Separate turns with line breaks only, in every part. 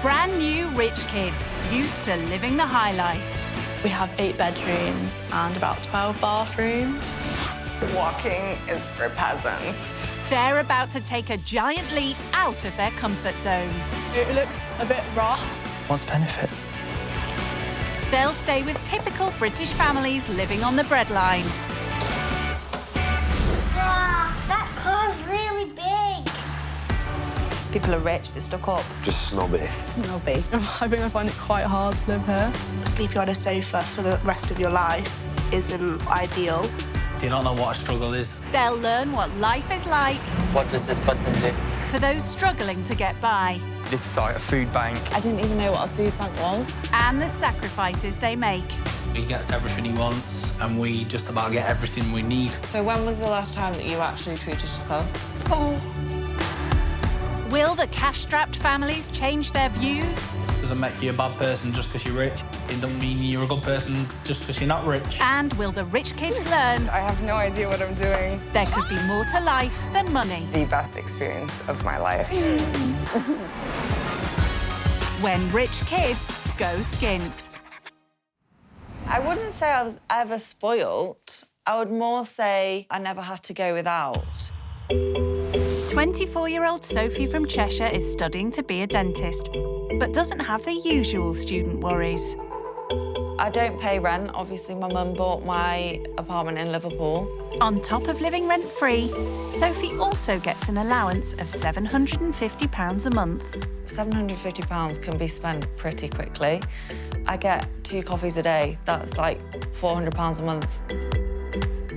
Brand new rich kids, used to living the high life.
We have 8 bedrooms and about 12 bathrooms.
Walking is for peasants.
They're about to take a giant leap out of their comfort zone.
It looks a bit rough.
What's the benefits?
They'll stay with typical British families living on the breadline.
Wow, that car's really big.
People are rich, they're stuck up.
Just snobby.
Snobby.
I think I find it quite hard to live here.
Sleeping on a sofa for the rest of your life isn't ideal.
You don't know what a struggle is.
They'll learn what life is like
What does this button do?
for those struggling to get by,
This is like a food bank.
I didn't even know what a food bank was.
and the sacrifices they make.
He gets everything he wants, and we just about get everything we need.
So when was the last time that you actually treated yourself? Oh.
Will the cash-strapped families change their views?
Doesn't make you a bad person just because you're rich. It doesn't mean you're a good person just because you're not rich.
And will the rich kids learn
I have no idea what I'm doing.
there could be more to life than money?
The best experience of my life.
When rich kids go skint.
I wouldn't say I was ever spoilt. I would more say I never had to go without.
24-year-old Sophie from Cheshire is studying to be a dentist, but doesn't have the usual student worries.
I don't pay rent. Obviously, my mum bought my apartment in Liverpool.
On top of living rent-free, Sophie also gets an allowance of £750 a month.
£750 can be spent pretty quickly. I get 2 coffees a day. That's like £400 a month.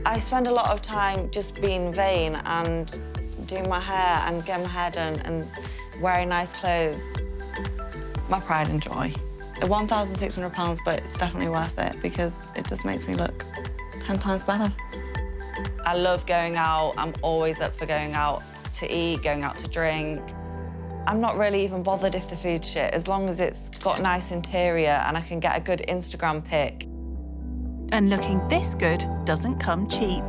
I spend a lot of time just being vain and doing my hair and getting my hair done and wearing nice clothes. My pride and joy. £1,600, but it's definitely worth it because it just makes me look 10 times better. I love going out. I'm always up for going out to eat, going out to drink. I'm not really even bothered if the food's shit, as long as it's got nice interior and I can get a good Instagram pic.
And looking this good doesn't come cheap.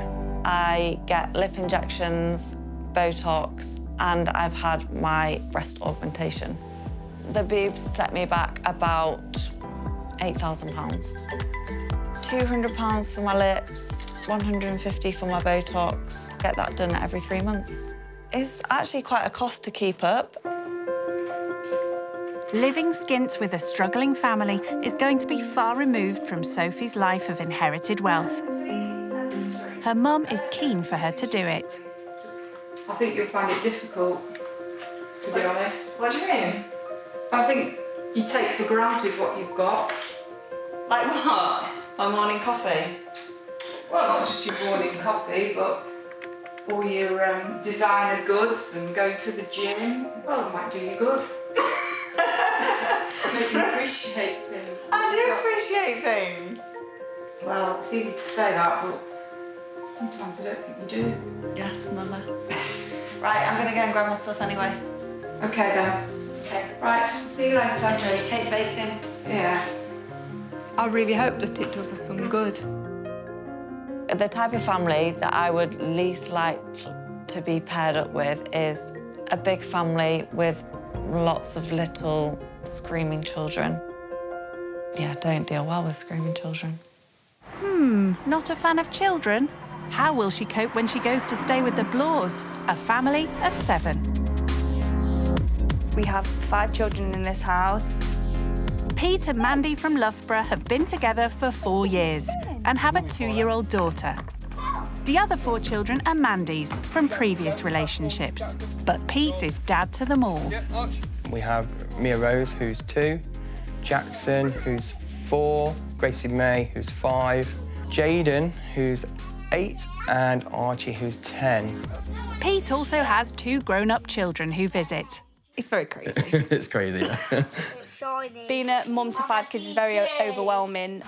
I get lip injections, Botox, and I've had my breast augmentation. The boobs set me back about £8,000. £200 for my lips, £150 for my Botox. Get that done every 3 months. It's actually quite a cost to keep up.
Living skint with a struggling family is going to be far removed from Sophie's life of inherited wealth. Her mum is keen for her to do it.
I think you'll find it difficult, to be honest.
What do you mean?
I think you take for granted what you've got.
Like what? My morning coffee?
Well, not just your morning coffee, but all your designer goods and going to the gym. Well, it might do you good. Make you appreciate things.
I do appreciate things.
Well, it's easy to say that, but sometimes I don't think you do.
Yes, Mama. Right, I'm gonna go and grab my stuff anyway.
Okay, then.
Okay.
Right, see you later.
Enjoy your cake baking.
Yes.
I really hope that it does us some good.
The type of family that I would least like to be paired up with is a big family with lots of little screaming children. Yeah, don't deal well with screaming children.
Not a fan of children? How will she cope when she goes to stay with the Blores, a family of 7?
We have 5 children in this house.
Pete and Mandy from Loughborough have been together for 4 years and have a 2-year-old daughter. The other 4 children are Mandy's from previous relationships, but Pete is dad to them all.
We have Mia Rose, who's 2, Jackson, who's 4, Gracie May, who's 5, Jaden, who's 8, and Archie, who's 10.
Pete also has 2 grown-up children who visit.
It's very crazy.
It's crazy, yeah.
Being a mum to 5 kids is very overwhelming.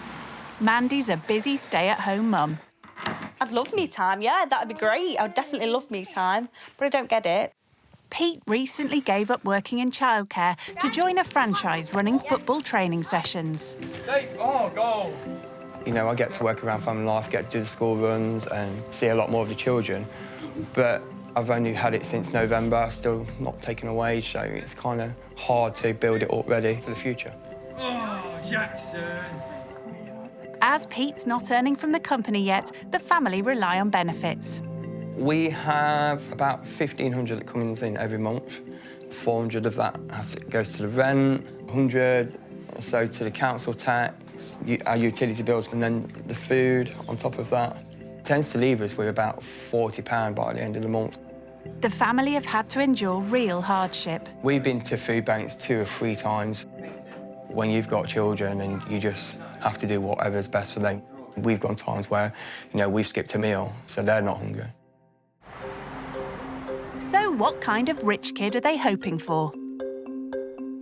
Mandy's a busy stay-at-home mum.
I'd love me time, yeah, that'd be great. I'd definitely love me time, but I don't get it.
Pete recently gave up working in childcare to join a franchise running football training sessions.
Oh, goal! You know, I get to work around family life, get to do the school runs and see a lot more of the children. But I've only had it since November, still not taking a wage, so it's kind of hard to build it up ready for the future.
Oh, Jackson!
As Pete's not earning from the company yet, the family rely on benefits.
We have about 1,500 that comes in every month. 400 of that goes to the rent, 100 or so to the council tax, our utility bills, and then the food on top of that. It tends to leave us with about £40 by the end of the month.
The family have had to endure real hardship.
We've been to food banks 2 or 3 times. When you've got children and you just have to do whatever's best for them. We've gone times where, we've skipped a meal, so they're not hungry.
So what kind of rich kid are they hoping for?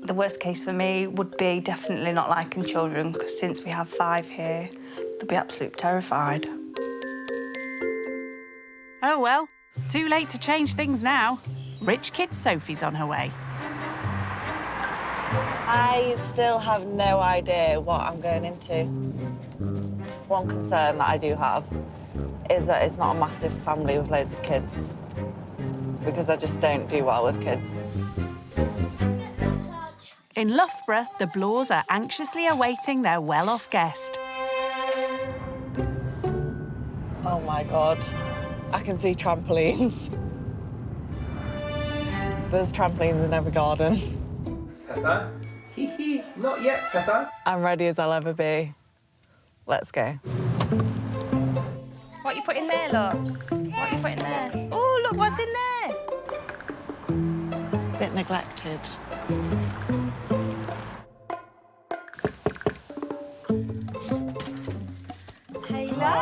The worst case for me would be definitely not liking children, because since we have 5 here, they'll be absolutely terrified.
Oh well, too late to change things now. Rich kid Sophie's on her way.
I still have no idea what I'm going into. One concern that I do have is that it's not a massive family with loads of kids, because I just don't do well with kids.
In Loughborough, the Blores are anxiously awaiting their well-off guest.
Oh my God, I can see trampolines. There's trampolines in every garden.
Pepper? Hee, not yet, Pepper.
I'm ready as I'll ever be. Let's go.
What you put in there, look? What you put in there? Oh, look, what's in there?
Bit neglected.
Hello.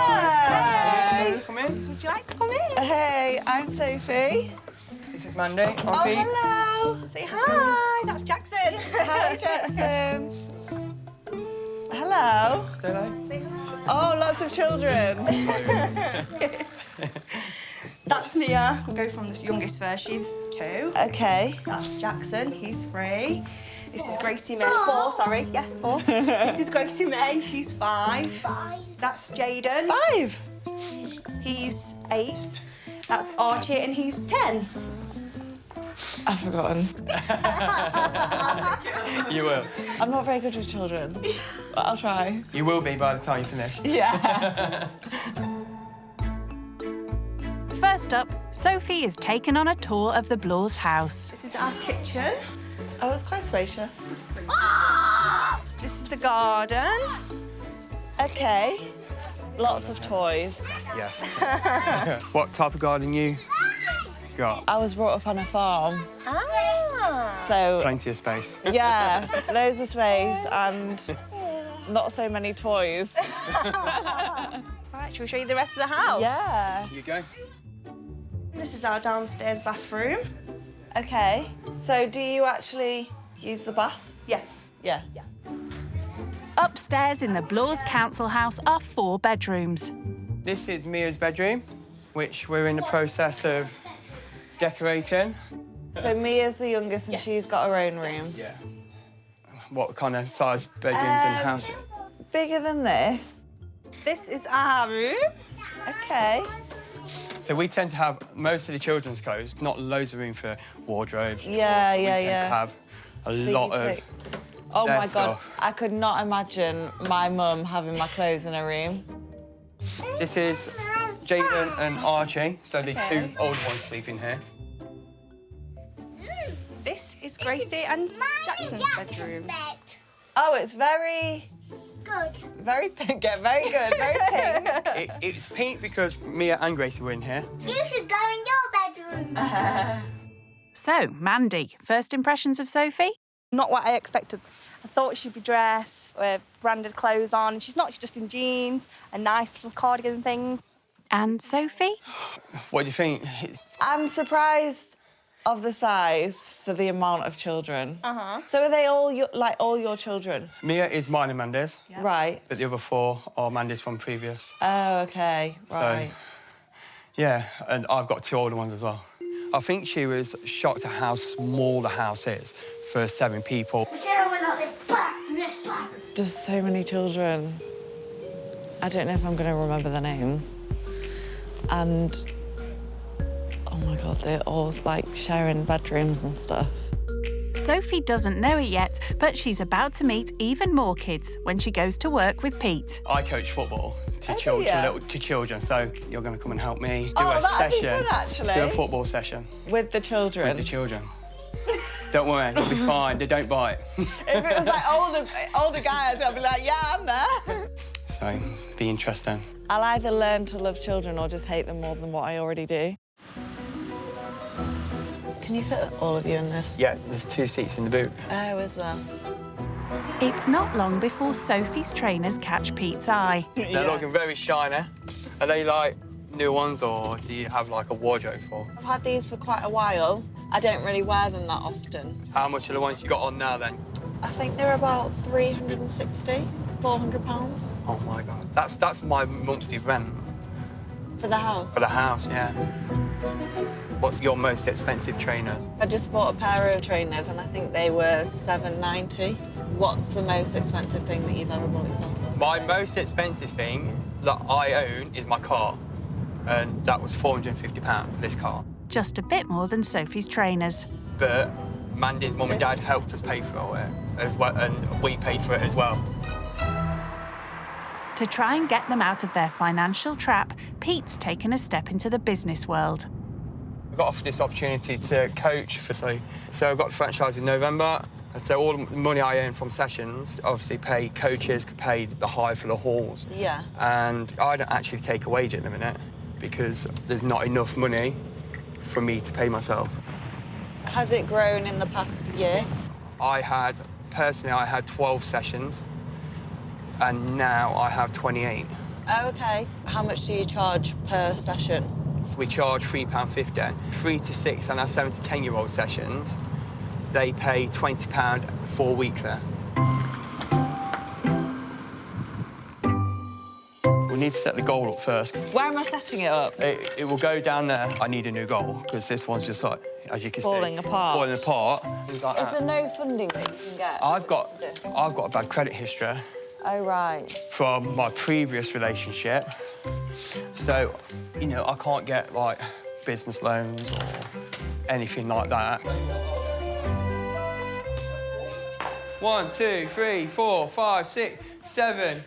Hey, come in.
Would you like to come in?
Hey, I'm Sophie.
This is Mandy. I'm
Oh,
Pete.
hello. Say hi. That's Jackson.
Hi, Jackson. Hello.
Say hello.
Say hi.
Oh, lots of children.
That's Mia. We'll go from the youngest first. She's 2.
Okay.
That's Jackson. He's 3. This is Gracie May. 4, sorry. Yes, 4. This is Gracie May. She's 5. That's Jaden.
5.
He's 8. That's Archie, and he's 10.
I've forgotten.
You will.
I'm not very good with children, but I'll try.
You will be by the time you finish.
Yeah.
First up, Sophie is taken on a tour of the Blores' house.
This is our kitchen.
Oh, it's quite spacious.
This is the garden.
Okay. Lots of toys.
Yes. What type of garden you got?
I was brought up on a farm,
Ah.
so
Plenty of space.
yeah, loads of space and not so many toys.
Right, shall we show you the rest of the house?
Yeah.
Here you go.
This is our downstairs bathroom.
Okay. So do you actually use the bath?
Yeah.
Yeah.
Upstairs in the Blores Council House are 4 bedrooms.
This is Mia's bedroom, which we're in the process of decorating.
So Mia's the youngest and she's got her own room.
Yeah. What kind of size bedrooms and houses?
Bigger than this.
This is our room.
Okay.
So we tend to have most of the children's clothes, not loads of room for wardrobes.
Yeah,
We
yeah,
tend
yeah.
to have a
So
lot
you
of
take- Oh
their
my God,
stuff.
I could not imagine my mum having my clothes in her room.
This is Jaden and Archie, so the 2 old ones sleep in here.
This is Gracie and Jackson's bedroom.
Oh, it's very pink, yeah, very good, very pink.
It's pink because Mia and Gracie were in here.
You should go in your bedroom.
So, Mandy, first impressions of Sophie?
Not what I expected. I thought she'd be dressed with branded clothes on. She's not, she's just in jeans, a nice little cardigan thing.
And Sophie?
What do you think?
I'm surprised of the size for the amount of children.
Uh-huh.
So are they all all your children?
Mia is mine and Mandy's,
Right.
but the other 4 are Mandy's from previous.
Oh, okay, right.
Yeah, and I've got 2 older ones as well. I think she was shocked at how small the house is for 7 people.
Just so many children. I don't know if I'm going to remember the names. And, Oh my God, they're all like sharing bedrooms and stuff.
Sophie doesn't know it yet, but she's about to meet even more kids when she goes to work with Pete.
I coach football to children, so you're going to come and help me do a
that'd be
session.
fun, actually.
Do a football session.
With the children?
With the children. Don't worry, it'll be fine. They don't bite.
If it was like older guys, I'd be like, yeah, I'm there.
So, be interesting.
I'll either learn to love children or just hate them more than what I already do. Can you fit all of you in this?
Yeah, there's 2 seats in the boot.
Oh, is there?
It's not long before Sophie's trainers catch Pete's eye.
They're looking very shiny. Are they like new ones, or do you have like a wardrobe for?
I've had these for quite a while. I don't really wear them that often.
How much are the ones you got on now then?
I think they're about 360, 400 pounds.
Oh my God, that's my monthly rent.
For the house?
For the house, yeah. What's your most expensive trainers?
I just bought a pair of trainers and I think they were £7.90. What's the most expensive thing that you've ever bought yourself?
My most expensive thing that I own is my car, and that was £450 for this car.
Just a bit more than Sophie's trainers.
But Mandy's mum and dad helped us pay for it as well, and we paid for it as well.
To try and get them out of their financial trap, Pete's taken a step into the business world.
I got offered this opportunity to coach for so I got franchised in November. And so all the money I earn from sessions, obviously pay coaches, pay the hire for the halls.
Yeah.
And I don't actually take a wage at the minute because there's not enough money for me to pay myself.
Has it grown in the past year?
Personally, I had 12 sessions, and now I have 28.
Oh, OK. How much do you charge per session?
We charge £3.50. 3 to 6 and our 7 to 10-year-old sessions, they pay £20 for a week there. We need to set the goal up first.
Where am I setting it up?
It will go down there. I need a new goal, because this one's just like, as you can see...
Falling apart.
Falling apart. Things like
Is
that.
there no funding that you can get?
I've got a bad credit history.
Oh, right.
From my previous relationship. So, you know, I can't get, like, business loans or anything like that. 1, 2, 3, 4, 5, 6, 7,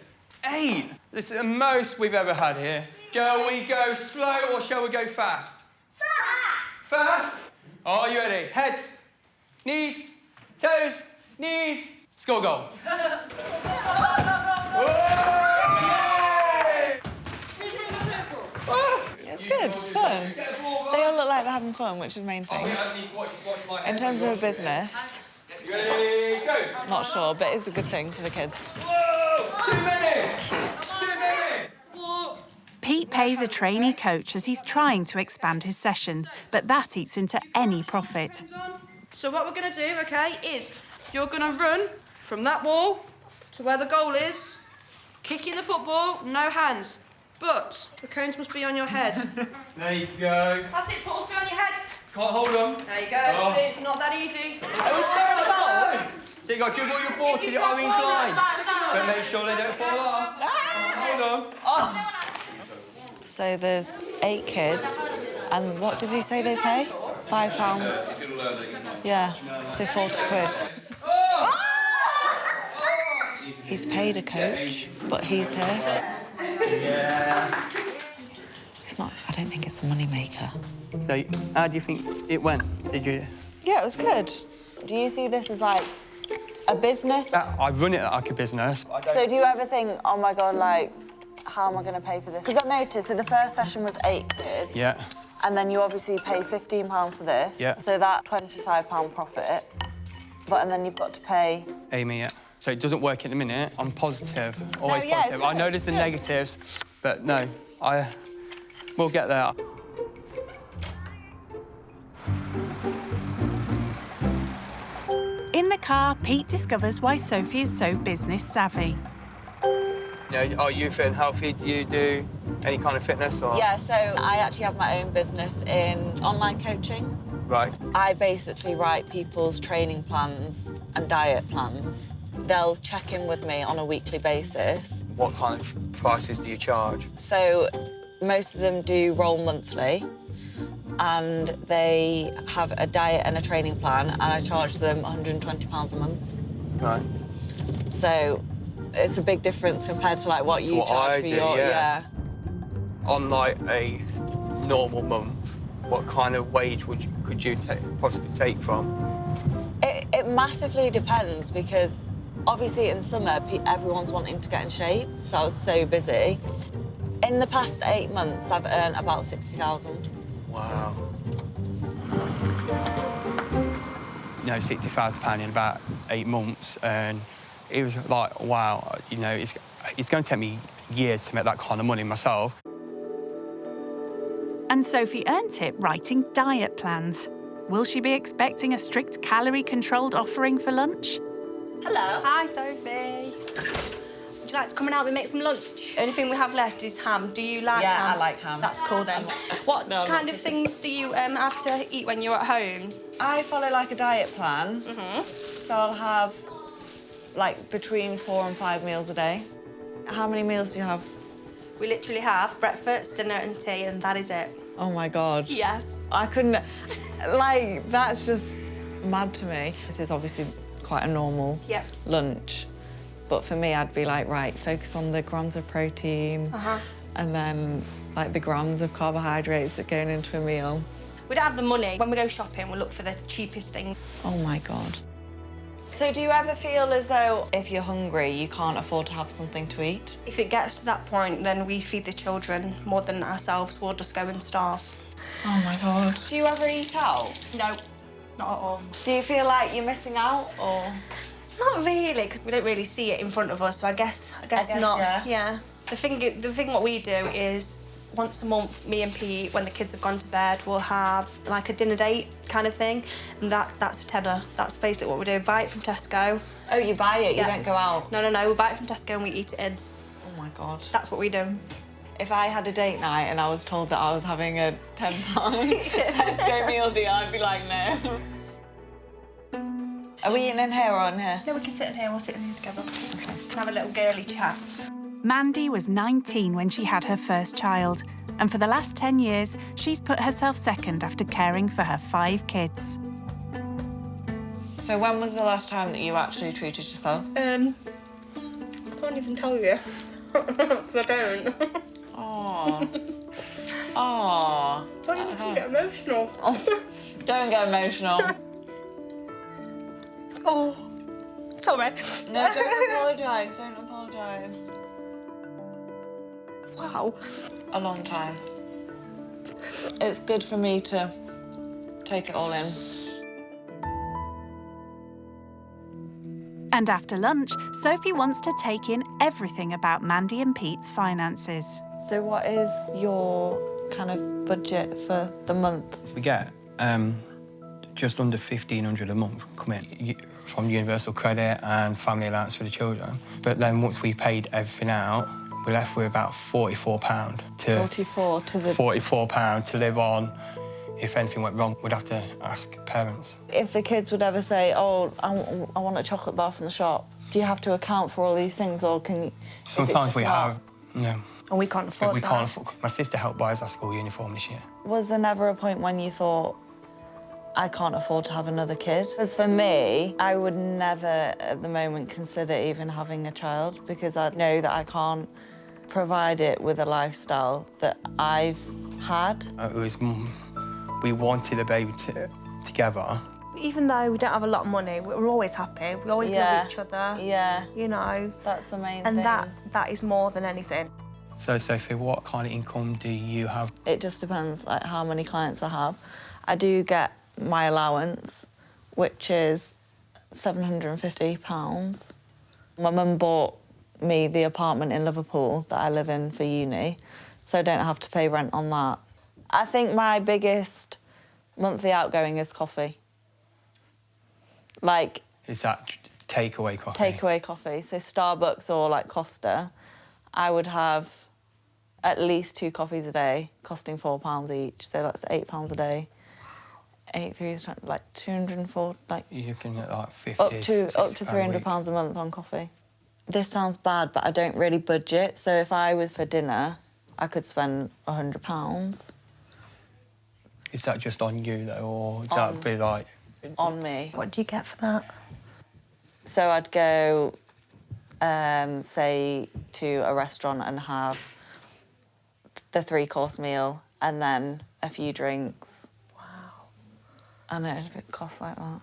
8. This is the most we've ever had here. Shall we go slow or shall we go fast? Fast! Fast? Are you ready? Heads, knees, toes, knees. Score goal.
It's good, it's fun. They all look like they're having fun, which is the main thing. In terms of a business, not sure, but it's a good thing for the kids.
Whoa! 2 minutes!
Cute.
2 minutes!
Pete pays a trainee coach as he's trying to expand his sessions, but that eats into any profit.
So what we're going to do, OK, is you're going to run from that wall to where the goal is, kicking the football, no hands. But the cones must be on your head.
There you go.
That's it, Paul, three on your head.
Can't hold them.
There you go.
Oh.
See, it's not that easy.
Are we scoring a goal?
So you got to dribble your ball to the orange line. So make sure they don't fall off. Hold on.
Oh. So there's 8 kids, and what did you say they pay? £5. Yeah, so 40 quid. He's paid a coach, but he's here.
Yeah.
It's not. I don't think it's a money maker.
So how do you think it went? Did you?
Yeah, it was good. Do you see this as like a business?
I run it like a business.
So do you ever think, oh my God, like, how am I going to pay for this? Because I've noticed, so the first session was 8 kids.
Yeah.
And then you obviously pay £15 for this.
Yeah.
So that £25 profit. And then you've got to pay...
Amy, yeah. So it doesn't work in a minute. I'm positive, always
yeah,
positive. I know there's the negatives, but no, we'll get there.
In the car, Pete discovers why Sophie is so business savvy.
You know, are you fit and healthy? Do you do any kind of fitness or?
Yeah, so I actually have my own business in online coaching.
Right.
I basically write people's training plans and diet plans. They'll check in with me on a weekly basis.
What kind of prices do you charge?
So most of them do roll monthly, and they have a diet and a training plan, and I charge them £120 a month.
Right.
So it's a big difference compared to like what you charge for your
On like a normal month, what kind of wage could you possibly take from?
It massively depends because obviously in summer everyone's wanting to get in shape, so I was so busy. In the past 8 months, I've earned about 60,000.
Wow. You know, £60,000 in about 8 months, and it was like, wow, you know, it's going to take me years to make that kind of money myself.
And Sophie earned it writing diet plans. Will she be expecting a strict calorie-controlled offering for lunch?
Hello. Hi, Sophie. Would you like to come and help me make some lunch? The only thing we have left is ham. Do you like ham?
Yeah, I like ham.
That's cool then. What kind of things do you have to eat when you're at home?
I follow like a diet plan. So I'll have like between 4 and 5 meals a day. How many meals do you have?
We literally have breakfast, dinner and tea, and that is it.
Oh my God.
Yes.
I couldn't, like, that's just mad to me. This is obviously quite a normal lunch. But for me, I'd be like, right, focus on the grams of protein and then like the grams of carbohydrates that are going into a meal.
We don't have the money. When we go shopping, we'll look for the cheapest thing.
Oh my God. So do you ever feel as though if you're hungry, you can't afford to have something to eat?
If it gets to that point, then we feed the children more than ourselves. We'll just go and starve.
Oh my God. Do you ever eat out?
No, not at all.
Do you feel like you're missing out or?
Not really, because we don't really see it in front of us, so I guess not. Yeah. The thing what we do is once a month, me and Pete, when the kids have gone to bed, we'll have like a dinner date kind of thing, and that's a tenner. That's basically what we do. Buy it from Tesco.
Oh, you buy it? You don't go out?
No, we buy it from Tesco and we eat it in.
Oh my God.
That's what we do.
If I had a date night and I was told that I was having a £10 Tesco meal deal, I'd be like, no. Are we eating in here or in here?
No, we can sit in here. We'll sit in here together. Okay. We can have a little girly chat.
Mandy was 19 when she had her first child, and for the last 10 years, she's put herself second after caring for her 5 kids.
So when was the last time that you actually treated yourself?
I can't even tell you, because I don't.
Aww. Aww.
Don't even get emotional.
Oh, don't get emotional.
Oh, sorry.
No, don't apologise, don't apologise.
Wow.
A long time. It's good for me to take it all in.
And after lunch, Sophie wants to take in everything about Mandy and Pete's finances.
So what is your kind of budget for the month?
We get just under £1,500 a month coming from Universal Credit and family allowance for the children. But then once we've paid everything out, we're left with about £44 to live on. If anything went wrong, we'd have to ask parents.
If the kids would ever say, oh, I want a chocolate bar from the shop, do you have to account for all these things, or can you...
Sometimes we have, no.
And we can't afford
We can't afford... My sister helped buy us our school uniform this year.
Was there never a point when you thought, I can't afford to have another kid? Because for me, I would never at the moment consider even having a child, because I know that I can't provide it with a lifestyle that I've had.
It was... We wanted a baby together.
Even though we don't have a lot of money, we're always happy. We always love each other.
Yeah.
You know.
That's the main
thing.
And
that is more than anything.
So, Sophie, what kind of income do you have?
It just depends, like, how many clients I have. I do get my allowance, which is £750. My mum bought me the apartment in Liverpool that I live in for uni, so I don't have to pay rent on that. I think my biggest monthly outgoing is coffee. Like...
Is that takeaway coffee?
Takeaway coffee. So Starbucks or, like, Costa, I would have at least 2 coffees a day, costing £4 each. So that's £8 a day. 8 3 is like 204, like... You
can get, like, 50,
up to £300 a month on coffee. This sounds bad, but I don't really budget. So if I was for dinner, I could spend £100.
Is that just on you, though, or would that be like...
On me.
What do you get for that?
So I'd go, say, to a restaurant and have the 3-course meal and then a few drinks.
Wow.
I know, it costs like that.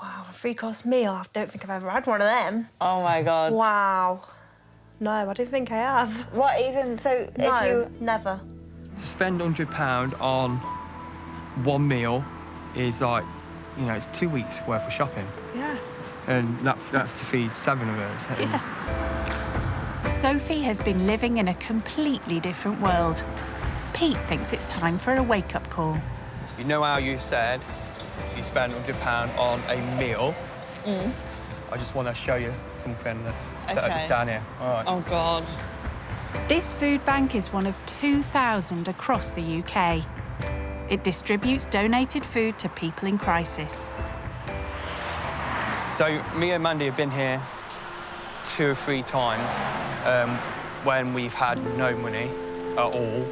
Wow, a 3-course meal? I don't think I've ever had one of them.
Oh, my God.
Wow. No, I don't think I have.
What, even? So
No,
if you...
never.
To spend £100 on one meal is like, you know, it's 2 weeks worth of shopping.
Yeah.
And that's to feed 7 of us.
Yeah.
Sophie has been living in a completely different world. Pete thinks it's time for a wake-up call.
You know how you said you spend £100 on a meal? I just want to show you something that is down here. All right.
Oh, God.
This food bank is one of 2,000 across the UK. It distributes donated food to people in crisis.
So me and Mandy have been here 2 or 3 times when we've had no money at all,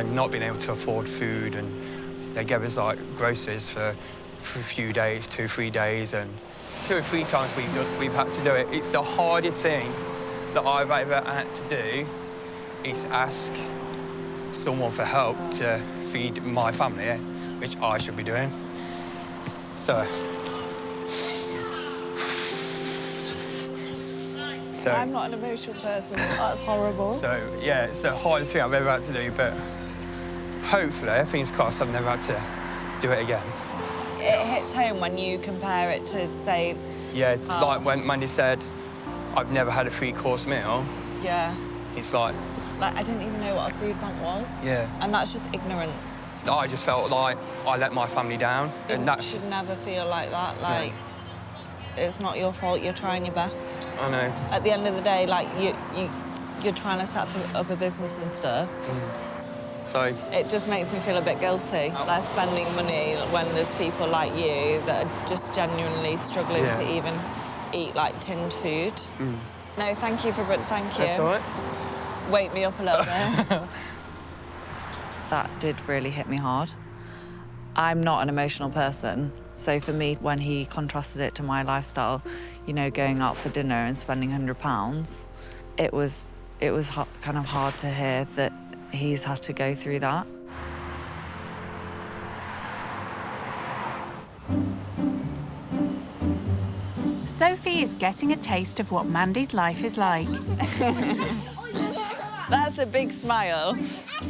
not been able to afford food, and they gave us like groceries for a few days, 2 or 3 days, and 2 or 3 times we've had to do it. It's the hardest thing that I've ever had to do is ask someone for help to feed my family, which I should be doing. So
I'm not an emotional person. That's horrible.
So, yeah, it's the hardest thing I've ever had to do, but hopefully, fingers crossed, I've never had to do it again.
It hits home when you compare it to, say...
Yeah, it's like when Mandy said, I've never had a 3-course meal.
Yeah.
It's like...
Like, I didn't even know what a food bank was.
Yeah.
And that's just ignorance.
I just felt like I let my family down.
You should never feel like that. Like, it's not your fault. You're trying your best.
I know.
At the end of the day, like, you're trying to set up a business and stuff.
So...
It just makes me feel a bit guilty, like spending money when there's people like you that are just genuinely struggling to even eat, like, tinned food. No, thank you.
That's all right.
Wake me up a little bit. That did really hit me hard. I'm not an emotional person, so for me, when he contrasted it to my lifestyle, you know, going out for dinner and spending £100, it was kind of hard to hear that he's had to go through that.
Sophie is getting a taste of what Mandy's life is like.
That's a big smile.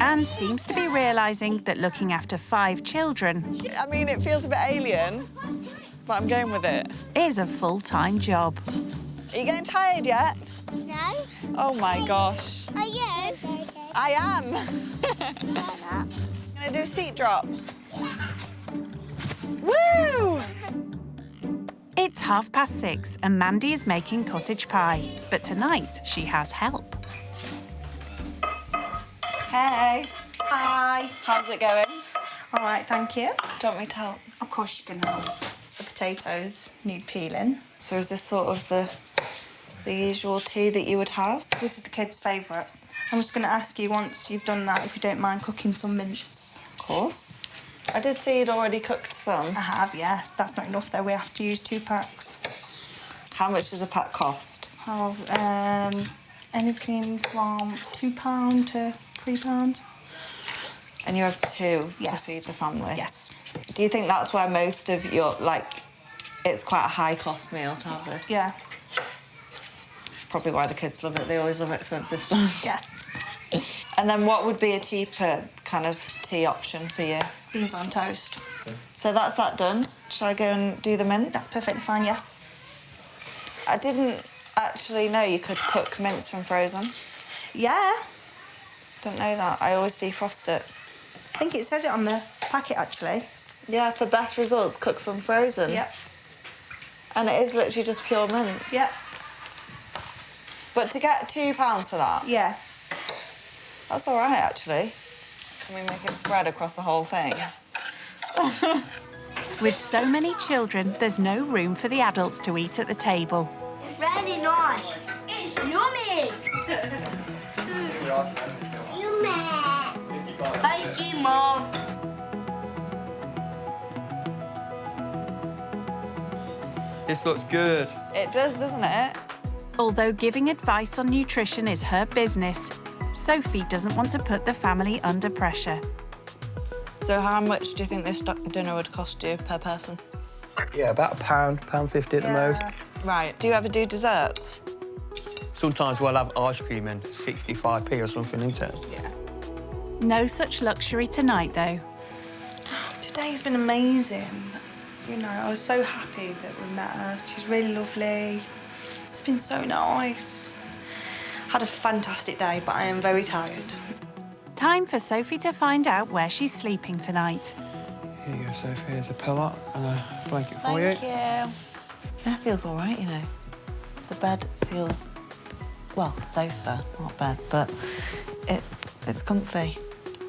And seems to be realising that looking after 5 children...
I mean, it feels a bit alien, but I'm going with it.
...is a full-time job.
Are you getting tired yet?
No.
Oh, my gosh.
Are you?
I am. I'm gonna do a seat drop. Woo!
It's 6:30 and Mandy is making cottage pie. But tonight, she has help.
Hey.
Hi.
How's it going?
All right, thank you.
Do you want me to help?
Of course you can help. The potatoes need peeling.
So is this sort of the usual tea that you would have?
This is the kids' favourite. I'm just going to ask you, once you've done that, if you don't mind cooking some mince.
Of course. I did see you'd already cooked some.
I have, yes. That's not enough, though. We have to use 2 packs.
How much does a pack cost?
Oh, anything from £2 to £3.
And you have 2
Yes.
to feed the family?
Yes.
Do you think that's where most of your, like, it's quite a high-cost meal to have it?
Yeah.
Probably why the kids love it. They always love expensive stuff.
Yes.
And then what would be a cheaper kind of tea option for you?
Beans on toast.
So that's that done. Shall I go and do the mince?
That's perfectly fine, yes.
I didn't actually know you could cook mince from frozen.
Yeah.
Don't know that. I always defrost it.
I think it says it on the packet, actually.
Yeah, for best results, cook from frozen.
Yep.
And it is literally just pure mince.
Yep.
But to get £2 for that?
Yeah.
That's all right, actually. Can we make it spread across the whole thing?
With so many children, there's no room for the adults to eat at the table.
Really nice. It's yummy. Yummy. Thank you, Mum.
This looks good.
It does, doesn't it?
Although giving advice on nutrition is her business, Sophie doesn't want to put the family under pressure.
So how much do you think this dinner would cost you per person?
Yeah, about £1.50 at the most.
Right. Do you ever do desserts?
Sometimes we'll have ice cream and 65p or something, isn't it?
Yeah.
No such luxury tonight, though.
Today's been amazing. You know, I was so happy that we met her. She's really lovely. It's been so nice. Had a fantastic day, but I am very tired.
Time for Sophie to find out where she's sleeping tonight.
Here you go, Sophie. Here's a pillow and a blanket for you.
Thank you. That feels all right, you know. The bed feels, well, sofa, not bed, but it's comfy.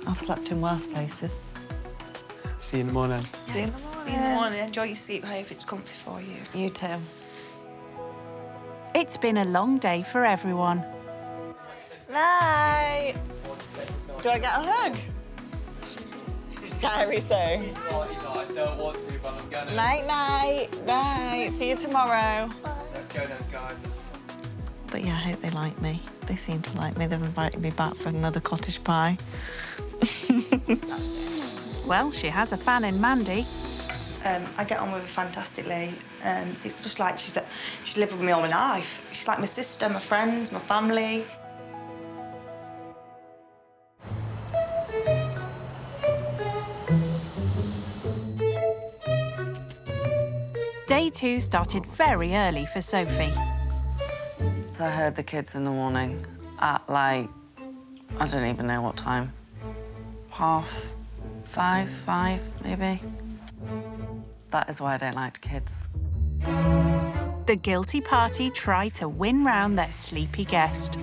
I've slept in worse places.
See you in the morning.
Yes, see you in the morning. Enjoy your sleep. Hope it's comfy for you.
You too.
It's been a long day for everyone.
Night. Do I get a hug? Scary soon.
I don't want to, but I'm gonna.
Night, night. Night. See you tomorrow.
Let's go then, guys.
But yeah, I hope they like me. They seem to like me. They've invited me back for another cottage pie.
Well, she has a fan in Mandy.
I get on with her fantastically. It's just like she's lived with me all my life. She's like my sister, my friends, my family.
Day 2 started very early for Sophie.
So I heard the kids in the morning at, like, I don't even know what time. 5:30, maybe. That is why I don't like kids.
The guilty party tried to win round their sleepy guest.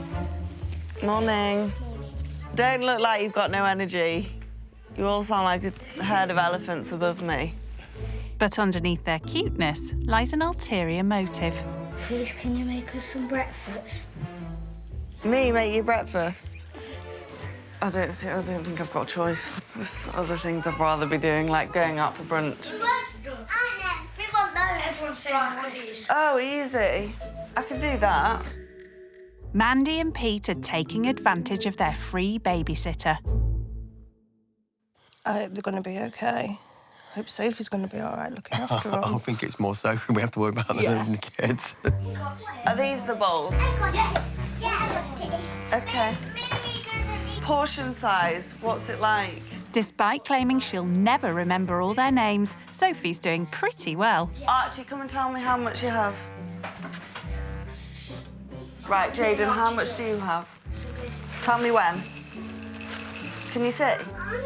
Morning. Don't look like you've got no energy. You all sound like a herd of elephants above me.
But underneath their cuteness lies an ulterior motive.
Please, can you make us some breakfast?
Me make you breakfast? I don't think I've got a choice. There's other things I'd rather be doing, like going out for brunch.
Everyone's saying goodies.
Oh, easy. I can do that.
Mandy and Pete are taking advantage of their free babysitter.
I hope they're going to be okay. I hope Sophie's going to be all right looking after them.
I think it's more Sophie we have to worry about than the kids.
Are these the bowls? Okay. Portion size, what's it like?
Despite claiming she'll never remember all their names, Sophie's doing pretty well.
Archie, come and tell me how much you have. Right, Jayden, how much do you have? Tell me when. Can you see?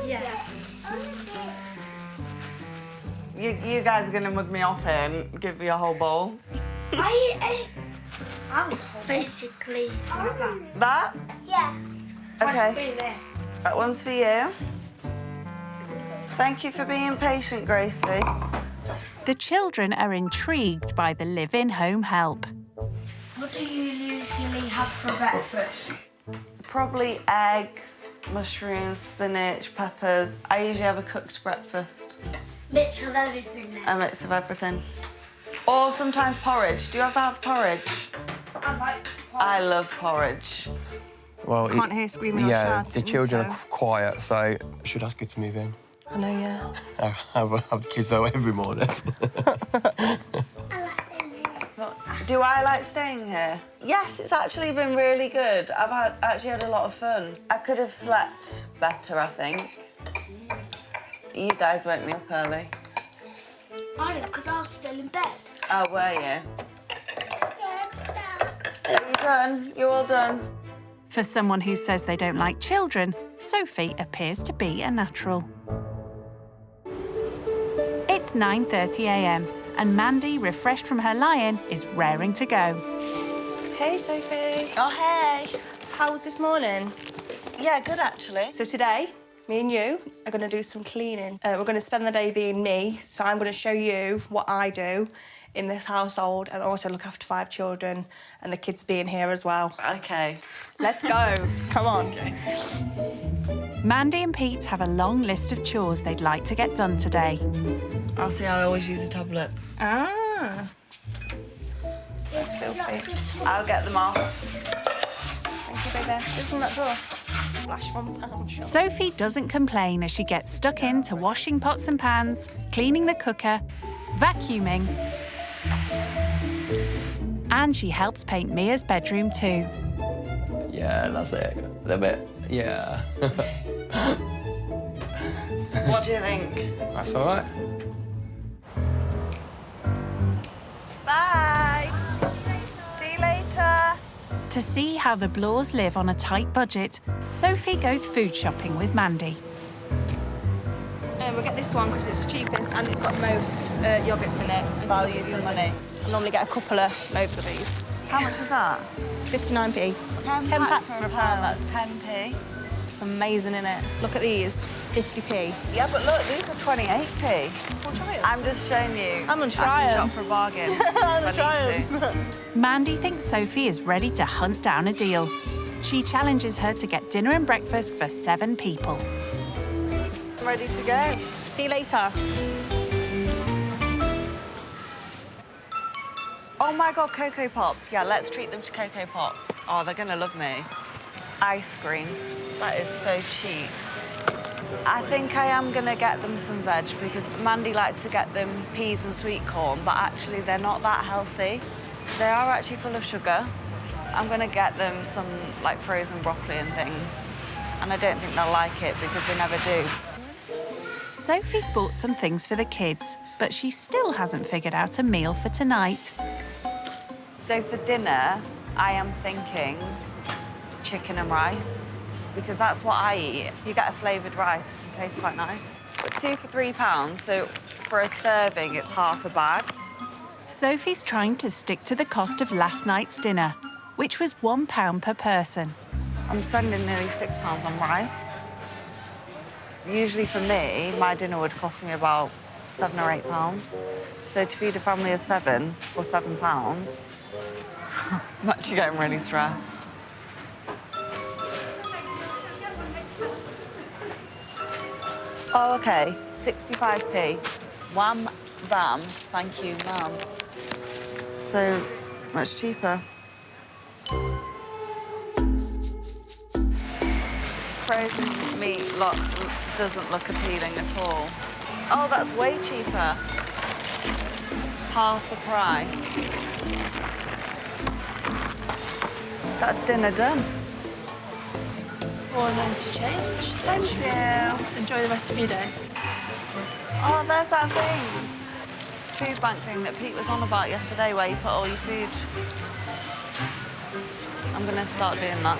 Yeah.
You guys are going to mug me off here and give me a whole bowl.
I'm basically
That?
Yeah.
Okay. That one's for you. Thank you for being patient, Gracie.
The children are intrigued by the live-in home help.
What do you usually have for breakfast?
Probably eggs, mushrooms, spinach, peppers. I usually have a cooked breakfast.
Mix of everything then.
A mix of everything. Or sometimes porridge. Do you ever have porridge?
I like
I love porridge.
Well,
Can't hear screaming or
yeah,
shouting,
the children
so-
are quiet, so I should ask you to move in.
I know, yeah.
I have the kids out every morning.
Do I like staying here? Yes, it's actually been really good. I've actually had a lot of fun. I could have slept better, I think. You guys woke me up early.
I did, because I was still in bed.
Oh, were you? Are you done? You all done?
For someone who says they don't like children, Sophie appears to be a natural. It's 9:30 a.m. and Mandy, refreshed from her lie-in, is raring to go.
Hey, Sophie.
Oh, hey.
How was this morning?
Yeah, good, actually.
So today, me and you are going to do some cleaning. We're going to spend the day being me, so I'm going to show you what I do in this household and also look after 5 children and the kids being here as well.
OK.
Let's go. Come on. Okay.
Mandy and Pete have a long list of chores they'd like to get done today.
I'll see how I always use the tablets.
Ah.
It's filthy. I'll get them off. Thank you, baby. Just from that drawer. Flash £1 shop.
Sophie doesn't complain as she gets stuck into washing pots and pans, cleaning the cooker, vacuuming, and she helps paint Mia's bedroom too.
Yeah, that's it. A bit, yeah.
What do you think?
That's all right.
Bye. See you later.
To see how the Blores live on a tight budget, Sophie goes food shopping with Mandy.
We'll get this one because it's the cheapest and it's got most yoghurts in it.
Value for money.
I normally get a couple of loaves of these.
How much is that?
59p.
10 packs for a pound, that's 10p.
Amazing, innit? Look at these, 50p.
Yeah, but look, these are 28p.
We'll try them.
I'm just showing you.
I'm gonna try
I can
them.
shop for a bargain.
I'm gonna try them.
Mandy thinks Sophie is ready to hunt down a deal. She challenges her to get dinner and breakfast for 7 people.
I'm ready to go.
See you later.
Oh my God, Cocoa Pops. Yeah, let's treat them to Cocoa Pops. Oh, they're gonna love me. Ice cream. That is so cheap. I think I am gonna get them some veg because Mandy likes to get them peas and sweet corn, but actually they're not that healthy. They are actually full of sugar. I'm gonna get them some like frozen broccoli and things. And I don't think they'll like it because they never do.
Sophie's bought some things for the kids, but she still hasn't figured out a meal for tonight.
So for dinner, I am thinking chicken and rice, because that's what I eat. You get a flavoured rice, it can taste quite nice. But 2 for £3, so for a serving, it's half a bag.
Sophie's trying to stick to the cost of last night's dinner, which was £1 per person.
I'm spending nearly £6 on rice. Usually for me, my dinner would cost me about £7 or £8. So to feed a family of 7 for £7, I'm actually getting really stressed. Oh, OK, 65p. Wham, bam, thank you, ma'am. So much cheaper. Frozen meat doesn't look appealing at all. Oh, that's way cheaper. Half the price. That's dinner done.
£4.90 change.
Thank you.
Enjoy the rest of your day.
Oh, there's that thing. Food bank thing that Pete was on about yesterday where you put all your food. I'm going to start doing that.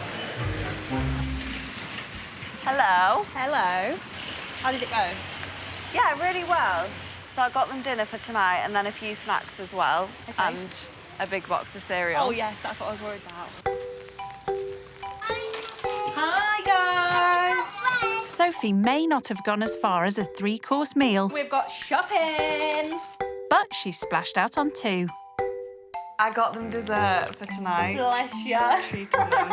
Hello.
Hello. How did it go?
Yeah, really well. So I got them dinner for tonight and then a few snacks as well.
Okay.
And a big box of cereal.
Oh, yes, that's what I was worried about. Hi, guys.
Sophie may not have gone as far as a 3-course meal,
We've got shopping.
but she splashed out on 2.
I got them dessert for tonight.
Bless you.
Treated them.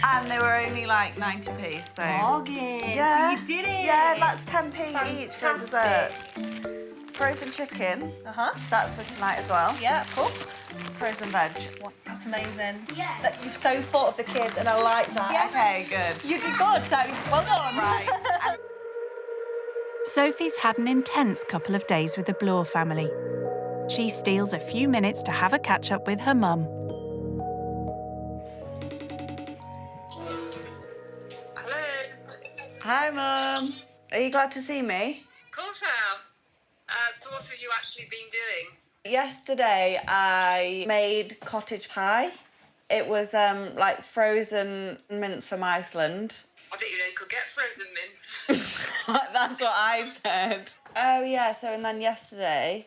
And they were only like 90p, so...
Bargain.
Yeah.
So you did it.
Yeah, that's 10p each for dessert.
Fantastic.
Frozen chicken.
Uh-huh.
That's for tonight as well.
Yeah, that's cool.
Frozen veg.
That's amazing.
Yeah.
That you've so thought of the kids, and I like that.
Yeah. Okay, good.
You did good, so well done.
Right.
Sophie's had an intense couple of days with the Blore family. She steals a few minutes to have a catch-up with her mum.
Hello.
Hi, Mum. Are you glad to see me?
Of course I am. So what have you actually been doing?
Yesterday, I made cottage pie. It was like frozen mince from Iceland.
I didn't even know you could get frozen mince.
That's what I said. Oh yeah, so and then yesterday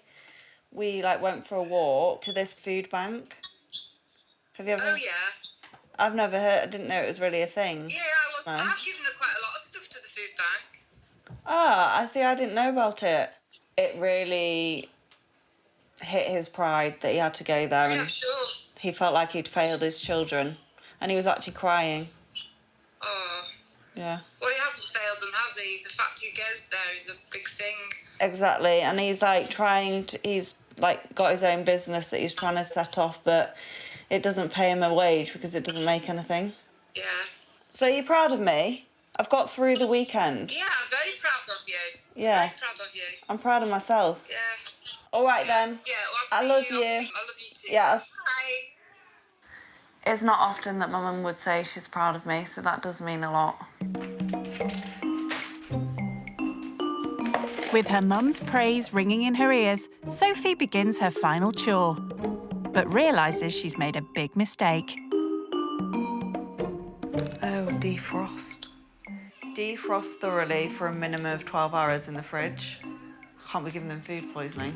we like went for a walk to this food bank. Have you ever?
Oh yeah.
I've never heard. I didn't know it was really a thing.
Yeah, well, I've given her quite a lot of stuff to the food bank.
Ah, I see. I didn't know about it. It really hit his pride that he had to go there,
Yeah,
and
sure.
he felt like he'd failed his children, and he was actually crying.
Oh.
Yeah.
Well, he hasn't failed them, has he? The fact he goes there is a big thing.
Exactly, and he's like trying to. He's like, got his own business that he's trying to set off, but it doesn't pay him a wage because it doesn't make anything.
Yeah.
So you're proud of me? I've got through the weekend.
Yeah, I'm very proud of you.
Yeah.
Very proud of you.
I'm proud of myself.
Yeah.
All right, then.
Yeah, well,
I love you.
I love you too.
Yeah.
Bye.
It's not often that my mum would say she's proud of me, so that does mean a lot.
With her mum's praise ringing in her ears, Sophie begins her final chore, but realises she's made a big mistake.
Oh, defrost. Defrost thoroughly for a minimum of 12 hours in the fridge. Can't be giving them food poisoning.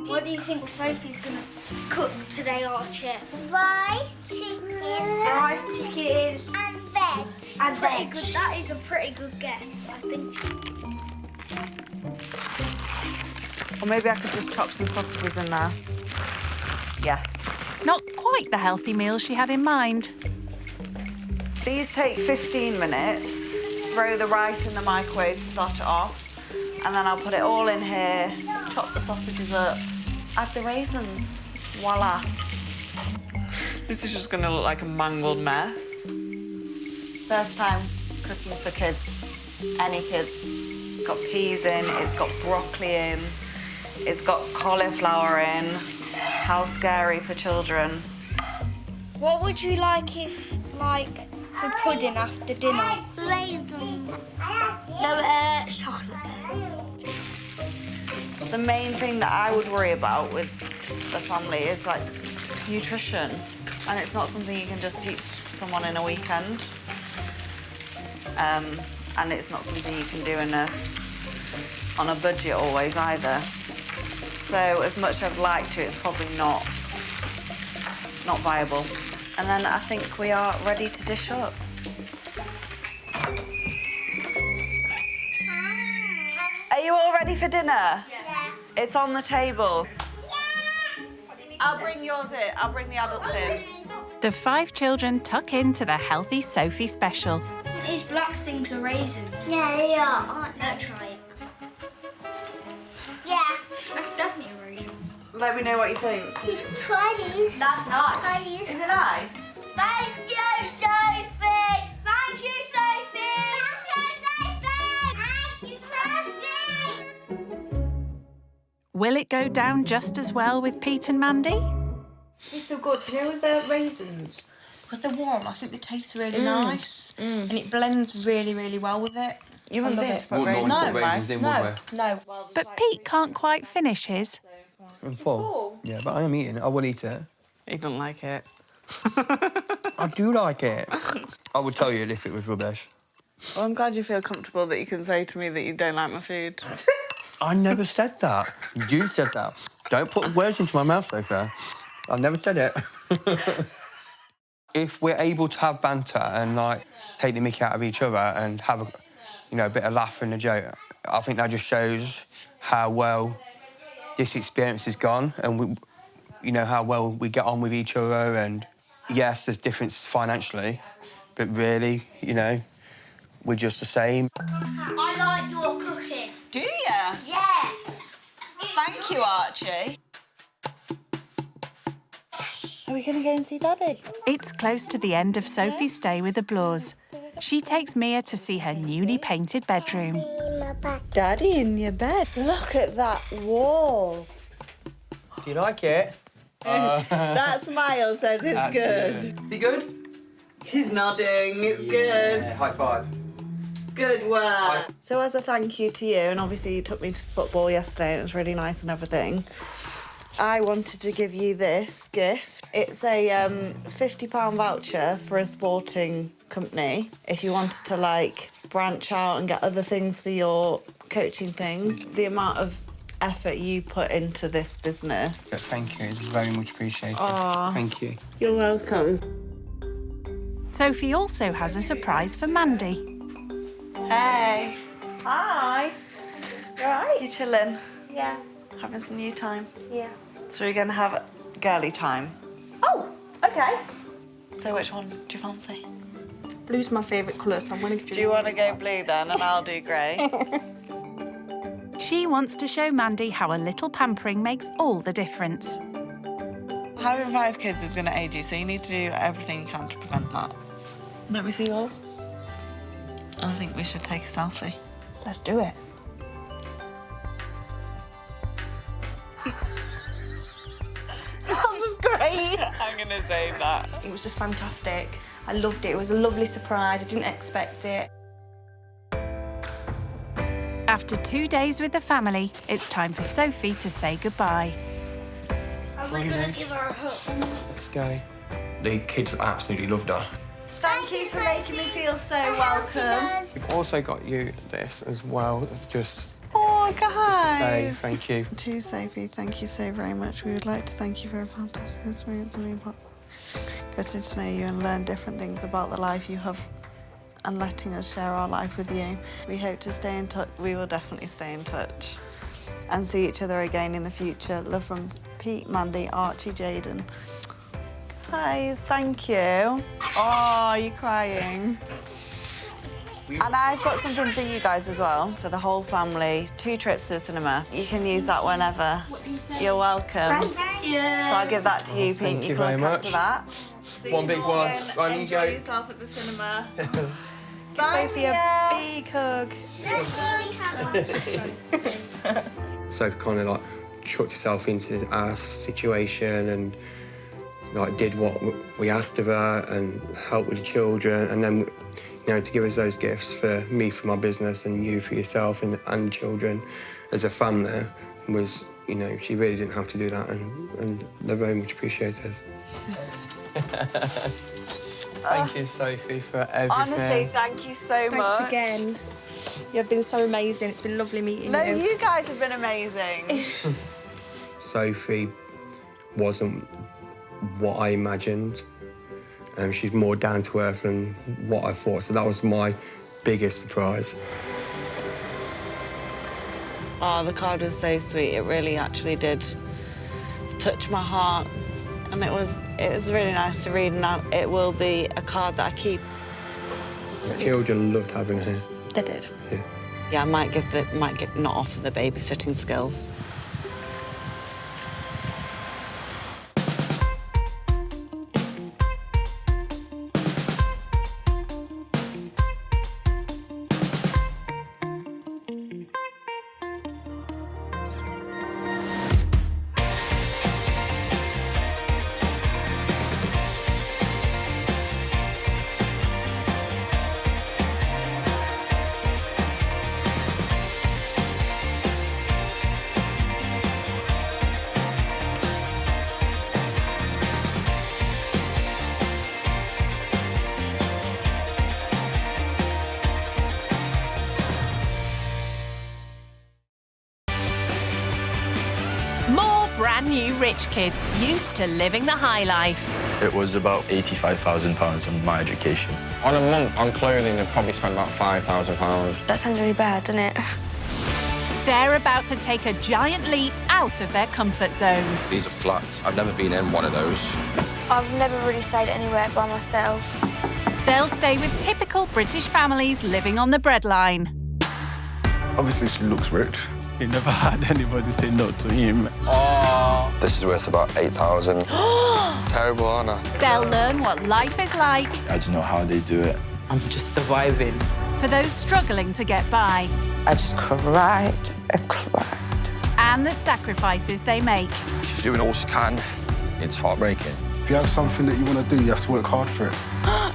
What do you think Sophie's gonna cook today, Archie? Rice, chicken, and veg. And veg. Good. That is a pretty good guess, I think.
Or maybe I could just chop some sausages in there. Yes.
Not quite the healthy meal she had in mind.
These take 15 minutes. Throw the rice in the microwave to start it off. And then I'll put it all in here, chop the sausages up, add the raisins. Voila. This is just gonna look like a mangled mess. First time cooking for kids, any kids. It's got peas in, it's got broccoli in, it's got cauliflower in. How scary for children.
What would you like if, like, for pudding after dinner? Raisins. No, chocolate.
The main thing that I would worry about with the family is, like, nutrition. And it's not something you can just teach someone in a weekend. And it's not something you can do on a budget always either. So as much as I'd like to, it's probably not viable. And then I think we are ready to dish up. Are you all ready for dinner? Yeah. It's on the table. Yeah. I'll bring yours in. I'll bring the adults in.
The 5 children tuck into the healthy Sophie special.
These black things are raisins. Yeah, they are, aren't they? Let's try it. Yeah. That's definitely a raisin.
Let me know what you think.
It's 20.
That's nice. Is it nice?
Thank you, Sophie. Thank you, Sophie. Thank you, Sophie.
Will it go down just as well with Pete and Mandy?
It's so good. You know, with the raisins, because they're warm, I think they taste really nice. And it blends really, really well with it.
You wouldn't think to put
raisins in, would we?
No.
But Pete can't quite finish his.
I'm full. Yeah, but I am eating it. I will eat it.
He doesn't like it.
I do like it. I would tell you if it was rubbish.
Well, I'm glad you feel comfortable that you can say to me that you don't like my food.
I never said that. You said that. Don't put words into my mouth, Sophia. I never said it. If we're able to have banter and, like, take the mickey out of each other and have a bit of laugh and a joke, I think that just shows how well this experience has gone and how well we get on with each other. And yes, there's differences financially, but really, we're just the same.
I like your cooking.
Do you?
Yeah.
Thank you, Archie. Are we going to go and see Daddy?
It's close to the end of Sophie's stay with the Blores. She takes Mia to see her newly painted bedroom.
Daddy in your bed. Look at that wall.
Do you like it?
That smile says it's good.
Is it good?
She's nodding. It's good.
High five.
Good work. So as a thank you to you, and obviously you took me to football yesterday and it was really nice and everything, I wanted to give you this gift. It's a £50 voucher for a sporting company. If you wanted to, like, branch out and get other things for your coaching thing, the amount of effort you put into this business.
Thank you. It's very much appreciated.
Aww.
Thank you.
You're welcome.
Sophie also has a surprise for Mandy.
Hey. Hi.
You all right?
You chilling?
Yeah.
Having some you time?
Yeah.
So we're going to have girly time.
Oh, OK.
So which one do you fancy?
Blue's my favourite colour, so I'm going to
Do you want to go blue then and I'll do grey?
she wants to show Mandy how a little pampering makes all the difference.
Having 5 kids is going to age you, so you need to do everything you can to prevent that. Let me see yours. I think we should take a selfie.
Let's do it. That was great.
I'm going to say that.
It was just fantastic. I loved it. It was a lovely surprise. I didn't expect it.
After 2 days with the family, it's time for Sophie to say goodbye.
Are we going to give her a hug?
Let's go. The kids absolutely loved her.
Thank you for making me feel so welcome.
We've also got you this as well. It's just
Oh,
to say
guys.
thank you.
To Sophie, thank you so very much. We would like to thank you for a fantastic experience and being getting to know you and learn different things about the life you have and letting us share our life with you. We hope to stay in touch. We will definitely stay in touch and see each other again in the future. Love from Pete, Mandy, Archie, Jaden. Guys, thank you. Oh, you're crying. And I've got something for you guys as well, for the whole family. 2 trips to the cinema. You can use that whenever. You're welcome.
Thank you.
So I'll give that to you, Pete.
Thank you
can
very
look after
much.
that. See
One
you
big
all
one.
in.
On you
Enjoy
go.
yourself at the cinema.
Bye, Sophie, a big hug.
So kind of like chucked herself into our situation and like did what we asked of her and helped with the children, and then to give us those gifts for me for my business and you for yourself and children as a family was, she really didn't have to do that, and they're very much appreciated. Thank you, Sophie, for everything.
Honestly, thank you so much.
Thanks again. You have been so amazing. It's been lovely meeting you.
No, you guys have been amazing.
Sophie wasn't what I imagined. She's more down to earth than what I thought, so that was my biggest surprise.
Oh, the card was so sweet. It really actually did touch my heart, and it was really nice to read, and it will be a card that I keep.
The children loved having her here.
They did.
Yeah.
Yeah, I might not offer the babysitting skills.
Brand new rich kids used to living the high life.
It was about £85,000 on my education.
On a month on clothing, I'd probably spend about £5,000.
That sounds really bad, doesn't it?
They're about to take a giant leap out of their comfort zone.
These are flats. I've never been in one of those.
I've never really stayed anywhere by myself.
They'll stay with typical British families living on the breadline.
Obviously, she looks rich.
He never had anybody say no to him.
Oh. This is worth about 8,000. Terrible, aren't I?
They'll learn what life is like.
I don't know how they do it.
I'm just surviving.
For those struggling to get by.
I just cried and cried.
And the sacrifices they make.
She's doing all she can. It's heartbreaking.
If you have something that you want to do, you have to work hard for it.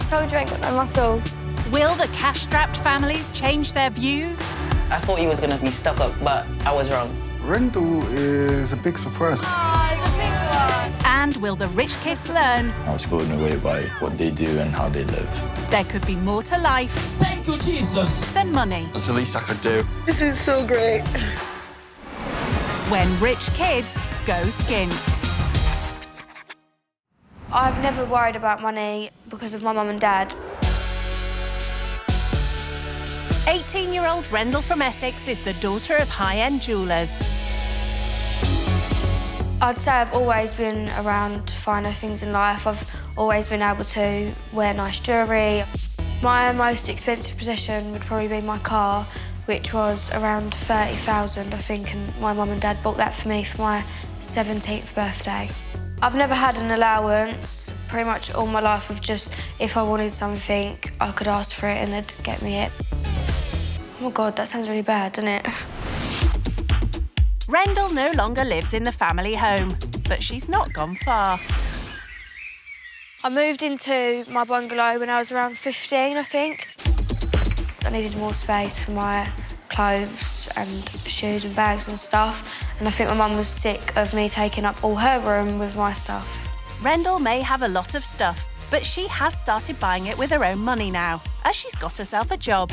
Told you I ain't got no muscles.
Will the cash-strapped families change their views?
I thought he was going to be stuck up, but I was wrong.
Rendell is a big surprise.
Oh, it's a big one.
And will the rich kids learn?
I was blown away by what they do and how they live.
There could be more to life.
Thank you, Jesus.
Than money.
That's the least I could do.
This is so great.
When rich kids go skint.
I've never worried about money because of my mum and dad.
18-year-old Rendell from Essex is the daughter of high-end jewellers.
I'd say I've always been around finer things in life. I've always been able to wear nice jewellery. My most expensive possession would probably be my car, which was around 30,000, I think, and my mum and dad bought that for me for my 17th birthday. I've never had an allowance pretty much all my life of just, if I wanted something, I could ask for it and they'd get me it. Oh, God, that sounds really bad, doesn't it?
Rendell no longer lives in the family home, but she's not gone far.
I moved into my bungalow when I was around 15, I think. I needed more space for my clothes and shoes and bags and stuff, and I think my mum was sick of me taking up all her room with my stuff.
Rendell may have a lot of stuff, but she has started buying it with her own money now, as she's got herself a job.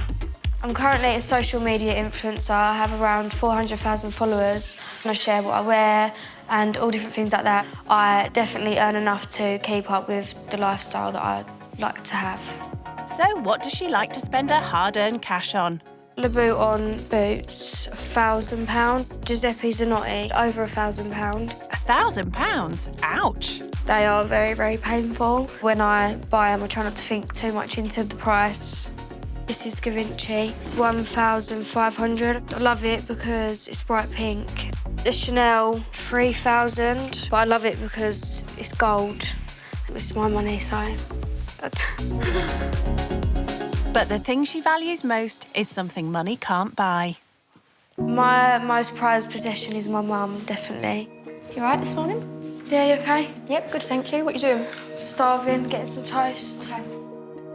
I'm currently a social media influencer. I have around 400,000 followers, and I share what I wear and all different things like that. I definitely earn enough to keep up with the lifestyle that I like to have.
So what does she like to spend her hard-earned cash on?
Louboutin boots, £1,000. Giuseppe Zanotti, over £1,000.
£1,000? Ouch.
They are very, very painful. When I buy them, I try not to think too much into the price. This is Givenchy, 1,500. I love it because it's bright pink. The Chanel, 3,000, but I love it because it's gold. This is my money, so...
But the thing she values most is something money can't buy.
My most prized possession is my mum, definitely.
You all right this morning?
Yeah, you okay?
Yep, good, thank you. What are you doing?
Starving, getting some toast. Okay.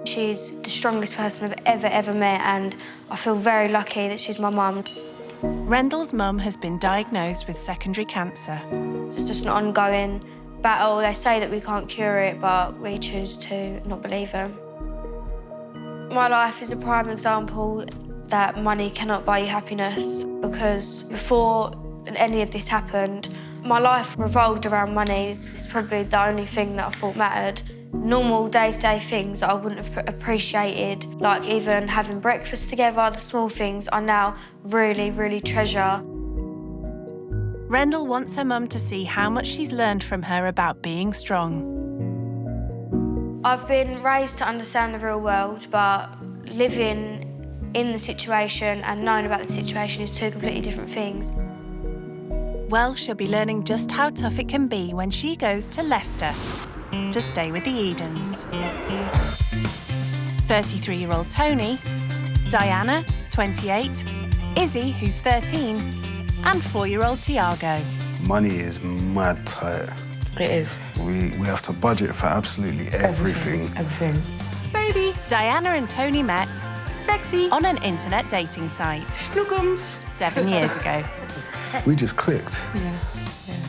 She's the strongest person I've ever met, and I feel very lucky that she's my mum.
Rendell's mum has been diagnosed with secondary cancer.
It's just an ongoing battle. They say that we can't cure it, but we choose to not believe them. My life is a prime example that money cannot buy you happiness, because before any of this happened, my life revolved around money. It's probably the only thing that I thought mattered. Normal day-to-day things that I wouldn't have appreciated, like even having breakfast together, the small things I now really, really treasure.
Rendell wants her mum to see how much she's learned from her about being strong.
I've been raised to understand the real world, but living in the situation and knowing about the situation is two completely different things.
Well, she'll be learning just how tough it can be when she goes to Leicester to stay with the Edens. 33-year-old Tony, Diana, 28, Izzy, who's 13, and 4-year-old Tiago.
Money is mad tight.
It is.
We have to budget for absolutely everything.
Everything.
Baby. Diana and Tony met
sexy
on an internet dating site.
Schnookums.
7 years ago.
We just clicked.
Yeah.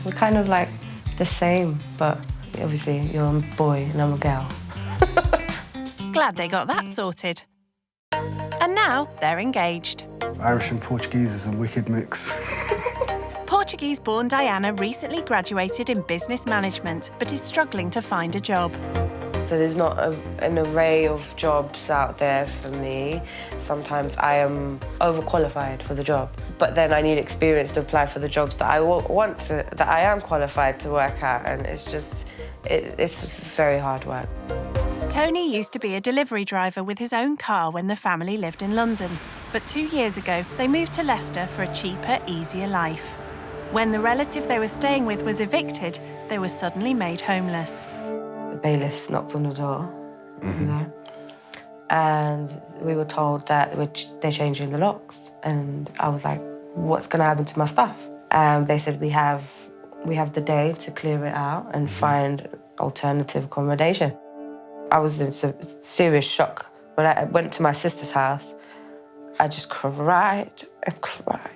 We're kind of like the same, but obviously you're a boy and I'm a girl.
Glad they got that sorted. And now they're engaged.
Irish and Portuguese is a wicked mix.
Portuguese-born Diana recently graduated in business management, but is struggling to find a job.
So there's not an array of jobs out there for me. Sometimes I am overqualified for the job, but then I need experience to apply for the jobs that I want to, that I am qualified to work at, and it's very hard work.
Tony used to be a delivery driver with his own car when the family lived in London, but 2 years ago they moved to Leicester for a cheaper, easier life. When the relative they were staying with was evicted, they were suddenly made homeless.
The bailiffs knocked on the door, you know, and we were told that they're changing the locks. And I was like, what's going to happen to my stuff? And they said, we have the day to clear it out and find alternative accommodation. I was in serious shock. When I went to my sister's house, I just cried and cried.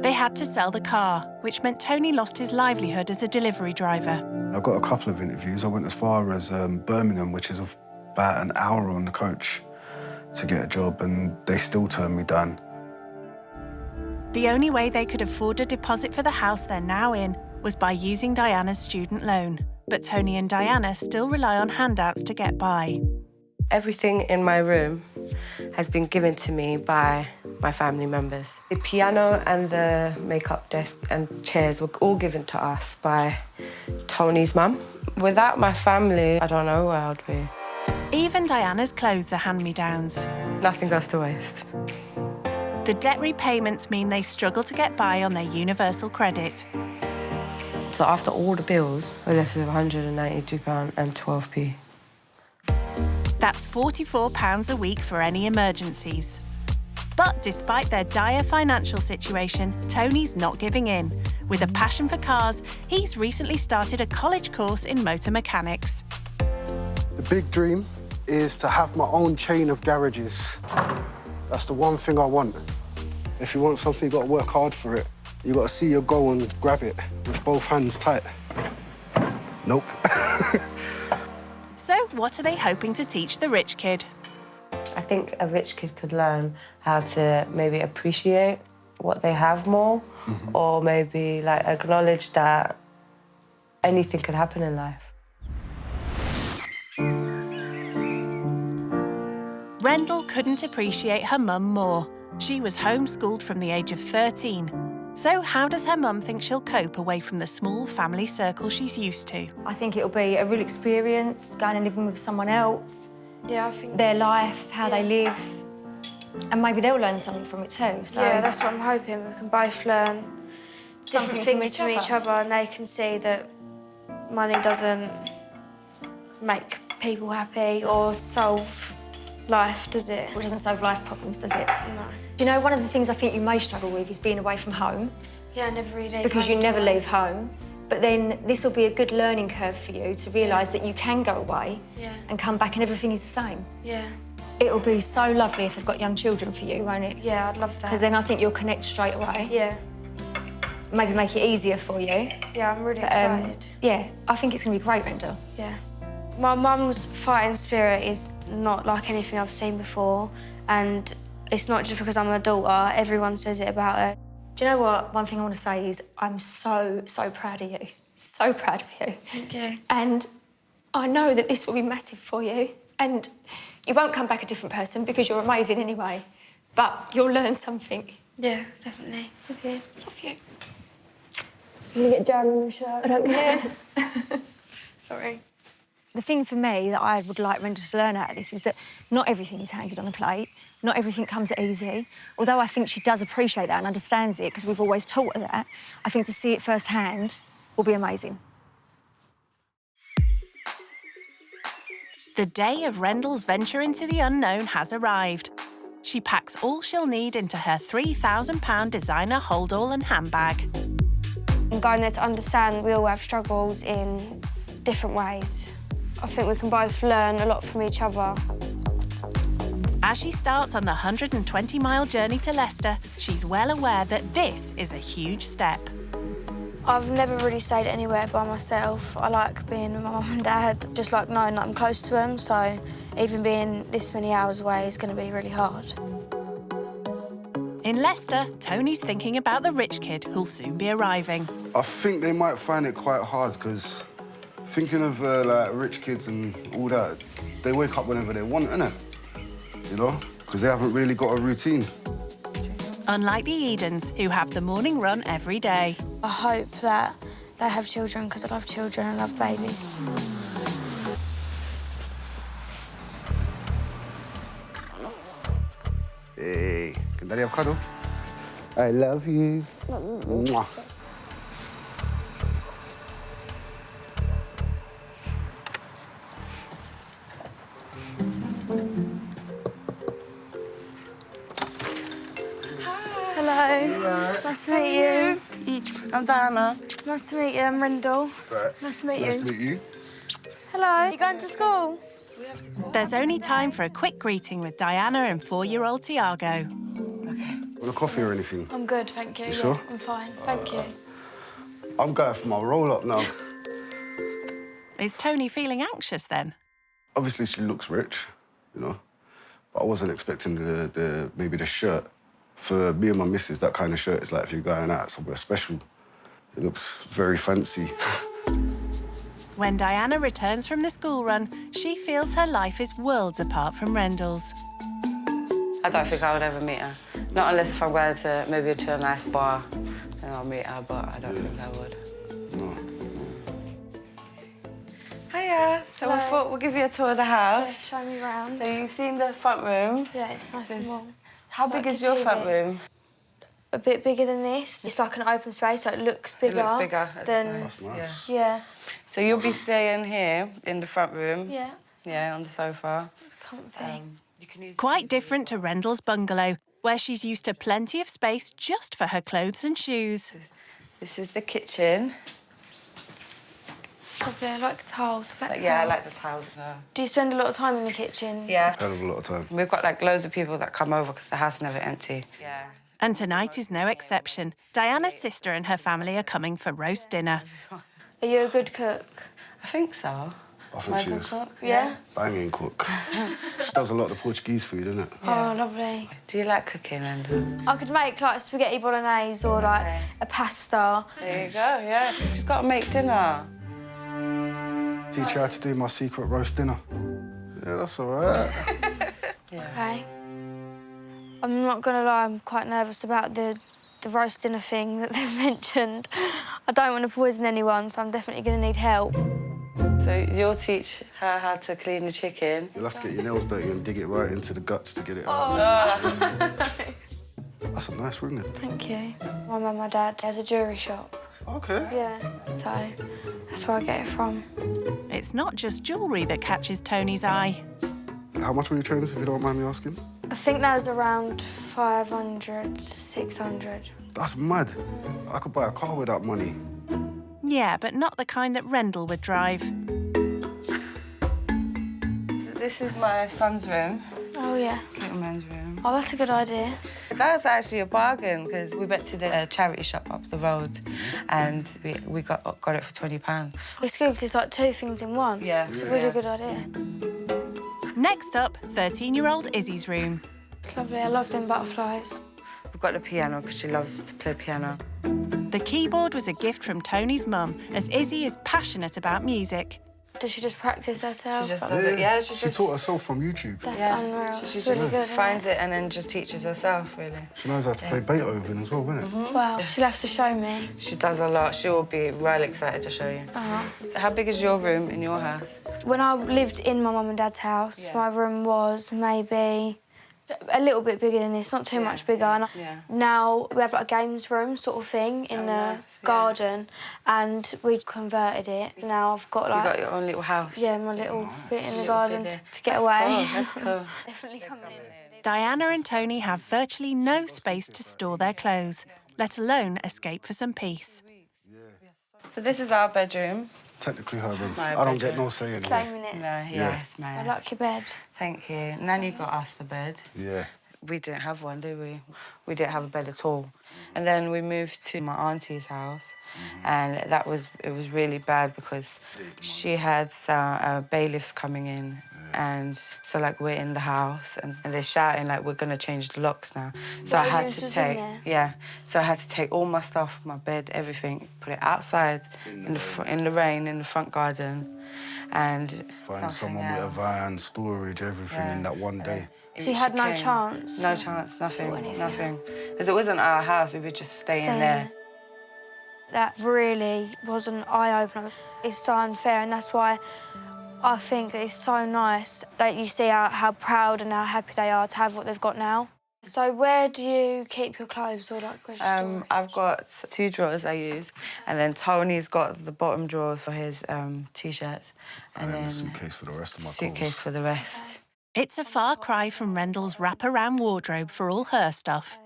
They had to sell the car, which meant Tony lost his livelihood as a delivery driver.
I've got a couple of interviews. I went as far as Birmingham, which is about an hour on the coach to get a job, and they still turned me down.
The only way they could afford a deposit for the house they're now in was by using Diana's student loan. But Tony and Diana still rely on handouts to get by.
Everything in my room has been given to me by my family members. The piano and the makeup desk and chairs were all given to us by Tony's mum. Without my family, I don't know where I'd be.
Even Diana's clothes are hand-me-downs.
Nothing goes to waste.
The debt repayments mean they struggle to get by on their universal credit.
So after all the bills, we're left with £192 and 12p.
That's £44 a week for any emergencies. But despite their dire financial situation, Tony's not giving in. With a passion for cars, he's recently started a college course in motor mechanics.
The big dream is to have my own chain of garages. That's the one thing I want. If you want something, you've got to work hard for it. You've got to see your goal and grab it with both hands tight. Nope.
So what are they hoping to teach the rich kid?
I think a rich kid could learn how to maybe appreciate what they have more, or maybe like acknowledge that anything could happen in life.
Rendell couldn't appreciate her mum more. She was homeschooled from the age of 13. So how does her mum think she'll cope away from the small family circle she's used to?
I think it'll be a real experience, going and living with someone else.
Yeah, I think...
Their life, how they live, and maybe they'll learn something from it too. So
yeah, that's what I'm hoping. We can both learn different things from each other and they can see that money doesn't make people happy or solve life, does it?
It doesn't solve life problems, does it?
No.
Do you know, one of the things I think you may struggle with is being away from home.
Yeah, I never really leave
because
home.
You never leave home. But then this will be a good learning curve for you to realise that you can go away and come back and everything is the same.
Yeah.
It'll be so lovely if they've got young children for you, won't it?
Yeah, I'd love that.
Because then I think you'll connect straight away.
Yeah.
Maybe make it easier for you.
Yeah, I'm really excited.
Yeah, I think it's going to be great, Rendell.
Yeah. My mum's fighting spirit is not like anything I've seen before, and it's not just because I'm a daughter. Everyone says it about her.
Do you know what? One thing I want to say is I'm so proud of you. So proud of you.
Thank you.
And I know that this will be massive for you, and you won't come back a different person because you're amazing anyway, but you'll learn something.
Yeah, definitely.
Love you. Love you.
You get jam in your shirt.
I don't care.
Sorry.
The thing for me that I would like Rendell to learn out of this is that not everything is handed on a plate, not everything comes easy. Although I think she does appreciate that and understands it because we've always taught her that, I think to see it firsthand will be amazing.
The day of Rendell's venture into the unknown has arrived. She packs all she'll need into her £3,000 designer hold-all and handbag.
And going there to understand we all have struggles in different ways. I think we can both learn a lot from each other.
As she starts on the 120-mile journey to Leicester, she's well aware that this is a huge step.
I've never really stayed anywhere by myself. I like being with my mum and dad, just like knowing that I'm close to them, so even being this many hours away is going to be really hard.
In Leicester, Tony's thinking about the rich kid who'll soon be arriving.
I think they might find it quite hard because thinking of like rich kids and all that, they wake up whenever they want, innit? You know, because they haven't really got a routine.
Unlike the Edens, who have the morning run every day.
I hope that they have children because I love children and love babies.
Hey, can Daddy have a cuddle? I love you. Mwah.
Hello. Nice to meet you.
I'm Diana.
Nice to meet you. I'm Rendell.
Right.
Nice to meet you.
Nice to meet you.
Hello. You going to school?
There's only time for a quick greeting with Diana and 4-year-old Tiago.
Want a coffee or anything?
I'm good, thank you.
You sure?
I'm fine, thank you.
I'm going for my roll-up now.
Is Tony feeling anxious then?
Obviously, she looks rich, you know, but I wasn't expecting maybe the shirt. For me and my missus, that kind of shirt is like if you're going out somewhere special. It looks very fancy.
When Diana returns from the school run, she feels her life is worlds apart from Rendell's.
I don't think I would ever meet her. Not unless if I'm going to maybe to a nice bar, then I'll meet her, but I don't think I would.
No.
Hi, Hiya. So we thought we'll give you a tour of the house.
Yeah, show me around.
So you've seen the front room.
Yeah, it's nice and warm.
How big is your front room?
A bit bigger than this. It's like an open space, so it looks bigger.
It looks bigger.
That's
nice.
Yeah.
So you'll be staying here in the front room.
Yeah.
Yeah, on the sofa.
Comfy.
Quite different to Rendell's bungalow, where she's used to plenty of space just for her clothes and shoes.
This is the kitchen.
Lovely, I like tiles.
Yeah, I like the tiles.
Do you spend a lot of time in the kitchen?
Yeah.
Hell of a lot of time.
We've got like loads of people that come over because the house is never empty. Yeah.
And tonight is no exception. Diana's sister and her family are coming for roast dinner.
Are you a good cook?
I think so.
I think she is.
Cook?
Yeah?
Banging cook. She does a lot of the Portuguese food, isn't it?
Oh, lovely.
Do you like cooking, Renda?
I could make like spaghetti bolognese or like a pasta.
There you go, yeah. She's got to make dinner.
Teach her how to do my secret roast dinner. Yeah, that's all right.
Okay. I'm not gonna lie, I'm quite nervous about the roast dinner thing that they've mentioned. I don't want to poison anyone, so I'm definitely gonna need help.
So you'll teach her how to clean the chicken.
You'll have to get your nails dirty and dig it right into the guts to get it out.
Oh,
That's a nice room, then.
Thank you. My mum and my dad has a jewellery shop.
Okay.
Yeah, so that's where I get it from.
It's not just jewellery that catches Tony's eye.
How much were your trainers, if you don't mind me asking?
I think that was around 500, 600.
That's mad. I could buy a car with that money.
Yeah, but not the kind that Rendell would drive.
This is my son's room.
Oh, yeah.
Little man's room.
Oh, that's a good idea.
That was actually a bargain because we went to the charity shop up the road and we got it for £20.
It's good because it's like two things in one.
Yeah.
It's a really good idea.
Next up, 13-year-old Izzy's room.
It's lovely. I love them butterflies.
We've got the piano because she loves to play piano.
The keyboard was a gift from Tony's mum, as Izzy is passionate about music.
Does she just practice herself?
She just does it, yeah.
She taught herself from YouTube.
That's unreal.
She
It's
just
really good,
finds it and then just teaches herself, really.
She knows how to play Beethoven as well, isn't it?
Wow, she'll have to show me.
She does a lot. She will be really excited to show you. So how big is your room in your house?
When I lived in my mum and dad's house, my room was maybe a little bit bigger than this, not too much bigger. And now we have like a games room sort of thing in the garden, and we converted it. Now I've got like...
You got your own little house?
Yeah, my little bit in the garden to get away.
That's cool.
Definitely coming in.
Diana and Tony have virtually no space to store their clothes, let alone escape for some peace.
So this is our bedroom.
Technically her room.
My
I don't get
bedroom.
no say in it.
Claiming it.
No, yes, mate.
I like your bed.
Thank you. Nanny got us the bed.
Yeah.
We didn't have one, did we? We didn't have a bed at all. And then we moved to my auntie's house, and it was really bad because she had bailiffs coming in, and so like we're in the house and they're shouting like we're gonna change the locks now. So I had to take So I had to take all my stuff, my bed, everything, put it outside in the rain in the front garden, and
find someone with a van, storage, everything in that one day.
So you had no chance?
No chance, nothing, nothing. Because it wasn't our house, we would just stay in there.
That really was an eye-opener. It's so unfair, and that's why I think that it's so nice that you see how proud and how happy they are to have what they've got now. So where do you keep your clothes or like storage?
I've got 2 drawers I use, and then Tony's got the bottom drawers for his T-shirts. And then
a suitcase for the rest of my clothes.
Suitcase for the rest.
It's a far cry from Rendell's wraparound wardrobe for all her stuff.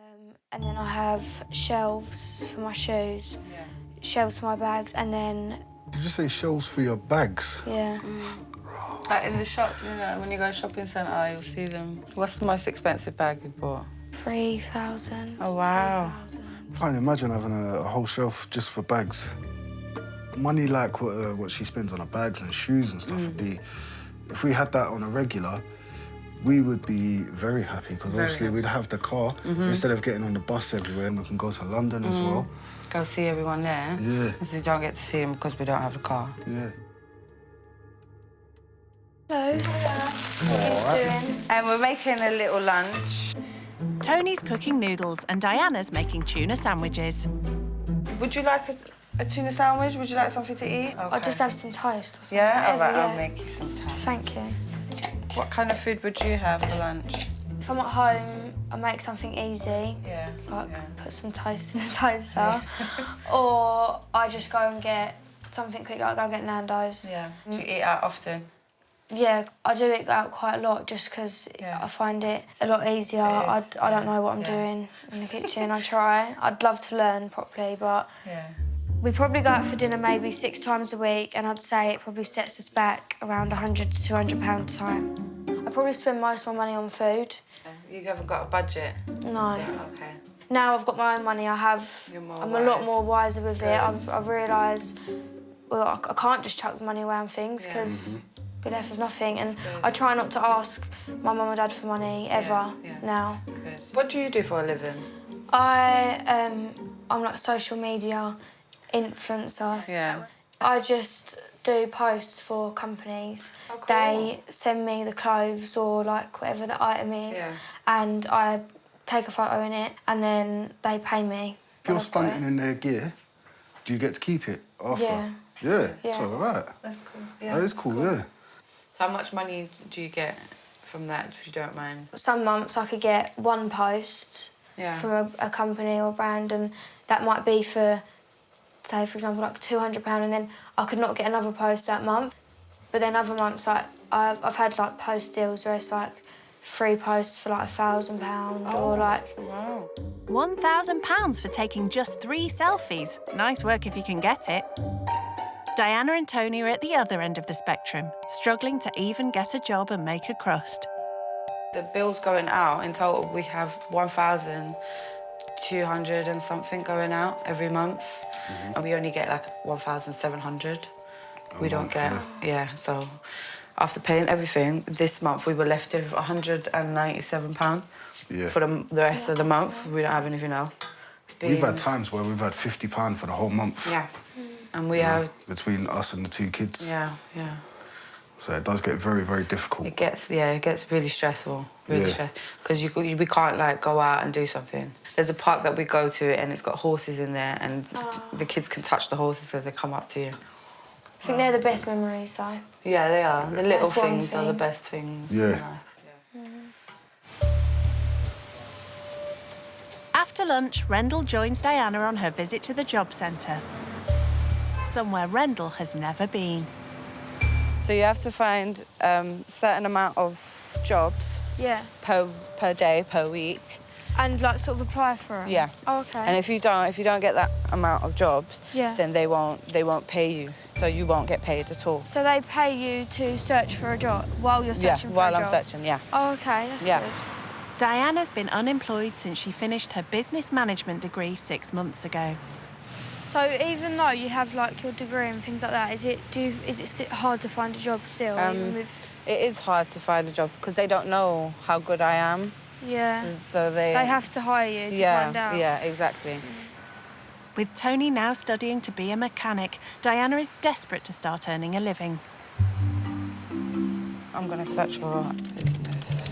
And then I have shelves for my shoes, shelves for my bags, and then...
Did you say shelves for your bags?
Yeah.
Like in the shop, you know, when you go shopping centre, you'll see them. What's the most expensive bag you bought?
3,000.
Oh, wow.
I can't imagine having a whole shelf just for bags. Money like what she spends on her bags and shoes and stuff would be... If we had that on a regular, we would be very happy because obviously we'd have the car instead of getting on the bus everywhere, and we can go to London as well.
Go see everyone there.
Yeah.
So you don't get to see them because we don't have the car.
Yeah.
Hello. What are you doing?
And we're making a little lunch.
Tony's cooking noodles and Diana's making tuna sandwiches.
Would you like A tuna sandwich? Would you like something to eat? Okay.
I'll just have some toast or something.
Yeah? All right,
Whatever,
I'll make you some toast.
Thank you.
What kind of food would you have for lunch?
If I'm at home, I make something easy.
Yeah.
Like put some toast in the toaster. Or I just go and get something quick, like go get Nando's.
Yeah. Do you eat out often?
Yeah, I do eat out quite a lot just because I find it a lot easier. I don't know what I'm doing in the kitchen. I try. I'd love to learn properly, but we probably go out for dinner maybe 6 times a week, and I'd say it probably sets us back around £100 to £200 a time. I probably spend most of my money on food.
You haven't got a budget?
No.
Yeah, okay.
Now I've got my own money, I'm a lot more wiser with it. I've realised, well, I can't just chuck the money away on things because we're left with nothing. And I try not to ask my mum or dad for money ever now.
Good. What do you do for a living?
I'm like a social media influencer.
Yeah.
I just do posts for companies. Oh, cool. They send me the clothes or like whatever the item is, and I take a photo in it, and then they pay me.
If you're stunting in their gear, do you get to keep it after? Yeah, it's all right.
That's cool. Yeah,
that is cool, yeah.
So how much money do you get from that, if you don't mind?
Some months I could get one post from a company or brand, and that might be for, say, for example, like £200, and then I could not get another post that month. But then other months, like I've had like post deals where it's like 3 posts for like £1,000 or like...
Wow.
£1,000 for taking just 3 selfies. Nice work if you can get it. Diana and Tony are at the other end of the spectrum, struggling to even get a job and make a crust.
The bills going out, in total, we have 1,200 and something going out every month. And we only get like 1,700. We don't get, so after paying everything, this month we were left with £197 for the rest of the month. We don't have anything else.
We've had times where we've had £50 for the whole month.
Yeah. And we have...
Between us and the 2 kids.
Yeah, yeah.
So it does get very, very difficult.
It gets really stressful, really stressful. Because we can't, like, go out and do something. There's a park that we go to and it's got horses in there, and the kids can touch the horses so they come up to you.
I think they're the best memories, though.
Yeah, they are. The little
That's
things are the best things in life.
After lunch, Rendell joins Diana on her visit to the job centre, somewhere Rendell has never been.
So you have to find certain amount of jobs per day, per week.
And like sort of apply for them?
Yeah.
Oh, okay.
And if you don't get that amount of jobs, then they won't pay you. So you won't get paid at all.
So they pay you to search for a job while you're searching for a job?
Yeah, while I'm searching, yeah.
Oh, okay, that's good.
Diana's been unemployed since she finished her business management degree 6 months ago.
So even though you have like your degree and things like that, is it hard to find a job still? Even with...
It is hard to find a job because they don't know how good I am.
Yeah.
So they
have to hire you to find out.
Yeah, exactly.
With Tony now studying to be a mechanic, Diana is desperate to start earning a living.
I'm going to search for business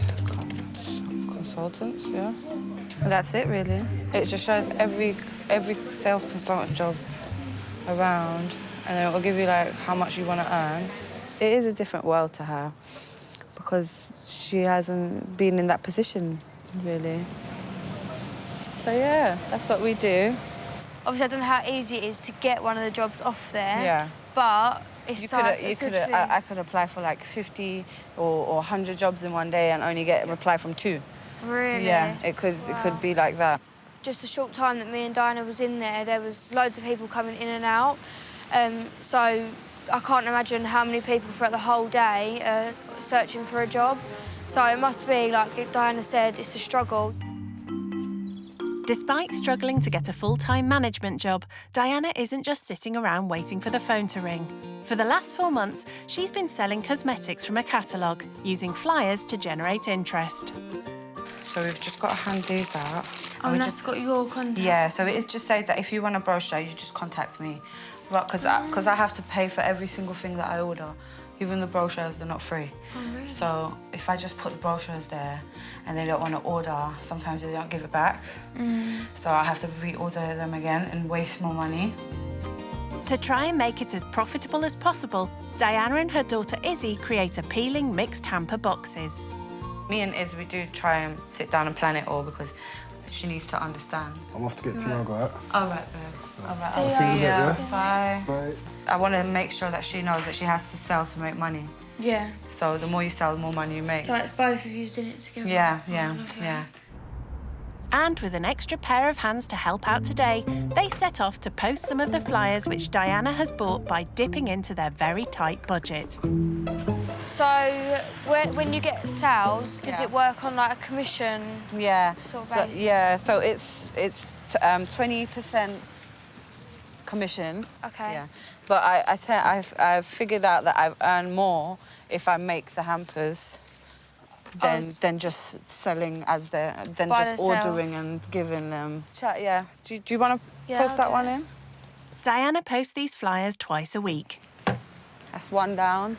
consultants, yeah. And that's it, really. It just shows every sales consultant job around, and then it will give you, like, how much you want to earn. It is a different world to her because she hasn't been in that position, really. So, yeah, that's what we do.
Obviously, I don't know how easy it is to get one of the jobs off there.
Yeah.
But it's
I could apply for like 50 or 100 jobs in one day and only get a reply from 2.
Really?
Yeah, it could be like that.
Just a short time that me and Diana was in there was loads of people coming in and out. So I can't imagine how many people throughout the whole day are searching for a job. So it must be, like Diana said, it's a struggle.
Despite struggling to get a full-time management job, Diana isn't just sitting around waiting for the phone to ring. For the last 4 months, she's been selling cosmetics from a catalogue, using flyers to generate interest.
So we've just got to hand these out.
Oh, and that's got your contact?
Yeah, so it just says that if you want a brochure, you just contact me. Right, because I have to pay for every single thing that I order. Even the brochures, they're not free.
Oh, really?
So if I just put the brochures there and they don't want to order, sometimes they don't give it back. So I have to reorder them again and waste more money.
To try and make it as profitable as possible, Diana and her daughter Izzy create appealing mixed hamper boxes.
Me and Iz, we do try and sit down and plan it all because she needs to understand.
I'm off to get Tiago out.
All right, babe. All right,
See you in a bit, yeah?
Bye.
Bye.
I want to make sure that she knows that she has to sell to make money.
Yeah.
So the more you sell, the more money you make.
So it's both of you in it together?
Yeah, yeah.
And with an extra pair of hands to help out today, they set off to post some of the flyers which Diana has bought by dipping into their very tight budget.
So when you get sales, does it work on like a commission?
Yeah.
Sort of
So,
basis?
yeah. So it's 20% commission.
Okay.
Yeah. But I've figured out that I earn more if I make the hampers than just selling than
By
just
themselves.
ordering and giving them. Yeah. Do you want to
Yeah,
post
I'll
that
do
one
it.
in?
Diana posts these flyers twice a week.
That's one down.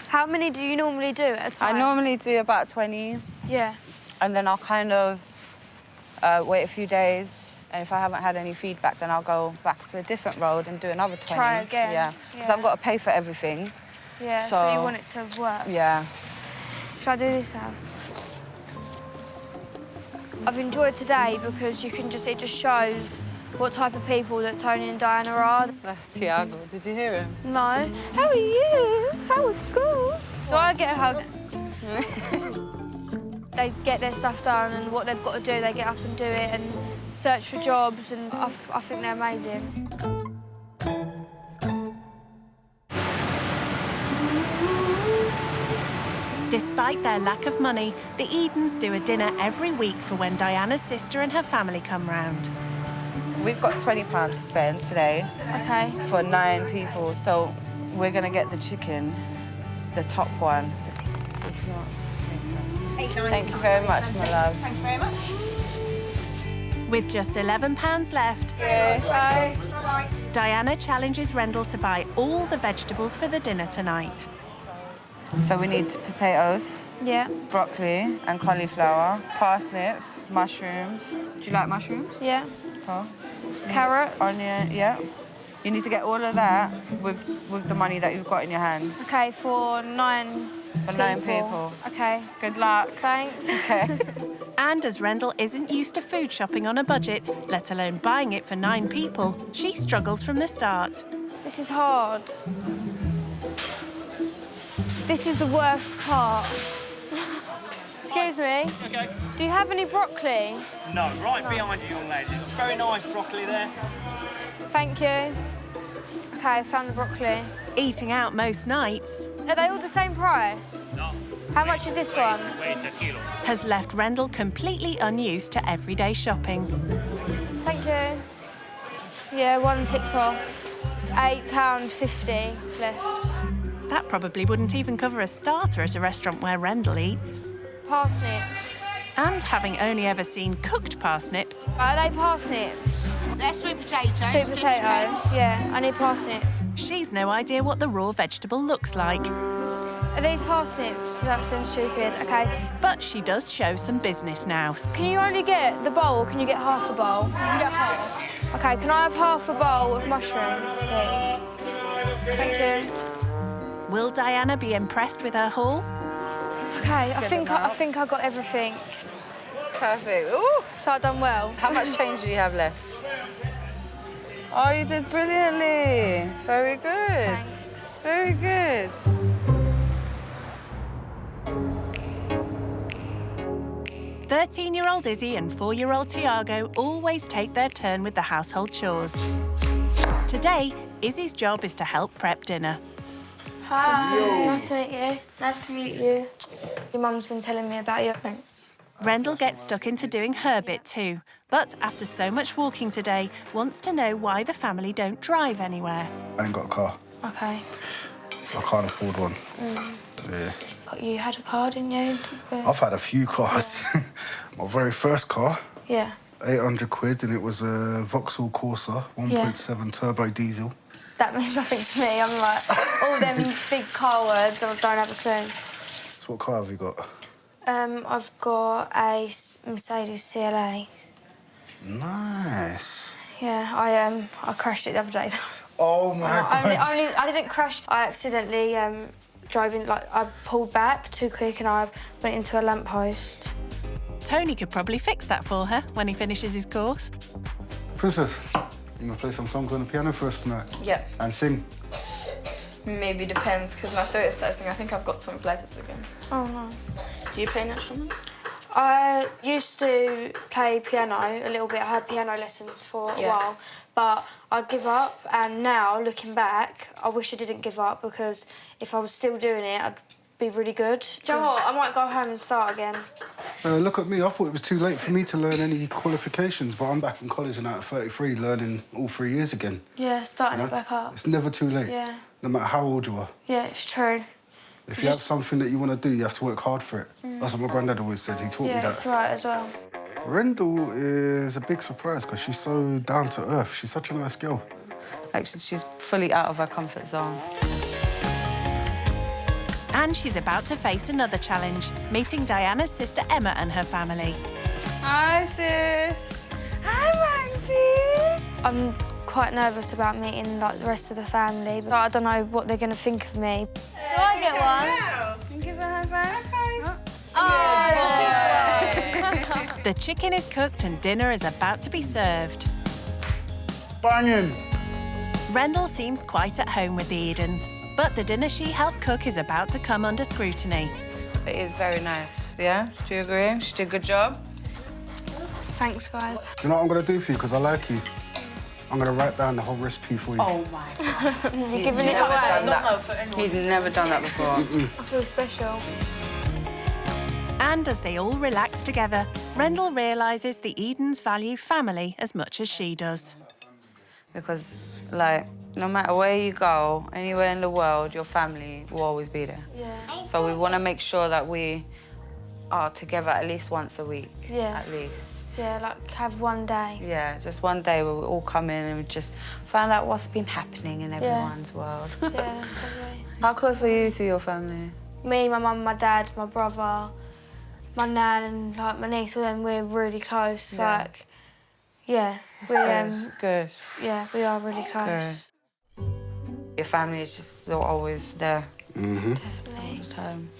How many do you normally do at a time?
I normally do about 20.
Yeah.
And then I'll kind of wait a few days. And if I haven't had any feedback, then I'll go back to a different road and do another 20.
Try again.
Yeah. Because
Yeah.
I've got to pay for everything.
Yeah, so you want it to work?
Yeah.
Should I do this house? I've enjoyed today because it just shows what type of people that Tony and Diana are.
That's Tiago. Did you hear him?
No. How are you? How was school? Do I get a hug? They get their stuff done and what they've got to do, they get up and do it and search for jobs, and I think they're amazing.
Despite their lack of money, the Edens do a dinner every week for when Diana's sister and her family come round.
We've got £20 to spend today.
Okay.
For 9 people, so we're gonna get the chicken, the top one. It's not. Thank you very much, my love.
Thank you very much.
With just £11 left,
Bye.
Diana challenges Rendell to buy all the vegetables for the dinner tonight.
So we need potatoes,
Yeah.
broccoli and cauliflower, parsnips, mushrooms. Do you like mushrooms?
Yeah.
Oh.
Carrots.
Onion, yeah. You need to get all of that with the money that you've got in your hand.
Okay, for 9
For 9 people.
Okay.
Good luck.
Thanks.
Okay.
And as Rendell isn't used to food shopping on a budget, let alone buying it for 9 people, she struggles from the start.
This is hard. This is the worst part. Excuse me.
Okay.
Do you have any broccoli?
No, right behind you, young lady. Very nice broccoli there.
Thank you. Okay, I found the broccoli.
Eating out most nights
Are they all the same price?
No.
How much is this one?
Wait a kilo.
has left Rendell completely unused to everyday shopping.
Thank you. Yeah, one ticked off. £8.50 left.
That probably wouldn't even cover a starter at a restaurant where Rendell eats.
Parsnips.
And having only ever seen cooked parsnips,
Are they parsnips?
They're sweet potatoes.
Sweet potatoes. Yeah, I need parsnips.
she's no idea what the raw vegetable looks like.
Are these parsnips? That sounds stupid. Okay.
But she does show some business now.
Can you only get the bowl or can you get half a bowl?
Yeah, half.
Okay, can I have half a bowl of mushrooms, please? Thank you.
Will Diana be impressed with her haul?
Okay, I think I got everything.
Perfect. Ooh.
So I've done well.
How much change do you have left? Oh, you did brilliantly. Very good.
Thanks.
Very good.
"13-year-old Izzy and 4-year-old Tiago always take their turn with the household chores. Today, Izzy's job is to help prep dinner.
Hi. Nice to meet you. Nice to meet you. Your mum's been telling me about you. Thanks.
Rendell gets stuck into doing her bit too, but after so much walking today, wants to know why the family don't drive anywhere.
I ain't got a car.
Okay.
I can't afford one. Yeah.
You had a car, didn't you?
I've had a few cars. My very first car,
Yeah.
800 quid, and it was a Vauxhall Corsa, 1.7 turbo diesel.
That means nothing to me. I'm like, all them big car words, I don't have a clue.
So what car have you got?
I've got a Mercedes CLA.
Nice.
Yeah, I crashed it the other day.
Oh my God.
I didn't crash. I accidentally drove in, I pulled back too quick and I went into a lamppost.
Tony could probably fix that for her when he finishes his course.
Princess, you gonna play some songs on the piano for us tonight?
Yep.
And sing?
Maybe depends, because my throat is starting. I think I've got tonsillitis again.
Oh no.
Do you play an instrument?
I used to play piano a little bit. I had piano lessons for a while, but I give up. And now, looking back, I wish I didn't give up, because if I was still doing it, I'd be really good. Do you know what? I might go home and start again.
Look at me. I thought it was too late for me to learn any qualifications, but I'm back in college and at 33, learning all 3 years again.
Yeah, starting it back up.
It's never too late.
Yeah.
No matter how old you are.
Yeah, it's true.
If you have something that you want to do, you have to work hard for it. That's what my granddad always said. He taught me that.
Yeah, that's right as well.
Rendell is a big surprise because she's so down to earth. She's such a nice girl.
Actually, she's fully out of her comfort zone.
And she's about to face another challenge, meeting Diana's sister Emma and her family.
Hi, sis. Hi, Maxie.
I'm quite nervous about meeting the rest of the family, but I don't know what they're going to think of me. Do I get one?
Give her a high five.
The chicken is cooked and dinner is about to be served.
Banging!
Rendell seems quite at home with the Edens, but the dinner she helped cook is about to come under scrutiny.
It is very nice, yeah? Do you agree? She did a good job.
Thanks, guys.
Do you know what I'm going to do for you? Because I like you. I'm going to write down the whole recipe for you.
Oh, my God.
You're giving it away.
He's never done that before.
I feel special.
And as they all relax together, Rendell realises the Edens value family as much as she does.
Because, no matter where you go, anywhere in the world, your family will always be there.
Yeah.
So we want to make sure that we are together at least once a week.
Yeah.
At least.
Yeah, have one day.
Yeah, just one day where we all come in and we just find out what's been happening in everyone's world.
Yeah, that's lovely.
How close are you to your family?
Me, my mum, my dad, my brother, my nan and my niece, all them, we're really close.
Yeah. Good.
Yeah, we are really close.
Good. Your family is just always there.
Definitely.
All the time.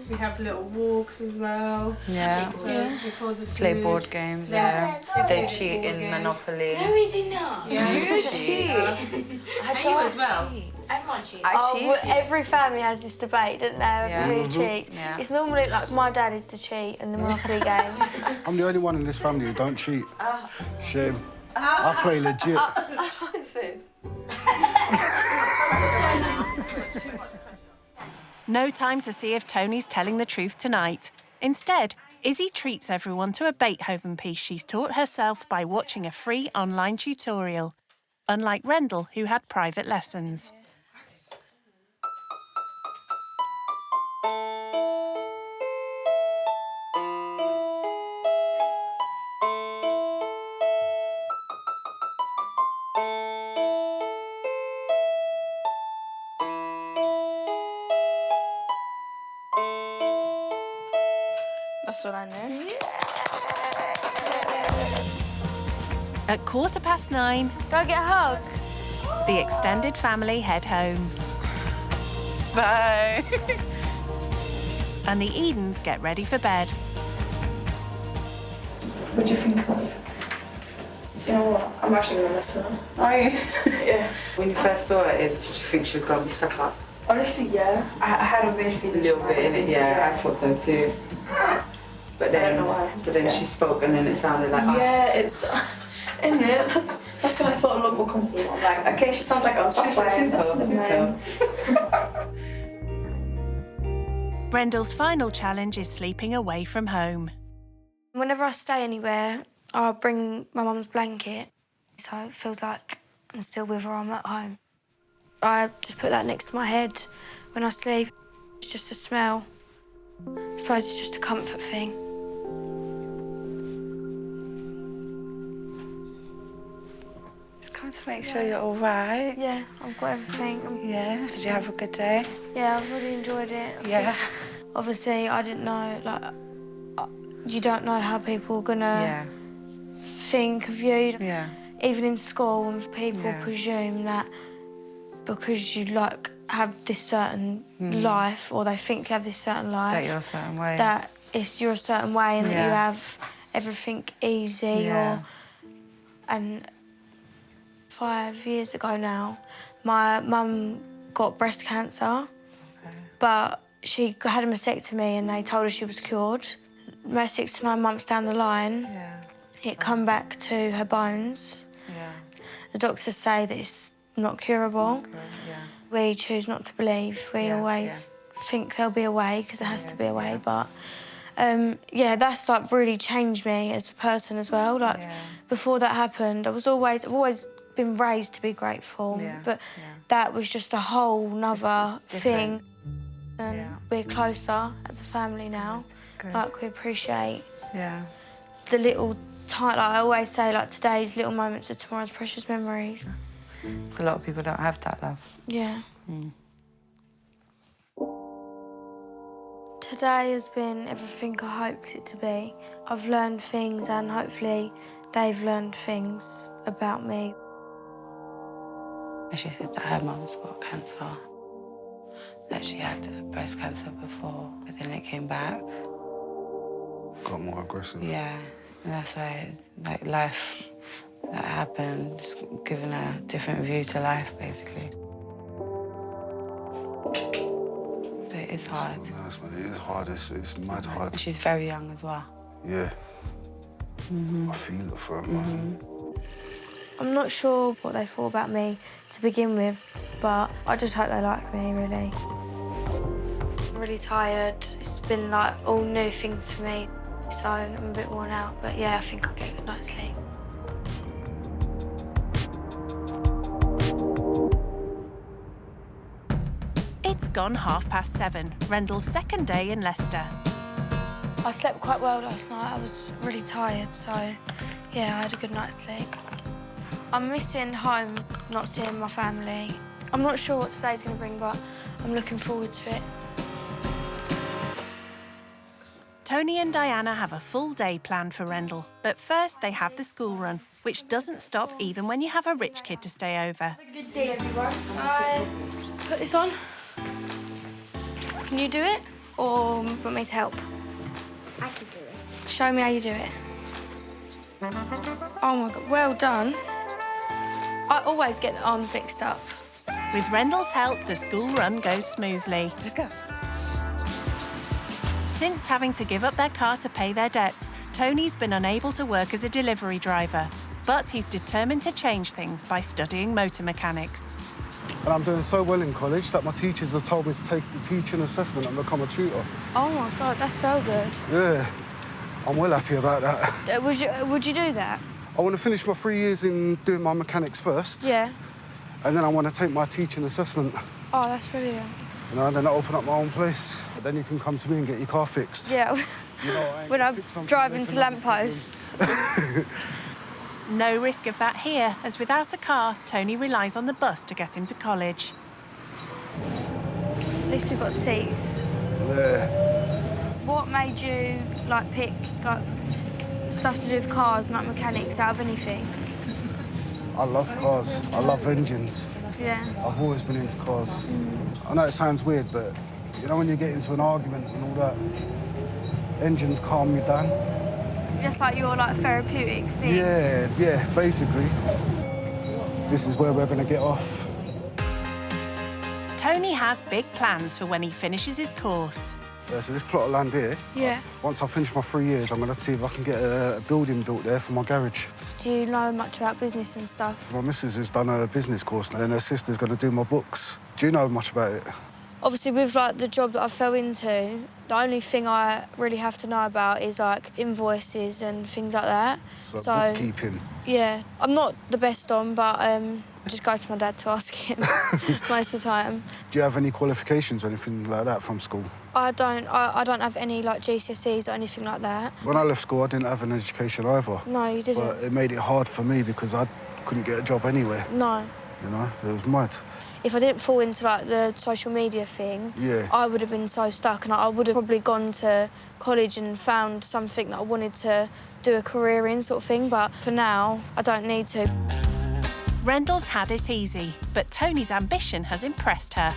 We have little walks as well.
Yeah.
So before the food.
Play board games, yeah. They cheat in Monopoly.
No, we do not.
Yeah.
You cheat.
And you as well. Everyone cheats.
Well, every family has this debate, don't they? Who cheats?
Yeah.
It's normally my dad is to cheat in the Monopoly game.
I'm the only one in this family who don't cheat. Shame. I play legit.
No time to see if Tony's telling the truth tonight. Instead, Izzy treats everyone to a Beethoven piece she's taught herself by watching a free online tutorial, unlike Rendell, who had private lessons.
That's what I know.
At 9:15,
Go get a hug.
the extended family head home.
Bye.
And the Edens get ready for bed.
What do you think of? Do you know what? I'm actually going to miss her. Are you? Yeah.
When you first saw it, did you think she was going to be stuck up?
Honestly, yeah. I had a weird feeling.
A little bit in it, yeah. I thought so too. But then,
I don't know why.
But then she spoke and then it sounded like us.
Yeah, it's... Isn't it? That's why I felt a lot more comfortable. I'm like, okay, she sounds like us. That's why. That's the name.
Rendell's final challenge is sleeping away from home.
Whenever I stay anywhere, I'll bring my mum's blanket, so it feels like I'm still with her, I'm at home. I just put that next to my head when I sleep. It's just a smell. I suppose it's just a comfort thing.
Just come to make sure you're all right.
Yeah, I've got everything.
Yeah. Did you have a good day?
Yeah, I've really enjoyed it.
Yeah.
Obviously, I didn't know, you don't know how people are gonna think of you.
Yeah.
Even in school, when people presume that because you like have this certain life, or they think you have this certain life.
That you're a certain way.
That you're a certain way and that you have everything easy. And 5 years ago now, my mum got breast cancer, but she had a mastectomy and they told her she was cured. 6 to 9 months down the line, it come back to her bones. The doctors say that it's not curable. We choose not to believe. We always think there'll be a way, because there has to be a way, but that's like really changed me as a person as well. Like before that happened, I've always been raised to be grateful, but that was just a whole nother thing. And we're closer as a family now. Like we appreciate the little time. Like I always say, like today's little moments are tomorrow's precious memories.
A lot of people don't have that love.
Yeah. Today has been everything I hoped it to be. I've learned things and hopefully they've learned things about me.
And she said that her mum's got cancer, that she had breast cancer before, but then it came back.
Got more aggressive.
Yeah, and that's why, like, life that happened, just giving a different view to life, basically. But it's hard.
Nice, man. It is hard. It's mad hard.
And she's very young as well.
Yeah. I feel it for her, man.
I'm not sure what they thought about me to begin with, but I just hope they like me, really. I'm really tired. It's been, like, all new things for me, so I'm a bit worn out. But, yeah, I think I'll get a good night's sleep.
It's gone 7:30, Rendell's second day in Leicester.
I slept quite well last night. I was really tired, so, yeah, I had a good night's sleep. I'm missing home, not seeing my family. I'm not sure what today's going to bring, but I'm looking forward to it.
Tony and Diana have a full day planned for Rendell, but first they have the school run, which doesn't stop even when you have a rich kid to stay over.
Good day, everyone. I put this on. Can you do it, or want me to help?
I can do it.
Show me how you do it. Oh my God, well done. I always get the arms mixed up.
With Rendell's help, the school run goes smoothly.
Let's go.
Since having to give up their car to pay their debts, Tony's been unable to work as a delivery driver. But he's determined to change things by studying motor mechanics.
And I'm doing so well in college that my teachers have told me to take the teaching assessment and become a tutor.
Oh my God, that's so good.
Yeah, I'm well happy about that.
Would you do that?
I want to finish my 3 years in doing my mechanics first.
Yeah.
And then I want to take my teaching assessment.
Oh, that's brilliant.
You know, and then I open up my own place. But then you can come to me and get your car fixed.
Yeah.
You know,
when I'm driving to lampposts.
No risk of that here, as without a car, Tony relies on the bus to get him to college.
At least we've got seats.
Yeah.
What made you, like, pick, like, stuff to do with cars and, like, mechanics out of anything?
I love cars. I love engines.
Yeah.
I've always been into cars. I know it sounds weird, but, you know, when you get into an argument and all that, engines calm you down.
Just like your, like, therapeutic thing?
Yeah, basically. This is where we're going to get off.
Tony has big plans for when he finishes his course.
So this plot of land here,
Yeah.
once I finish my 3 years, I'm going to see if I can get a building built there for my garage.
Do you know much about business and stuff?
My missus has done a business course and then her sister's going to do my books. Do you know much about it?
Obviously, with, like, the job that I fell into, the only thing I really have to know about is, like, invoices and things like that.
So bookkeeping?
Yeah. I'm not the best on, but I just go to my dad to ask him most of the time.
Do you have any qualifications or anything like that from school?
I don't have any, like, GCSEs or anything like that.
When I left school, I didn't have an education either.
No, you didn't?
But it made it hard for me because I couldn't get a job anywhere.
No.
You know, it was mad.
If I didn't fall into, like, the social media thing,
Yeah.
I would have been so stuck and I would have probably gone to college and found something that I wanted to do a career in, sort of thing, but for now, I don't need to.
Rendell's had it easy, but Tony's ambition has impressed her.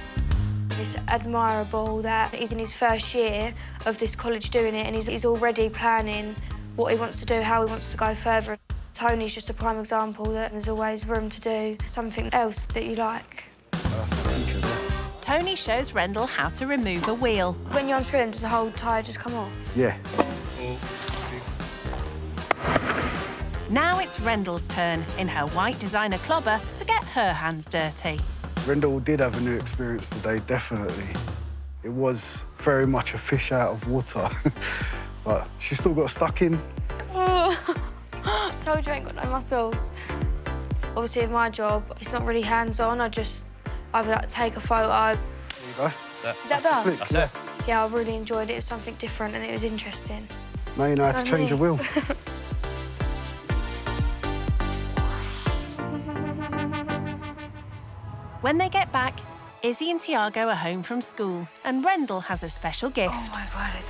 It's admirable that he's in his first year of this college doing it and he's already planning what he wants to do, how he wants to go further. Tony's just a prime example that there's always room to do something else that you like.
Tony shows Rendell how to remove a wheel.
When you unscrew them, does the whole tyre just come off?
Yeah.
Now it's Rendell's turn, in her white designer clobber, to get her hands dirty.
Rendell did have a new experience today, definitely. It was very much a fish out of water, but she still got stuck in.
I told you I ain't got no muscles. Obviously, with my job, it's not really hands-on. I just either like, take a photo.
There you go.
Is that done?
That's it.
Yeah, I really enjoyed it. It was something different and it was interesting.
Now you know how to change a wheel.
When they get back, Izzy and Tiago are home from school and Rendell has a special gift.
Oh, my word.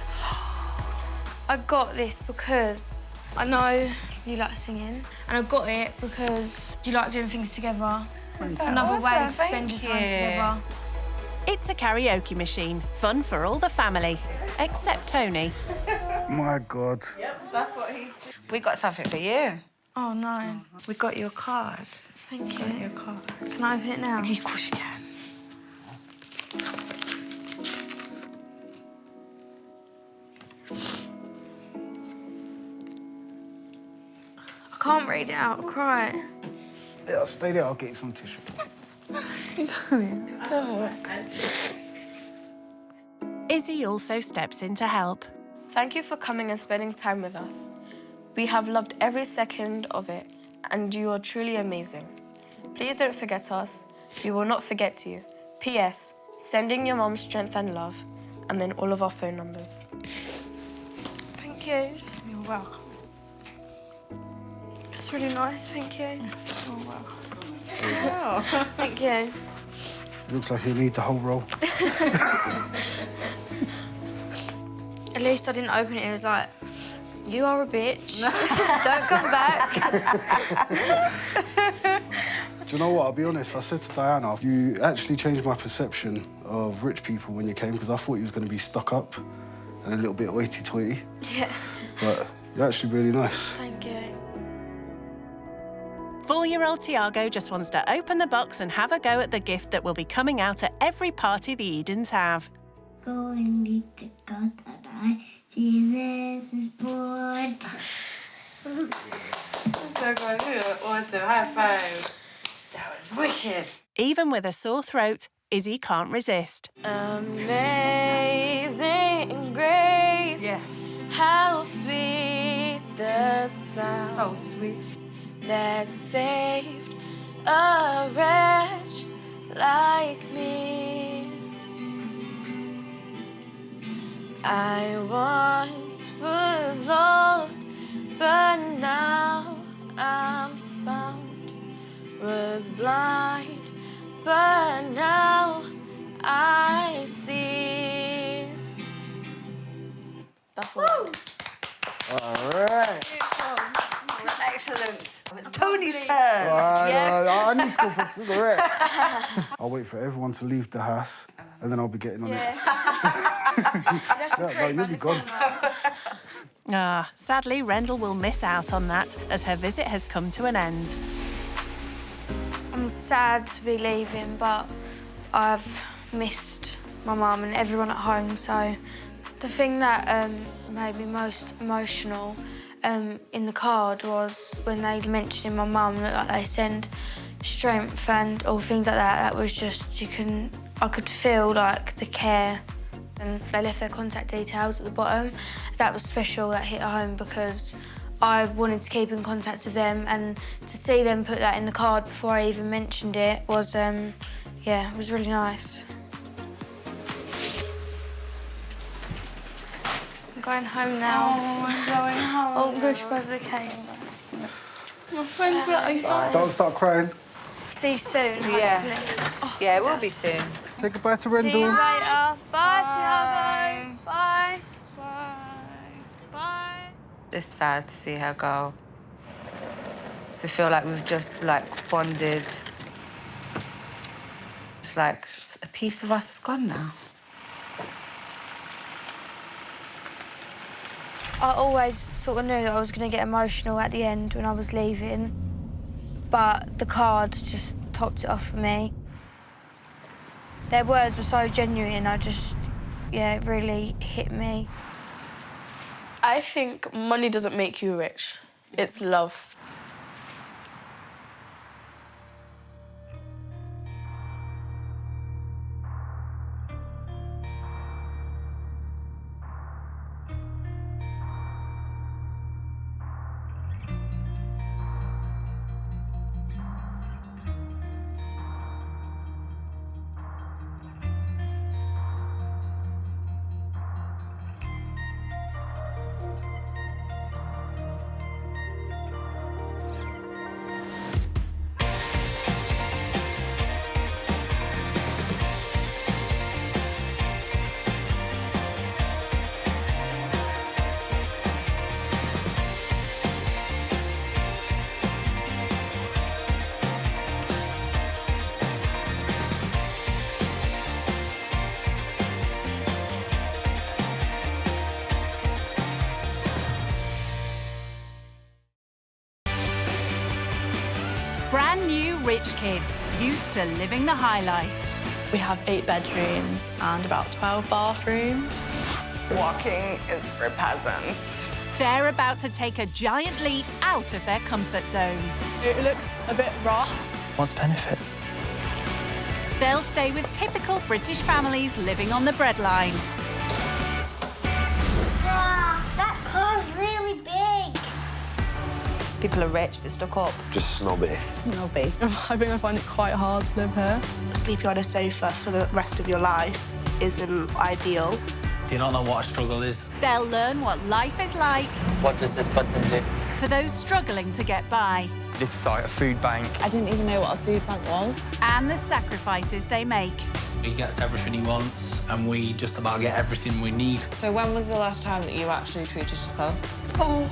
I got this because I know you like singing, and I got it because you like doing things together. Another way to spend your time together.
It's a karaoke machine, fun for all the family, except Tony.
My God.
Yep, that's what he... We got something for you.
Oh, no.
We got your card.
Thank you.
Got your card.
Can I open it now?
Of course you can.
I can't read it out, I'll cry.
Yeah, stay there, I'll get you some tissue.
Izzy also steps in to help.
Thank you for coming and spending time with us. We have loved every second of it, and you are truly amazing. Please don't forget us. We will not forget you. P.S. Sending your mum strength and love, and then all of our phone numbers.
Thank you.
You're welcome.
It's really nice, thank you.
You're welcome.
Wow. Thank you.
Looks like you need the whole roll.
At least I didn't open it. It was like, you are a bitch. Don't come back.
Do you know what? I'll be honest, I said to Diana, you actually changed my perception of rich people when you came, because I thought you was going to be stuck up and a little bit hoity-toity.
Yeah.
But you're actually really nice.
Thank you.
4-year-old Tiago just wants to open the box and have a go at the gift that will be coming out at every party the Edens have.
Going to God that Jesus is born.
So good. Awesome. High five. That was wicked.
Even with a sore throat, Izzy can't resist.
Amazing grace.
Yes.
How sweet the sound.
So sweet.
That saved a wretch like me. I once was lost, but now I'm found. Was blind, but now I see.
That's all.
All right.
Excellent. It's Tony's turn.
Yes. I need to go for a cigarette. I'll wait for everyone to leave the house, and then I'll be getting on it. No, you'll be gone.
Sadly, Rendell will miss out on that as her visit has come to an end.
I'm sad to be leaving, but I've missed my mum and everyone at home, so the thing that made me most emotional in the card was when they mentioned my mum that like, they send strength and all things like that. That was just, I could feel like the care, and they left their contact details at the bottom. That was special, that hit home, because I wanted to keep in contact with them, and to see them put that in the card before I even mentioned it was, yeah, it was really nice. I'm going home now.
Oh, I'm going home.
Oh, I'm going to trip over the case.
My friends are...
Don't start crying.
See you soon.
Yes.
Oh,
yeah, we'll be soon.
Say goodbye to
see you
Rendell.
later. Bye, Tiago. Bye.
It's sad to see her go. to feel like we've just, like, bonded. It's like a piece of us is gone now.
I always sort of knew that I was going to get emotional at the end when I was leaving, but the card just topped it off for me. Their words were so genuine, it really hit me.
I think money doesn't make you rich. It's love.
Brand new rich kids, used to living the high life.
We have 8 bedrooms and about 12 bathrooms.
Walking is for peasants.
They're about to take a giant leap out of their comfort zone.
It looks a bit rough.
What's the benefits?
They'll stay with typical British families living on the breadline.
Wow, that car's really big.
People are rich, they're stuck up.
Just snobby.
Snobby.
I think I find it quite hard to live here.
Sleeping on a sofa for the rest of your life isn't ideal.
Do you not know what a struggle is?
They'll learn what life is like
What does this button do?
for those struggling to get by
This is like a food bank.
I didn't even know what a food bank was.
and the sacrifices they make.
He gets everything he wants, and we just about get everything we need.
So when was the last time that you actually treated yourself?
Oh.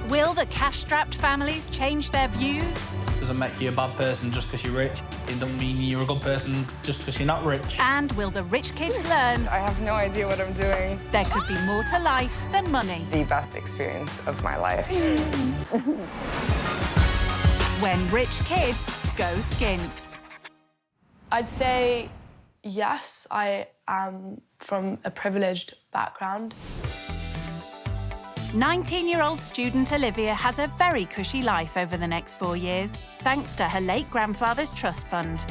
Will the cash-strapped families change their views?
Doesn't make you a bad person just because you're rich. It doesn't mean you're a good person just because you're not rich.
And will the rich kids learn
I have no idea what I'm doing.
there could be more to life than money?
The best experience of my life.
When rich kids go skint.
I'd say yes, I am from a privileged background.
19-year-old student Olivia has a very cushy life over the next 4 years, thanks to her late grandfather's trust fund.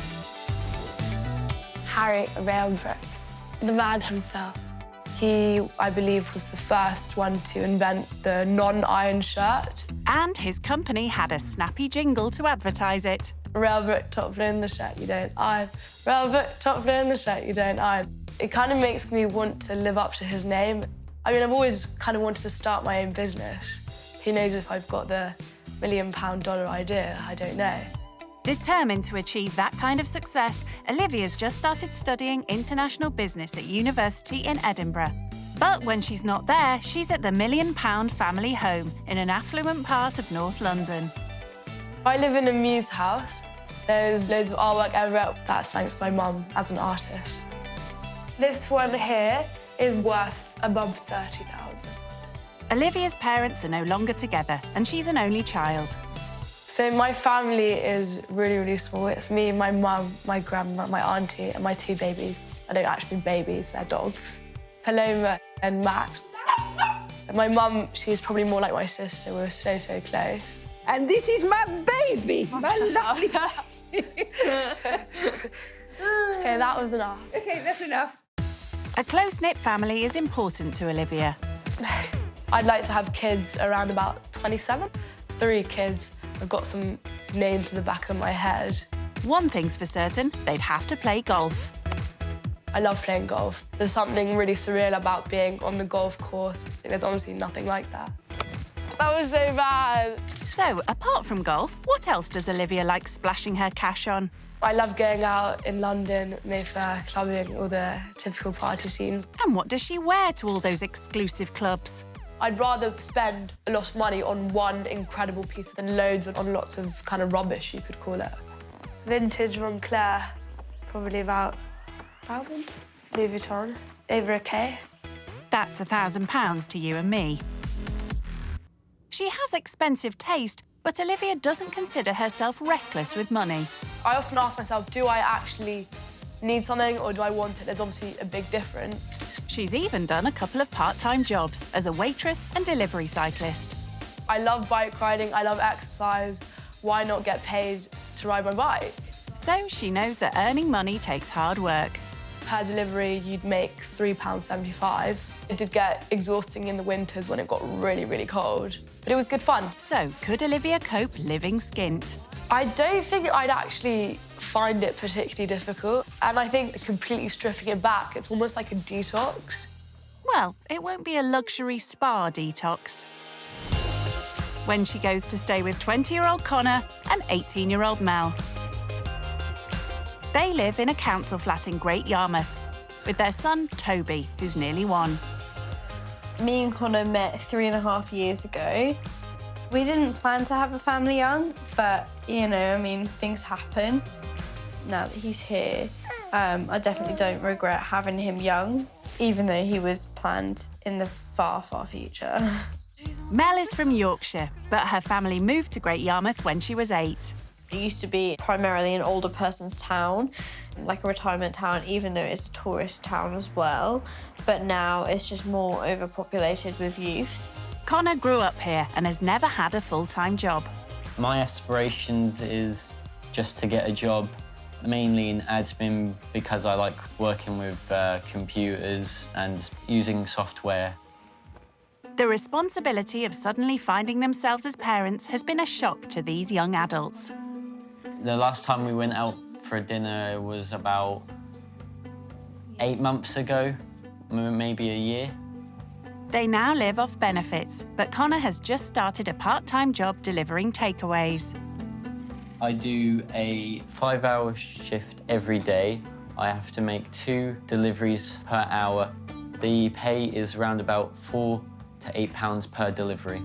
Harry Railbrook, the man himself. He, I believe, was the first one to invent the non-iron shirt.
And his company had a snappy jingle to advertise it.
Railbrook, top flare in the shirt you don't iron. Railbrook, top flare in the shirt you don't iron. It kind of makes me want to live up to his name. I mean, I've always kind of wanted to start my own business. Who knows if I've got the $1 million idea, I don't know.
Determined to achieve that kind of success, Olivia's just started studying international business at university in Edinburgh. But when she's not there, she's at the £1 Million family home in an affluent part of North London.
I live in a muse house. There's loads of artwork everywhere. That's thanks to my mum as an artist. This one here is worth above 30,000.
Olivia's parents are no longer together, and she's an only child.
So my family is really, really small. It's me, my mum, my grandma, my auntie, and my 2 babies. I don't actually babies, they're dogs. Paloma and Max. And my mum, she's probably more like my sister. We're so, so close.
And this is my baby, my lovely.
OK, that was enough.
OK, that's enough.
A close-knit family is important to Olivia.
I'd like to have kids around about 27. 3 kids. I've got some names in the back of my head.
One thing's for certain, they'd have to play golf.
I love playing golf. There's something really surreal about being on the golf course. There's honestly nothing like that. That was so bad.
So, apart from golf, what else does Olivia like splashing her cash on?
I love going out in London, Mayfair, clubbing, all the typical party scenes.
And what does she wear to all those exclusive clubs?
I'd rather spend a lot of money on one incredible piece than loads on lots of kind of rubbish, you could call it. Vintage Moncler, probably about 1,000. Louis Vuitton, over £1,000.
That's £1,000 to you and me. She has expensive taste, but Olivia doesn't consider herself reckless with money.
I often ask myself, do I actually need something or do I want it? There's obviously a big difference.
She's even done a couple of part-time jobs as a waitress and delivery cyclist.
I love bike riding, I love exercise. Why not get paid to ride my bike?
So she knows that earning money takes hard work.
Per delivery, you'd make £3.75. It did get exhausting in the winters when it got really, really cold, but it was good fun.
So could Olivia cope living skint?
I don't think I'd actually find it particularly difficult. And I think completely stripping it back, it's almost like a detox.
Well, it won't be a luxury spa detox. When she goes to stay with 20-year-old Connor and 18-year-old Mel. They live in a council flat in Great Yarmouth with their son, Toby, who's nearly 1.
Me and Connor met 3.5 years ago. We didn't plan to have a family young, but, you know, I mean, things happen. Now that he's here, I definitely don't regret having him young, even though he was planned in the far, far future.
Mel is from Yorkshire, but her family moved to Great Yarmouth when she was 8.
It used to be primarily an older person's town, like a retirement town, even though it's a tourist town as well. But now it's just more overpopulated with youths.
Connor grew up here and has never had a full-time job.
My aspirations is just to get a job, mainly in admin, because I like working with computers and using software.
The responsibility of suddenly finding themselves as parents has been a shock to these young adults.
The last time we went out for dinner was about 8 months ago, maybe a year.
They now live off benefits, but Connor has just started a part-time job delivering takeaways.
I do a 5-hour shift every day. I have to make 2 deliveries per hour. The pay is around about £4 to £8 per delivery.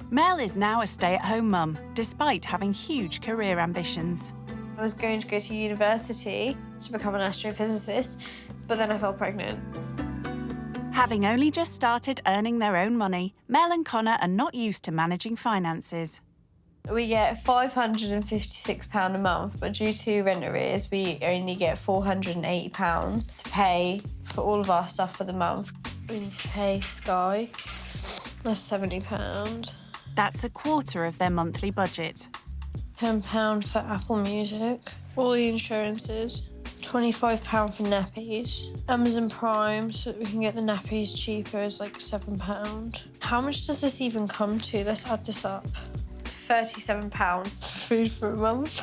Mel is now a stay-at-home mum, despite having huge career ambitions.
I was going to go to university to become an astrophysicist, but then I fell pregnant.
Having only just started earning their own money, Mel and Connor are not used to managing finances.
We get £556 a month, but due to rent arrears, we only get £480 to pay for all of our stuff for the month. We need to pay Sky. That's £70.
That's a quarter of their monthly budget.
£10 for Apple Music, all the insurances, £25 for nappies. Amazon Prime, so that we can get the nappies cheaper, is like £7. How much does this even come to? Let's add this up. £37 for food for a month.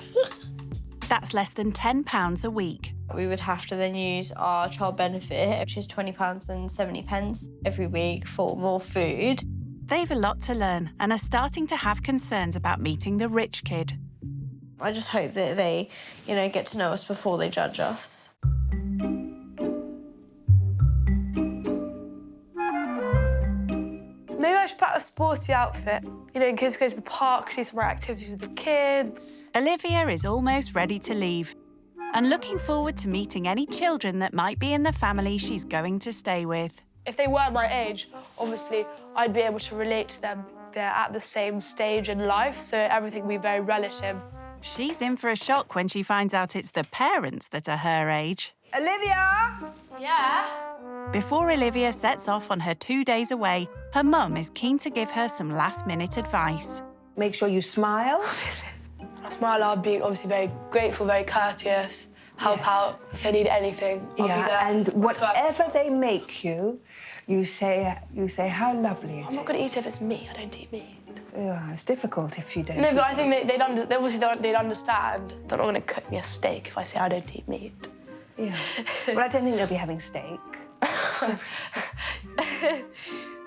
That's less than £10 a week.
We would have to then use our child benefit, which is £20.70 every week for more food.
They've a lot to learn and are starting to have concerns about meeting the rich kid.
I just hope that they, you know, get to know us before they judge us.
Maybe I should put a sporty outfit. You know, kids go to the park, do some more activities with the kids.
Olivia is almost ready to leave and looking forward to meeting any children that might be in the family she's going to stay with.
If they were my age, obviously, I'd be able to relate to them. They're at the same stage in life, so everything will be very relative.
She's in for a shock when she finds out it's the parents that are her age.
Olivia!
Yeah?
Before Olivia sets off on her 2 days away, her mum is keen to give her some last-minute advice.
Make sure you smile.
I smile, I'll be obviously very grateful, very courteous, help out if they need anything. I'll be there.
And whatever they make you, you say how lovely it is.
I'm not going to eat if it's meat. I don't eat meat.
Yeah, it's difficult if you don't.
No, but I think they'd understand. They're not going to cook me a steak if I say I don't eat meat.
Yeah. Well, I don't think they'll be having steak.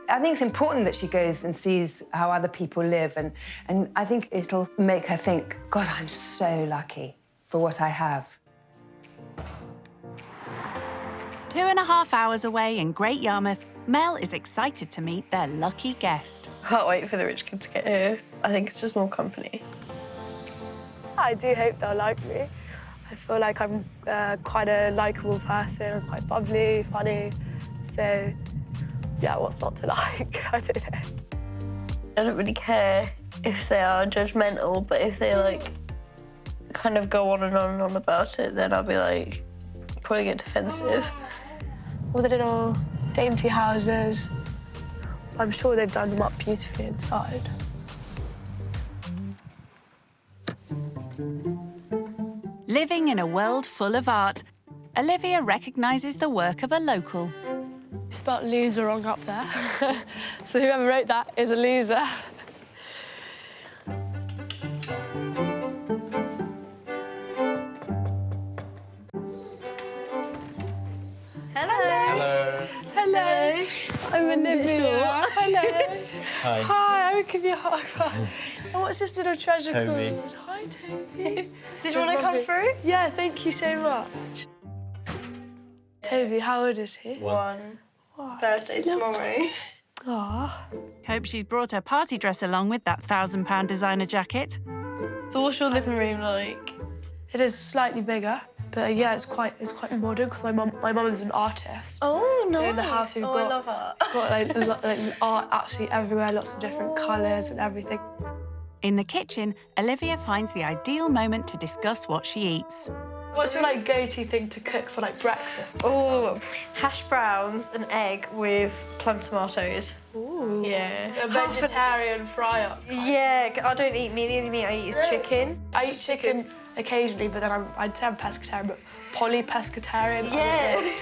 I think it's important that she goes and sees how other people live, and I think it'll make her think, God, I'm so lucky for what I have.
2.5 hours away in Great Yarmouth, Mel is excited to meet their lucky guest.
Can't wait for the rich kid to get here. I think it's just more company.
I do hope they'll like me. I feel like I'm quite a likeable person. I'm quite bubbly, funny. So, yeah, what's not to like? I don't know.
I don't really care if they are judgmental, but if they, like, kind of go on and on and on about it, then I'll be, like, probably get defensive.
All the little dainty houses. I'm sure they've done them up beautifully inside.
Living in a world full of art, Olivia recognises the work of a local.
It's about loser wrong up there. So whoever wrote that is a loser.
Hello.
Hello. I'm Olivia. Hello.
Hi.
Hi, I'm give you a hug. And what's this little treasure
Toby.
called? Hi, Toby.
Did you want to come through?
Yeah, thank you so much. Toby, how old is he?
1.
Oh,
Birthday tomorrow.
Aww.
Hope she's brought her party dress along with that £1,000 designer jacket.
So what's your living room like?
It is slightly bigger, but yeah, it's quite modern because my mum is an artist.
Oh,
So
nice.
in the house we've
I
got,
love art.
got like art absolutely everywhere, lots of different colours and everything.
In the kitchen, Olivia finds the ideal moment to discuss what she eats.
What's your like go-to thing to cook for like breakfast?
Oh, hash browns and egg with plum tomatoes.
Ooh.
Yeah.
A vegetarian fry-up.
Yeah, I don't eat meat. The only meat I eat is chicken.
I eat chicken occasionally, but then I'd say I'm pescatarian, but poly-pescatarian.
Yeah.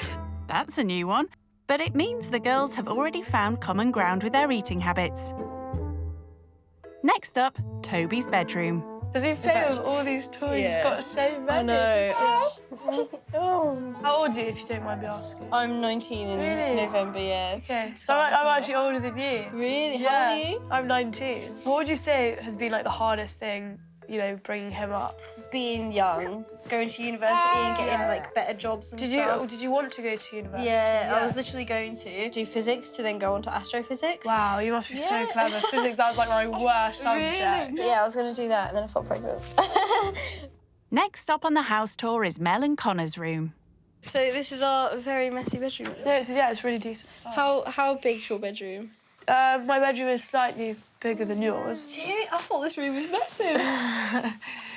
That's a new one, but it means the girls have already found common ground with their eating habits. Next up, Toby's bedroom.
Does he play with all these toys?
Yeah.
He's got so many.
I know.
Oh. How old are you, if you don't mind me asking?
I'm 19 in
Really?
November, yeah.
Okay, so I'm actually older than you.
Really?
Yeah.
How old are you?
I'm 19. What would you say has been like the hardest thing, you know, bringing him up?
Being young, going to university and getting like better jobs and stuff.
Did you want to go to university?
Yeah, I was literally going to do physics to then go on to astrophysics.
Wow, you must be so clever. Physics, that was like my worst subject.
Really? Yeah, I was going to do that and then I felt pregnant.
Next up on the house tour is Mel and Connor's room.
So this is our very messy bedroom.
Yeah, it's really decent size.
How big's your bedroom?
My bedroom is slightly bigger than yours.
See, I thought this room was massive.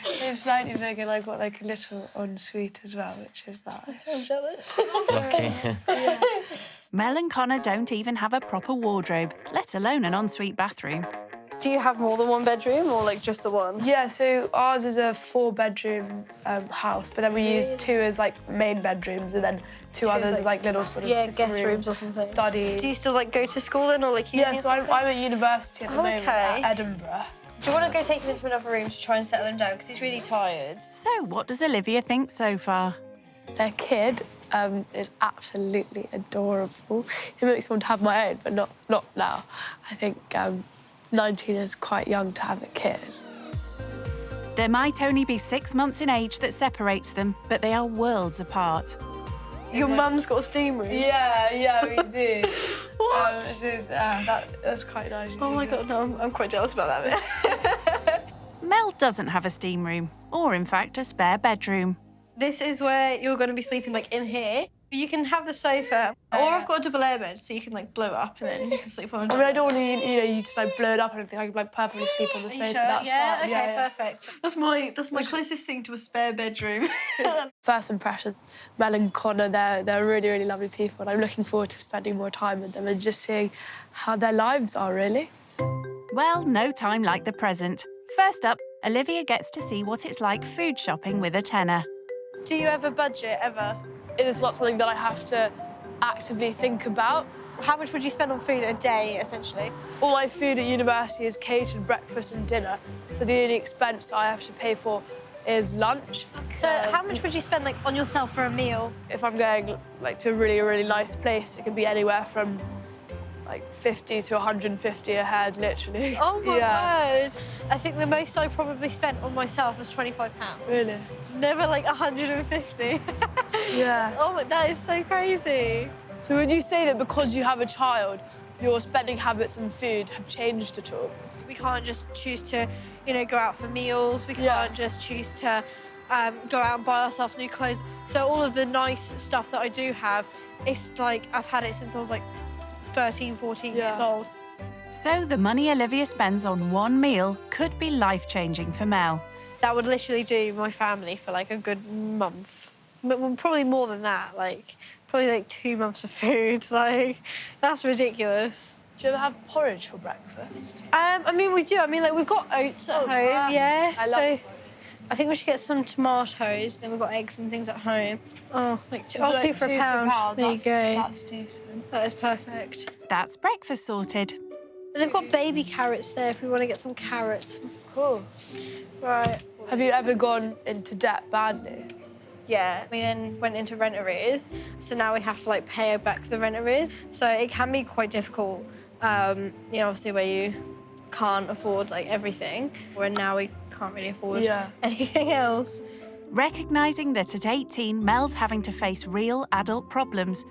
It's slightly bigger and I've got like a little ensuite as well, which is nice.
I'm jealous.
Lucky.
Mel and Connor don't even have a proper wardrobe, let alone an ensuite bathroom.
Do you have more than one bedroom or like just the one?
Yeah, so ours is a 4-bedroom house, but then we use 2 as like main bedrooms and then 2 others as like little sort of
guest rooms or something.
Study.
Do you still like go to school then or like uni?
Yeah, so I'm at university at the moment at Edinburgh.
Do you want to go take him into another room to try and settle him down because he's really tired?
So what does Olivia think so far?
Their kid is absolutely adorable. It makes me want to have my own, but not now. I think 19 is quite young to have a kid.
There might only be 6 months in age that separates them, but they are worlds apart.
Your mum's got a steam room?
Yeah, we do. That's quite nice.
Oh my God, no, I'm quite jealous about that.
Mel doesn't have a steam room, or in fact a spare bedroom.
This is where you're going to be sleeping, like in here. You can have the sofa, or I've got a double air bed, so you can like blow it up and then you can sleep on it.
I mean, I don't want you to like blow it up or anything. I can like perfectly sleep on the sofa.
Sure?
That's
yeah,
fine.
okay, perfect. That's my closest thing to a spare bedroom.
First impressions, Mel and Connor, they're really, really lovely people, and I'm looking forward to spending more time with them and just seeing how their lives are, really.
Well, no time like the present. First up, Olivia gets to see what it's like food shopping with a tenner.
Do you have a budget, ever?
It's not something that I have to actively think about.
How much would you spend on food a day, essentially?
All my food at university is catered breakfast and dinner, so the only expense I have to pay for is lunch.
So how much would you spend like on yourself for a meal?
If I'm going like to a really, really nice place, it can be anywhere from like 50 to 150 a head, literally.
Oh my word! I think the most I probably spent on myself was £25.
Really?
Never like 150.
Yeah.
Oh, that is so crazy.
So would you say that because you have a child, your spending habits and food have changed at all?
We can't just choose to, you know, go out for meals. We can't just choose to go out and buy ourselves new clothes. So all of the nice stuff that I do have, it's like I've had it since I was like 13, 14 years old.
So the money Olivia spends on one meal could be life-changing for Mel.
That would literally do my family for like a good month. Well, probably more than that, like probably like 2 months of food. Like, that's ridiculous.
Do you ever have porridge for breakfast?
I mean, we do. I mean, like, we've got oats at home, yeah. So I think we should get some tomatoes. Then we've got eggs and things at home. Oh, like two for a pound. There you go.
That's decent.
That is perfect.
That's breakfast sorted.
They've got baby carrots there if we want to get some carrots.
Cool.
Right.
Have you ever gone into debt badly?
Yeah, we then went into rent arrears, so now we have to like pay back the rent arrears. So it can be quite difficult, you know, obviously where you can't afford like everything, and now we can't really afford anything else.
Recognising that at 18, Mel's having to face real adult problems,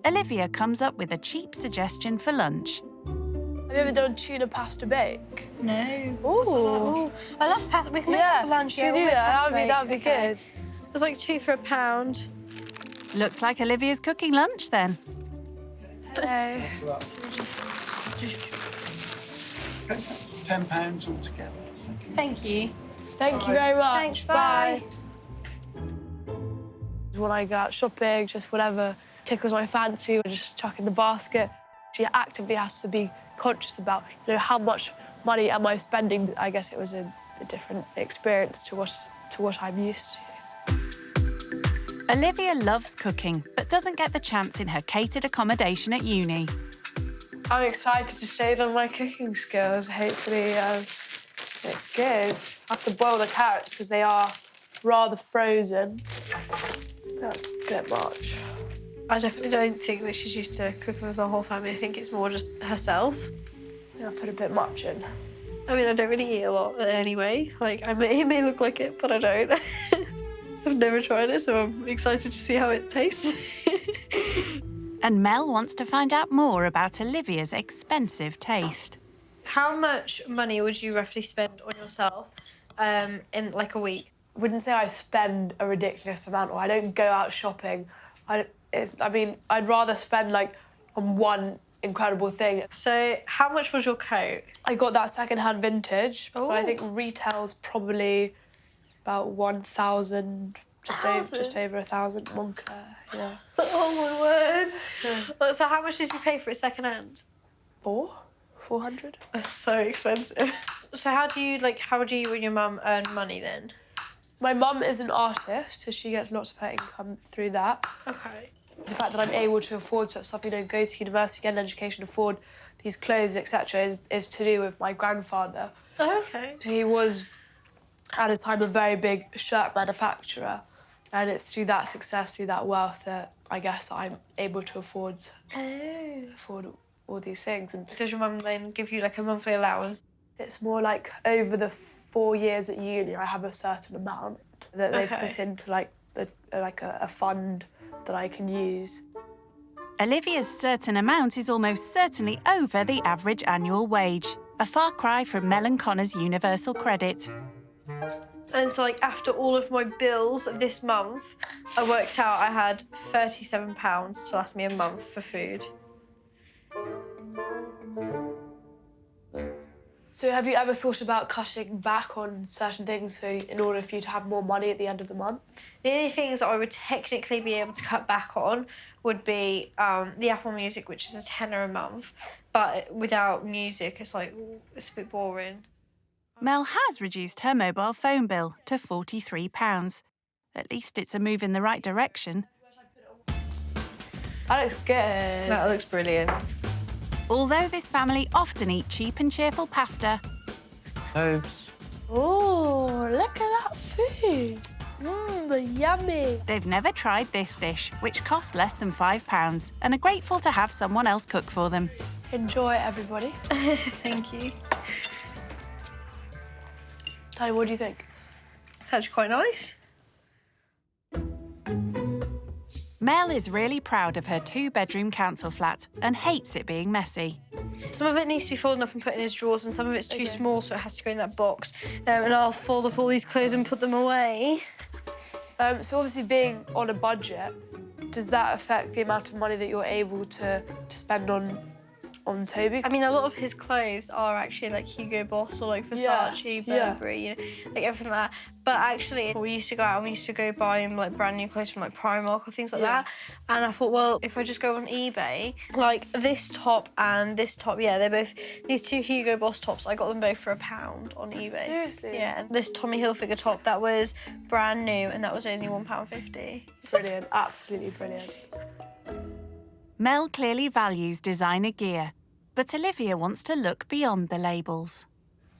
Olivia comes up with a cheap suggestion for lunch.
Have you ever done tuna pasta bake?
No.
Ooh.
I love pasta. We can make that for lunch.
Should we do that? That'd be good.
It was like 2 for a pound.
Looks like Olivia's cooking lunch then.
Hello.
That's £10 altogether.
Thank you.
Thank you very much.
Thanks, bye.
When I go out shopping, just whatever tickles my fancy, I just chuck in the basket. She actively has to be conscious about, you know, how much money am I spending. I guess it was a different experience to what I'm used to.
Olivia loves cooking, but doesn't get the chance in her catered accommodation at uni.
I'm excited to shade on my cooking skills. Hopefully, it's good. I have to boil the carrots because they are rather frozen. Not a bit much.
I definitely don't think that she's used to cooking with the whole family. I think it's more just herself.
Yeah, I put a bit much in.
I mean, I don't really eat a lot anyway. Like, it may look like it, but I don't. I've never tried it, so I'm excited to see how it tastes.
And Mel wants to find out more about Olivia's expensive taste.
How much money would you roughly spend on yourself in like a week?
I wouldn't say I spend a ridiculous amount, or I don't go out shopping. I mean, I'd rather spend like on one incredible thing.
So how much was your coat?
I got that second-hand vintage, but I think retail's probably about 1,000, just over 1,000 Moncler, yeah.
Oh my word. So how much did you pay for it second-hand?
400.
That's so expensive. So how do you and your mum earn money then?
My mum is an artist, so she gets lots of her income through that.
Okay.
The fact that I'm able to afford such stuff, you know, go to university, get an education, afford these clothes, etc., is to do with my grandfather.
Oh, okay.
He was, at his time, a very big shirt manufacturer, and it's through that success, through that wealth, that I guess I'm able to afford all these things. And
does your mum then give you like a monthly allowance?
It's more like over the 4 years at uni, I have a certain amount that they've put into like a fund that I can use.
Olivia's certain amount is almost certainly over the average annual wage, a far cry from Mel and Connor's universal credit.
And so, like, after all of my bills this month, I worked out I had £37 to last me a month for food.
So have you ever thought about cutting back on certain things in order for you to have more money at the end of the month?
The only things that I would technically be able to cut back on would be the Apple Music, which is £10 a month. But without music, it's like, it's a bit boring.
Mel has reduced her mobile phone bill to £43. At least it's a move in the right direction.
That looks good.
That looks brilliant.
Although this family often eat cheap and cheerful pasta.
Oops.
Oh, look at that food. Yummy.
They've never tried this dish, which costs less than £5, and are grateful to have someone else cook for them.
Enjoy, everybody.
Thank you.
Tony, what do you think?
It's actually quite nice.
Mel is really proud of her 2-bedroom council flat and hates it being messy.
Some of it needs to be folded up and put in his drawers, and some of it's too small, so it has to go in that box. And I'll fold up all these clothes and put them away.
So obviously being on a budget, does that affect the amount of money that you're able to spend on Toby?
I mean, a lot of his clothes are actually like Hugo Boss or like Versace, Burberry, you know, like everything like that. But actually, we used to go out and we used to go buy him like brand new clothes from like Primark or things like that. And I thought, well, if I just go on eBay, like this top and this top, they're both, these 2 Hugo Boss tops, I got them both for £1 on eBay.
Seriously?
Yeah, and this Tommy Hilfiger top, that was brand new and that was only £1.50.
Brilliant, absolutely brilliant.
Mel clearly values designer gear, but Olivia wants to look beyond the labels.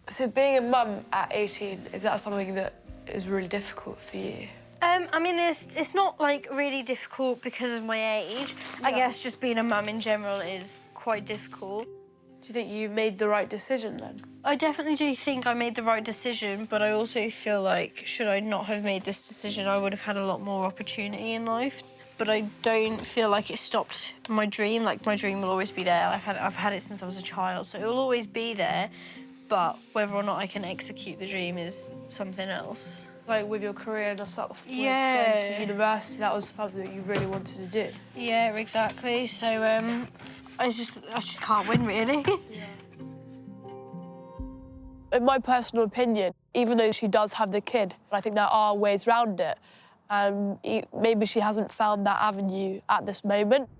So being a mum at 18, is that something that is really difficult for you?
I mean, it's not like really difficult because of my age. I guess just being a mum in general is quite difficult.
Do you think you made the right decision then?
I definitely do think I made the right decision, but I also feel like should I not have made this decision, I would have had a lot more opportunity in life. But I don't feel like it stopped my dream. Like, my dream will always be there. I've had it since I was a child, so it will always be there. But whether or not I can execute the dream is something else.
Like, with your career and stuff, going to university, that was something that you really wanted to do.
Yeah, exactly. So, I just can't win, really.
In my personal opinion, even though she does have the kid, I think there are ways around it. Maybe she hasn't found that avenue at this moment.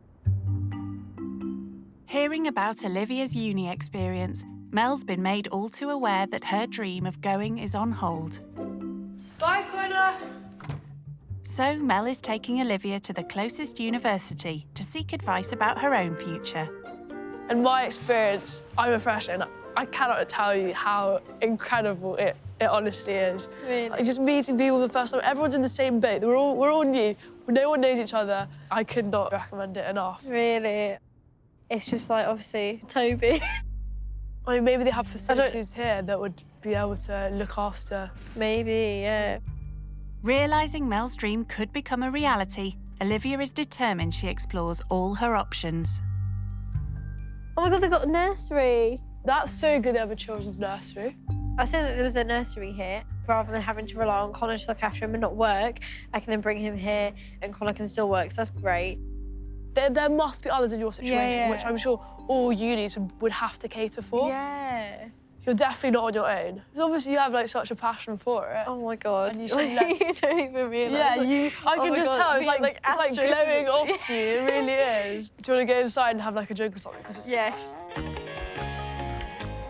Hearing about Olivia's uni experience, Mel's been made all too aware that her dream of going is on hold.
Bye, Connor.
So Mel is taking Olivia to the closest university to seek advice about her own future.
In my experience, I'm a freshman. I cannot tell you how incredible it honestly is.
Really?
Like, just meeting people the first time, everyone's in the same boat. We're all new, no one knows each other. I could not recommend it enough.
Really? It's just like, obviously, Toby.
I mean, maybe they have facilities here that would be able to look after.
Maybe, yeah.
Realising Mel's dream could become a reality, Olivia is determined she explores all her options.
Oh my God, they've got a nursery.
That's so good they have a children's nursery.
I said that there was a nursery here. Rather than having to rely on Connor to look after him and not work, I can then bring him here and Connor can still work, so that's great.
There must be others in your situation, which I'm sure all unis would have to cater for.
Yeah.
You're definitely not on your own. Because obviously you have like such a passion for it.
Oh my God.
And you,
you don't even realise.
Yeah, I can just tell. It's like glowing off you. It really is. Do you want to go inside and have like a drink or something?
Yes.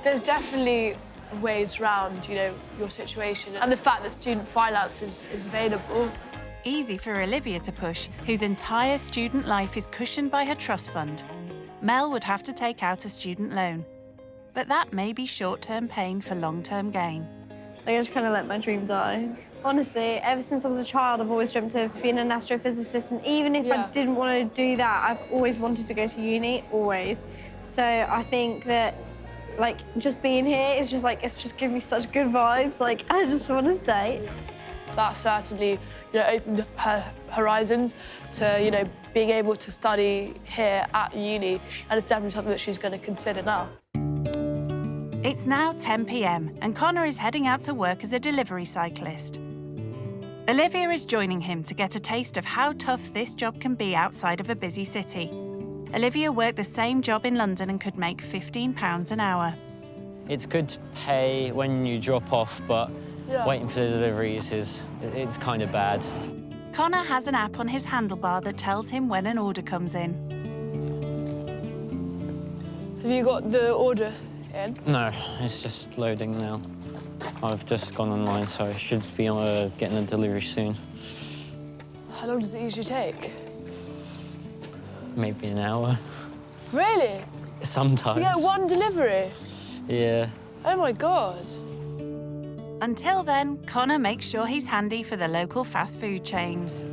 There's definitely ways around, you know, your situation and the fact that student finance is available.
Easy for Olivia to push, whose entire student life is cushioned by her trust fund. Mel would have to take out a student loan. But that may be short-term pain for long-term gain.
I just kind of let my dream die. Honestly, ever since I was a child, I've always dreamt of being an astrophysicist, and even if I didn't want to do that, I've always wanted to go to uni, always. So I think that, like, just being here is just like, it's just giving me such good vibes. Like, I just want to stay.
That certainly, you know, opened her horizons to, you know, being able to study here at uni, and it's definitely something that she's going to consider now.
It's now 10 p.m. and Connor is heading out to work as a delivery cyclist. Olivia is joining him to get a taste of how tough this job can be outside of a busy city. Olivia worked the same job in London and could make £15 an hour.
It's good pay when you drop off, but waiting for the deliveries it's kind of bad.
Connor has an app on his handlebar that tells him when an order comes in.
Have you got the order in?
No, it's just loading now. I've just gone online, so I should be getting a delivery soon.
How long does it usually take?
Maybe an hour.
Really?
Sometimes.
To get one delivery?
Yeah.
Oh my God.
Until then, Connor makes sure he's handy for the local fast food chains.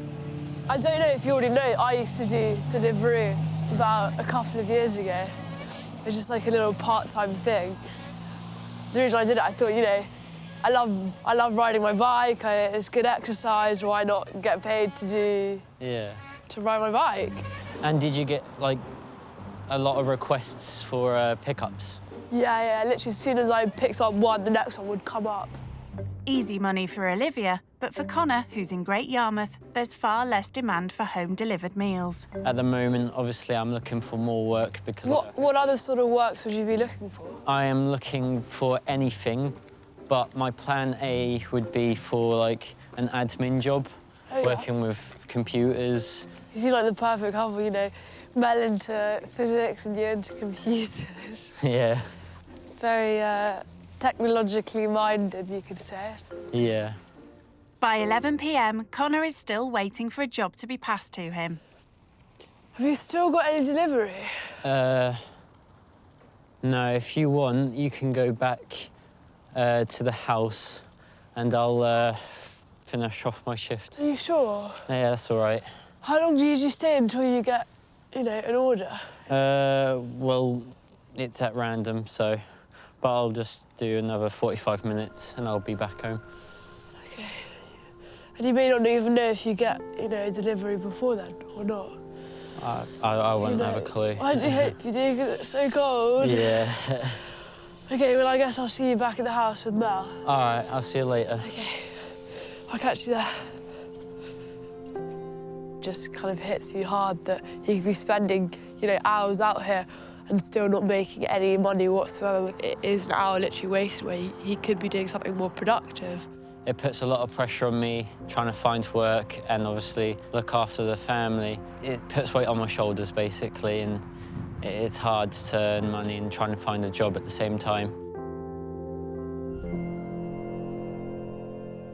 I don't know if you already know, I used to do delivery about a couple of years ago. It was just like a little part-time thing. The reason I did it, I thought, you know, I love riding my bike, it's good exercise, why not get paid to do...
Yeah.
to ride my bike.
And did you get, like, a lot of requests for pickups?
Yeah, literally as soon as I picked up one, the next one would come up.
Easy money for Olivia, but for Connor, who's in Great Yarmouth, there's far less demand for home-delivered meals.
At the moment, obviously, I'm looking for more work because...
What other sort of works would you be looking for?
I am looking for anything, but my plan A would be for, like, an admin job, working with computers.
You seem like the perfect couple, you know, Mel into physics and you into computers.
Yeah.
Very technologically minded, you could say.
Yeah.
By 11 p.m, Connor is still waiting for a job to be passed to him.
Have you still got any delivery?
No, if you want, you can go back to the house and I'll finish off my shift.
Are you sure?
Yeah, that's all right.
How long do you usually stay until you get, you know, an order?
Well, it's at random, so... But I'll just do another 45 minutes and I'll be back home.
OK. And you may not even know if you get, you know, a delivery before then, or not.
I won't have a clue.
I do hope you do, because it's so cold.
Yeah.
OK, well, I guess I'll see you back at the house with Mel.
All right, I'll see you later.
OK. I'll catch you there. Just kind of hits you hard that you could be spending, you know, hours out here and still not making any money whatsoever. It is an hour literally wasted where he could be doing something more productive.
It puts a lot of pressure on me trying to find work and obviously look after the family. It puts weight on my shoulders, basically, and it's hard to earn money and trying to find a job at the same time.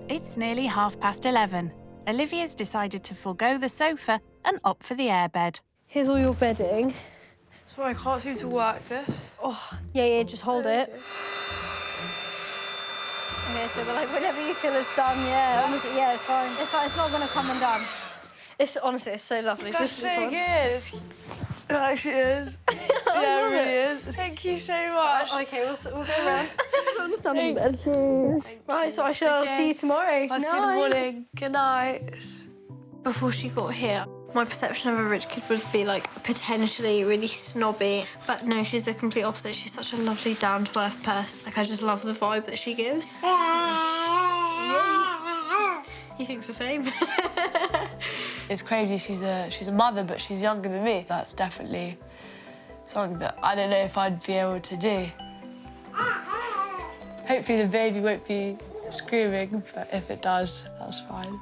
It's nearly 11:30. Olivia's decided to forego the sofa and opt for the airbed.
Here's all your bedding.
Sorry, I can't seem to work this.
Oh, yeah, just hold it. Okay, so like whenever you feel it's done, honestly, it's fine. It's fine, it's not gonna come undone. It's honestly, it's so lovely.
That's so good. It actually is. Yeah, it really is. Thank you so much.
Okay, we'll go around. Thank you. Right, so I shall see you tomorrow.
I'll see you in the morning. Good night.
Before she got here, my perception of a rich kid would be like potentially really snobby, but no, she's the complete opposite. She's such a lovely, down-to-earth person. Like, I just love the vibe that she gives. He thinks the same.
It's crazy. She's a mother, but she's younger than me. That's definitely something that I don't know if I'd be able to do. Hopefully the baby won't be screaming, but if it does, that's fine.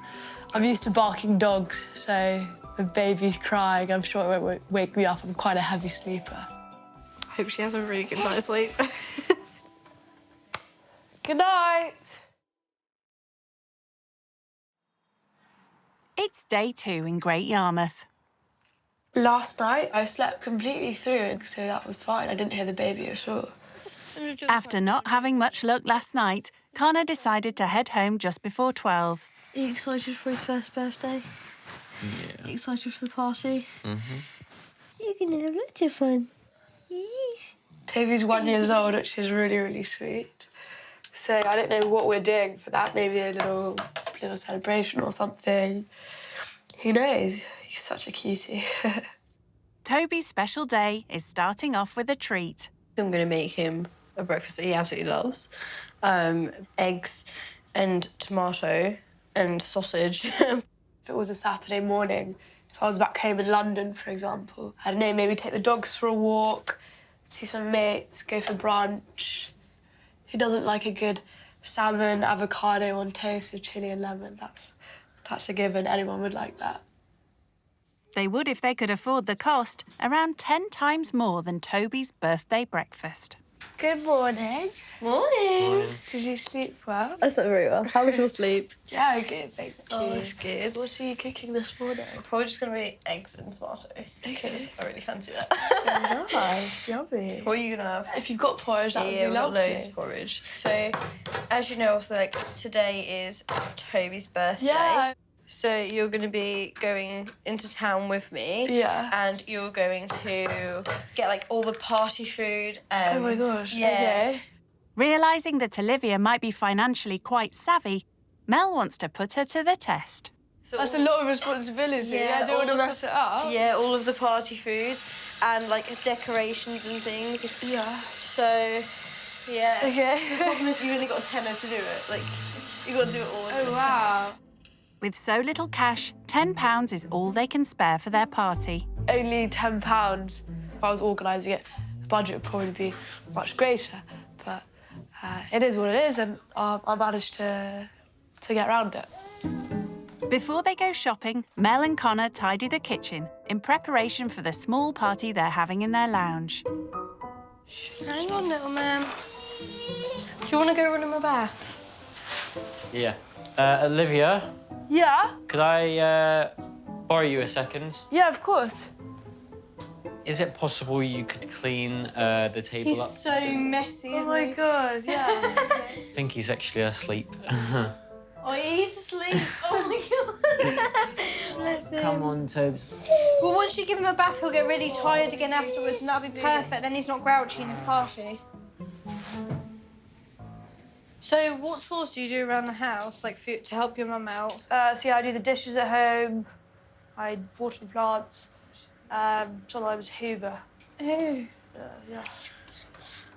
I'm used to barking dogs, so if baby's crying, I'm sure it won't wake me up. I'm quite a heavy sleeper.
I hope she has a really good night's sleep.
Good night.
It's day 2 in Great Yarmouth.
Last night, I slept completely through, so that was fine. I didn't hear the baby at all.
After not having much luck last night, Connor decided to head home just before 12.
Are you excited for his first birthday?
Yeah.
Are you excited for the party?
Mm-hmm.
You're gonna have lots of fun. Yes.
Toby's 1 year old, which is really, really sweet. So I don't know what we're doing for that. Maybe a little celebration or something. Who knows? He's such a cutie.
Toby's special day is starting off with a treat.
I'm gonna make him a breakfast that he absolutely loves. Eggs and tomato and sausage.
If it was a Saturday morning, if I was back home in London, for example, I don't know, maybe take the dogs for a walk, see some mates, go for brunch. Who doesn't like a good salmon, avocado on toast with chilli and lemon? That's a given. Anyone would like that.
They would if they could afford the cost, around 10 times more than Toby's birthday breakfast.
Good morning.
Morning.
Did you sleep well?
I slept very well. How was your sleep?
Yeah, good, thank you.
Oh, that's good.
What are you cooking this morning?
Probably just gonna be eggs and tomato.
Okay.
I really fancy that.
Nice, yummy.
What are you gonna have?
If you've got porridge, that would be
we've got
lovely.
loads of porridge. So, as you know, obviously, like, today is Toby's birthday.
Yeah.
So you're going to be going into town with me.
Yeah.
And you're going to get, like, all the party food.
Oh, my gosh.
Yeah.
Okay.
Realising that Olivia might be financially quite savvy, Mel wants to put her to the test.
So
that's a lot of responsibility. I don't want to mess it up.
Yeah, all of the party food and like decorations and things.
Yeah.
So, yeah.
Okay.
The problem is you only got a tenner to do it. Like, you got to do it all.
Oh, wow.
With so little cash, £10 is all they can spare for their party.
Only £10. If I was organising it, the budget would probably be much greater. But it is what it is, and I managed to get around it.
Before they go shopping, Mel and Connor tidy the kitchen in preparation for the small party they're having in their lounge.
Hang on, little man. Do you want to go run in my bath?
Yeah. Olivia,
Yeah?
could I borrow you a second?
Yeah, of course.
Is it possible you could clean the table
He's
up?
so messy, isn't
Oh my God, yeah.
I think he's actually asleep.
Oh, he's asleep. Oh my God. Bless him.
Come on, Tobes.
Well, once you give him a bath, he'll get really tired again afterwards, and that'll be perfect. Then he's not grouchy in his party. So, what chores do you do around the house, like to help your mum out?
So yeah, I do the dishes at home. I water the plants. Sometimes hoover.
Oh.
Yeah.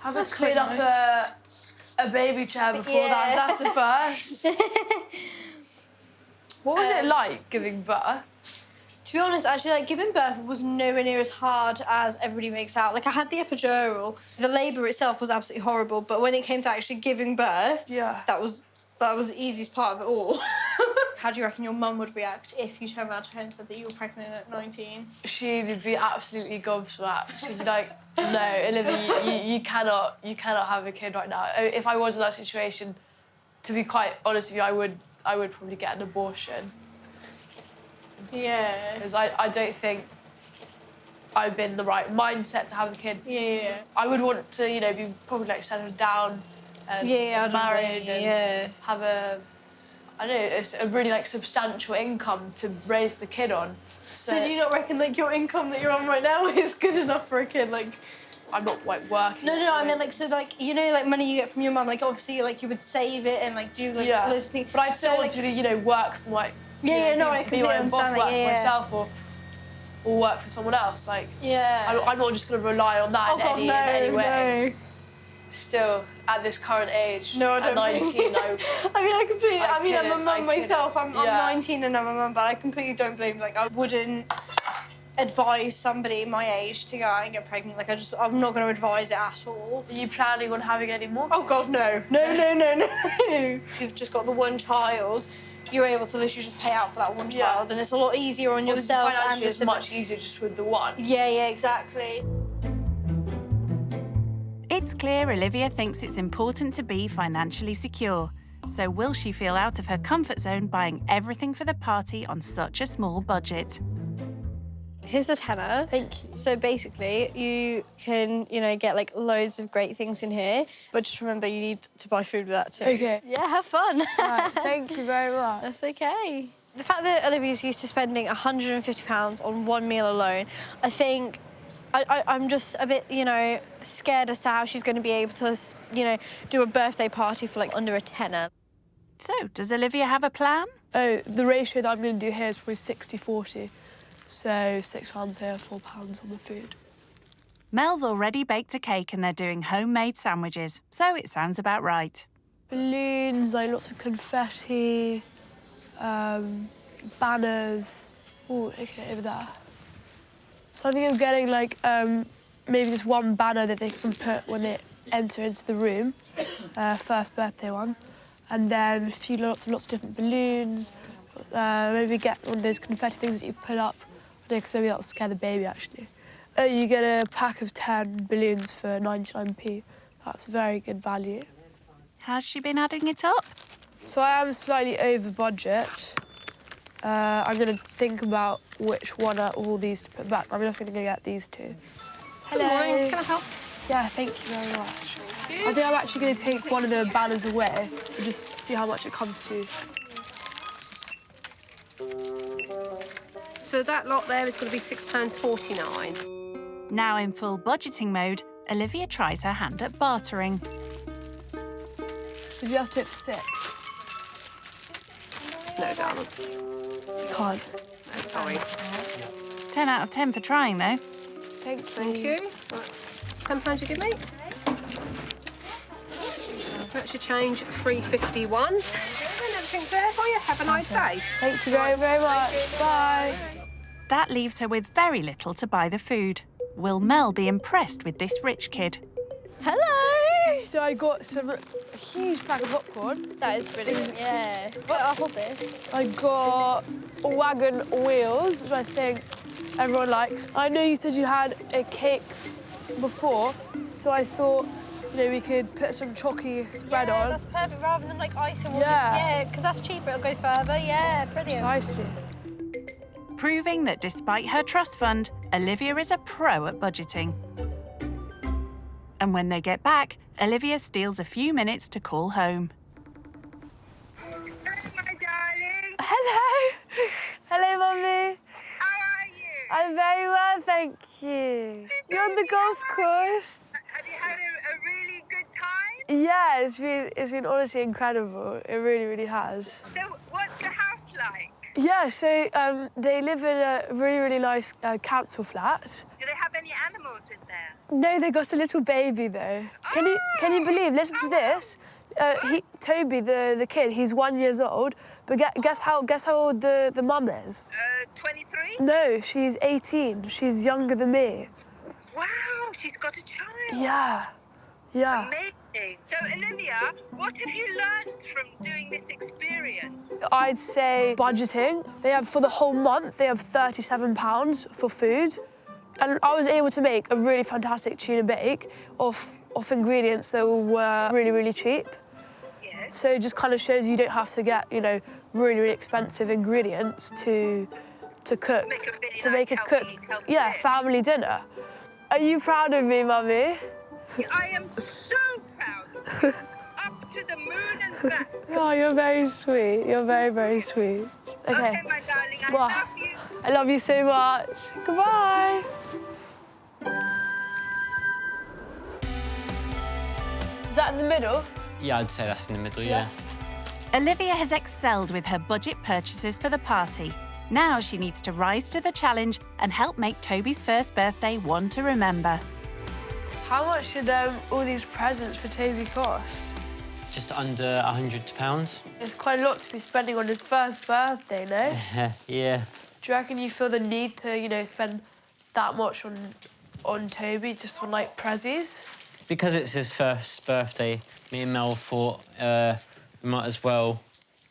Haven't
That's
cleaned
quite
up
nice.
a baby chair before.
Yeah.
That's the first. What was it like giving birth?
To be honest, actually, like, giving birth was nowhere near as hard as everybody makes out. Like, I had the epidural. The labour itself was absolutely horrible, but when it came to actually giving birth,
yeah,
that was the easiest part of it all. How do you reckon your mum would react if you turned around to her and said that you were pregnant at 19?
She would be absolutely gobsmacked. She'd be like, "No, Olivia, you cannot have a kid right now." If I was in that situation, to be quite honest with you, I would probably get an abortion.
Yeah.
Because I don't think I'm in the right mindset to have a kid.
Yeah.
I would want to, be probably like settled down and married and have a really like substantial income to raise the kid on.
So do you not reckon like your income that you're on right now is good enough for a kid? Like,
I'm not like working.
No, I mean like like money you get from your mum. Like obviously like you would save it and like do like loads of things.
But I still want to work for my.
I
be my own boss,
understand
work
that.
for myself or work for someone else. Like, I'm not just going to rely on that in any way.
No.
Still, at this current age,
no, I don't.
At 19,
I'm a mum myself. I'm 19 and I'm a mum, but I completely don't blame. Like, I wouldn't advise somebody my age to go out and get pregnant. Like, I'm not going to advise it at all.
Are you planning on having any more?
Oh God, no. No. You've just got the one child. You're able to literally just pay out for that one child, and it's a lot easier on yourself.
And it's much easier just with the one.
Yeah, exactly.
It's clear Olivia thinks it's important to be financially secure. So will she feel out of her comfort zone buying everything for the party on such a small budget?
Here's a tenner.
Thank you.
So basically, you can, get like loads of great things in here, but just remember you need to buy food with that too.
Okay.
Yeah, have fun.
Right, thank you very much.
That's okay. The fact that Olivia's used to spending £150 on one meal alone, I think I'm just a bit, scared as to how she's going to be able to, do a birthday party for like under a tenner.
So, does Olivia have a plan?
Oh, the ratio that I'm going to do here is probably 60-40. So £6 here, £4 on the food.
Mel's already baked a cake and they're doing homemade sandwiches, so it sounds about right.
Balloons, like lots of confetti, banners. Oh, okay, over there. So I think I'm getting like maybe just one banner that they can put when they enter into the room, first birthday one, and then lots of different balloons. Maybe get one of those confetti things that you put up. Because maybe that'll scare the baby, actually. You get a pack of 10 balloons for 99p. That's very good value.
Has she been adding it up?
So I am slightly over budget. I'm going to think about which one out of all these to put back. I'm definitely going to get these two. Hello.
Good morning. Can I help?
Yeah, thank you very much. I think I'm actually going to take one of the banners away and just see how much it comes to.
So that lot there is going to be £6.49.
Now in full budgeting mode, Olivia tries her hand at bartering.
So you have to do it for £6.
No, darling.
You can't.
No, sorry.
10 out of 10 for trying, though.
Thank you. That's £10 you give me. That's your change, £3.51. And everything's there for you. Have a nice day.
Thank you very, very much. Bye.
That leaves her with very little to buy the food. Will Mel be impressed with this rich kid?
Hello! So I got a huge pack of popcorn.
That is brilliant, yeah. I'll hold this.
I got wagon wheels, which I think everyone likes. I know you said you had a cake before, so I thought, you know, we could put some chalky spread on.
Yeah, that's perfect, rather than like icing.
Yeah.
Because that's cheaper, it'll go further. Yeah, brilliant.
Precisely.
Proving that despite her trust fund, Olivia is a pro at budgeting. And when they get back, Olivia steals a few minutes to call home.
Hello. Hello, Mummy.
How are you?
I'm very well, thank you. You're on the golf course.
Have you had a really good time?
Yeah, it's been honestly incredible. It really, really has.
So what's the house like?
Yeah, so they live in a really, really nice council flat.
Do they have any animals in there?
No, they got a little baby though. Can you believe? Listen to this. Toby, the kid, he's 1 year old. But guess how old the mum is?
23?
No, she's 18. She's younger than me.
Wow, she's got a child.
Yeah. Yeah.
Amazing. So Olivia, what have you learned from doing this experience?
I'd say budgeting. They have, for the whole month, they have £37 for food. And I was able to make a really fantastic tuna bake off ingredients that were really, really cheap.
Yes.
So it just kind of shows you don't have to get, you know, really, really expensive ingredients to cook.
To make a healthy dish.
Family dinner. Are you proud of me, Mummy?
I am so proud of you. Up to the moon and back.
Oh, you're very sweet. You're very, very sweet.
Okay, my darling, I love you.
I love you so much. Goodbye. Is that in the middle?
Yeah, I'd say that's in the middle, yeah.
Olivia has excelled with her budget purchases for the party. Now she needs to rise to the challenge and help make Toby's first birthday one to remember.
How much did all these presents for Toby cost?
Just under £100.
It's quite a lot to be spending on his first birthday, no?
Yeah.
Do you reckon you feel the need to, you know, spend that much on Toby, just on, like, prezzies?
Because it's his first birthday, me and Mel thought we might as well,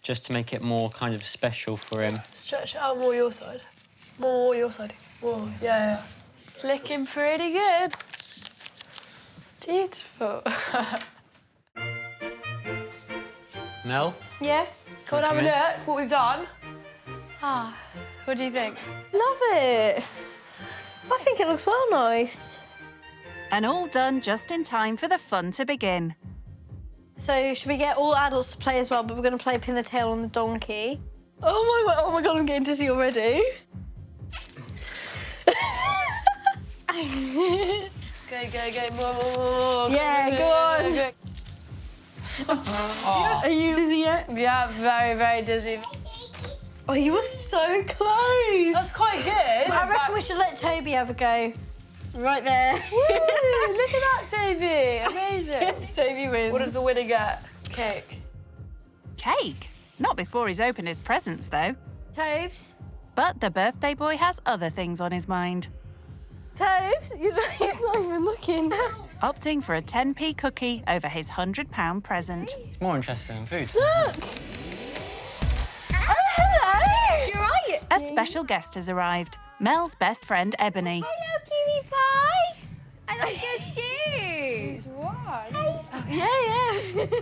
just to make it more kind of special for him.
Stretch it out more your side. More your side. More, yeah. It's looking pretty good. Beautiful.
Mel?
Yeah?
Come on, have a look what we've done. What do you think?
Love it. I think it looks well nice.
And all done just in time for the fun to begin.
So should we get all adults to play as well, but we're going to play pin the tail on the donkey. Oh my God, I'm getting dizzy already.
Go, more.
Yeah, go on. Are you dizzy yet?
Yeah, very, very dizzy.
Oh, you were so close.
That's quite good.
I reckon we should let Toby have a go. Right there.
Woo, look at that, Toby. Amazing.
Toby wins.
What does the winner get? Cake.
Cake? Not before he's opened his presents, though.
Tobes?
But the birthday boy has other things on his mind.
Tobes? He's not even looking.
Opting for a 10p cookie over his £100 present.
It's more interesting in food.
Look! Oh, hello! You're right.
A special guest has arrived. Mel's best friend, Ebony.
Hello, Kiwi Pie. I like your shoes.
What?
Yeah.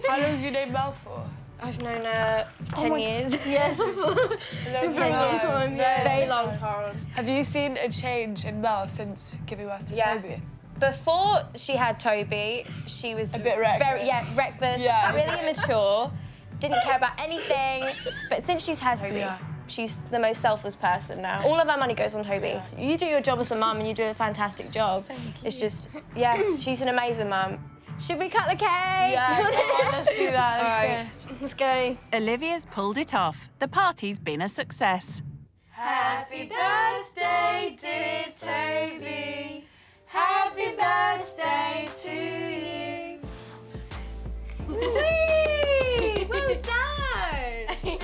How long have you known Mel for?
I've known her 10 years.
Yes,
a very long time. Yeah.
Very long time. Have you seen a change in Mel since giving birth to Toby?
Before she had Toby, she was
a bit reckless.
Reckless, really immature, didn't care about anything. But since she's had Toby, she's the most selfless person now. All of our money goes on Toby. You do your job as a mum and you do a fantastic job. It's just, she's an amazing mum. Should we cut the cake?
Yeah, come on, let's do that.
Let's go.
Olivia's pulled it off. The party's been a success.
Happy birthday, dear Toby. Happy birthday to you.
Whee! Well done!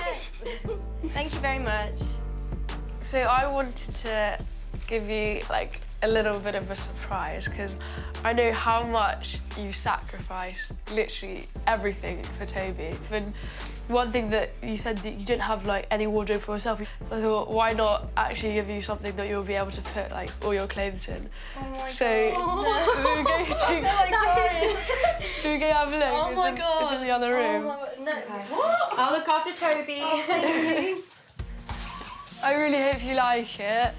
Thank you very much.
So I wanted to give you like a little bit of a surprise because I know how much you sacrifice literally everything for Toby. And one thing that you said that you didn't have like any wardrobe for yourself, so I thought why not actually give you something that you'll be able to put like all your clothes in.
Oh my
so
God.
should we go have a look?
Oh my God.
It's in the other room.
Oh my God. No. I'll look after Toby. Oh, thank you.
I really hope you like it.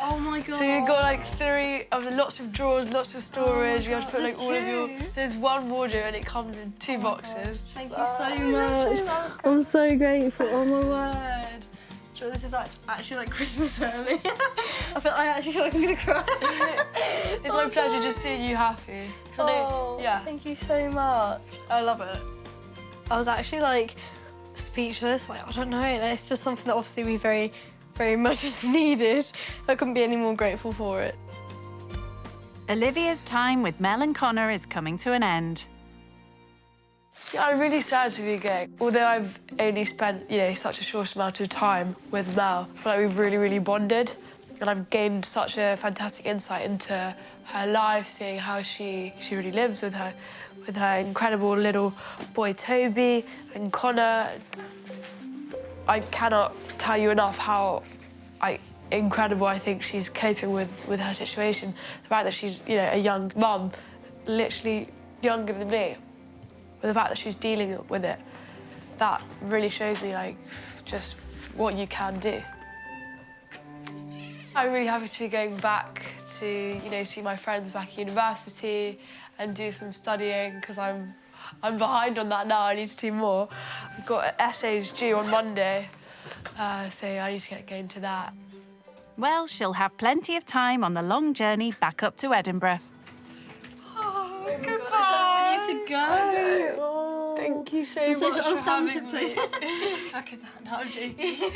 Oh my God.
So you've got like 3 of the lots of drawers, lots of storage. You have to put like
there's
all of your.
2.
There's one wardrobe and it comes in 2 boxes.
Thank you so much. I'm so grateful. Oh my word. Sure, this is actually like Christmas early. I actually feel like I'm gonna cry.
It's my pleasure just seeing you happy.
Thank you so much. I love it. I was actually like speechless. Like I don't know. It's just something that obviously we very much needed. I couldn't be any more grateful for it.
Olivia's time with Mel and Connor is coming to an end.
Yeah, I'm really sad to be going. Although I've only spent, such a short amount of time with Mel, I feel like we've really bonded. And I've gained such a fantastic insight into her life, seeing how she really lives with her incredible little boy Toby and Connor. I cannot tell you enough how incredible I think she's coping with her situation. The fact that she's, a young mum, literally younger than me, but the fact that she's dealing with it, that really shows me, just what you can do. I'm really happy to be going back to, see my friends back at university and do some studying, because I'm behind on that now. I need to do more. I've got essays due on Monday, so I need to get going to that.
Well, she'll have plenty of time on the long journey back up to Edinburgh.
Oh, goodbye.
I don't want you to go.
Oh, thank you so much for having me. I'm joking.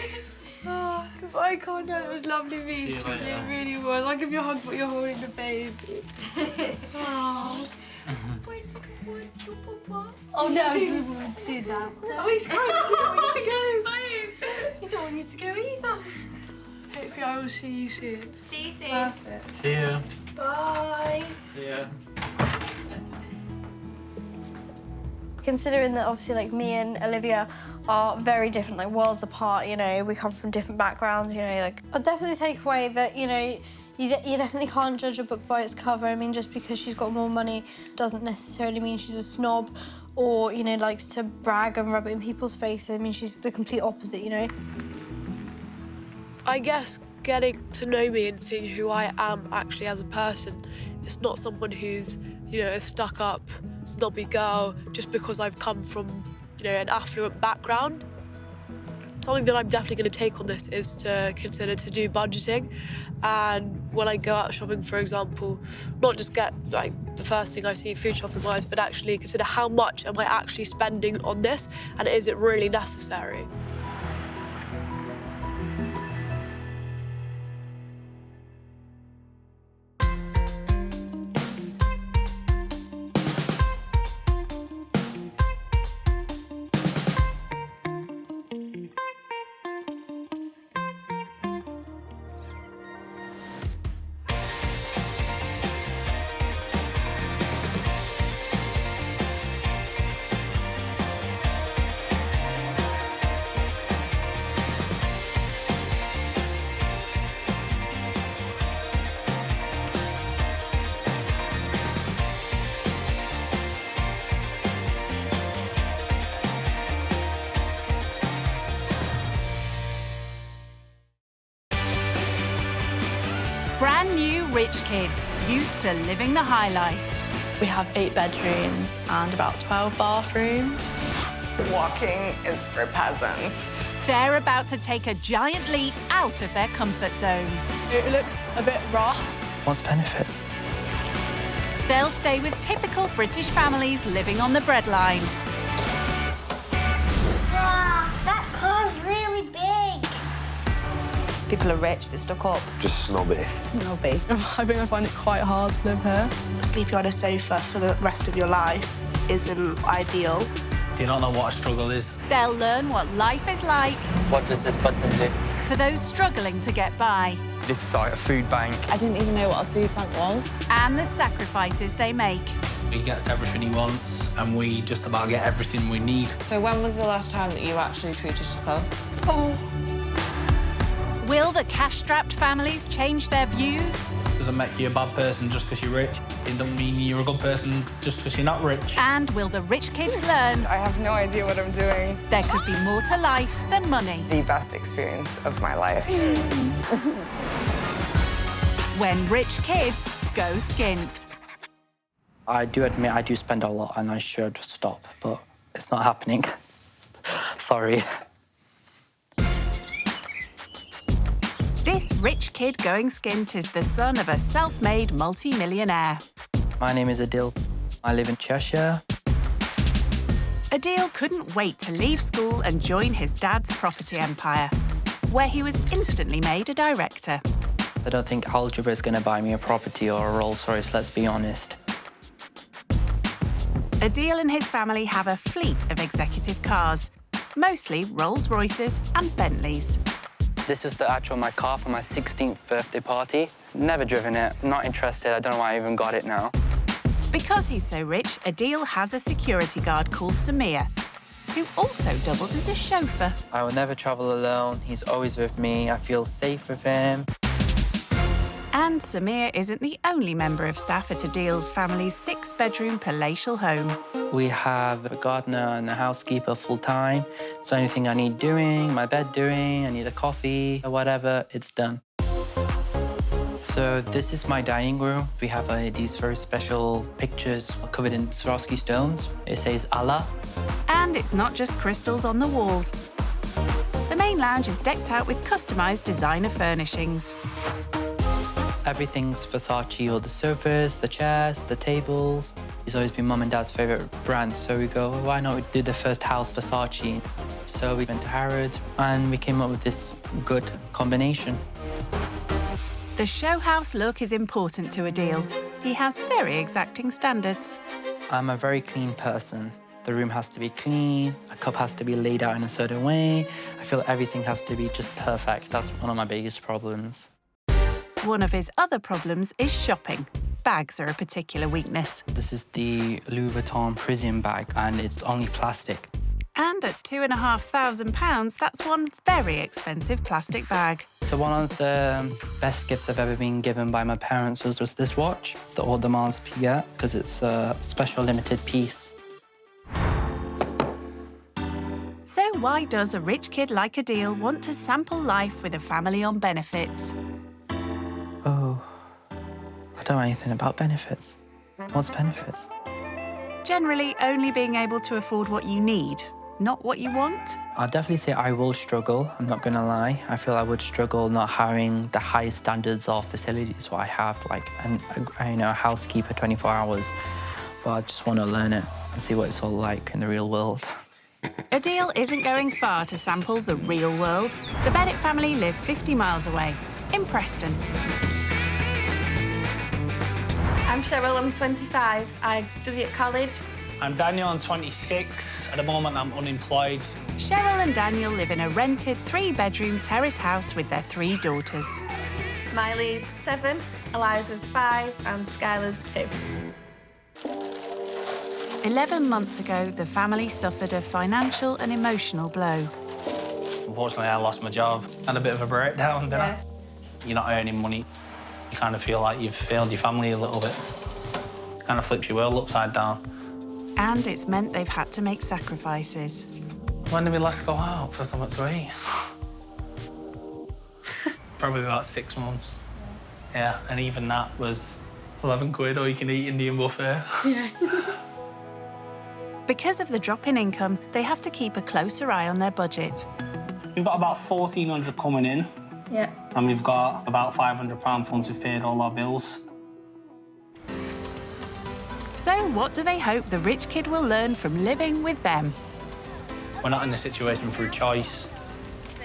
Oh, goodbye, Connor. It was lovely meeting you. It really was. I'll give you a hug, but you're holding the baby. Oh.
Oh no, he doesn't want to see that. Oh, he's crying. He don't want you to go either.
Hopefully I will see you soon.
See you soon.
Perfect.
See ya.
Bye.
See ya.
Considering that obviously me and Olivia are very different, worlds apart, we come from different backgrounds, I'll definitely take away that, you definitely can't judge a book by its cover. I mean, just because she's got more money doesn't necessarily mean she's a snob or, likes to brag and rub it in people's faces. I mean, she's the complete opposite,
I guess getting to know me and seeing who I am actually as a person, it's not someone who's, a stuck-up, snobby girl just because I've come from, an affluent background. Something that I'm definitely going to take on this is to consider to do budgeting. And when I go out shopping, for example, not just get the first thing I see food shopping-wise, but actually consider how much am I actually spending on this and is it really necessary?
Brand new rich kids, used to living the high life.
We have 8 bedrooms and about 12 bathrooms.
Walking is for peasants.
They're about to take a giant leap out of their comfort zone.
It looks a bit rough.
What's the benefits?
They'll stay with typical British families living on the breadline.
Wow, that car's really big.
People are rich, they're stuck up.
Just snobby.
Snobby.
I think I find it quite hard to live here.
Sleeping on a sofa for the rest of your life isn't ideal.
You don't know what a struggle is.
They'll learn what life is like
What does this button do?
for those struggling to get by
This is like a food bank.
I didn't even know what a food bank was.
and the sacrifices they make.
He gets everything he wants, and we just about get everything we need.
So when was the last time that you actually treated yourself? Oh.
Will the cash-strapped families change their views?
Doesn't make you a bad person just because you're rich. It doesn't mean you're a good person just because you're not rich.
And will the rich kids learn
I have no idea what I'm doing.
there could be more to life than money?
The best experience of my life.
When rich kids go skint.
I do admit I do spend a lot and I should stop, but it's not happening. Sorry.
This rich kid going skint is the son of a self-made multi-millionaire.
My name is Adil. I live in Cheshire.
Adil couldn't wait to leave school and join his dad's property empire, where he was instantly made a director.
I don't think algebra is going to buy me a property or a Rolls Royce, let's be honest.
Adil and his family have a fleet of executive cars, mostly Rolls Royces and Bentleys.
This is my car for my 16th birthday party. Never driven it, not interested, I don't know why I even got it now.
Because he's so rich, Adil has a security guard called Samir, who also doubles as a chauffeur.
I will never travel alone, he's always with me, I feel safe with him.
And Samir isn't the only member of staff at Adil's family's 6-bedroom palatial home.
We have a gardener and a housekeeper full-time. So anything I need doing, my bed doing, I need a coffee or whatever, it's done. So this is my dining room. We have these very special pictures covered in Swarovski stones. It says Allah.
And it's not just crystals on the walls. The main lounge is decked out with customised designer furnishings.
Everything's Versace, all the sofas, the chairs, the tables. It's always been Mum and Dad's favourite brand, so we go, why not we do the first house Versace? So we went to Harrods and we came up with this good combination.
The show house look is important to Adil. He has very exacting standards.
I'm a very clean person. The room has to be clean, a cup has to be laid out in a certain way. I feel everything has to be just perfect. That's one of my biggest problems.
One of his other problems is shopping. Bags are a particular weakness.
This is the Louis Vuitton Prisian bag, and it's only plastic.
And at £2,500, that's one very expensive plastic bag.
So one of the best gifts I've ever been given by my parents was just this watch, the Audemars Piguet, because it's a special limited piece.
So why does a rich kid like Adil want to sample life with a family on benefits?
Oh, I don't know anything about benefits. What's benefits?
Generally, only being able to afford what you need, not what you want.
I'll definitely say I will struggle, I'm not gonna lie. I feel I would struggle not having the highest standards of facilities what I have, like a housekeeper 24 hours. But I just want to learn it and see what it's all like in the real world.
Adil isn't going far to sample the real world. The Bennett family live 50 miles away, in Preston.
I'm Cheryl, I'm 25. I study at college.
I'm Daniel, I'm 26. At the moment, I'm unemployed.
Cheryl and Daniel live in a rented 3-bedroom terrace house with their 3 daughters.
Miley's 7, Eliza's 5, and Skylar's 2.
11 months ago, the family suffered a financial and emotional blow.
Unfortunately, I lost my job. Had a bit of a breakdown, didn't I? You're not earning money. You kind of feel like you've failed your family a little bit. Kind of flips your world upside down.
And it's meant they've had to make sacrifices.
When did we last go out for something to eat? Probably about 6 months. Yeah, and even that was 11 quid, or you can eat Indian buffet.
Yeah. Because of the drop in income, they have to keep a closer eye on their budget.
We've got about 1,400 coming in.
Yeah.
And we've got about £500 once we've paid all our bills.
So what do they hope the rich kid will learn from living with them?
We're not in this situation through choice.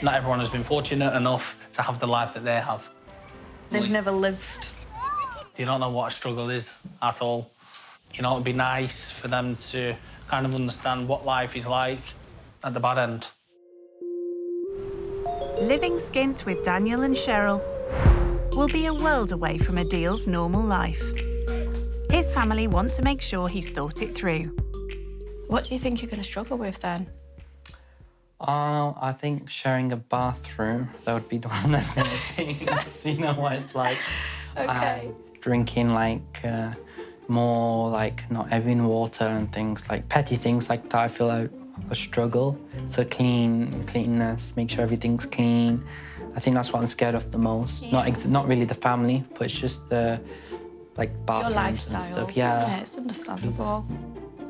Not everyone has been fortunate enough to have the life that they have.
They've never lived.
You don't know what a struggle is at all. You know, it'd be nice for them to kind of understand what life is like at the bad end.
Living skint with Daniel and Cheryl will be a world away from Adil's normal life. His family want to make sure he's thought it through.
What do you think you're going to struggle with then?
I think sharing a bathroom, that would be the one of the things, you know what it's like.
Okay.
Drinking more not having water and things like petty things like that, I feel like a struggle. So cleanness, make sure everything's clean. I think that's what I'm scared of the most.
Yeah.
Not really the family, but it's just the bathrooms
Your lifestyle.
and stuff. Yeah,
it's understandable.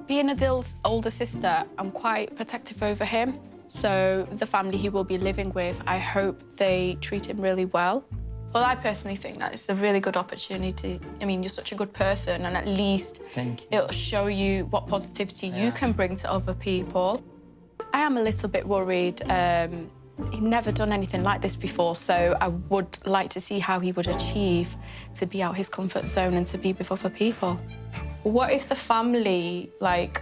Being Adil's older sister, I'm quite protective over him. So the family he will be living with, I hope they treat him really well. Well, I personally think that it's a really good opportunity. I mean, you're such a good person, and at least it'll show you what positivity you can bring to other people. I am a little bit worried. He'd never done anything like this before, so I would like to see how he would achieve to be out his comfort zone and to be with other people. What if the family,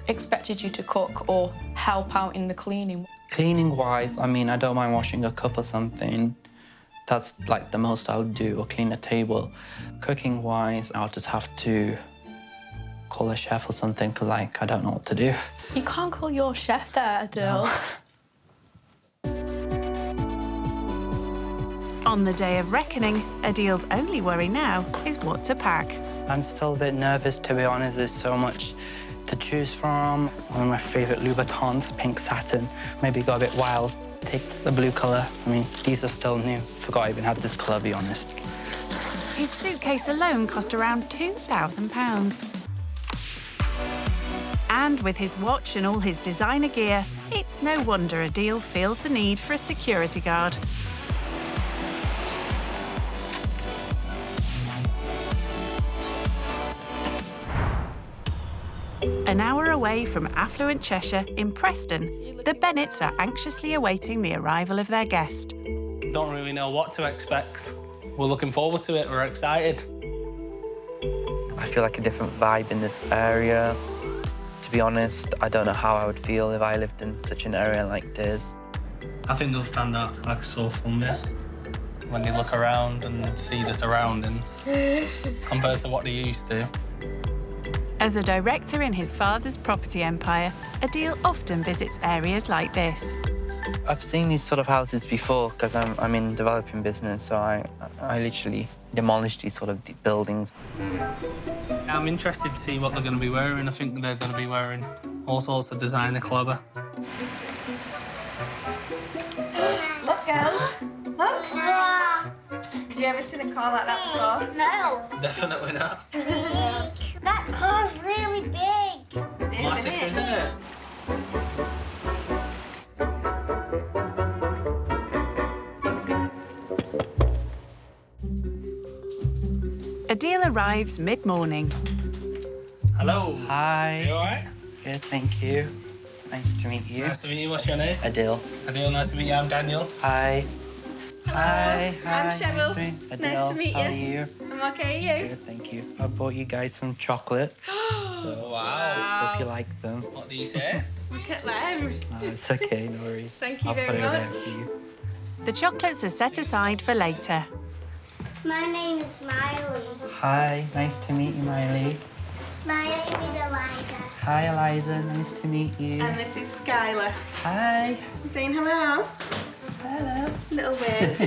expected you to cook or help out in the cleaning?
Cleaning-wise, I mean, I don't mind washing a cup or something. That's the most I'll do, or clean a table. Cooking-wise, I'll just have to call a chef or something, because I don't know what to do.
You can't call your chef there, Adil.
No.
On the day of reckoning, Adil's only worry now is what to pack.
I'm still a bit nervous, to be honest. There's so much to choose from. One of my favourite Louboutins, pink satin. Maybe go a bit wild, take the blue colour. I mean, these are still new. Forgot I even had this colour, to be honest.
His suitcase alone cost around £2,000. And with his watch and all his designer gear, it's no wonder Adil feels the need for a security guard. An hour away from affluent Cheshire, in Preston, the Bennetts are anxiously awaiting the arrival of their guest.
Don't really know what to expect. We're looking forward to it, we're excited.
I feel like a different vibe in this area. To be honest, I don't know how I would feel if I lived in such an area like this.
I think they'll stand out like a sore thumb, yeah. When they look around and see the surroundings compared to what they used to.
As a director in his father's property empire, Adil often visits areas like this.
I've seen these sort of houses before because I'm in developing business, so I literally demolish these sort of buildings.
I'm interested to see what they're going to be wearing. I think they're going to be wearing all sorts of designer clobber.
Look, girls. Look. Have you ever seen a car like that before?
No.
Definitely not.
That car's really big.
Massive, isn't it?
Adil arrives mid-morning.
Hello.
Hi.
You all right?
Good, thank you. Nice to meet you.
Nice to meet you. What's your name?
Adil.
Adil, nice to meet you. I'm Daniel.
Hi. Hi.
I'm Cheryl.
Adil,
Nice to meet
how
you.
are you?
I'm okay, you?
Good, thank you. I bought you guys some chocolate.
Oh, wow.
Hope you like them.
What do you say?
Look at them.
No, it's okay, no worries.
Thank you
I'll
very
put it over there
much.
for you.
The chocolates are set aside for later.
My name is Miley.
Hi, nice to meet you, Miley.
My name is Eliza.
Hi, Eliza, nice to meet you.
And this is Skylar.
Hi.
Saying hello.
Hello.
Little wave.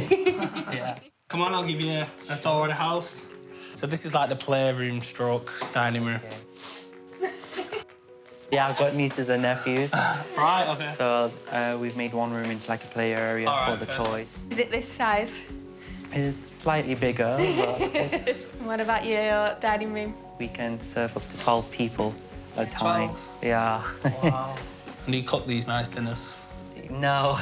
Yeah. Come on, I'll give you a tour of the house. So this is like the playroom stroke dining room.
Yeah, I've got nieces and nephews.
Right, okay.
So we've made one room into like a play area for the toys.
Is it this size?
It's slightly bigger, but
What about your dining room?
we can serve up to 12 people at a time.
12?
Yeah.
Wow. And you cook these nice dinners?
No.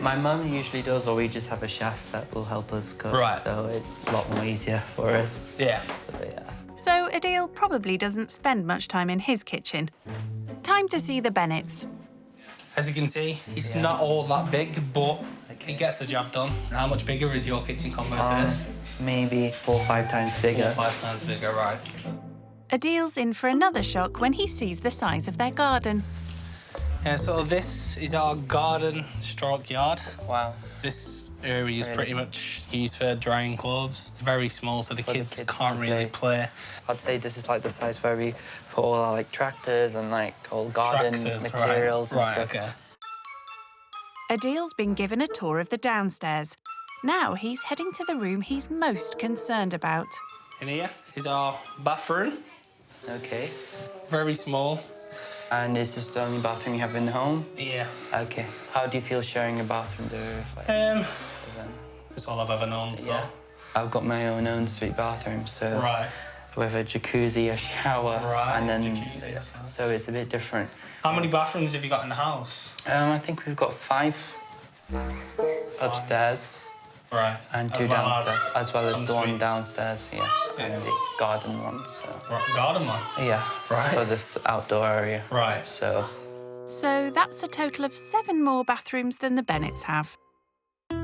My mum usually does, or we just have a chef that will help us cook.
Right.
So it's a lot more easier for us.
Yeah.
So, yeah.
So Adil probably doesn't spend much time in his kitchen. Time to see the Bennetts.
As you can see, it's not all that big, but it gets the job done. How much bigger is your kitchen compared to this?
Maybe 4 or 5 times bigger.
4 or 5 times bigger, right.
Adil's in for another shock when he sees the size of their garden.
Yeah, so this is our garden stroke yard.
Wow.
This area is pretty much used for drying clothes. Very small, so the kids can't really play.
I'd say this is like the size where we put all our like tractors and like all garden materials and stuff.
Okay.
Adil's been given a tour of the downstairs. Now he's heading to the room he's most concerned about.
In here is our bathroom.
Okay.
Very small.
And is this the only bathroom you have in the home?
Yeah.
Okay. How do you feel sharing a bathroom there?
That's all I've ever known, so.
Yeah. I've got my own ensuite bathroom, so.
Right.
With a jacuzzi, a shower, and then
jacuzzi,
so it's a bit different.
How many bathrooms have you got in the house?
I think we've got 5 upstairs.
Right.
And 2 downstairs, as well as the one downstairs, and the garden one. So.
Garden one?
Yeah.
Right.
For this outdoor area.
Right.
So
that's a total of 7 more bathrooms than the Bennetts have.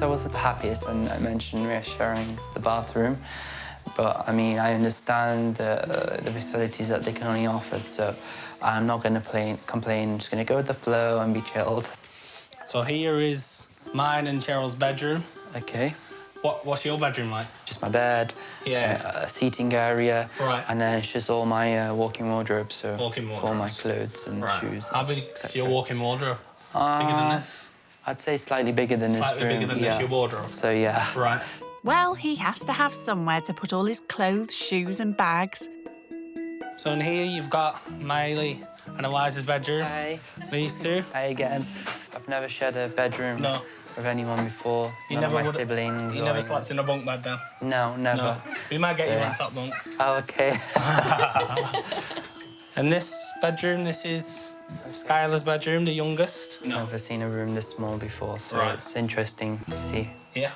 I wasn't the happiest when I mentioned we're sharing the bathroom. But, I mean, I understand the facilities that they can only offer, so I'm not going to complain. I'm just going to go with the flow and be chilled.
So here is mine and Cheryl's bedroom.
Okay.
What's your bedroom like?
Just my bed, a seating area, and then it's just all my walk-in wardrobe, so for all my clothes and shoes.
How big is your walk-in wardrobe? Bigger than this?
I'd say slightly bigger than this room.
Slightly bigger than this, your wardrobe?
So, yeah.
Right.
Well, he has to have somewhere to put all his clothes, shoes and bags.
So in here you've got Miley and Eliza's bedroom.
Hi.
These two.
Hi again. I've never shared a bedroom with anyone before. None of my siblings.
You never slept in a bunk bed then?
No, never.
No. We might get you on top bunk.
Oh, okay.
And this bedroom, this is Skylar's bedroom, the youngest.
I've never seen a room this small before, so it's interesting to see.
Yeah.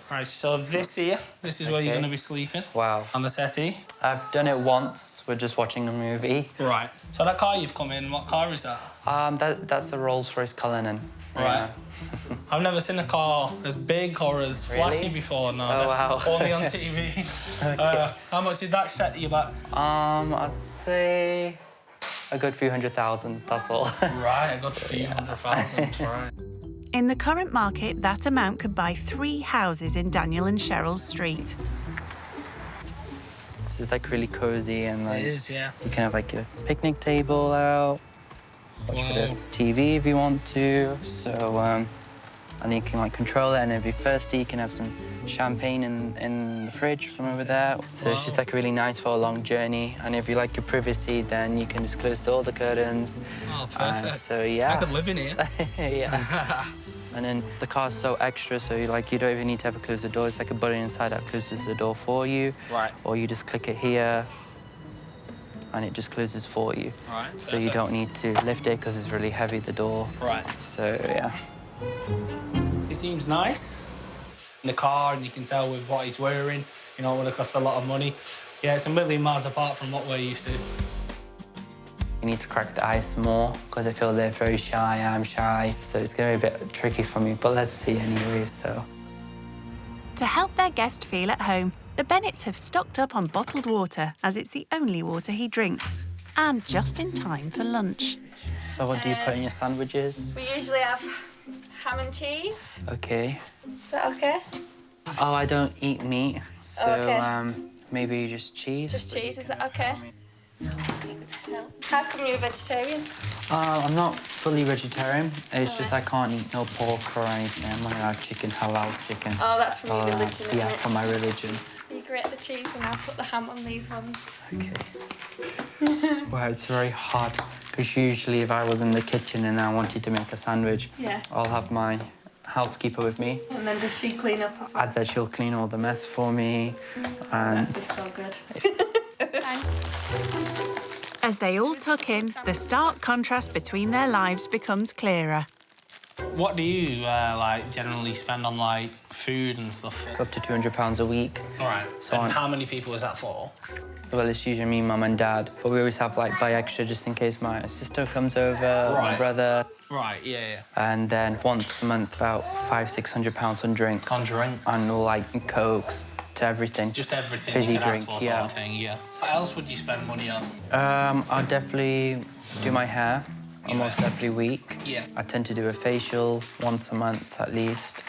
Right, so this is where you're going to be sleeping.
Wow.
On the settee.
I've done it once. We're just watching a movie.
Right. So that car you've come in, what car is that?
That's a Rolls-Royce Cullinan.
Right. I've never seen a car as big or as flashy before. No.
Oh, wow.
Only on TV.
Okay.
How much did that set you back?
I'd say a good few $100,000, that's all.
Right, a good few $100,000, right.
In the current market, that amount could buy 3 houses in Daniel and Cheryl's street.
This is like really cozy and like
it is, yeah.
You can have like a picnic table out, watch a bit of TV if you want to. So and you can like control it, and if you're thirsty, you can have some champagne in the fridge from over there. So it's just like really nice for a long journey. And if you like your privacy, then you can just close all the curtains.
Oh, perfect.
So yeah.
I could live in here.
Yeah. And then the car's so extra, so you don't even need to ever close the door. It's like a button inside that closes the door for you.
Right.
Or you just click it here, and it just closes for you.
Right.
So you don't need to lift it because it's really heavy, the door.
Right.
So yeah.
It seems nice in the car, and you can tell with what he's wearing, you know, it would have cost a lot of money. Yeah, it's a million miles apart from what we're used to.
You need to crack the ice more because I feel they're very shy, I'm shy, so it's going to be a bit tricky for me, but let's see anyway, so.
To help their guest feel at home, the Bennetts have stocked up on bottled water, as it's the only water he drinks, and just in time for lunch.
So what do you put in your sandwiches?
We usually have ham and cheese.
Okay.
Is that okay?
Oh, I don't eat meat, so
Okay.
maybe just cheese.
Just cheese, is that okay? How come you're a vegetarian?
I'm not fully vegetarian. It's just I can't eat no pork or anything. I'm not allowed chicken, halal chicken.
Oh, that's from your religion, isn't
yeah,
it?
from my religion.
You grate the cheese and I'll put the ham on these ones.
Okay. Wow, it's very hard. Because usually if I was in the kitchen and I wanted to make a sandwich, I'll have my housekeeper with me.
And then does she clean up as well?
And then she'll clean all the mess for me. And
That is so good. Thanks.
As they all tuck in, the stark contrast between their lives becomes clearer.
What do you like generally spend on like food and stuff?
Up to £200 a week.
All right.
So
and how many people is that for?
Well, it's usually me, mum and dad, but we always have like buy extra just in case my sister comes over, or my brother.
Right, yeah.
And then once a month, about £500–600 on drinks.
On drink?
And all like Cokes to everything.
Just everything
Fizzy
you can
drink,
ask for,
yeah.
sort of thing, yeah. What else would you spend money on?
I'll definitely do my hair almost every week.
Yeah.
I tend to do a facial once a month at least,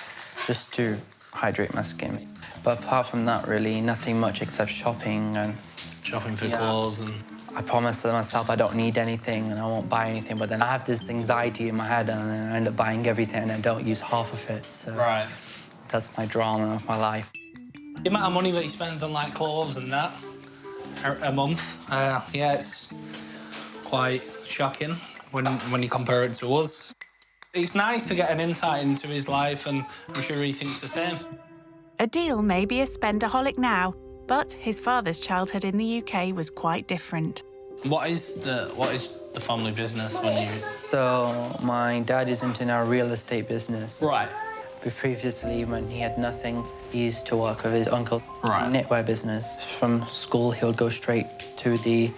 just to hydrate my skin. But apart from that, really, nothing much except shopping and...
Shopping for clothes and...
I promise to myself I don't need anything and I won't buy anything, but then I have this anxiety in my head and I end up buying everything and I don't use half of it, so...
Right.
That's my drama of my life.
The amount of money that he spends on, like, clothes and that a month, yeah, it's quite shocking when you compare it to us. It's nice to get an insight into his life, and I'm sure he thinks the same.
Adil may be a spendaholic now, but his father's childhood in the UK was quite different.
What is the family business when you...
So my dad is into our real estate business.
Right.
But previously, when he had nothing, he used to work with his uncle.
Right.
Knitwear business. From school, he would go straight to the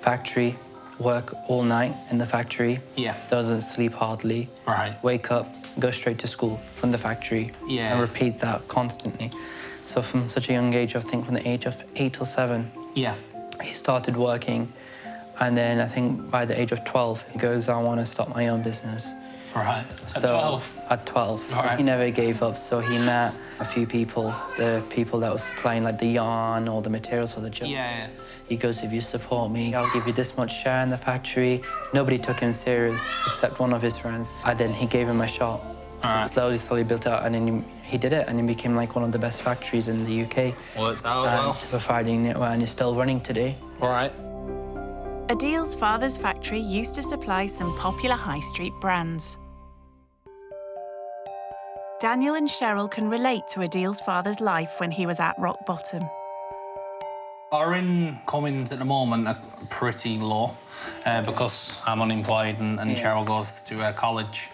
factory, work all night in the factory.
Yeah.
Doesn't sleep hardly.
Right.
Wake up, go straight to school from the factory.
Yeah.
And repeat that constantly. So from such a young age, I think from the age of 8 or 7,
yeah,
he started working. And then I think by the age of 12, he goes, I want to start my own business.
Right. At 12?
At 12. So
Right.
he never gave up. So he met a few people, the people that was supplying like the yarn or the materials for the job.
Yeah.
He goes, if you support me, I'll give you this much share in the factory. Nobody took him serious except one of his friends. And then he gave him a shot. So slowly built out, and then he did it, and he became like one of the best factories in the UK.
Worked out well.
Providing knitwear, and is still running today.
All right.
Adil's father's factory used to supply some popular high street brands. Daniel and Cheryl can relate to Adil's father's life when he was at rock bottom.
Our incomings at the moment are pretty low because I'm unemployed and Cheryl goes to college.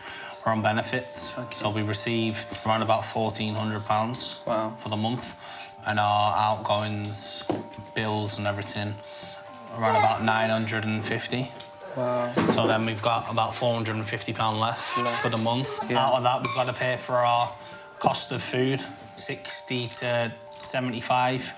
We're on benefits, so we receive around about £1,400 for the month, and our outgoings, bills and everything, around about £950.
Wow.
So then we've got about £450 left for the month.
Yeah.
Out of that, we've got to pay for our cost of food, 60 to 75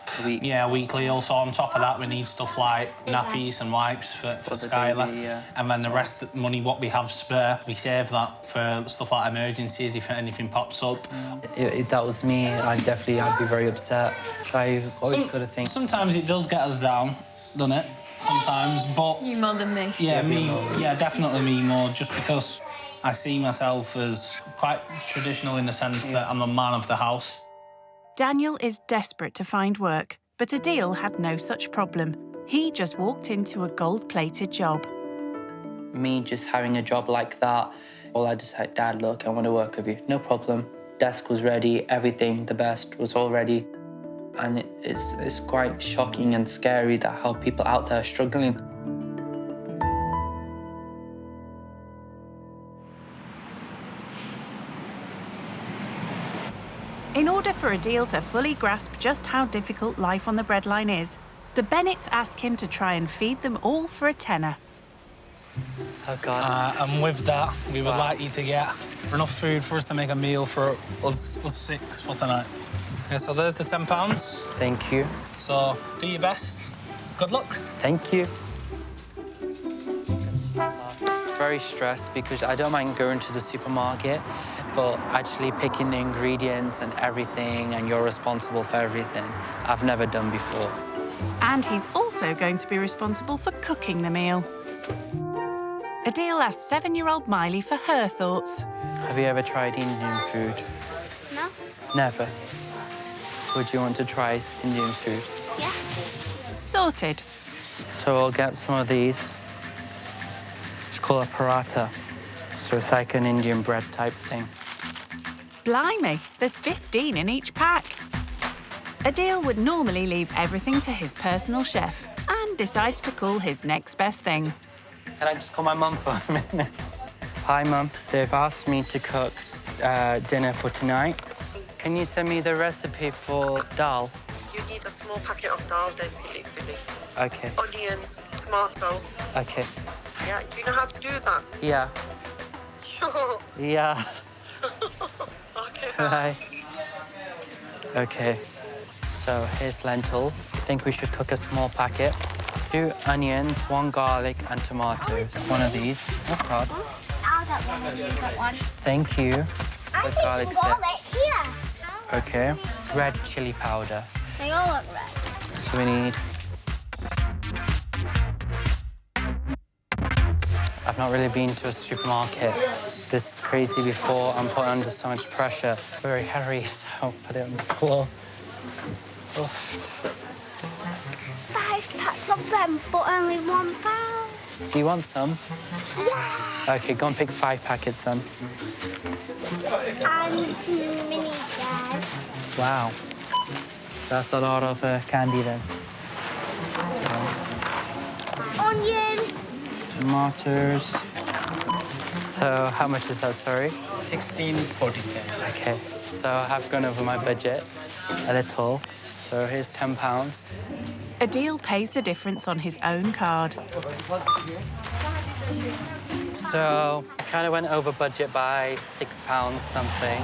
weekly. Also on top of that, we need stuff like nappies and wipes for Skylar,
baby, yeah.
and then the rest of the money what we have spare, we save that for stuff like emergencies if anything pops up.
If that was me, I'd be very upset. I always got to think.
Sometimes it does get us down, doesn't it? Sometimes, but
You more than me.
yeah, me, yeah, definitely me more, just because I see myself as quite traditional in the sense that I'm the man of the house.
Daniel is desperate to find work, but Adil had no such problem. He just walked into a gold-plated job.
Me just having a job like that, well, I just said, Dad, look, I want to work with you. No problem. Desk was ready, everything, the best was all ready. And it's quite shocking and scary that how people out there are struggling.
In order for Adil to fully grasp just how difficult life on the breadline is, the Bennetts ask him to try and feed them all for a tenner.
Oh, God.
And with that, we would like you to get enough food for us to make a meal for us 6 for tonight. Yeah, so there's the £10.
Thank you.
So do your best. Good luck.
Thank you. Very stressed because I don't mind going to the supermarket, but actually picking the ingredients and everything, and you're responsible for everything, I've never done before.
And he's also going to be responsible for cooking the meal. Adil asks 7-year-old Miley for her thoughts.
Have you ever tried Indian food?
No.
Never. Would you want to try Indian food?
Yeah.
Sorted.
So I'll get some of these. It's called a paratha. So it's like an Indian bread type thing.
Blimey, there's 15 in each pack. Adil would normally leave everything to his personal chef and decides to call his next best thing.
Can I just call my mum for a minute? Hi, Mum. They've asked me to cook dinner for tonight. Can you send me the recipe for dal?
You need a small packet of dal, then Billy.
Okay.
Onions, tomato.
Okay.
Yeah, do you know how to do that?
Yeah.
Sure.
Yeah.
Okay.
Bye. Okay. So here's lentil. I think we should cook a small packet. 2 onions, 1 garlic, and tomatoes. One of these. Oh, God.
I'll get one if you got one.
Thank you.
I
The
see
garlic's
some
there.
garlic here.
Okay. Red chili powder.
They all look red.
So we need... I've not really been to a supermarket this crazy before. I'm put under so much pressure. Very hairy, so I'll put it on the floor. Oh.
5 packs of them for only £1.
Do you want some?
Yeah.
Okay, go and pick 5 packets, son.
And mini jars.
Wow. So that's a lot of candy then.
Onion.
Tomatoes. So how much is that, sorry?
16.47.
Okay, so I've gone over my budget a little. So here's £10.
Adil pays the difference on his own card.
So I kind of went over budget by £6 something.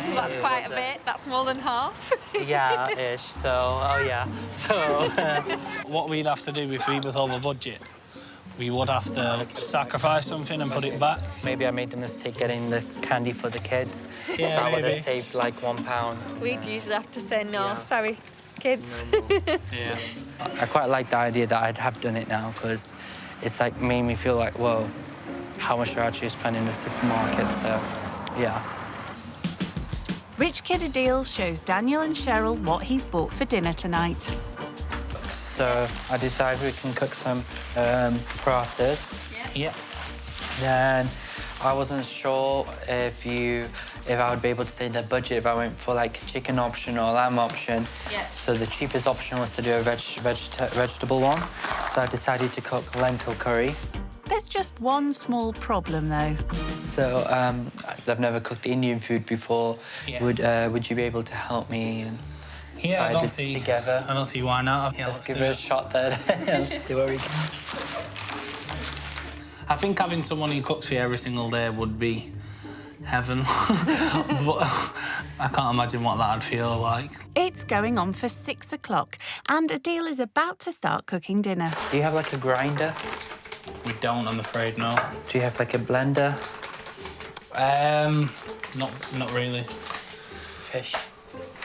So that's quite a bit. That's more than half.
Yeah, ish. So, oh yeah. So
What we'd have to do if we was over budget, we would have to sacrifice something and put it back.
maybe I made the mistake getting the candy for the kids.
Yeah,
I would
maybe.
have saved like £1.
We'd usually have to say no. Sorry, kids.
Yeah.
I quite like the idea that I'd have done it now because it's like made me feel like, whoa, how much do I actually spend in the supermarket? So, yeah.
Rich Kid Adil shows Daniel and Cheryl what he's bought for dinner tonight.
So I decided we can cook some parathas.
Yeah.
Then I wasn't sure if I would be able to stay in the budget if I went for like chicken option or lamb option.
Yeah.
So the cheapest option was to do a vegetable one. So I decided to cook lentil curry.
There's just one small problem, though.
So I've never cooked Indian food before.
Yeah.
Would you be able to help me? And
Yeah, I
try
don't
this
see.
together?
I don't see why not. Yeah,
Let's give
do
it a shot then. Let's see where we go.
I think having someone who cooks for you every single day would be heaven. But I can't imagine what that'd feel like.
It's going on for 6 o'clock, and Adil is about to start cooking dinner.
Do you have like a grinder?
We don't, I'm afraid, no.
Do you have like a blender?
Not really.
Fish.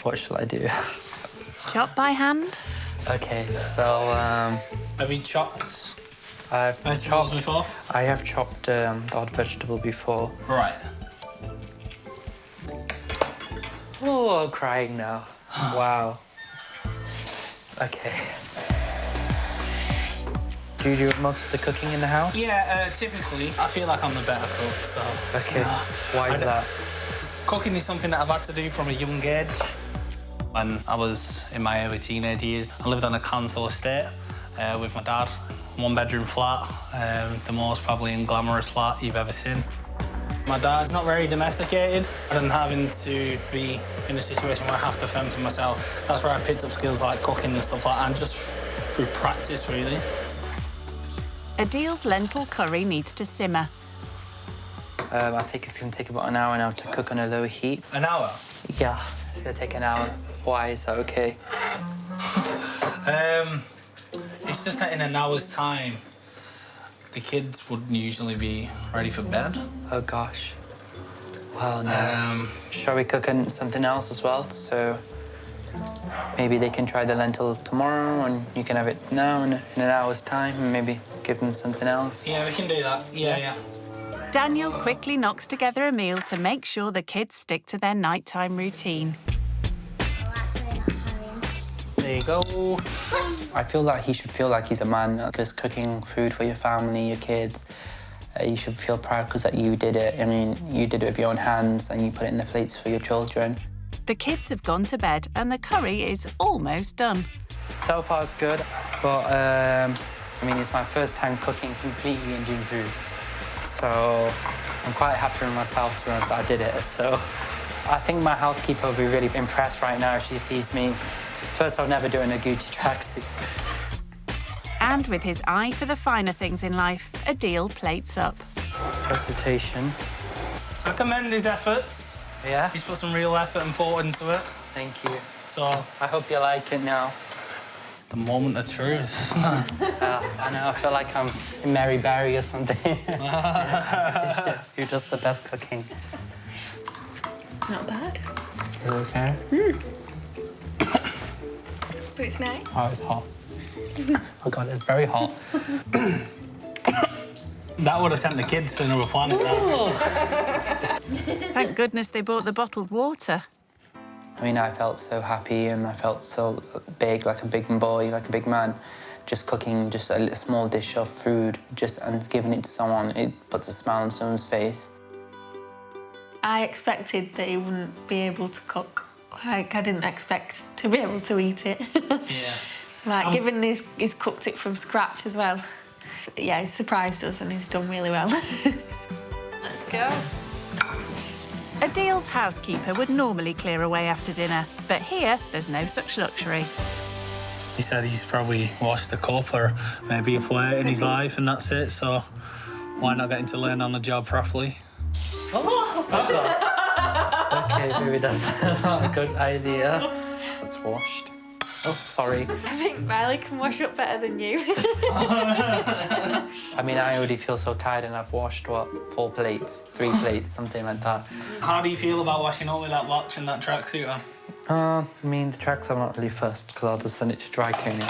What shall I do?
Chop by hand?
Okay, so
Have you chopped
I've
vegetables
chopped
before?
I have chopped the odd vegetable before.
Right.
Oh, I'm crying now. Wow. Okay. Do you do most of the cooking in the house?
Yeah, typically. I feel like I'm the better cook, so...
Okay. Why is that?
Cooking is something that I've had to do from a young age. When I was in my early teenage years, I lived on a council estate with my dad. 1-bedroom flat, the most probably unglamorous flat you've ever seen. My dad's not very domesticated, and having to be in a situation where I have to fend for myself, that's where I picked up skills like cooking and stuff like that, and just through practice, really.
Adil's lentil curry needs to simmer.
I think it's going to take about an hour now to cook on a low heat.
An hour?
Yeah, it's going to take an hour. Why is that okay?
It's just that in an hour's time, the kids would usually be ready for bed.
Oh, gosh. Well, no. Shall we cook something else as well? So maybe they can try the lentil tomorrow and you can have it now in an hour's time and maybe give them something else.
Yeah, we can do that. Yeah.
Daniel quickly knocks together a meal to make sure the kids stick to their nighttime routine.
There you go.
I feel like he should feel like he's a man, because cooking food for your family, your kids, you should feel proud because that you did it. I mean, you did it with your own hands and you put it in the plates for your children.
The kids have gone to bed and the curry is almost done.
So far, it's good, but I mean, it's my first time cooking completely Indian food. So I'm quite happy with myself to be honest that I did it. So I think my housekeeper will be really impressed right now if she sees me. First, I'll never do it in a Gucci tracksuit.
And with his eye for the finer things in life, Adil plates up.
Recitation.
I commend his efforts.
Yeah?
He's put some real effort and thought into it.
Thank you.
So
I hope you like it now.
The moment of truth.
I know, I feel like I'm in Mary Berry or something. Who does the best cooking?
Not bad.
Is it okay?
But it's nice.
Oh, it's hot. Oh God, it's very hot. That would have sent the kids to another planet.
Thank goodness they bought the bottled water.
I mean, I felt so happy and I felt so big, like a big boy, like a big man. Just cooking just a small dish of food and giving it to someone, it puts a smile on someone's face.
I expected that he wouldn't be able to cook. Like, I didn't expect to be able to eat it.
Yeah.
Like, given he's cooked it from scratch as well. Yeah, he's surprised us and he's done really well. Let's go.
Adil's housekeeper would normally clear away after dinner, but here there's no such luxury.
He said he's probably washed the cup or maybe a plate in his life and that's it, so why not get him to learn on the job properly?
Okay, maybe that's not a good idea. It's washed. Oh, sorry.
I think Riley can wash up better than you.
I mean, I already feel so tired and I've washed, what, 4 plates, 3 plates, something like that.
How do you feel about washing up with that watch and that tracksuit on?
I mean, the tracks I'm not really fussed because I'll just send it to dry cleaning.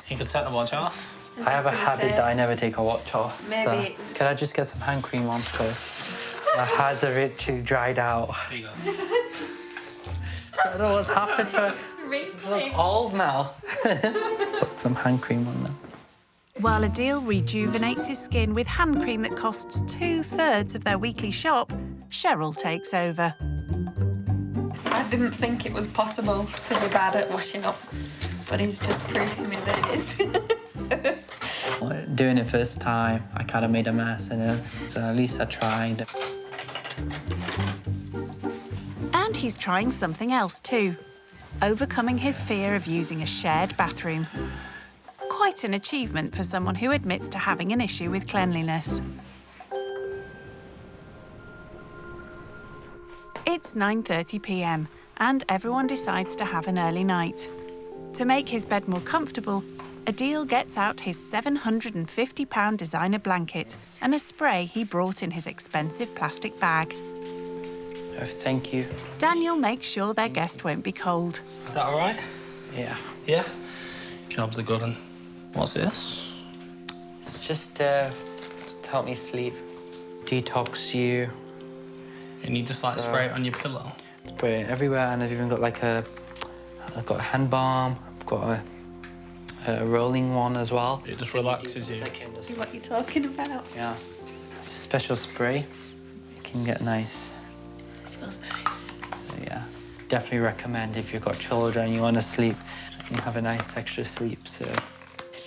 You could take the watch off.
I have a habit that I never take a watch off.
Maybe.
So, could I just get some hand cream on first? My hands are literally dried out.
There you go.
I don't know what's happened to it.
It's
look old now. Put some hand cream on them.
While Adil rejuvenates his skin with hand cream that costs 2/3 of their weekly shop, Cheryl takes over.
I didn't think it was possible to be bad at washing up, but he's just proved to me that it is.
Doing it first time, I kind of made a mess, so at least I tried.
And he's trying something else too, overcoming his fear of using a shared bathroom. Quite an achievement for someone who admits to having an issue with cleanliness. It's 9:30 p.m. and everyone decides to have an early night. To make his bed more comfortable, Adil gets out his £750 designer blanket and a spray he brought in his expensive plastic bag.
Oh, thank you.
Daniel makes sure their guest won't be cold.
Is that all right?
Yeah.
Yeah? Job's a good one. What's this?
It's just to help me sleep, detox you.
And you just like spray it on your pillow?
Spray it everywhere, and I've even got like I've got a hand balm, I've got a rolling one as well.
It just relaxes you.
What you're talking about?
Yeah. It's a special spray. It can get nice.
It smells nice.
So yeah, definitely recommend if you've got children and you want to sleep, you have a nice extra sleep, so.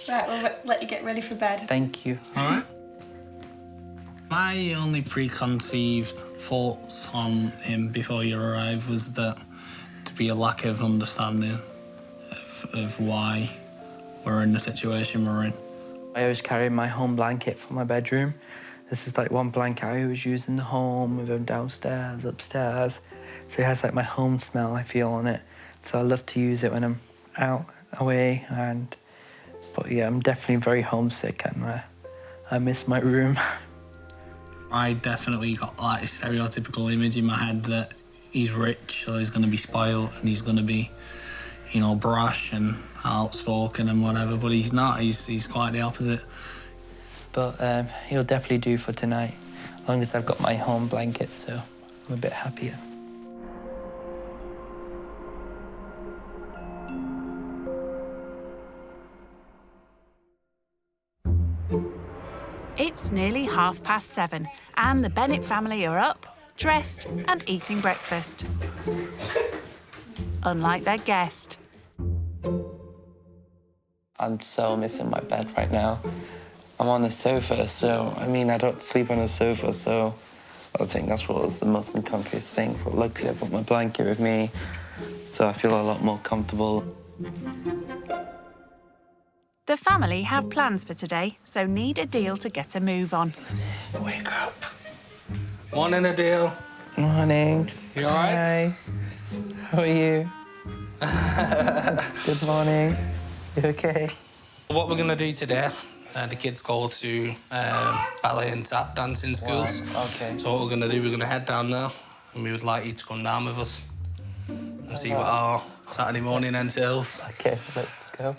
Right, we'll let you get ready for bed.
Thank you.
All right. My only preconceived thoughts on him before you arrived was that to be a lack of understanding of why we're in the situation we're in.
I always carry my home blanket for my bedroom. This is like one blanket I always use in the home, with them downstairs, upstairs. So it has like my home smell I feel on it. So I love to use it when I'm out, away, but yeah, I'm definitely very homesick and I miss my room.
I definitely got like a stereotypical image in my head that he's rich, so he's going to be spoiled and he's going to be, you know, brash and outspoken and whatever, but he's not. He's quite the opposite.
But he'll definitely do for tonight, as long as I've got my home blanket, so I'm a bit happier.
It's nearly 7:30 and the Bennett family are up, dressed and eating breakfast. Unlike their guest.
I'm so missing my bed right now. I'm on the sofa, so, I mean, I don't sleep on the sofa, so I think that's what was the most uncomfiest thing. But luckily, I've got my blanket with me, so I feel a lot more comfortable.
The family have plans for today, so need Adil to get a move on.
Wake up. Morning, Adil.
Morning.
You all right?
Hi. How are you? Good morning. You okay?
What we're going to do today, the kids go to ballet and tap dancing schools.
Wow. Okay.
So what we're going to do, we're going to head down there, and we would like you to come down with us and see what our Saturday morning entails.
Okay, let's go.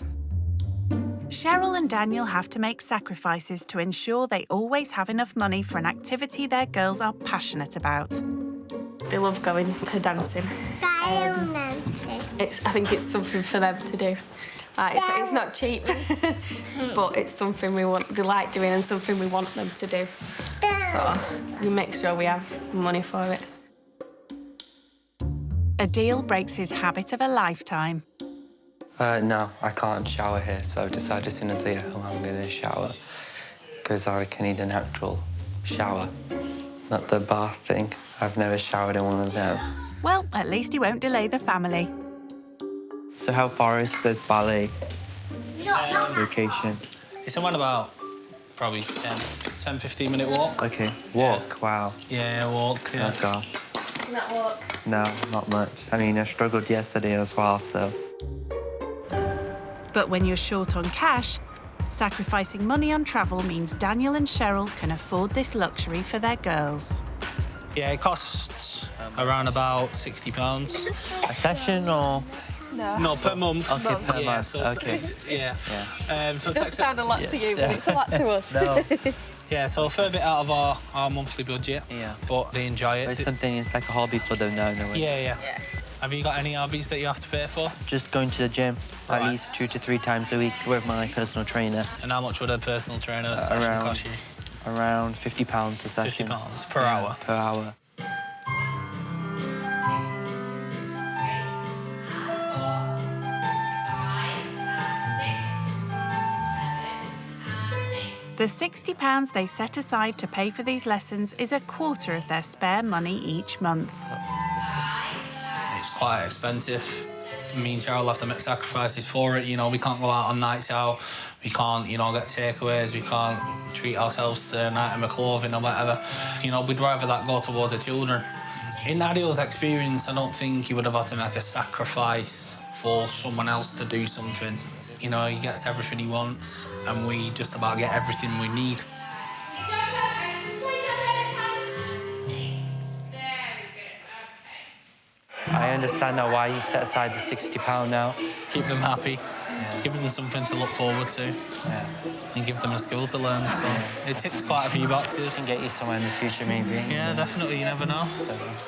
Cheryl and Daniel have to make sacrifices to ensure they always have enough money for an activity their girls are passionate about.
They love going to dancing. I think it's something for them to do. It's not cheap, but it's something they like doing and something we want them to do. So we make sure we have the money for it.
Adil breaks his habit of a lifetime.
No, I can't shower here, so I've decided as soon as I get home I'm going to shower, because I can need an actual shower, not the bath thing. I've never showered in one of them.
Well, at least he won't delay the family.
So how far is this ballet location?
It's around about probably 10, 15 minute walk.
Okay, walk, wow.
Yeah, walk, yeah.
Oh, God.
Not walk.
No, not much. I mean, I struggled yesterday as well, so...
But when you're short on cash, sacrificing money on travel means Daniel and Cheryl can afford this luxury for their girls.
Yeah, it costs around about £60.
A session or...?
No, per month.
Okay, per month.
So
okay.
Yeah. So
It doesn't sound a lot to you, but it's a lot to us.
No.
Yeah, so a fair bit out of our monthly budget.
Yeah.
But they enjoy it.
It's something, it's like a hobby for them now, no way.
Yeah. Have you got any hobbies that you have to pay for?
Just going to the gym at least 2 to 3 times a week with my personal trainer.
And how much would a personal trainer session cost you?
Around £50 a session.
£50 per hour?
Per hour.
The £60 they set aside to pay for these lessons is a quarter of their spare money each month.
It's quite expensive. Me and Cheryl have to make sacrifices for it. You know, we can't go out on nights out. We can't, get takeaways. We can't treat ourselves to an item of clothing or whatever. We'd rather that go towards the children. In Adil's experience, I don't think he would have had to make a sacrifice for someone else to do something. He gets everything he wants, and we just about get everything we need.
I understand now why you set aside the £60 now.
Keep them happy, give them something to look forward to, and give them a skill to learn. So it ticks quite a few boxes.
Can get you somewhere in the future, maybe.
Yeah, definitely. You never know.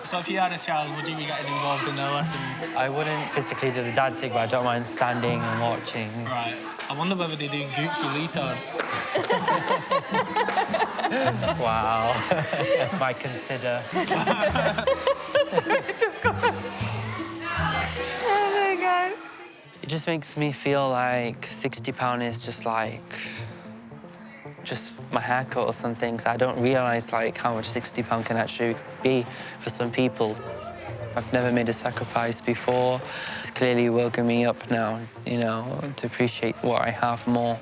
So if you had a child, would you be getting involved in their lessons?
I wouldn't physically do the dancing, but I don't mind standing and watching.
Right. I wonder whether they do Gucci leotards.
Wow. Might consider.
Oh my God.
It just makes me feel like £60 is just my haircut or something. So I don't realise how much £60 can actually be for some people. I've never made a sacrifice before. It's clearly woken me up now, to appreciate what I have more.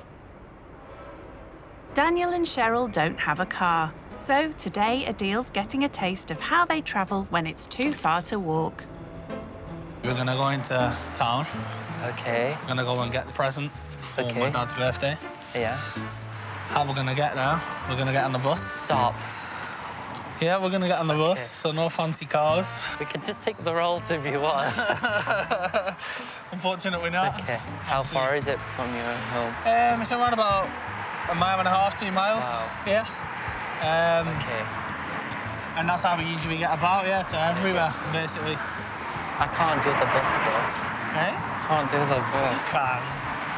Daniel and Cheryl don't have a car, so today Adil's getting a taste of how they travel when it's too far to walk.
We're gonna go into town.
Okay.
We're gonna go and get the present for my dad's birthday.
Yeah.
How we're gonna get there? We're gonna get on the bus.
Stop.
Yeah, we're gonna get on the bus, so no fancy cars.
We could just take the rolls if you want.
Unfortunately not.
Okay. How far is it from your home?
It's around about 1.5 miles, 2 miles.
Wow.
Yeah.
Okay.
And that's how we usually get about, to everywhere, basically.
I can't do the bus, though.
Eh?
Can't do the bus.
You can.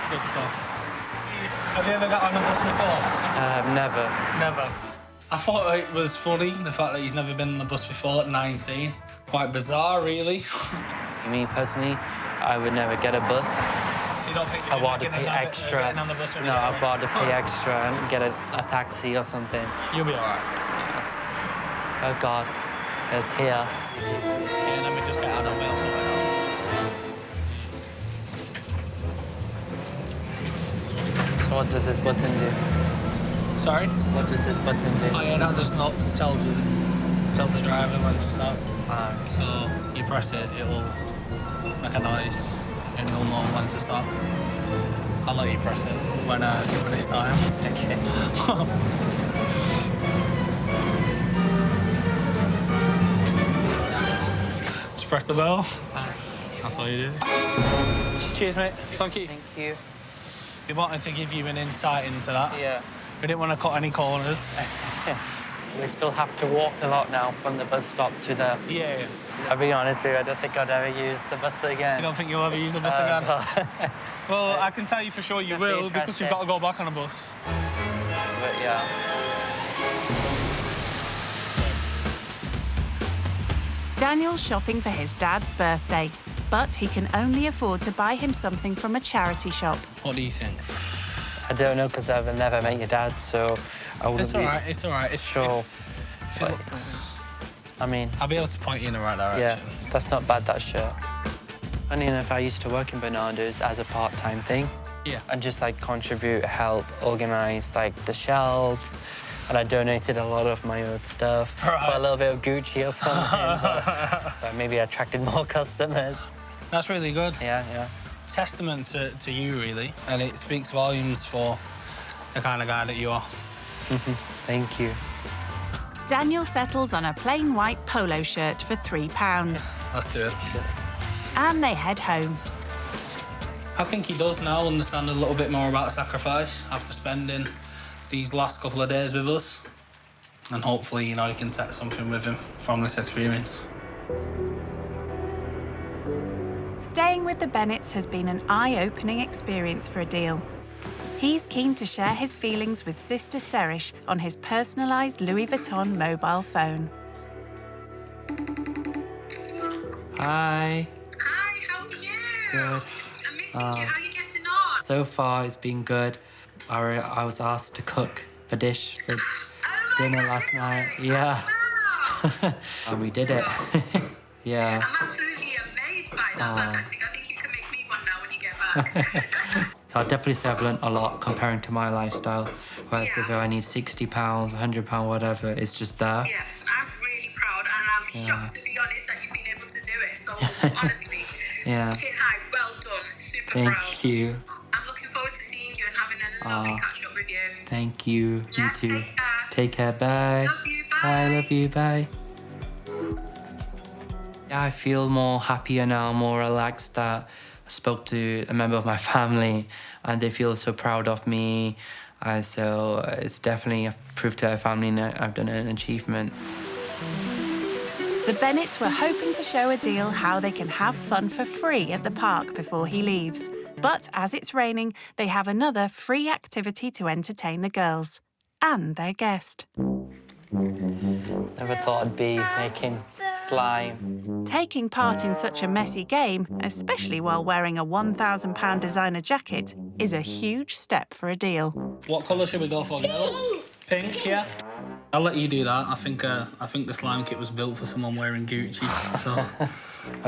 Good stuff. Have you ever got on a bus before?
Never.
Never. I thought it was funny, the fact that he's never been on the bus before at 19. Quite bizarre, really.
Me, personally, I would never get a bus.
You don't think
I want to pay extra. No, I want to pay extra and get a taxi or something.
You'll be all right.
Oh, God. It's here.
Yeah, let me just get out of the wheel sorted out.
So what does this button do?
Sorry?
What does this button do?
Oh, yeah, that just not tells the driver when to stop. So you press it, it'll make a noise, and you'll know when to stop. I'll let you press it when it's time.
Okay.
Just press the bell. That's all you do. Cheers, mate. Thank you.
Thank you.
We wanted to give you an insight into that.
Yeah.
We didn't want to cut any corners.
We still have to walk a lot now from the bus stop to the...
Yeah.
I'll be honest with you, I don't think I'd ever use the bus again.
You don't think you'll ever use a bus again? Well, I can tell you for sure you will, because we've got to go back on a bus.
But yeah.
Daniel's shopping for his dad's birthday, but he can only afford to buy him something from a charity shop.
What do you think?
I don't know, because I've never met your dad, so I wouldn't
It's all right, it's all right. If it looks...
I mean...
I'll be able to point you in the right direction.
Yeah, that's not bad, that shirt. Funny enough, I used to work in Bernardo's as a part-time thing.
Yeah.
And just, like, contribute, help, organise, like, the shelves. And I donated a lot of my own stuff for a little bit of Gucci or something. So maybe I attracted more customers.
That's really good.
Yeah, yeah.
Testament to you, really. And it speaks volumes for the kind of guy that you are.
Thank you.
Daniel settles on a plain white polo shirt for £3.
Let's do it.
And they head home.
I think he does now understand a little bit more about sacrifice after spending these last couple of days with us. And hopefully, you know, he can take something with him from this experience.
Staying with the Bennetts has been an eye-opening experience for Adil. He's keen to share his feelings with Sister Serish on his personalised Louis Vuitton mobile phone.
Hi.
Hi, how are you?
Good.
I'm missing you. How are you getting on?
So far, it's been good. I was asked to cook a dish for dinner last night. Yeah. And we did it. Yeah.
I'm absolutely amazed by that. Fantastic. I think you can make me one now when you get back.
So I'd definitely say I've learned a lot comparing to my lifestyle. Whereas if I need £60, £100, whatever, it's just there.
Yeah, I'm really proud, and I'm shocked, to be honest, that you've been able to do it. So, honestly,
Yeah.
chin high, well done, super
Thank
proud.
you.
I'm looking forward to seeing you and having a lovely catch-up with you.
Thank you.
Yeah,
You too.
take care.
Take care. Bye.
Love you, bye.
Bye. Love you. Bye. Yeah, I feel more happier now, more relaxed that I spoke to a member of my family and they feel so proud of me. So it's definitely a proof to our family that I've done an achievement.
The Bennetts were hoping to show Adil how they can have fun for free at the park before he leaves. But as it's raining, they have another free activity to entertain the girls and their guest.
Never thought I'd be making slime.
Taking part in such a messy game, especially while wearing a £1,000 designer jacket, is a huge step for Adil.
What colour should we go for, girl? Pink, yeah. I'll let you do that. I think the slime kit was built for someone wearing Gucci, so...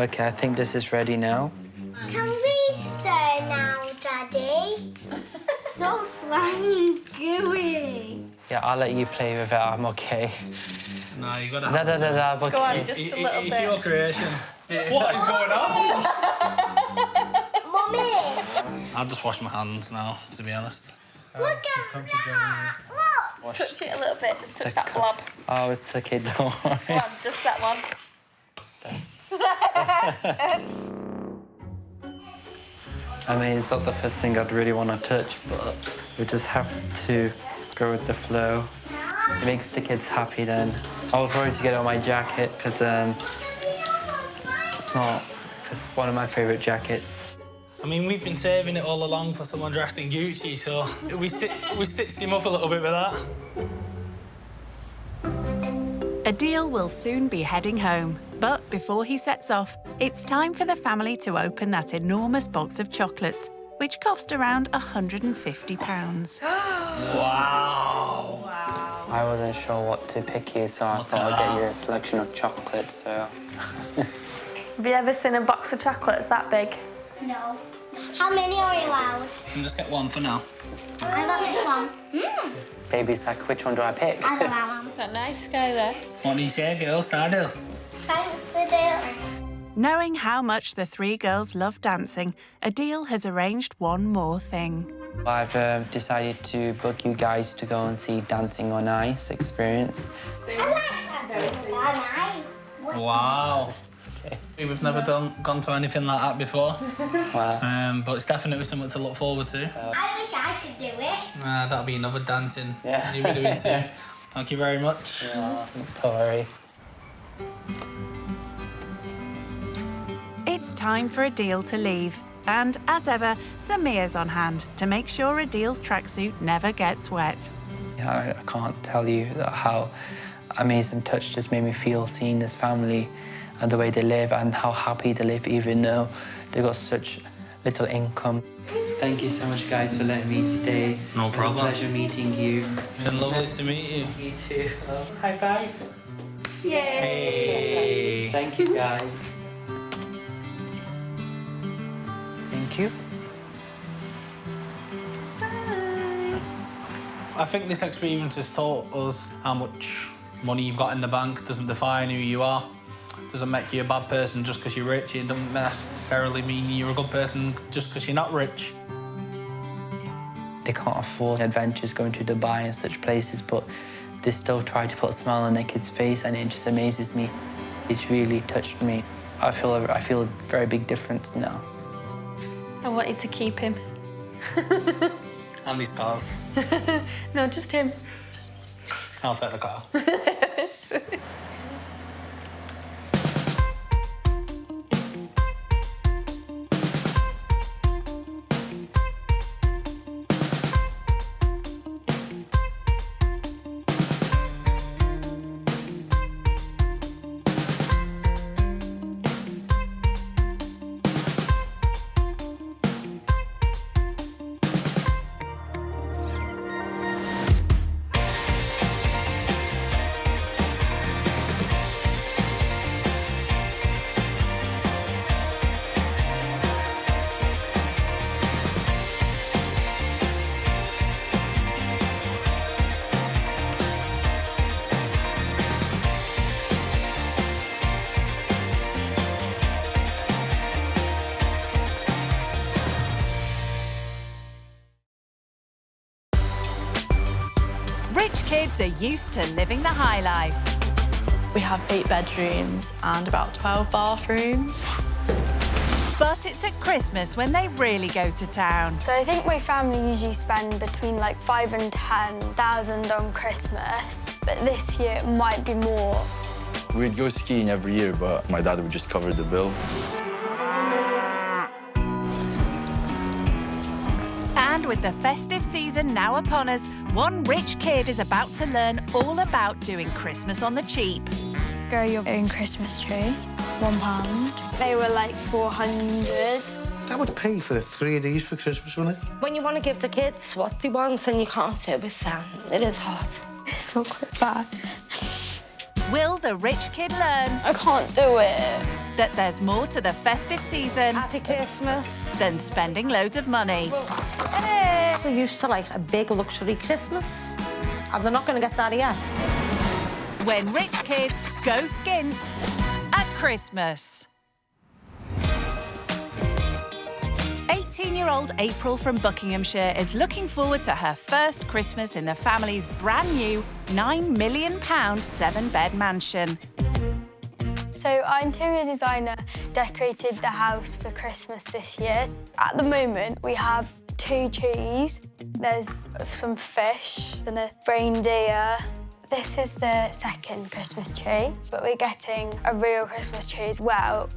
Okay, I think this is ready now.
Can we stay now, Daddy? So slimy and gooey.
Yeah, I'll let you play with it. I'm okay.
No, you gotta
have it.
Go on, just a little bit. It's your creation. What is going on?
Mummy!
I'll just wash my hands now, to be honest.
Look at that! Look!
Just touch it a little bit. Just touch that blob.
Oh, it's okay, don't worry.
Come on, just that one.
I mean, it's not the first thing I'd really want to touch, but we just have to go with the flow. It makes the kids happy then. I was worried to get on my jacket because it's one of my favourite jackets.
I mean, we've been saving it all along for someone dressed in Gucci, so we stitched him up a little bit with that.
Adil will soon be heading home, but before he sets off, it's time for the family to open that enormous box of chocolates, which cost around £150.
Wow.
I wasn't sure what to pick here, so I thought I'd get you a selection of chocolates, so...
Have you ever seen a box of chocolates that big?
No. How many are you allowed?
You can just get one for now.
I got this one.
Baby sack, which one do I pick?
I got that one.
Is that nice guy there?
What do you say, girls? Stardew?
Thanks, Adele.
Knowing how much the three girls love dancing, Adele has arranged one more thing.
I've decided to book you guys to go and see Dancing on Ice experience.
I like that.
Wow. Okay. We've never gone to anything like that before.
Wow.
But it's definitely something to look forward to.
I wish I could do it.
That'll be another dancing.
Yeah.
You'll be doing too. Thank you very much.
Yeah, don't worry.
It's time for Adele to leave. And as ever, Samir's on hand to make sure Adele's tracksuit never gets wet.
I can't tell you how amazing touch just made me feel seeing this family and the way they live and how happy they live even though they've got such little income. Thank you so much, guys, for letting me stay.
No problem.
It was a pleasure meeting you.
It's been lovely to meet you.
You too. High five.
Yay! Hey.
Thank you, guys. Thank you.
I think this experience has taught us how much money you've got in the bank doesn't define who you are. Doesn't make you a bad person just because you're rich. It doesn't necessarily mean you're a good person just because you're not rich.
They can't afford adventures going to Dubai and such places, but they still try to put a smile on their kid's face, and it just amazes me. It's really touched me. I feel a very big difference now.
I wanted to keep him.
And these cars.
No, just him.
I'll take the car.
Rich kids are used to living the high life.
We have 8 bedrooms and about 12 bathrooms.
But it's at Christmas when they really go to town.
So I think my family usually spend between like 5,000 and 10,000 on Christmas, but this year it might be more.
We'd go skiing every year, but my dad would just cover the bill.
And with the festive season now upon us, one rich kid is about to learn all about doing Christmas on the cheap.
Grow your own Christmas tree, £1. They were like 400.
That would pay for 3 of these for Christmas, wouldn't it?
When you want to give the kids what they want and you can't do it, Sam, it is hard.
I feel quite bad.
Will the rich kid learn?
I can't do it.
That there's more to the festive season.
Happy Christmas.
Than spending loads of money.
Hey. They're used to like a big luxury Christmas, and they're not going to get that yet.
When rich kids go skint at Christmas. 18-year-old April from Buckinghamshire is looking forward to her first Christmas in the family's brand new £9 million 7-bed mansion.
So our interior designer decorated the house for Christmas this year. At the moment, we have 2 trees. There's some fish and a reindeer. This is the second Christmas tree, but we're getting a real Christmas tree as well.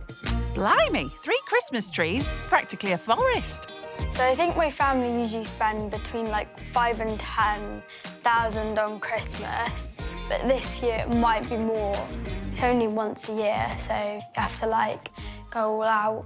Blimey, 3 Christmas trees? It's practically a forest.
So I think my family usually spend between like 5,000 and 10,000 on Christmas, but this year it might be more. It's only once a year, so you have to like go all out.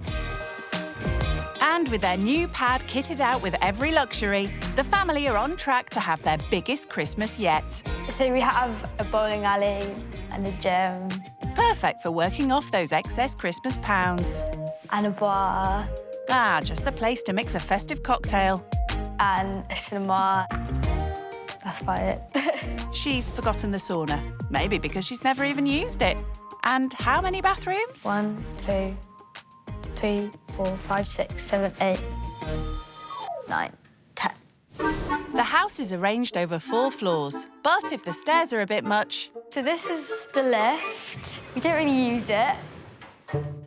And with their new pad kitted out with every luxury, the family are on track to have their biggest Christmas yet.
So we have a bowling alley and a gym.
Perfect for working off those excess Christmas pounds.
And a bar.
Ah, just the place to mix a festive cocktail.
And a cinema. That's about it.
She's forgotten the sauna, maybe because she's never even used it. And how many bathrooms?
1, 2, 3, 4, 5, 6, 7, 8, 9, 10.
The house is arranged over 4 floors, but if the stairs are a bit much...
So this is the lift. We don't really use it.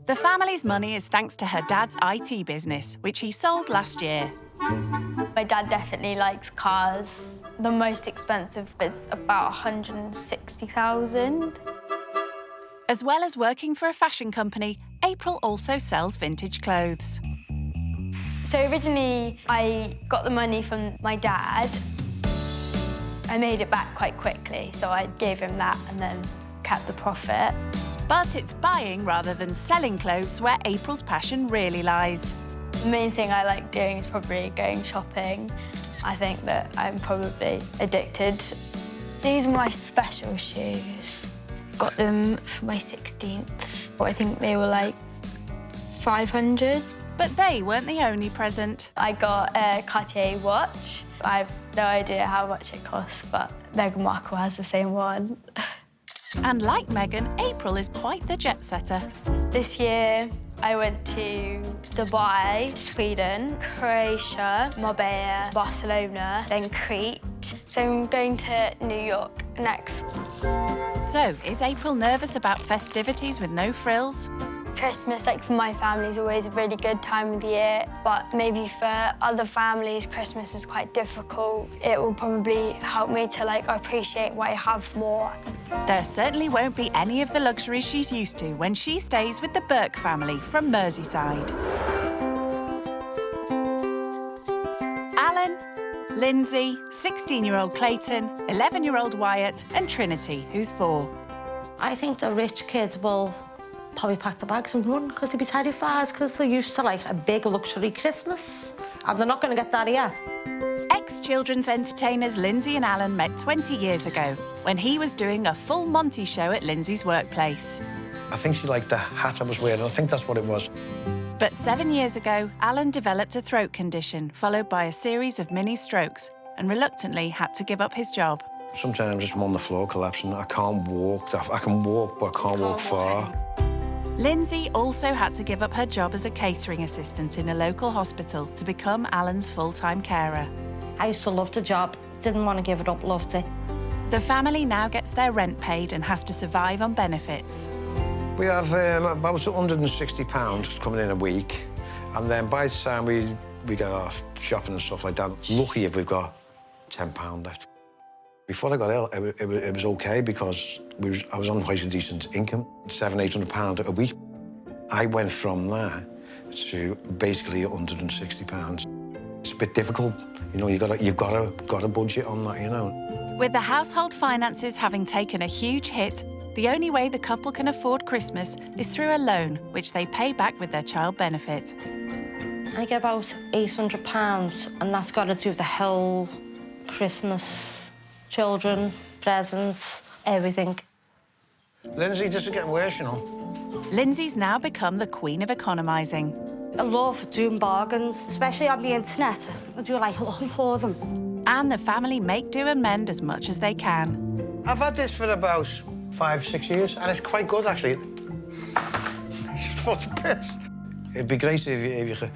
The family's money is thanks to her dad's IT business, which he sold last year.
My dad definitely likes cars. The most expensive is about 160,000.
As well as working for a fashion company, April also sells vintage clothes.
So originally, I got the money from my dad. I made it back quite quickly, so I gave him that and then kept the profit.
But it's buying rather than selling clothes where April's passion really lies.
The main thing I like doing is probably going shopping. I think that I'm probably addicted. These are my special shoes. Got them for my 16th. I think they were like 500.
But they weren't the only present.
I got a Cartier watch. I have no idea how much it costs, but Meghan Markle has the same one.
And like Meghan, April is quite the jet setter.
This year, I went to Dubai, Sweden, Croatia, Marbella, Barcelona, then Crete. So I'm going to New York next.
So, is April nervous about festivities with no frills?
Christmas, like for my family, is always a really good time of the year, but maybe for other families, Christmas is quite difficult. It will probably help me to appreciate what I have more.
There certainly won't be any of the luxuries she's used to when she stays with the Burke family from Merseyside. Alan, Lindsay, 16-year-old Clayton, 11-year-old Wyatt, and Trinity, who's 4.
I think the rich kids will probably pack the bags and run because they'll be terrified because they're used to a big luxury Christmas and they're not going to get that here.
Ex-children's entertainers Lindsay and Alan met 20 years ago when he was doing a full Monty show at Lindsay's workplace.
I think she liked the hat I was wearing. I think that's what it was.
But 7 years ago, Alan developed a throat condition followed by a series of mini strokes and reluctantly had to give up his job.
Sometimes I'm on the floor collapsing. I can't walk. I can walk, but I can't walk far.
Lindsay also had to give up her job as a catering assistant in a local hospital to become Alan's full-time carer.
I used to love the job, didn't want to give it up, loved it.
The family now gets their rent paid and has to survive on benefits.
We have about £160 coming in a week, and then by the time we get off shopping and stuff like that, lucky if we've got £10 left. Before I got ill, it was OK because I was on quite a decent income, £700–800 a week. I went from that to basically £160. It's a bit difficult, you know. You've got a budget on that, you know.
With the household finances having taken a huge hit, the only way the couple can afford Christmas is through a loan, which they pay back with their child benefit.
I get about £800, and that's got to do with the whole Christmas. Children, presents, everything.
Lindsay, this is getting worse, you know.
Lindsay's now become the queen of economising.
I love doing bargains, especially on the internet. I do looking for them.
And the family make do and mend as much as they can.
I've had this for about 5–6 years, and it's quite good, actually. It's just bits. It'd be great if you could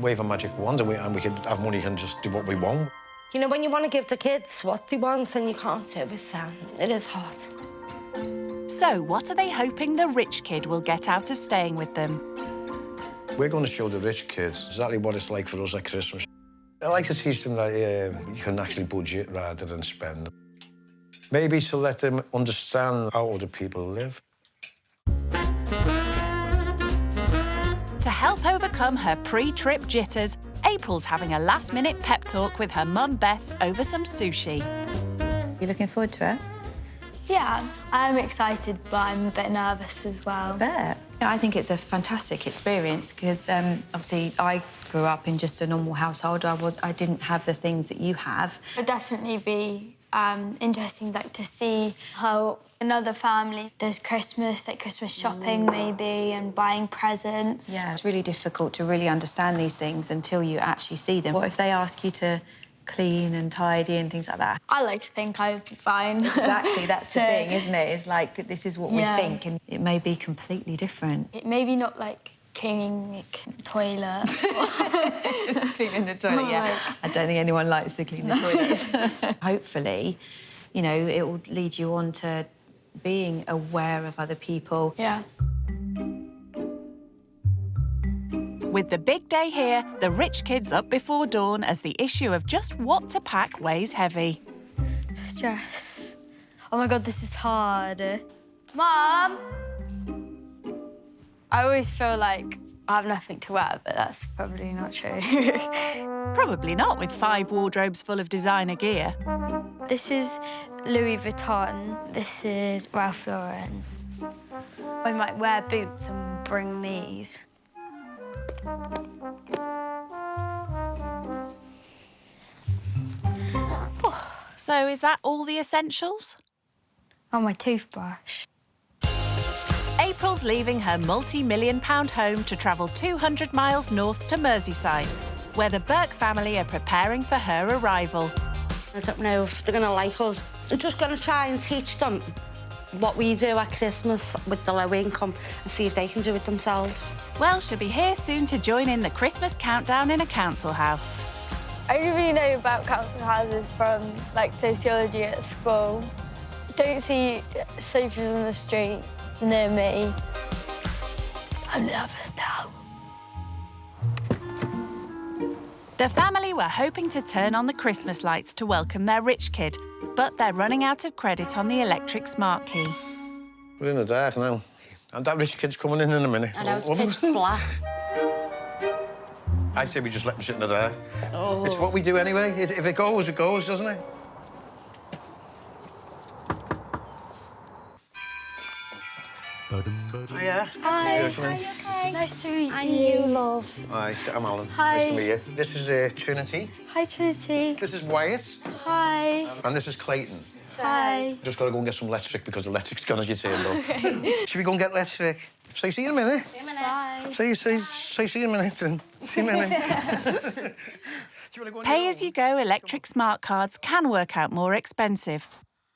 wave a magic wand and we could have money and just do what we want.
You know, when you want to give the kids what they want and you can't do it, it is hard.
So, what are they hoping the rich kid will get out of staying with them?
We're going to show the rich kids exactly what it's like for us at Christmas. I like to teach them that you can actually budget rather than spend. Maybe to let them understand how other people live.
To help overcome her pre-trip jitters, April's having a last-minute pep talk with her mum, Beth, over some sushi.
You looking forward to it? Yeah, I'm excited, but I'm a bit nervous as well.
I bet. I think it's a fantastic experience because obviously I grew up in just a normal household. I didn't have the things that you have.
It'd definitely be interesting, like, to see how another family does Christmas, like Christmas shopping maybe, and buying presents.
Yeah, it's really difficult to really understand these things until you actually see them. What if they ask you to clean and tidy and things like that?
I like to think I'd be fine.
Exactly, that's the thing, isn't it? It's like, this is what we
Yeah.
think, and it may be completely different.
It maybe not like cleaning like toilet.
Cleaning the toilet, yeah. I don't think anyone likes to clean the toilets. Hopefully, you know, it will lead you on to being aware of other people.
Yeah.
With the big day here, the rich kids up before dawn as the issue of just what to pack weighs heavy.
Stress. Oh my God, this is hard. Mum! I always feel like I have nothing to wear, but that's probably not true.
Probably not with 5 wardrobes full of designer gear.
This is Louis Vuitton. This is Ralph Lauren. I might wear boots and bring these.
So is that all the essentials?
Oh, my toothbrush.
April's leaving her multi-million-pound home to travel 200 miles north to Merseyside, where the Burke family are preparing for her arrival.
I don't know if they're going to like us. We're just going to try and teach them what we do at Christmas with the low income and see if they can do it themselves.
Well, she'll be here soon to join in the Christmas countdown in a council house.
I only really know about council houses from, like, sociology at school. Don't see sofas on the street near me. I'm nervous now.
The family were hoping to turn on the Christmas lights to welcome their rich kid, but they're running out of credit on the electric smart key.
We're in the dark now. And that rich kid's coming in a minute.
I know, it's pitch black.
I say we just let them sit in the dark.
Oh.
It's what we do anyway. If it goes, doesn't it? Hiya.
Hi.
Hi.
Nice to meet
And
you.
you, love.
Hi, I'm Alan.
Hi.
Nice to meet you. This is Trinity.
Hi, Trinity.
This is Wyatt.
Hi.
And this is Clayton.
Hi.
Just got to go and get some electric because the electric's gone as you turned up.
Okay.
Should we go and get electric? So see you in a minute.
Bye.
See you in a minute. And see you in a minute.
Pay-as-you-go electric smart cards can work out more expensive,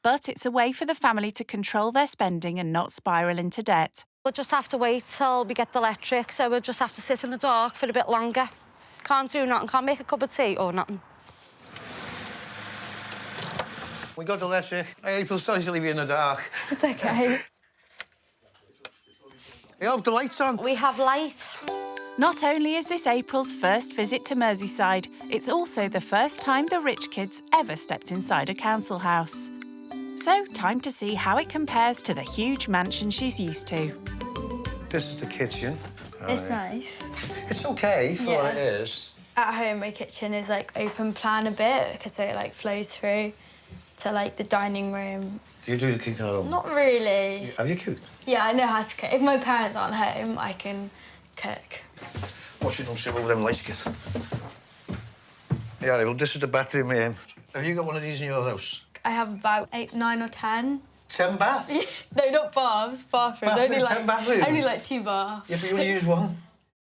but it's a way for the family to control their spending and not spiral into debt.
We'll just have to wait till we get the electric, so we'll just have to sit in the dark for a bit longer. Can't do nothing, can't make a cup of tea or nothing.
We got the electric. Hey, April, sorry to leave you in the dark.
It's okay.
I hope the light's on.
We have light.
Not only is this April's first visit to Merseyside, it's also the first time the rich kids ever stepped inside a council house. So, time to see how it compares to the huge mansion she's used to.
This is the kitchen.
It's nice.
It's OK for what it is.
At home, my kitchen is, like, open plan a bit because it, like, flows through to, like, the dining room.
Do you do the cooking at home?
Not really.
Have you cooked?
Yeah, I know how to cook. If my parents aren't home, I can cook.
What you don't see over them lights, kid? Yeah, well, this is the bathroom here. Have you got one of these in your house?
I have about 8, 9 or 10.
10 baths?
No, not baths, bathrooms.
Bathroom,
only, like,
10 bathrooms?
Only, like, 2 baths.
Yeah, but you only use one.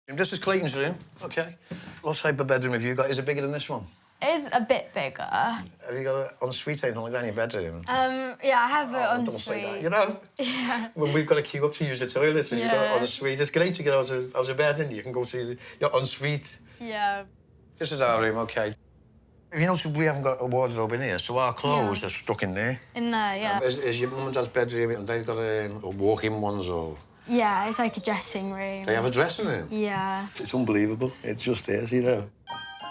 This is Clayton's room. OK. What type of bedroom have you got? Is it bigger than this one?
It is a bit bigger.
Have you got an ensuite or anything like that in your bedroom?
Yeah, I have it
Don't say that.
ensuite.
You know?
Yeah.
When we've got to queue up to use the toilet, and you've got it ensuite. It's great to get out of bed, and you can go to your ensuite.
Yeah.
This is our room, OK. If you notice, we haven't got a wardrobe in here, so our clothes are stuck in there.
In there, yeah.
Is your mum and dad's bedroom, and they've got walk-in ones, or...?
Yeah, it's like a dressing room.
They have a dressing room?
Yeah.
It's unbelievable. It just is, you know.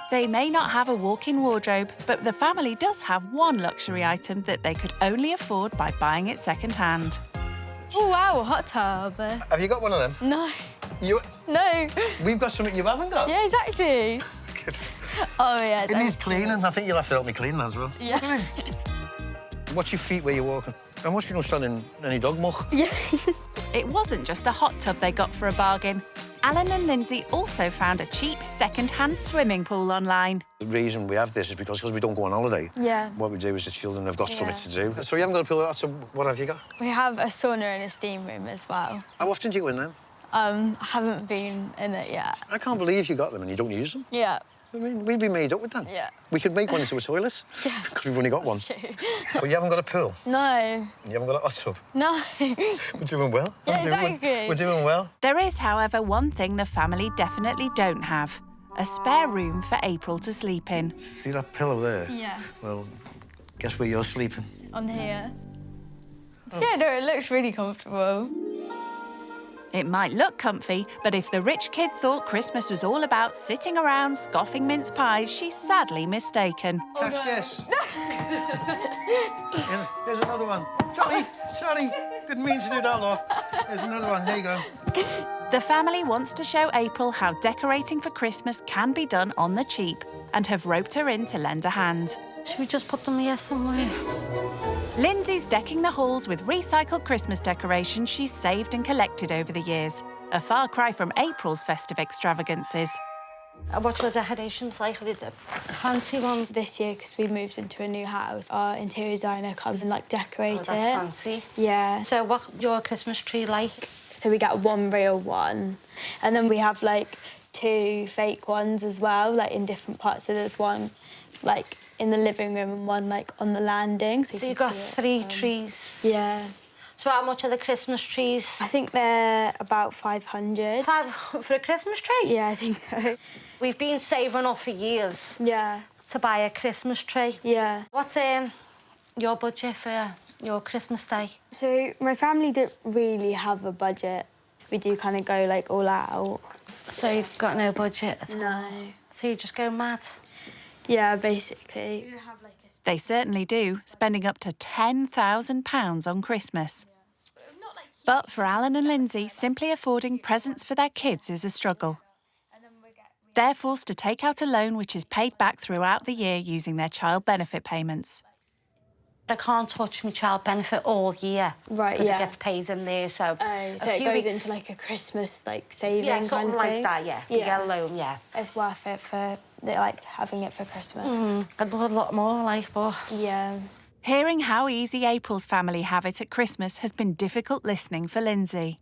They may not have a walk-in wardrobe, but the family does have one luxury item that they could only afford by buying it second-hand.
Oh, wow, a hot tub.
Have you got one of them?
No.
You?
No.
We've got something you haven't got.
Yeah, exactly. Oh, yeah.
It needs cleaning. I think you'll have to help me clean that as well.
Yeah.
Watch your feet where you're walking. How much you know selling any dog muck?
Yeah. It wasn't just the hot tub they got for a bargain. Alan and Lindsay also found a cheap second-hand swimming pool online.
The reason we have this is because we don't go on holiday.
Yeah.
What we do is the children have got something to do. So you haven't got a pool, so what have you got?
We have a sauna and a steam room as well.
How often do you go in them?
I haven't been in it yet.
I can't believe you got them and you don't use them.
Yeah.
I mean, we'd be made up with them.
Yeah.
We could make one into a toilet.
Yeah.
Because we've only got one.
That's true.
But you haven't got a pool?
No.
You haven't got a hot tub?
No.
We're doing well.
Yeah, exactly.
We're doing well.
There is, however, one thing the family definitely don't have. A spare room for April to sleep in.
See that pillow there?
Yeah.
Well, guess where you're sleeping?
On here. Oh. Yeah, no, it looks really comfortable.
It might look comfy, but if the rich kid thought Christmas was all about sitting around scoffing mince pies, she's sadly mistaken.
Catch this. Here's another one. Sorry, didn't mean to do that, love. Here's another one, here you go.
The family wants to show April how decorating for Christmas can be done on the cheap and have roped her in to lend a hand.
Should we just put them here somewhere?
Lindsay's decking the halls with recycled Christmas decorations she's saved and collected over the years, a far cry from April's festive extravagances.
What were the decorations like? Are they the fancy ones?
This year, because we moved into a new house, our interior designer comes and, like, decorate it.
That's fancy.
Yeah.
So what's your Christmas tree like?
So we get one real one, and then we have, like, 2 fake ones as well, like, in different parts. So there's one, like, in the living room and one, like, on the landing.
So you've got 3 trees?
Yeah.
So how much are the Christmas trees?
I think they're about 500.
For a Christmas tree?
Yeah, I think so.
We've been saving up for years.
Yeah.
To buy a Christmas tree.
Yeah.
What's your budget for your Christmas day?
So my family don't really have a budget. We do kind of go, like, all out.
So you've got no budget at all?
No.
So you just go mad?
Yeah, basically.
They certainly do, spending up to £10,000 on Christmas. But for Alan and Lindsay, simply affording presents for their kids is a struggle. They're forced to take out a loan which is paid back throughout the year using their child benefit payments.
I can't touch my child benefit all year.
Right,
because
yeah.
it gets paid in there, so...
So it goes into, like, a Christmas, like, saving
yeah,
kind
something
of
like
thing?
that, yeah. You get a loan, yeah.
It's worth it for, like, having it for Christmas.
I'd love a lot more, like, but...
Yeah.
Hearing how easy April's family have it at Christmas has been difficult listening for Lindsay.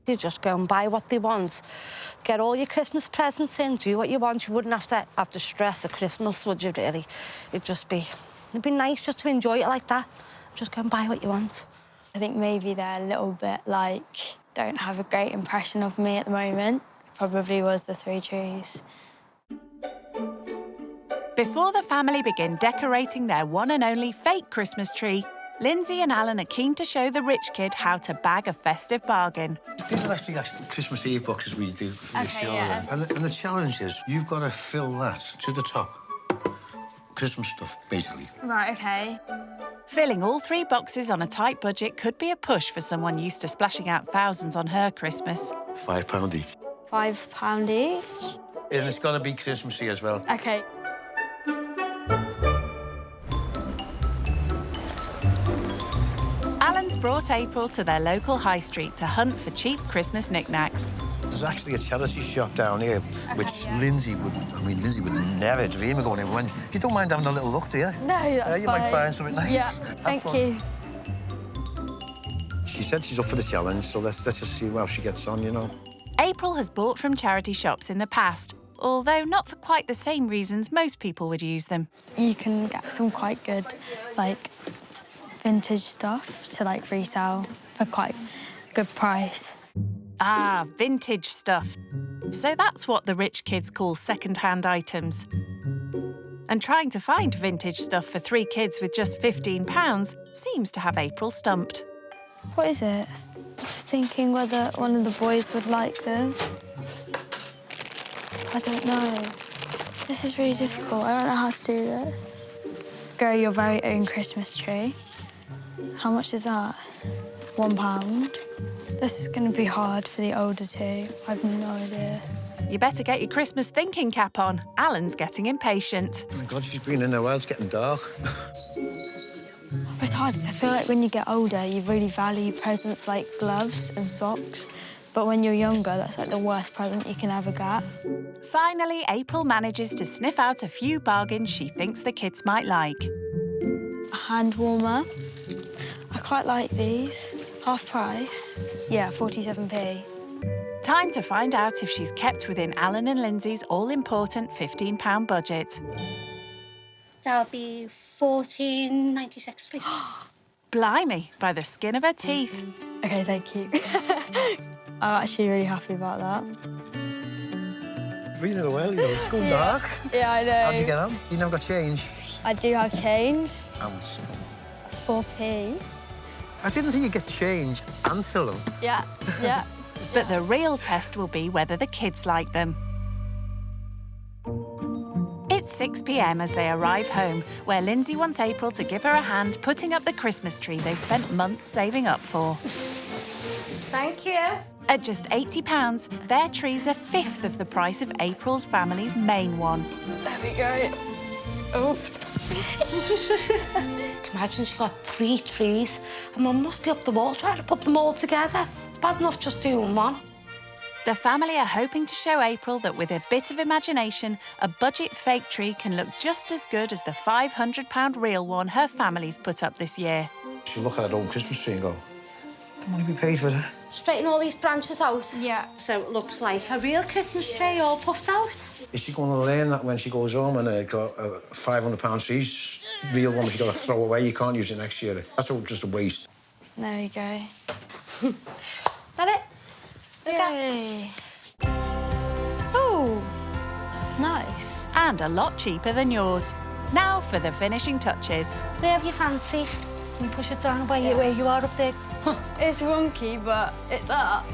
You just go and buy what they want. Get all your Christmas presents in, do what you want. You wouldn't have to stress at Christmas, would you, really? It'd be nice just to enjoy it like that. Just go and buy what you want.
I think maybe they're a little bit, like, don't have a great impression of me at the moment. Probably was the 3 trees.
Before the family begin decorating their one and only fake Christmas tree, Lindsay and Alan are keen to show the rich kid how to bag a festive bargain.
These are actually Christmas Eve boxes we do for the children.
Yeah.
And the challenge is you've got to fill that to the top. Christmas stuff, basically.
Right, OK.
Filling all 3 boxes on a tight budget could be a push for someone used to splashing out thousands on her Christmas.
£5 each.
£5 each?
And it's got to be Christmassy as well.
OK.
Alan's brought April to their local high street to hunt for cheap Christmas knickknacks.
There's actually a charity shop down here, which Lindsay would never dream of going in. You don't mind having a little look, do you?
No, that's
You
fine.
might find something nice.
Yeah, thank you.
She said she's up for the challenge, so let's just see how she gets on, you know.
April has bought from charity shops in the past, although not for quite the same reasons most people would use them.
You can get some quite good, like, vintage stuff to, like, resell for quite a good price.
Ah, vintage stuff. So that's what the rich kids call second-hand items. And trying to find vintage stuff for 3 kids with just £15 seems to have April stumped.
What is it? Just thinking whether one of the boys would like them. I don't know. This is really difficult. I don't know how to do this. Grow your very own Christmas tree. How much is that? £1. This is going to be hard for the older 2. I've no idea.
You better get your Christmas thinking cap on. Alan's getting impatient.
Oh, my God, she's been in a while. It's getting dark.
It's hard. I feel like when you get older, you really value presents like gloves and socks. But when you're younger, that's like the worst present you can ever get.
Finally, April manages to sniff out a few bargains she thinks the kids might like.
A hand warmer. I quite like these. Half price. Yeah, 47p.
Time to find out if she's kept within Alan and Lindsay's all-important £15 budget.
That'll be $14.96, please.
Blimey, by the skin of her teeth.
OK, thank you. I'm actually really happy about that.
Been in a while, you know, it's going dark.
Yeah, I know.
How'd you get on? You never got change?
I do have change.
How much?
4p.
I didn't think you'd get change and fill them.
Yeah, yeah.
But the real test will be whether the kids like them. It's 6 p.m. as they arrive home, where Lindsay wants April to give her a hand putting up the Christmas tree they spent months saving up for.
Thank you.
At just £80, their tree's a fifth of the price of April's family's main one.
There we go. Oops.
Imagine she got 3 trees and Mum must be up the wall trying to put them all together. It's bad enough just doing one.
The family are hoping to show April that with a bit of imagination, a budget fake tree can look just as good as the £500 real one her family's put up this year.
You look at that old Christmas tree and go, the money we paid for that.
Straighten all these branches out.
Yeah.
So it looks like a real Christmas tree all puffed out.
Is she going to learn that when she goes home and got a £500 tree's real one that you got to throw away, you can't use it next year? That's all just a waste.
There we go.
Is that it?
Yay. Oh, nice.
And a lot cheaper than yours. Now for the finishing touches.
Wherever you fancy. Can you push it down where you are up there?
It's wonky, but it's up.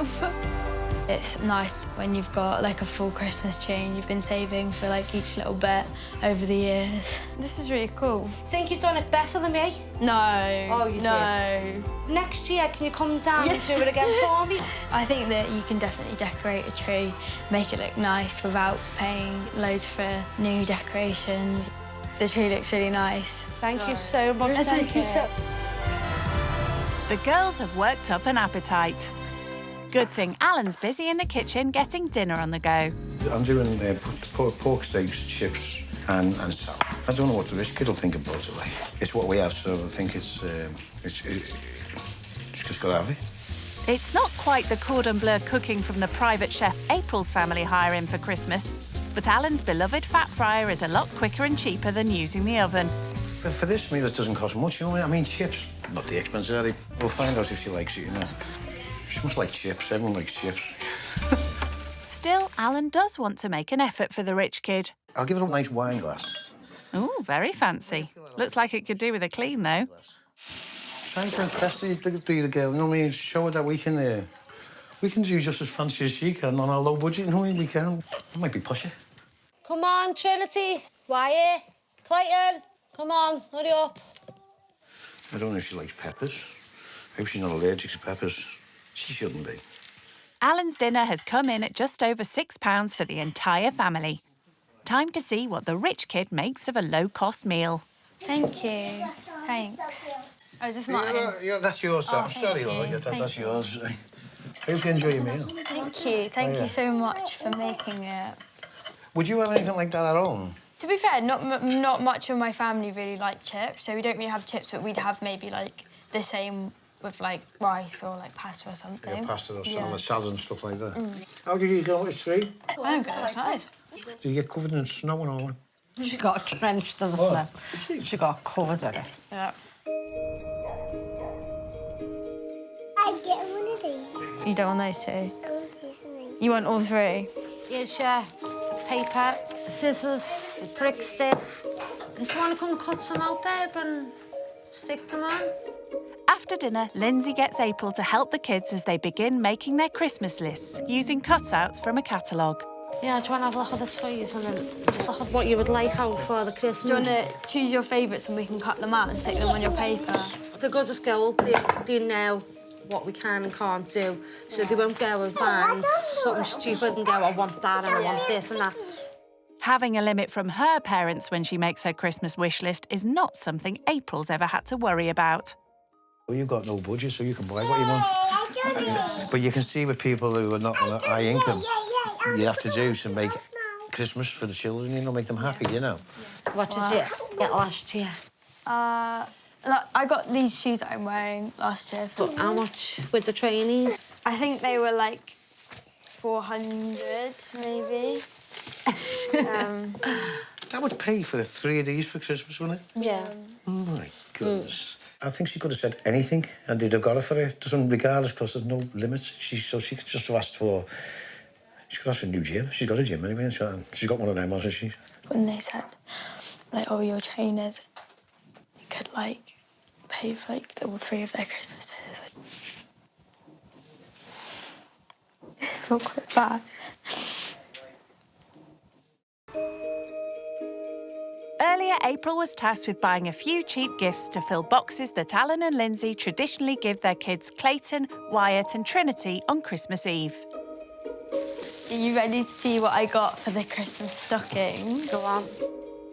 It's nice when you've got like a full Christmas tree and you've been saving for like each little bit over the years. This is really cool.
Think you've done it better than me?
No.
Oh, you
did?
Next year, can you come down and do it again for me?
I think that you can definitely decorate a tree, make it look nice without paying loads for new decorations. The tree looks really nice.
Thank you so much.
Thank you so.
The girls have worked up an appetite. Good thing Alan's busy in the kitchen getting dinner on the go.
I'm doing pork steaks, chips and salad. I don't know what the rich kid will think about it, like. It's what we have, so I think it's just got to have it.
It's not quite the cordon bleu cooking from the private chef April's family hire in for Christmas, but Alan's beloved fat fryer is a lot quicker and cheaper than using the oven.
For this meal, it doesn't cost much, you know what I mean? Chips, not the expensive, are they? We'll find out if she likes it, you know. She must like chips. Everyone likes chips.
Still, Alan does want to make an effort for the rich kid.
I'll give her a nice wine glass.
Ooh, very fancy. Looks like it could do with a clean, though.
Trying to impress the girl, you know what I mean? Show her that we can do just as fancy as she can on our low budget, you know what I mean? We can. I might be pushy.
Come on, Trinity. Wyatt. Clayton. Come on, hurry up.
I don't know if she likes peppers. Maybe she's not allergic to peppers. She shouldn't be.
Alan's dinner has come in at just over £6 for the entire family. Time to see what the rich kid makes of a low-cost meal.
Thank you. Thanks. Oh, is this mine?
Yeah, that's yours, Dad.
Oh,
I'm sorry,
thank you.
that's yours. I hope you enjoy your meal.
Thank you. Thank you so much for making it.
Would you have anything like that at home?
To be fair, not much of my family really like chips, so we don't really have chips, but we'd have maybe like the same with like rice or like pasta or something.
Yeah, pasta or
Yeah.
salad and stuff like that. How did you go with the tree?
I'm good outside.
Did you get covered in snow and all that?
She got drenched in the snow. She got covered in it.
Yeah.
I get one of these.
You don't want those two?
I want these and these.
You want all three?
Here's your paper, scissors, prick stick. Do you want to come cut some out, babe, and stick them on?
After dinner, Lindsay gets April to help the kids as they begin making their Christmas lists using cutouts from a catalogue.
Yeah, do you want to have a look at the toys and then just look at what you would like out for the Christmas?
Do you want to choose your favourites and we can cut them out and stick them on your paper?
The good school, they know what we can and can't do, so they won't go and find something stupid and go, I want that and I want this and that.
Having a limit from her parents when she makes her Christmas wish list is not something April's ever had to worry about.
Well, you've got no budget, so you can buy what you want. But you can see with people who are not on a high income, you have to do to make Christmas for the children, you know, make them happy, you know.
What did you get last year?
I got these shoes that I'm wearing last year.
But how much with the trainees?
I think they were like 400, maybe.
That would pay for 3 of these for Christmas, wouldn't it?
Yeah.
Oh, my goodness. I think she could have said anything, and they'd have got her for it, regardless, because there's no limits. So she could just have asked for... She could ask for a new gym. She's got a gym anyway, and she's got one of them, hasn't she?
When they said, like, oh, your trainers, you could, like, pay for, like, all 3 of their Christmases. I felt quite bad.
Earlier, April was tasked with buying a few cheap gifts to fill boxes that Alan and Lindsay traditionally give their kids Clayton, Wyatt and Trinity on Christmas Eve.
Are you ready to see what I got for the Christmas stocking?
Go on.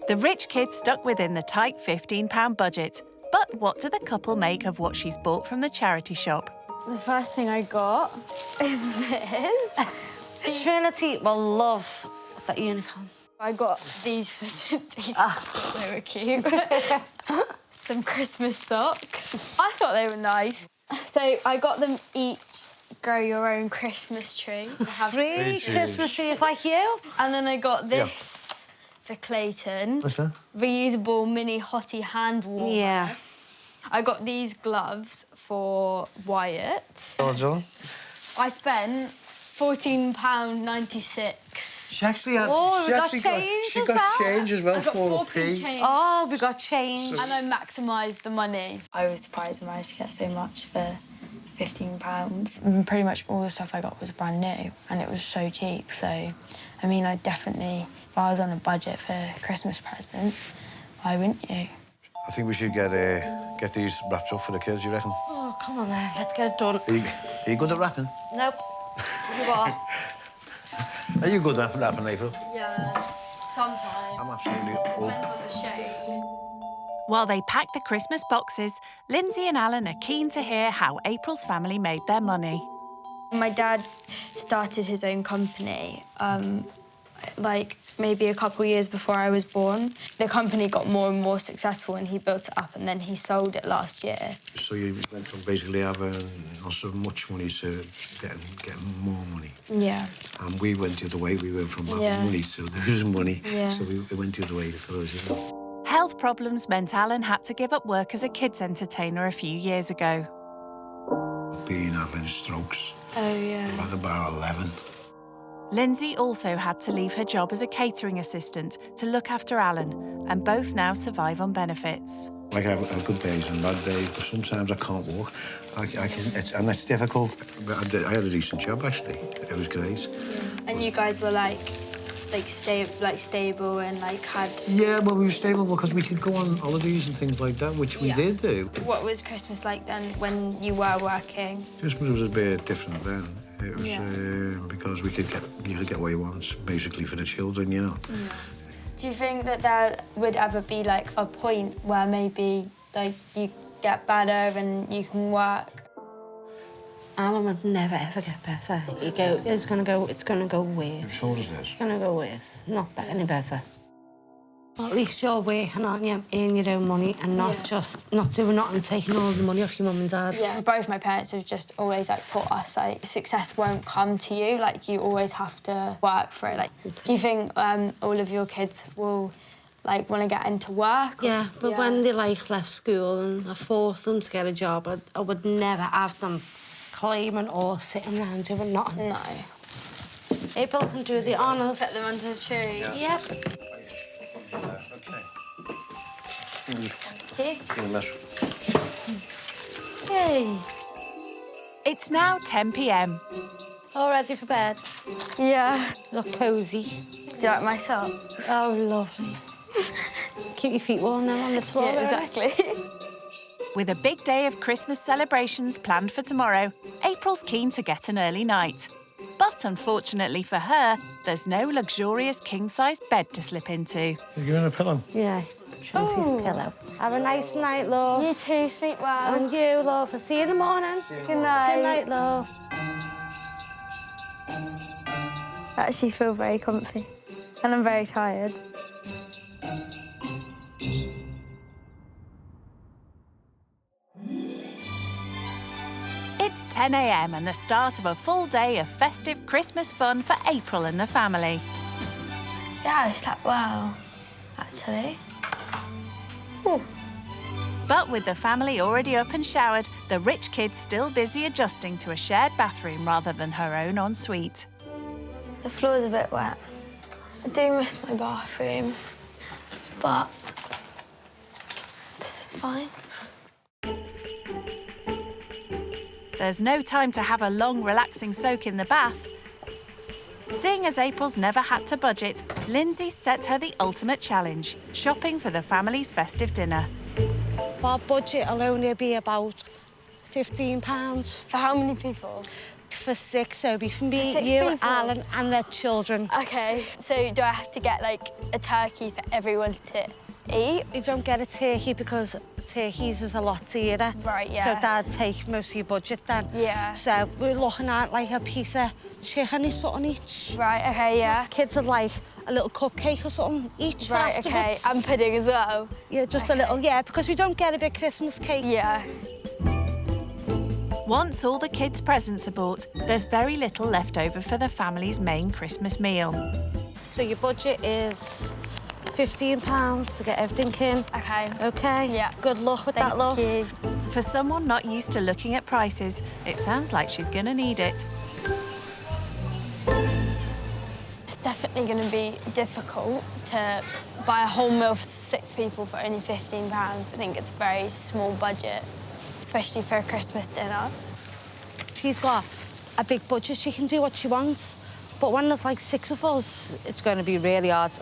The rich kid stuck within the tight £15 budget. But what do the couple make of what she's bought from the charity shop?
The first thing I got is this.
Trinity will love that unicorn.
I got these for Trinity. They were cute. Some Christmas socks. I thought they were nice. So I got them each grow your own Christmas tree.
3 Christmas trees like you.
And then I got this for Clayton.
What's that?
Reusable mini hottie hand warmer.
Yeah.
I got these gloves for Wyatt.
Oh,
I spent £14.96.
She actually had...
we got change
She got change as well,
I got
4p.
change.
Oh, we got change.
And I maximised the money. I was surprised I managed to get so much for £15. Pretty much all the stuff I got was brand new and it was so cheap. So, I mean, I definitely, if I was on a budget for Christmas presents, why wouldn't you?
I think we should get these wrapped up for the kids, you reckon?
Oh, come on then, let's get it done.
Are you good at wrapping?
Nope. You are.
Are you good at wrapping, April?
Yeah, sometimes.
I'm absolutely
Depends on the shape.
While they pack the Christmas boxes, Lindsay and Alan are keen to hear how April's family made their money.
My dad started his own company, like maybe a couple of years before I was born. The company got more and more successful and he built it up and then he sold it last year.
So you went from basically having not so much money to getting more money.
Yeah.
And we went the other way. We went from having money to losing money.
Yeah.
So we went the other way for us, you know.
Health problems meant Alan had to give up work as a kids entertainer a few years ago.
Been having strokes.
Oh, yeah.
I've had about 11.
Lindsay also had to leave her job as a catering assistant to look after Alan, and both now survive on benefits.
Like, I have good days and bad days, but sometimes I can't walk. And it's difficult. I had a decent job, actually. It was great.
And you guys were like stable and like had...
Yeah, well, we were stable because we could go on holidays and things like that, which we did do.
What was Christmas like then when you were working?
Christmas was a bit different then. It was because you could get what you want, basically, for the children, you know.
Yeah. Do you think that there would ever be like a point where maybe like you get better and you can work?
Alan would never ever get better. It's gonna go worse.
Whose told us this?
It's gonna go worse, not any better. Well, at least you're working, aren't you? Earning your own money and not just not doing nothing, taking all the money off your mum and dad.
Yeah, both my parents have just always like taught us like success won't come to you. Like you always have to work for it. Like, do you think all of your kids will like want to get into work?
Yeah, but when they like left school and I forced them to get a job, I would never have them claiming or sitting around doing nothing.
No.
April can do the honours.
Put them under the tree.
Yep.
Okay.
Hey.
It's now 10 p.m.
All ready for bed?
Yeah.
Look cosy.
Do you like my socks?
Oh, lovely. Keep your feet warm now on the floor.
Yeah, exactly.
With a big day of Christmas celebrations planned for tomorrow, April's keen to get an early night. But unfortunately for her, there's no luxurious king-sized bed to slip into.
You giving her a pillow?
Yeah, Trinity's pillow. Have a nice night, love.
You too, sleep well.
And you, love. I'll see you in the morning.
Good night.
Good night, love.
I actually feel very comfy. And I'm very tired.
It's 10 a.m. and the start of a full day of festive Christmas fun for April and the family.
Yeah, I slept well, actually.
But with the family already up and showered, the rich kid's still busy adjusting to a shared bathroom rather than her own ensuite.
The floor's a bit wet. I do miss my bathroom, but this is fine.
There's no time to have a long, relaxing soak in the bath. Seeing as April's never had to budget, Lindsay set her the ultimate challenge, shopping for the family's festive dinner.
Our budget will only be about £15.
For how many people?
For 6, so it'll be for me,
For 6
you,
people?
Alan, and their children.
OK, so do I have to get, like, a turkey for everyone to eat?
You don't get a turkey because turkeys is a lot dearer.
Right, yeah.
So Dad take most of your budget then.
Yeah.
So we're looking at like a piece of chicken or something each.
Right, OK, yeah.
Kids would like a little cupcake or something each
Right,
for
OK.
afterwards.
And pudding as well?
Yeah, just a little, yeah, because we don't get a big Christmas cake.
Yeah.
Once all the kids' presents are bought, there's very little left over for the family's main Christmas meal.
So your budget is £15 to get everything in.
OK.
OK?
Yeah.
Good luck with that, love.
Thank you.
For someone not used to looking at prices, it sounds like she's gonna need it.
It's definitely going to be difficult to buy a whole meal for 6 people for only £15. I think it's a very small budget, especially for a Christmas dinner.
She's got a big budget. She can do what she wants. But when there's like 6 of us, it's going to be really hard.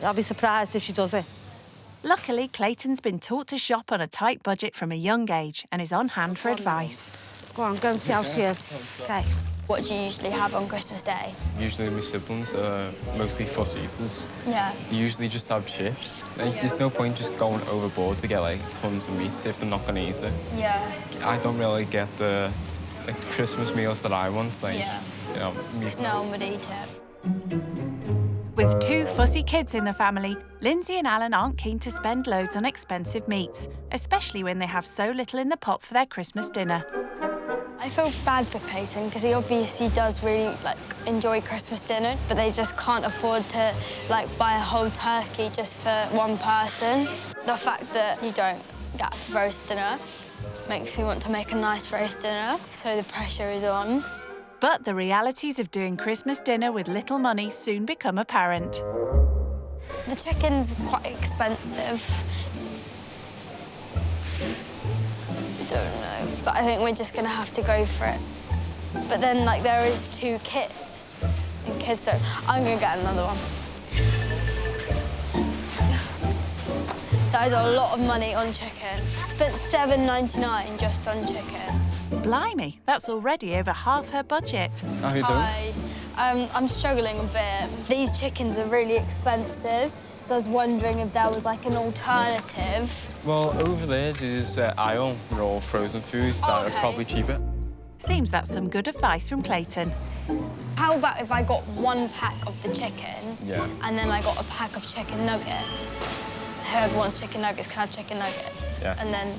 I'll be surprised if she does it.
Luckily, Clayton's been taught to shop on a tight budget from a young age and is on hand for advice.
Go on, go and see how she is. OK.
What do you usually have on Christmas Day?
Usually my siblings are mostly fuss eaters.
Yeah.
They usually just have chips. There's no point just going overboard to get like tons of meat if they're not going to eat it.
Yeah.
I don't really get the Christmas meals that I want, like,
Yeah.
you know, meat.
No one would eat it.
With 2 fussy kids in the family, Lindsay and Alan aren't keen to spend loads on expensive meats, especially when they have so little in the pot for their Christmas dinner.
I feel bad for Clayton because he obviously does really enjoy Christmas dinner, but they just can't afford to buy a whole turkey just for one person. The fact that you don't get roast dinner makes me want to make a nice roast dinner, so the pressure is on.
But the realities of doing Christmas dinner with little money soon become apparent.
The chicken's quite expensive. I don't know, but I think we're just gonna have to go for it. But then, there is 2 kids, and kids don't. I'm gonna get another one. That is a lot of money on chicken. Spent $7.99 just on chicken.
Blimey, that's already over half her budget.
How are you doing?
Hi. I'm struggling a bit. These chickens are really expensive, so I was wondering if there was an alternative.
Well, over there's aisle with all frozen foods that are probably cheaper.
Seems that's some good advice from Clayton.
How about if I got 1 pack of the chicken,
Yeah.
and then I got a pack of chicken nuggets? Whoever wants chicken nuggets can have chicken nuggets.
Yeah.
And then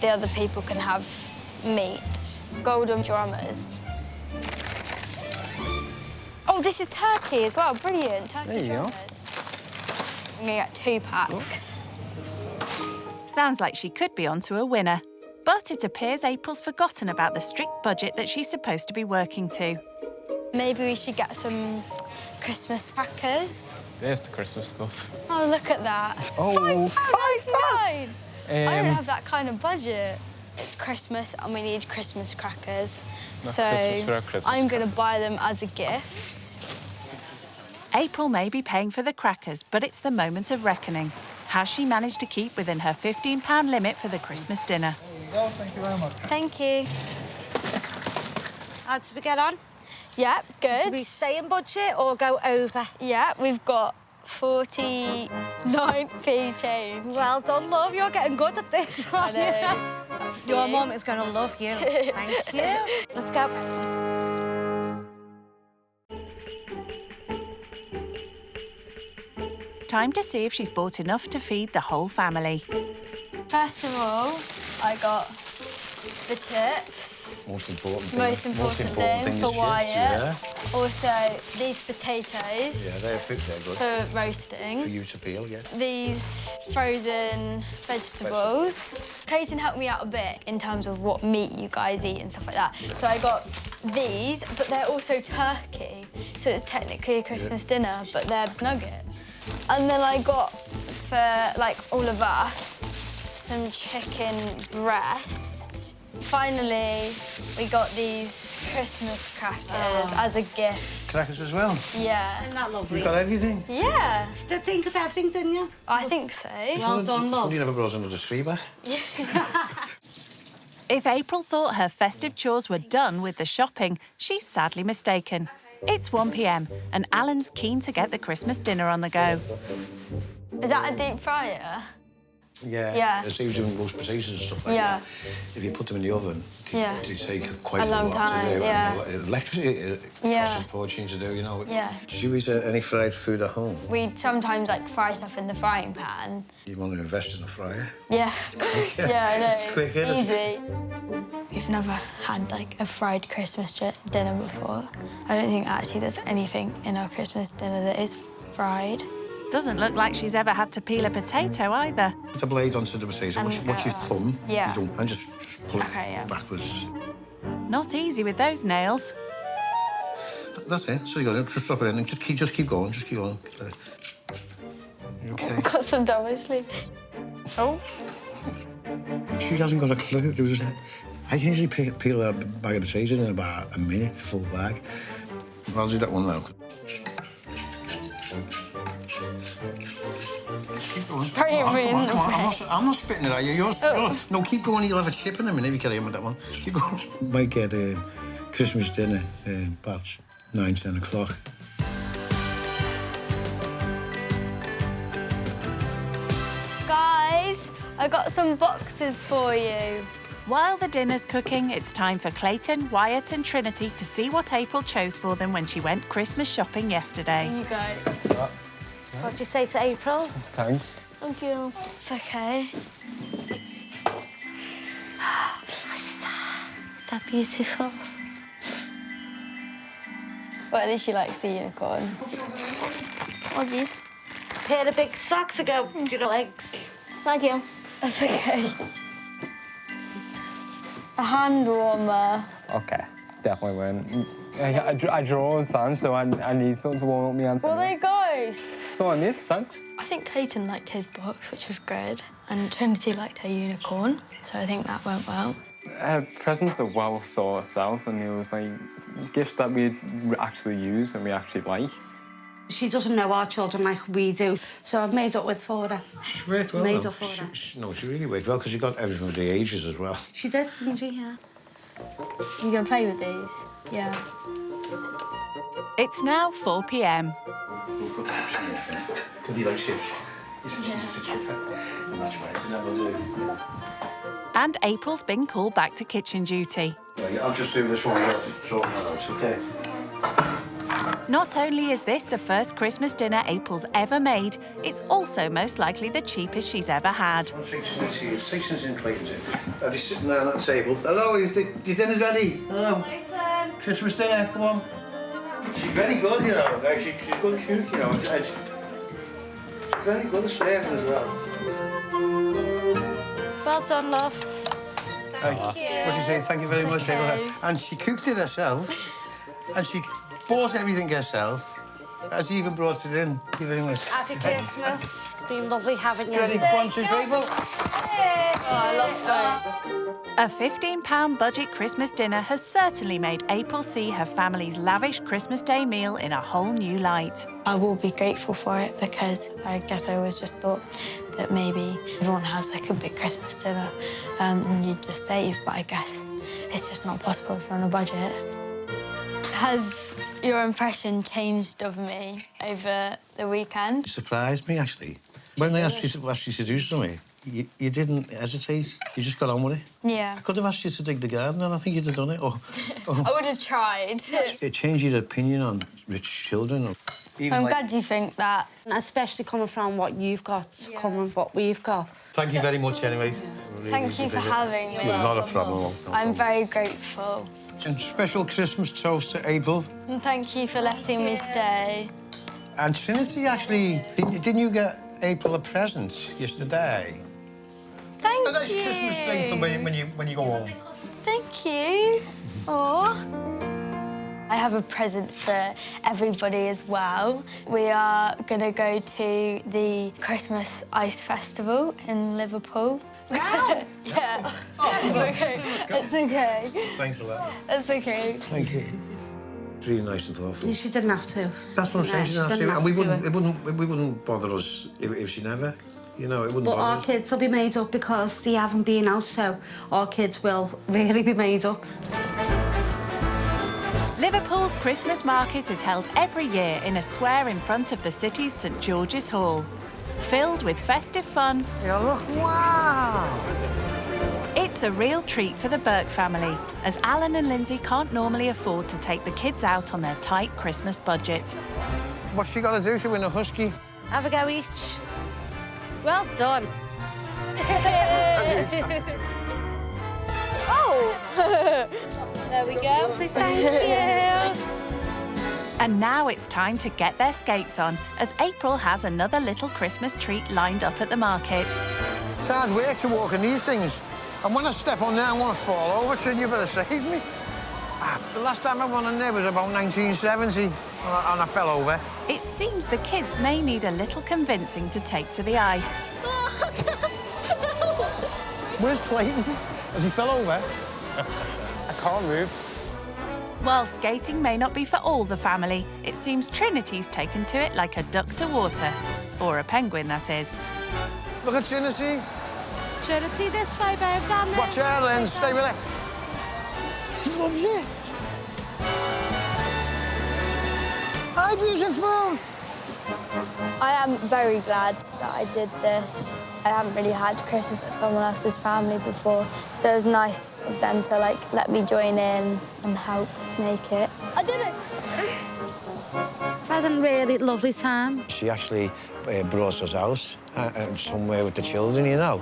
the other people can have meat. Golden drummers. Oh, this is turkey as well. Brilliant. Turkey
There you go.
drummers. I'm gonna get 2 packs.
Sounds like she could be onto a winner. But it appears April's forgotten about the strict budget that she's supposed to be working to.
Maybe we should get some Christmas crackers.
There's the Christmas stuff.
Oh, look at that.
Oh,
£5.99. I don't
Um,
have that kind of budget. It's Christmas and we need Christmas crackers.
No,
So
Christmas without Christmas
I'm going to buy them as a gift.
April may be paying for the crackers, but it's the moment of reckoning. Has she managed to keep within her £15 limit for the Christmas dinner?
There you go, thank you very much.
Thank you.
How did we get on?
Yeah, good.
Should we stay in budget or go over?
Yeah, we've got 49p change.
Well done, love. You're getting good at this, aren't you?
That's
Your
you.
mum is going to love you. Thank you. Let's go.
Time to see if she's bought enough to feed the whole family.
First of all, I got the chips.
Most important thing.
Most important thing for
is
Wyatt.
chips,
Also, these potatoes.
yeah, they're good.
For roasting.
For you to peel, yeah.
These frozen vegetables. Clayton helped me out a bit in terms of what meat you guys eat and stuff like that. So I got these, but they're also turkey. So it's technically a Christmas dinner, but they're nuggets. And then I got, for like all of us, some chicken breast. Finally, we got these Christmas crackers as a gift.
Crackers as well?
Yeah.
Isn't that lovely?
You got everything?
Yeah.
Did you think of everything, didn't you?
I think so.
Well done, love.
You never brought another three back?
If April thought her festive chores were done with the shopping, she's sadly mistaken. It's 1 p.m. and Alan's keen to get the Christmas dinner on the go.
Is that a deep fryer?
Yeah.
Yeah.
As he was doing roast potatoes and stuff like that. If you put them in the oven,
Yeah.
they take quite
A
a
long
lot
time,
to do.
yeah.
And electricity
Yeah.
costs a fortune to do, you know.
Yeah.
Did you eat any fried food at home?
We sometimes like fry stuff in the frying pan.
You want to invest in a fryer?
Yeah.
quick,
Yeah, I know.
It's quick, isn't it?
Easy. We've never had like a fried Christmas dinner before. I don't think actually there's anything in our Christmas dinner that is fried.
Doesn't look like she's ever had to peel a potato either.
Put the blade onto the potato. Watch your thumb.
Yeah.
And just pull it backwards.
Not easy with those nails.
That's it. So you got to just drop it in and just keep going. Just keep going. Okay.
Got some dummy sleep. Oh.
She hasn't got a clue. I can usually peel a bag of potatoes in about a minute, full bag. I'll do that one now.
Spray it in the
I'm not spitting it at you. No, keep going. You'll have a chip in a minute if you carry on with that one. Keep going. Might get Christmas dinner about 9, 10 o'clock.
Guys, I got some boxes for you.
While the dinner's cooking, it's time for Clayton, Wyatt and Trinity to see what April chose for them when she went Christmas shopping yesterday.
Here you go.
What do you say to April?
Thanks.
Thank you. It's okay.
Is that beautiful?
Well, at least she likes the unicorn.
What is? Pair of big socks to go with your legs.
Thank you. That's okay. A hand warmer.
Okay, definitely win. I draw all the time, so I need something to warm up my hands.
Well, there you go.
So I need, thanks.
I think Clayton liked his books, which was good, and Trinity liked her unicorn, so I think that went well.
Presents are well thought out, and it was like gifts that we actually use and we actually like.
She doesn't know our children like we do, so I've made up with for her.
She worked well.
Made
though.
up for her.
She really worked well because you got everything with the ages as well.
She did, didn't she? Yeah.
You gonna play with these? Yeah.
It's now 4 p.m.
Because he likes chips. He's a chip, and that's why it's never do.
And April's been called back to kitchen duty.
Right, I'll just do this one without sorting that out, OK?
Not only is this the first Christmas dinner April's ever made, it's also most likely the cheapest she's ever had.
Sixton's in, Clayton's in. I'll be sitting there on that table. Hello, your dinner's ready? Hello.
Clayton.
Christmas dinner, come on. She's very good, you know. Like, she's a good cook, you know. She's very good at serving as well.
Well done, love.
Thank you. What do you say? Thank you very much, April. And she cooked it herself, and she bought everything herself. She even brought it in. Thank you very much.
Happy Christmas. It's been lovely having you.
Ready? 1, 2, 3, April.
Oh, I lost both.
A £15 budget Christmas dinner has certainly made April see her family's lavish Christmas Day meal in a whole new light.
I will be grateful for it because I guess I always just thought that maybe everyone has like a big Christmas dinner and you just save, but I guess it's just not possible if you're on a budget. Has your impression changed of me over the weekend?
You surprised me, actually. When they asked you to do something, you didn't hesitate. You just got on with it.
Yeah.
I could have asked you to dig the garden, and I think you'd have done it. Or
I would have tried.
it changed your opinion on rich children.
I'm glad you think that.
Especially coming from what you've got, coming from what we've got.
Thank you very much, anyways.
Thank you for having me.
Not a problem.
I'm very grateful.
And special Christmas toast to April.
And thank you for letting me stay.
And Trinity, actually, didn't you get April a present yesterday?
Thank
a nice
you.
Christmas thing for when you go home.
Thank you. Aw. I have a present for everybody as well. We are going to go to the Christmas Ice Festival in Liverpool. Wow! Yeah. Oh, okay. It's okay.
Thanks a lot.
It's okay.
Thank you. It's really nice and thoughtful.
She didn't have to.
That's what I'm saying.
No,
She didn't have to. And
to.
we wouldn't bother us if she never. You know, it wouldn't
But
bother
our
us.
kids will be made up because they haven't been out, so our kids will really be made up.
Liverpool's Christmas market is held every year in a square in front of the city's St George's Hall. Filled with festive fun.
Yeah, look, wow!
It's a real treat for the Burke family, as Alan and Lindsay can't normally afford to take the kids out on their tight Christmas budget.
What's she got to do to win a husky?
Have a go each. Well done.
Oh!
There we go. Thank you.
And now it's time to get their skates on, as April has another little Christmas treat lined up at the market.
It's hard work to walk in these things. And when I step on there, I want to fall over, so you better save me. The last time I went on there was about 1970, and I fell over.
It seems the kids may need a little convincing to take to the ice.
Where's Clayton? Has he fell over? I can't move.
While skating may not be for all the family, it seems Trinity's taken to it like a duck to water. Or a penguin, that is.
Look at Trinity.
Trinity, this way, babe, down there.
Watch her, Lynn. Stay with her. She loves it. Hi, beautiful.
I am very glad that I did this. I haven't really had Christmas at someone else's family before, so it was nice of them to, like, let me join in and help make it. I did it!
I've had a really lovely time.
She actually brought us out somewhere with the children, you know.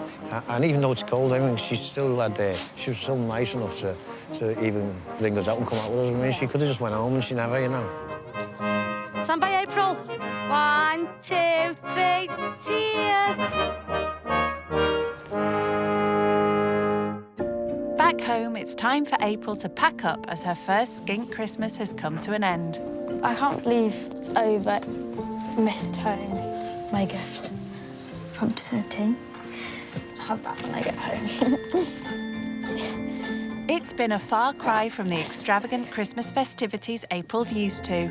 And even though it's cold, I mean, she still had she was so nice enough to even bring us out and come out with us. I mean, she could have just went home and she never, you know.
Stand by, April. 1, 2, 3, cheers.
Back home, it's time for April to pack up as her first skink Christmas has come to an end.
I can't believe it's over. Missed home. My gift from Trinity. I'll have that when I get home.
It's been a far cry from the extravagant Christmas festivities April's used to.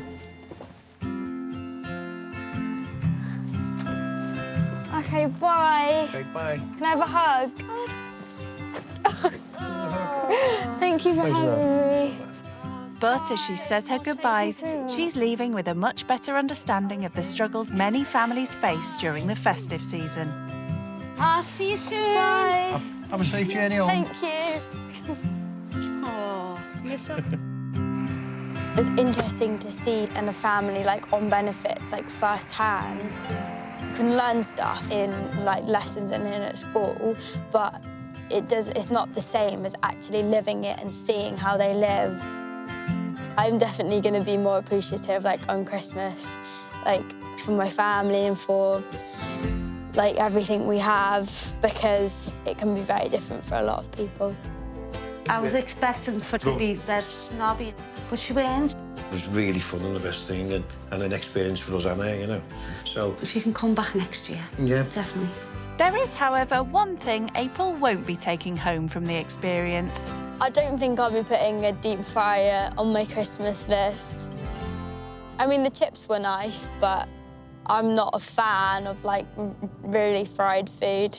OK, bye.
Okay, bye.
Can I have a hug? Thank you for having me.
But as she says her goodbyes, she's leaving with a much better understanding of the struggles many families face during the festive season.
I'll see you soon.
Bye.
Have a safe journey home.
Thank you.
Oh, miss her.
It's interesting to see in a family, like, on benefits, like, firsthand. You can learn stuff in, like, lessons and in at school, but it's not the same as actually living it and seeing how they live. I'm definitely going to be more appreciative, like, on Christmas, like, for my family and for, like, everything we have, because it can be very different for a lot of people.
I was expecting for to be that snobby, but she weren't.
It was really fun and the best thing, and an experience for us and her, you know. So.
If you can come back next year.
Yeah.
Definitely.
There is, however, one thing April won't be taking home from the experience.
I don't think I'll be putting a deep fryer on my Christmas list. I mean, the chips were nice, but I'm not a fan of, like, really fried food.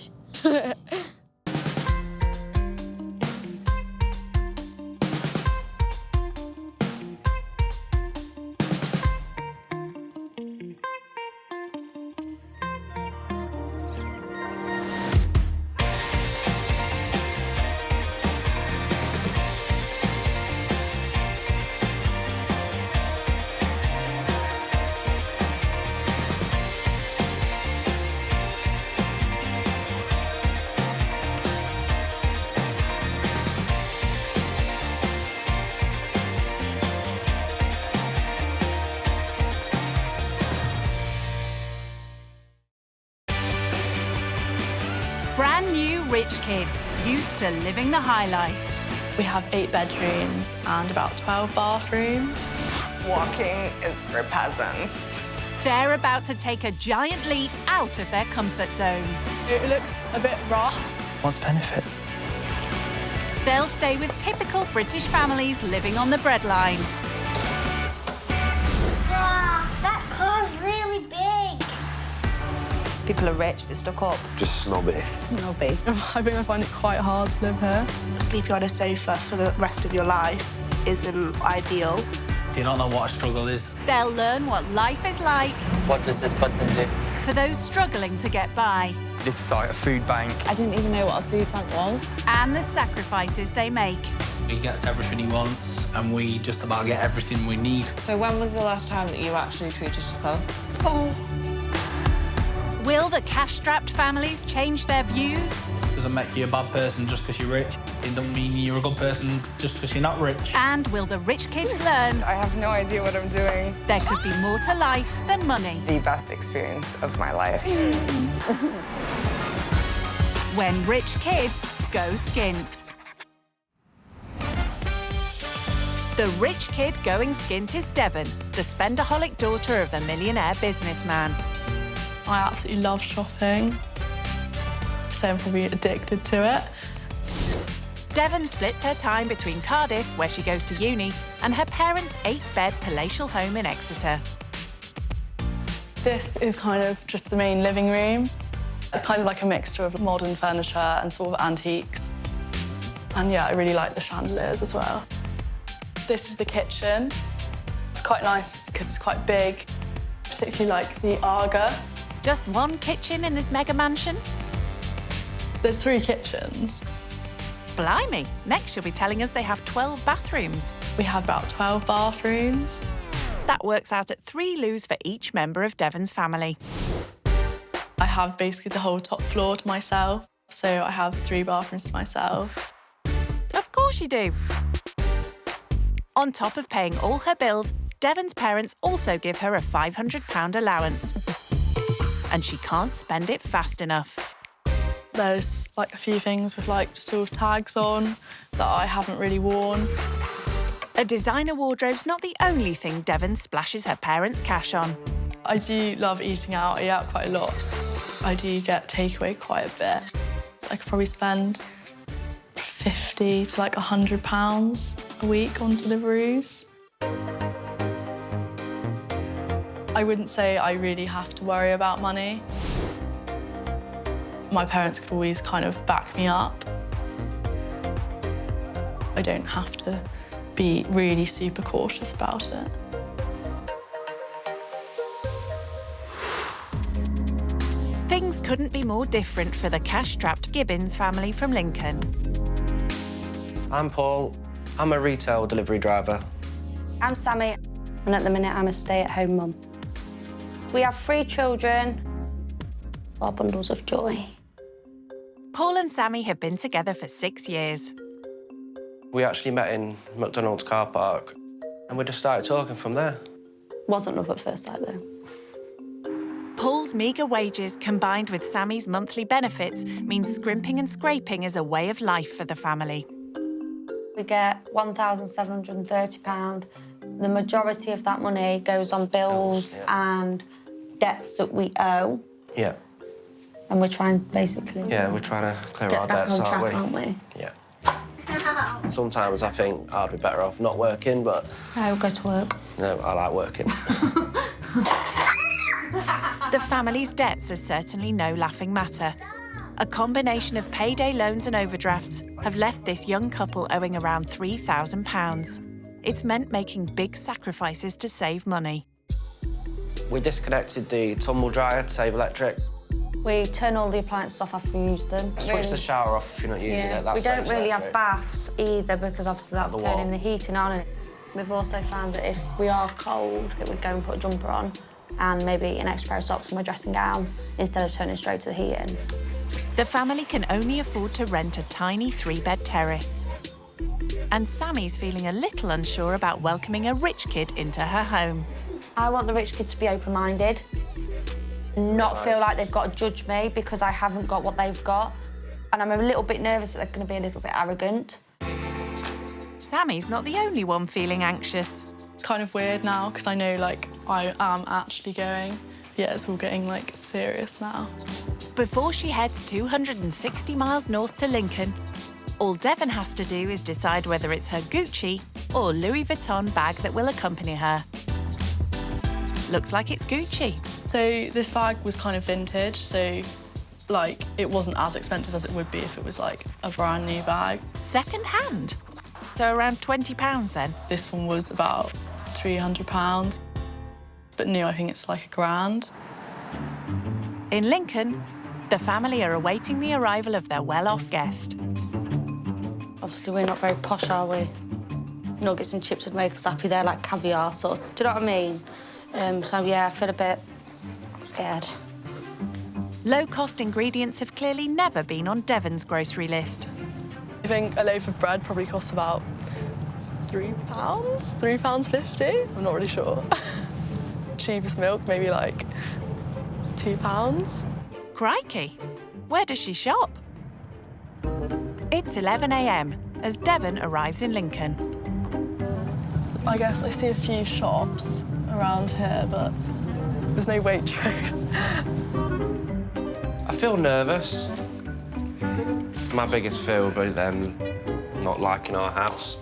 Brand new rich kids, used to living the high life.
We have 8 bedrooms and about 12 bathrooms.
Walking is for peasants.
They're about to take a giant leap out of their comfort zone.
It looks a bit rough.
What's the benefits?
They'll stay with typical British families living on the breadline.
Wow, that car's really big.
People are rich, they're stuck up.
Just snobby.
Snobby.
I think I find it quite hard to live here.
Sleeping on a sofa for the rest of your life isn't ideal.
You don't know what a struggle is.
They'll learn what life is like
What does this button do?
for those struggling to get by
This is like a food bank.
I didn't even know what a food bank was.
and the sacrifices they make.
He gets everything he wants, and we just about get everything we need.
So when was the last time that you actually treated yourself? Oh.
Will the cash-strapped families change their views?
Doesn't make you a bad person just because you're rich. It doesn't mean you're a good person just because you're not rich.
And will the rich kids learn
I have no idea what I'm doing.
there could be more to life than money?
The best experience of my life.
When rich kids go skint. The rich kid going skint is Devon, the spendaholic daughter of a millionaire businessman.
I absolutely love shopping, so I'm probably addicted to it.
Devon splits her time between Cardiff, where she goes to uni, and her parents' 8-bed palatial home in Exeter.
This is kind of just the main living room. It's kind of like a mixture of modern furniture and sort of antiques. And yeah, I really like the chandeliers as well. This is the kitchen. It's quite nice because it's quite big, particularly like the Aga.
Just one kitchen in this mega mansion?
There's 3 kitchens.
Blimey, next she'll be telling us they have 12 bathrooms.
We have about 12 bathrooms.
That works out at 3 loos for each member of Devon's family.
I have basically the whole top floor to myself, so I have 3 bathrooms to myself.
Of course you do. On top of paying all her bills, Devon's parents also give her a £500 allowance. And she can't spend it fast enough.
There's like a few things with like sort of tags on that I haven't really worn.
A designer wardrobe's not the only thing Devon splashes her parents' cash on.
I do love eating out. I eat out quite a lot. I do get takeaway quite a bit. So I could probably spend £50 to like £100 a week on deliveries. I wouldn't say I really have to worry about money. My parents could always kind of back me up. I don't have to be really super cautious about it.
Things couldn't be more different for the cash-strapped Gibbons family from Lincoln.
I'm Paul. I'm a retail delivery driver.
I'm Sammy, and at the minute I'm a stay-at-home mum. We have 3 children, 4 bundles of joy.
Paul and Sammy have been together for 6 years.
We actually met in McDonald's car park, and we just started talking from there.
Wasn't love at first sight, though.
Paul's meagre wages combined with Sammy's monthly benefits means scrimping and scraping is a way of life for the family.
We get £1,730. The majority of that money goes on bills and debts that we owe.
Yeah.
And we're trying, basically...
Yeah, we're trying to clear our
get back
debts,
on track,
aren't we?
aren't we?
Yeah. Sometimes I think I'd be better off not working, but...
I will go to work.
No, I like working.
The family's debts are certainly no laughing matter. A combination of payday loans and overdrafts have left this young couple owing around £3,000. It's meant making big sacrifices to save money.
We disconnected the tumble dryer to save electric.
We turn all the appliances off after we use them.
Switch the shower off if you're not using it. That
we don't
saves
really
electric.
have baths either because obviously that's
The
turning
wall.
the heating on. And we've also found that if we are cold, it would go and put a jumper on and maybe an extra pair of socks and my dressing gown instead of turning straight to the heating.
The family can only afford to rent a tiny 3-bed terrace. And Sammy's feeling a little unsure about welcoming a rich kid into her home.
I want the rich kid to be open-minded. not feel like they've got to judge me because I haven't got what they've got. And I'm a little bit nervous that they're going to be a little bit arrogant.
Sammy's not the only one feeling anxious.
It's kind of weird now because I know, like, I am actually going. Yeah, it's all getting, like, serious now.
Before she heads 260 miles north to Lincoln, all Devon has to do is decide whether it's her Gucci or Louis Vuitton bag that will accompany her. Looks like it's Gucci.
So this bag was kind of vintage, so, like, it wasn't as expensive as it would be if it was, like, a brand new bag.
Second hand? So around £20 then?
This one was about £300, but new, I think it's like £1,000.
In Lincoln, the family are awaiting the arrival of their well-off guest.
Obviously, we're not very posh, are we? Nuggets and chips would make us happy. They're like caviar sauce. Do you know what I mean? So, yeah, I feel a bit scared.
Low-cost ingredients have clearly never been on Devon's grocery list.
I think a loaf of bread probably costs about £3, £3.50. I'm not really sure. Cheapest milk, maybe like £2.
Crikey! Where does she shop? It's 11 a.m. as Devon arrives in Lincoln.
I guess I see a few shops around here, but there's no Waitrose.
I feel nervous. My biggest fear will be them not liking our house,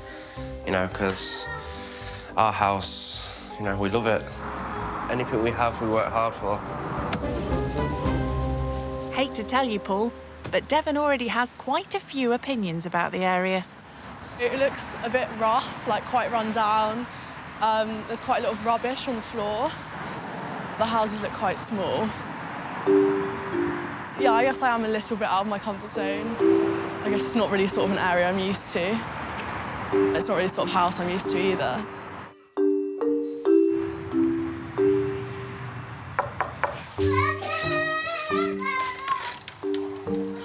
you know, because our house, you know, we love it. Anything we have, we work hard for.
Hate to tell you, Paul, but Devon already has quite a few opinions about the area.
It looks a bit rough, like quite run down. There's quite a lot of rubbish on the floor. The houses look quite small. Yeah, I guess I am a little bit out of my comfort zone. I guess it's not really sort of an area I'm used to. It's not really the sort of house I'm used to either.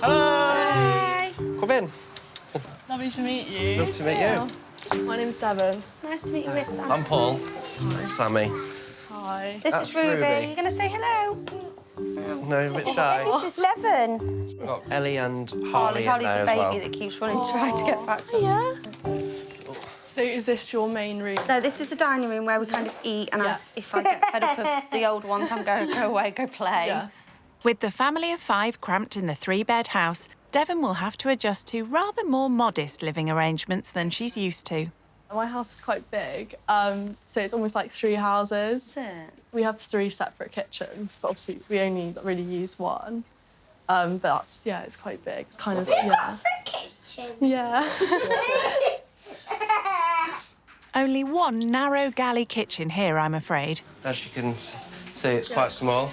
Hello!
Hi!
Come in.
Lovely to meet you.
Love to meet you.
My name's Devon.
Nice to meet you, Miss Sam.
I'm Paul. Sammy.
Hi.
This
That's
is Ruby.
Ruby.
Are you going to say hello?
No, a bit shy.
This is Levin.
Got Ellie and Harley
Harley's
in there
a
as
baby
well.
that keeps running to try to get back to
Yeah. So is this your main room?
No, this is the dining room where we kind of eat, and if I get fed up of the old ones, I'm going to go away, go play.
Yeah.
With the family of 5 cramped in the 3-bed house, Devon will have to adjust to rather more modest living arrangements than she's used to.
My house is quite big, so it's almost like 3 houses. We have 3 separate kitchens, but obviously we only really use one. But that's, yeah, it's quite big. It's kind of, yeah.
Kitchen.
Yeah.
Only one narrow galley kitchen here, I'm afraid.
As you can see, it's quite small.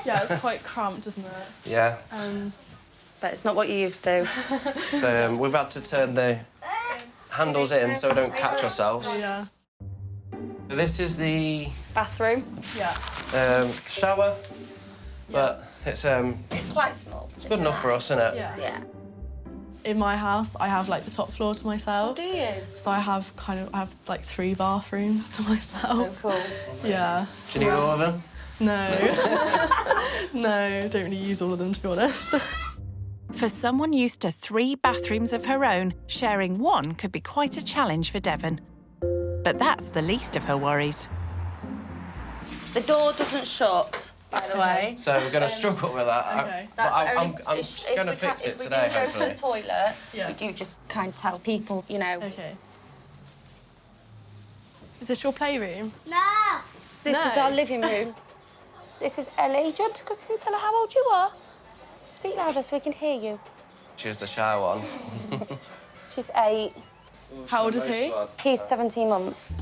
Yeah, it's quite cramped, isn't it?
Yeah.
But it's not what you're used to.
So we've had to turn the handles in so we don't catch ourselves.
Yeah.
This is the
Bathroom.
Yeah.
shower, but it's
quite small.
It's good enough for us, isn't it?
Yeah.
In my house, I have like the top floor to myself.
Oh, do you?
So I have like 3 bathrooms to myself.
So cool.
Yeah.
Do you need all of them?
No. No, don't really use all of them, to be honest.
For someone used to 3 bathrooms of her own, sharing one could be quite a challenge for Devon. But that's the least of her worries.
The door doesn't shut, by the way.
So we're going to struggle with that.
Okay.
But I'm going to fix it today,
If we do go
hopefully.
to the toilet,
Yeah.
we do just kind of tell people, you know.
Okay. Is this your playroom?
No.
This is our living room. This is Ellie. Do you want to go and tell her how old you are? Speak louder so we can hear you.
She's the shy one.
She's 8.
How old is he?
He's 17 months.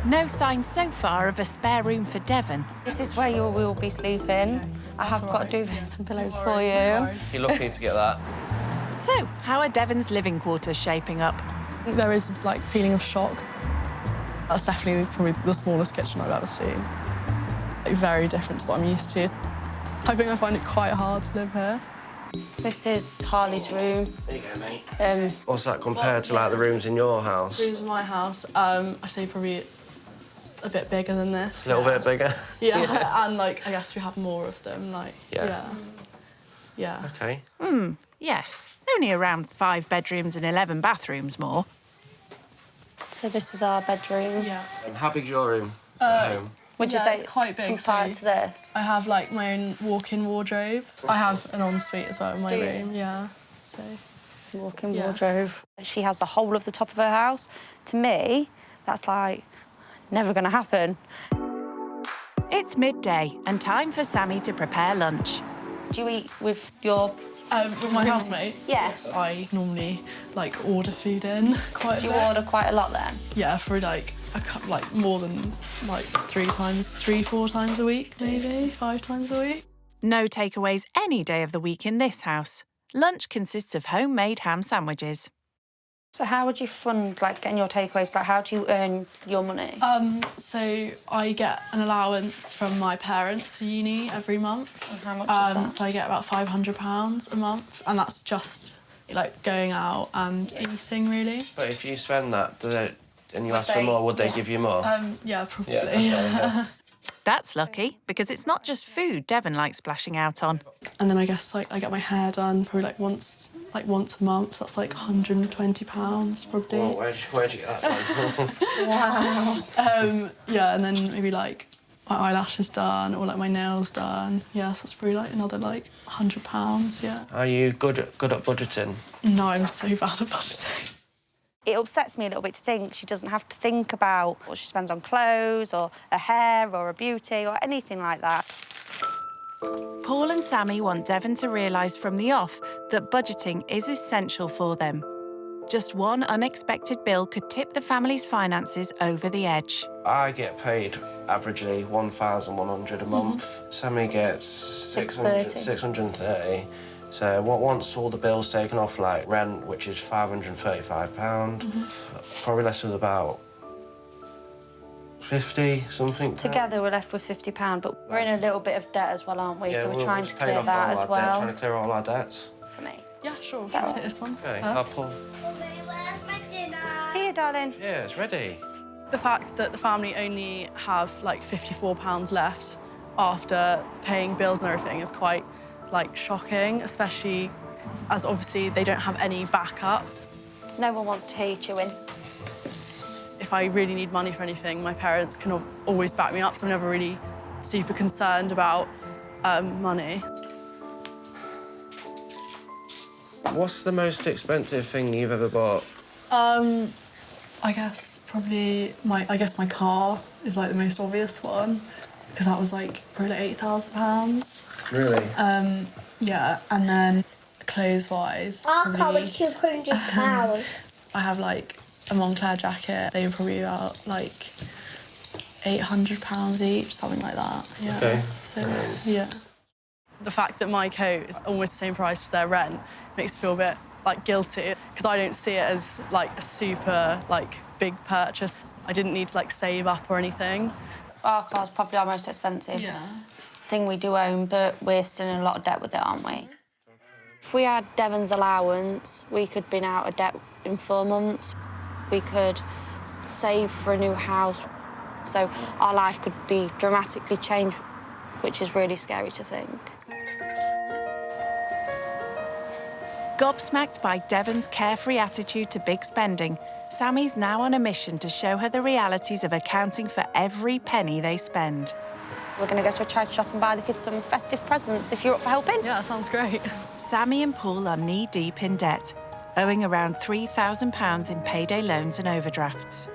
No sign so far of a spare room for Devon.
This is where you will be sleeping. I have got to do some pillows for you.
You're lucky to get that.
So, how are Devon's living quarters shaping up?
There is like feeling of shock. That's definitely probably the smallest kitchen I've ever seen. Like, very different to what I'm used to. I think I find it quite hard to live here.
This is Harley's room.
There you go, mate. What's that compared to like the rooms in your house?
Rooms in my house, I say probably a bit bigger than this.
A little bit bigger?
Yeah, and, like, I guess we have more of them, like, yeah.
OK.
Yes. Only around 5 bedrooms and 11 bathrooms more.
So this is our bedroom.
Yeah.
How big's your room at home?
Would you say
it's quite big
compared to this?
I have, like, my own walk-in wardrobe. I have an ensuite as well in my
Do you?
room, yeah. So...
Walk-in wardrobe. She has the whole of the top of her house. To me, that's, like, never going to happen.
It's midday and time for Sammy to prepare lunch.
Do you eat with your...
with my housemates?
Yeah.
I normally, like, order food in quite a bit.
Do you order quite a lot then?
Yeah, for, like, more than, like, 4 times a week, maybe, 5 times a week.
No takeaways any day of the week in this house. Lunch consists of homemade ham sandwiches.
So how would you fund, like, getting your takeaways? Like, how do you earn your money?
So I get an allowance from my parents for uni every month.
And how much is that?
So I get about £500 a month, and that's just, like, going out and eating, really.
But if you spend that, and you ask for more, would they give you more?
Yeah, probably.
Yeah.
That's lucky, because it's not just food Devon likes splashing out on.
And then I guess, like, I get my hair done probably, like, once a month. That's, like, £120, probably.
Whoa, where'd you get that from?
Wow. Yeah, and then maybe, like, my eyelashes done or, like, my nails done. Yeah, so that's probably, like, another, like, £100, yeah.
Are you good at budgeting?
No, I'm so bad at budgeting.
It upsets me a little bit to think she doesn't have to think about what she spends on clothes or her hair or her beauty or anything like that.
Paul and Sammy want Devon to realise from the off that budgeting is essential for them. Just one unexpected bill could tip the family's finances over the edge.
I get paid averagely £1,100 a month. Sammy gets 630. So once all the bills taken off, like rent, which is £535, probably less with about 50 something.
Together we're left with £50, but we're in a little bit of debt as well, aren't we?
Yeah,
so we're trying to clear that as well.
Trying to clear all our debts.
For me.
Yeah, sure.
Is that
Take this one.
Okay,
first.
I'll pull.
Here, darling.
Yeah, it's ready.
The fact that the family only have, like, £54 left after paying bills and everything is quite, like, shocking, especially as obviously they don't have any backup.
No one wants to hear you chewing.
If I really need money for anything, my parents can always back me up, so I'm never really super concerned about money.
What's the most expensive thing you've ever bought?
I guess probably my car is, like, the most obvious one, because that was, like, probably like £8,000.
Really?
Yeah, and then clothes-wise,
Our car was £200.
I have, like, a Moncler jacket. They were probably about, like, £800 each, something like that. Yeah.
Okay.
So, yeah. The fact that my coat is almost the same price as their rent makes me feel a bit, like, guilty, because I don't see it as, like, a super, like, big purchase. I didn't need to, like, save up or anything.
Our car's probably our most expensive thing we do own, but we're still in a lot of debt with it, aren't we? If we had Devon's allowance, we could have been out of debt in 4 months. We could save for a new house, so our life could be dramatically changed, which is really scary to think.
Gobsmacked by Devon's carefree attitude to big spending, Sammy's now on a mission to show her the realities of accounting for every penny they spend.
We're going to go to a charity shop and buy the kids some festive presents, if you're up for helping.
Yeah, that sounds great.
Sammy and Paul are knee-deep in debt, owing around £3,000 in payday loans and overdrafts.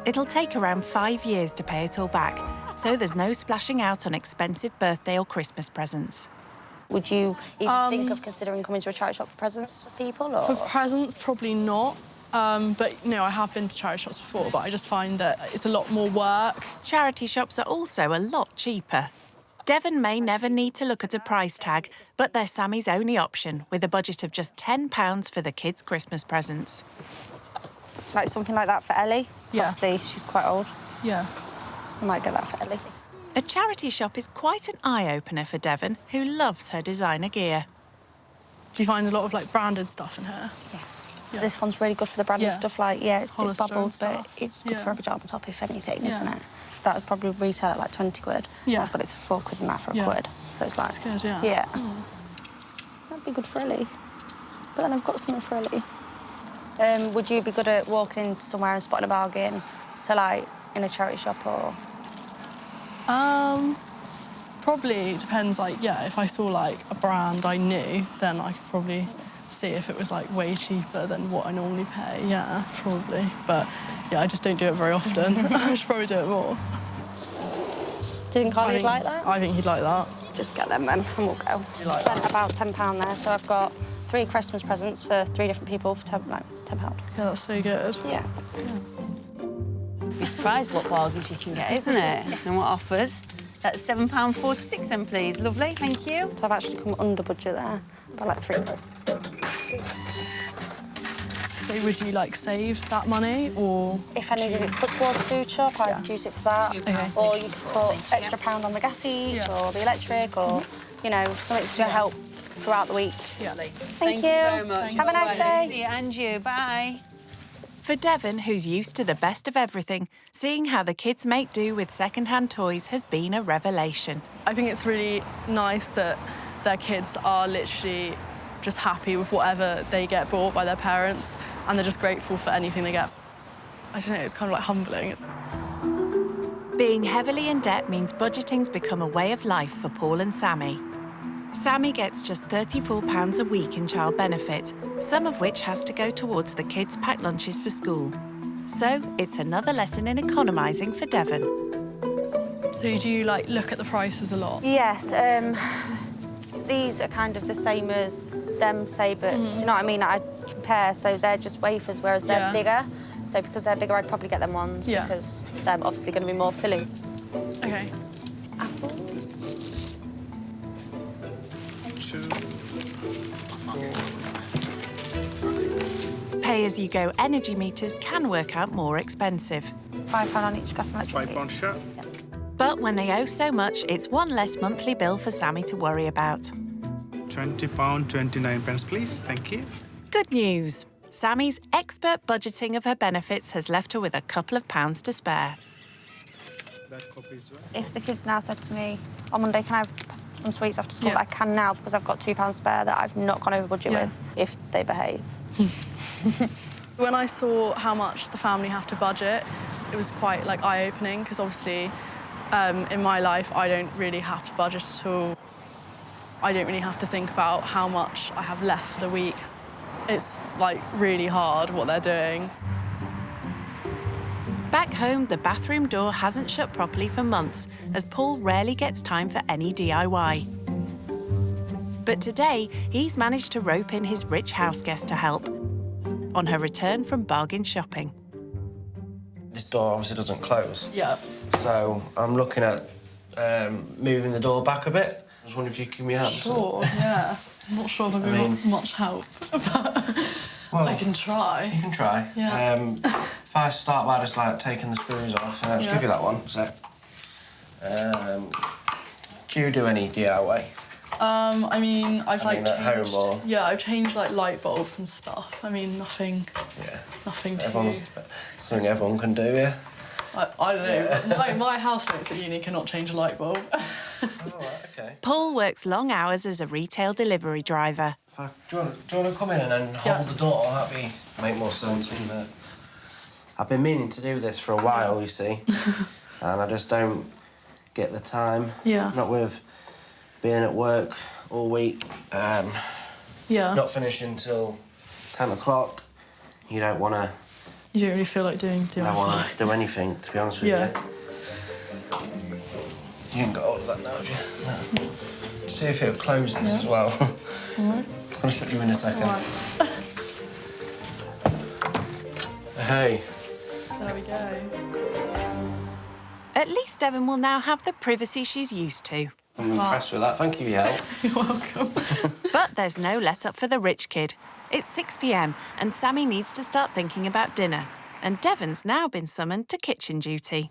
It'll take around 5 years to pay it all back, so there's no splashing out on expensive birthday or Christmas presents.
Would you even think of considering coming to a charity shop for presents for people? Or?
For presents, probably not. But, you know, I have been to charity shops before, but I just find that it's a lot more work.
Charity shops are also a lot cheaper. Devon may never need to look at a price tag, but they're Sammy's only option, with a budget of just £10 for the kids' Christmas presents.
Like something like that for Ellie?
Yeah.
Obviously, she's quite old.
Yeah.
I might get that for Ellie.
A charity shop is quite an eye-opener for Devon, who loves her designer gear.
Do you find a lot of, like, branded stuff in here?
Yeah. This one's really good for the branded stuff, like, it's big
Hollister
bubbles,
and
but
stuff.
it's good for a pyjama top, if anything, isn't it? that would probably retail at like 20 quid.
Yeah.
I've got it for £4 and that for a quid. So it's like...
That's good, yeah.
Yeah. That'd be good for Ellie. But then I've got something for Ellie. Would you be good at walking into somewhere and spotting a bargain? So, like, in a charity shop or...?
Probably depends, like, yeah, if I saw, like, a brand I knew, then I could probably see if it was, like, way cheaper than what I normally pay. Yeah, probably. But, yeah, I just don't do it very often. I should probably do it more.
Do you think Carly'd like that?
I think he'd like that.
Just get them then, and we'll go.
Like
Spent about £10 there, so I've got 3 Christmas presents for 3 different people for £10.
Yeah, that's so good.
Yeah.
Be surprised what bargains you can get, isn't it? And what offers. That's £7.46 then, please. Lovely, thank you.
So I've actually come under budget there by like £3.
So would you, like, save that money, or...?
If I needed it put towards the food shop, I'd use it for that.
Okay.
Or you could put extra £1 on the gas each, or the electric, or, you know, something to help throughout the week.
Yeah.
Thank you
very much.
Have a nice day.
See you, and you. Bye.
For Devon, who's used to the best of everything, seeing how the kids make do with second-hand toys has been a revelation.
I think it's really nice that their kids are literally just happy with whatever they get bought by their parents, and they're just grateful for anything they get. I don't know, it's kind of like humbling.
Being heavily in debt means budgeting's become a way of life for Paul and Sammy. Sammy gets just £34 a week in child benefit, some of which has to go towards the kids' packed lunches for school. So it's another lesson in economising for Devon.
So do you, like, look at the prices a lot?
Yes, these are kind of the same as them, say, but do you know what I mean? I compare, so they're just wafers, whereas they're bigger. So because they're bigger, I'd probably get them ones because they're obviously going to be more filling.
Okay.
Apples.
Pay-as-you-go energy meters can work out more expensive.
£5 on each gas and electric.
£5 share.
But when they owe so much, it's one less monthly bill for Sammy to worry about.
£20.29, please. Thank you.
Good news. Sammy's expert budgeting of her benefits has left her with a couple of pounds to spare.
If the kids now said to me, on Monday, can I have some sweets after school? I can now because I've got £2 spare that I've not gone over budget with, if they behave.
When I saw how much the family have to budget, it was quite, like, eye-opening, because obviously in my life I don't really have to budget at all. I don't really have to think about how much I have left for the week. It's, like, really hard what they're doing.
Back home, the bathroom door hasn't shut properly for months, as Paul rarely gets time for any DIY. But today, he's managed to rope in his rich house guest to help on her return from bargain shopping.
This door obviously doesn't close.
Yeah.
So I'm looking at moving the door back a bit. I was wondering if you could give me a hand.
Sure, yeah. I'm not sure if I've got much help, but I can try.
You can try.
Yeah.
If I start by just, like, taking the screws off, I'll just give you that one. So, do you do any DIY?
I mean, I've
at
changed...
home or...
Yeah, I've changed, like, light bulbs and stuff. I mean, nothing...
Yeah.
Nothing too...
Something everyone can do, yeah?
I don't know, but my housemates at uni cannot change a light bulb.
Okay.
Paul works long hours as a retail delivery driver.
Do you want to come in and then hold the door? That'd make more sense, wouldn't it? I've been meaning to do this for a while, you see, and I just don't get the time.
Yeah.
Not with being at work all week. Not finishing till 10 o'clock. You don't want to...
You don't really feel like doing
I don't want to do anything, to be honest with you. You haven't got all of that now, have you? No. See if it'll close this as well.
All right.
I'm going to shut you in a second.
All right.
Hey.
There we go.
At least Devon will now have the privacy she's used to.
I'm impressed with that. Thank you for your help.
You're welcome.
But there's no let-up for the rich kid. It's 6 p.m. and Sammy needs to start thinking about dinner. And Devon's now been summoned to kitchen duty.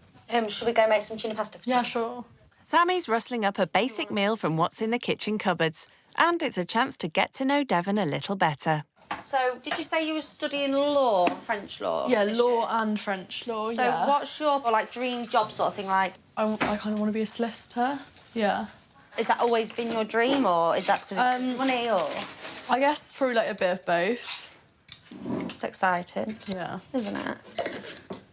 Should we go make some tuna pasta for tea?
Yeah, sure.
Sammy's rustling up a basic meal from what's in the kitchen cupboards. And it's a chance to get to know Devon a little better.
So, did you say you were studying law, French law?
Yeah, law and French law,
So,
yeah.
what's your, like, dream job sort of thing, like?
I kind of want to be a solicitor, yeah.
Has that always been your dream, or is that because of money, or...?
I guess probably, like, a bit of both.
It's exciting.
Yeah.
Isn't it?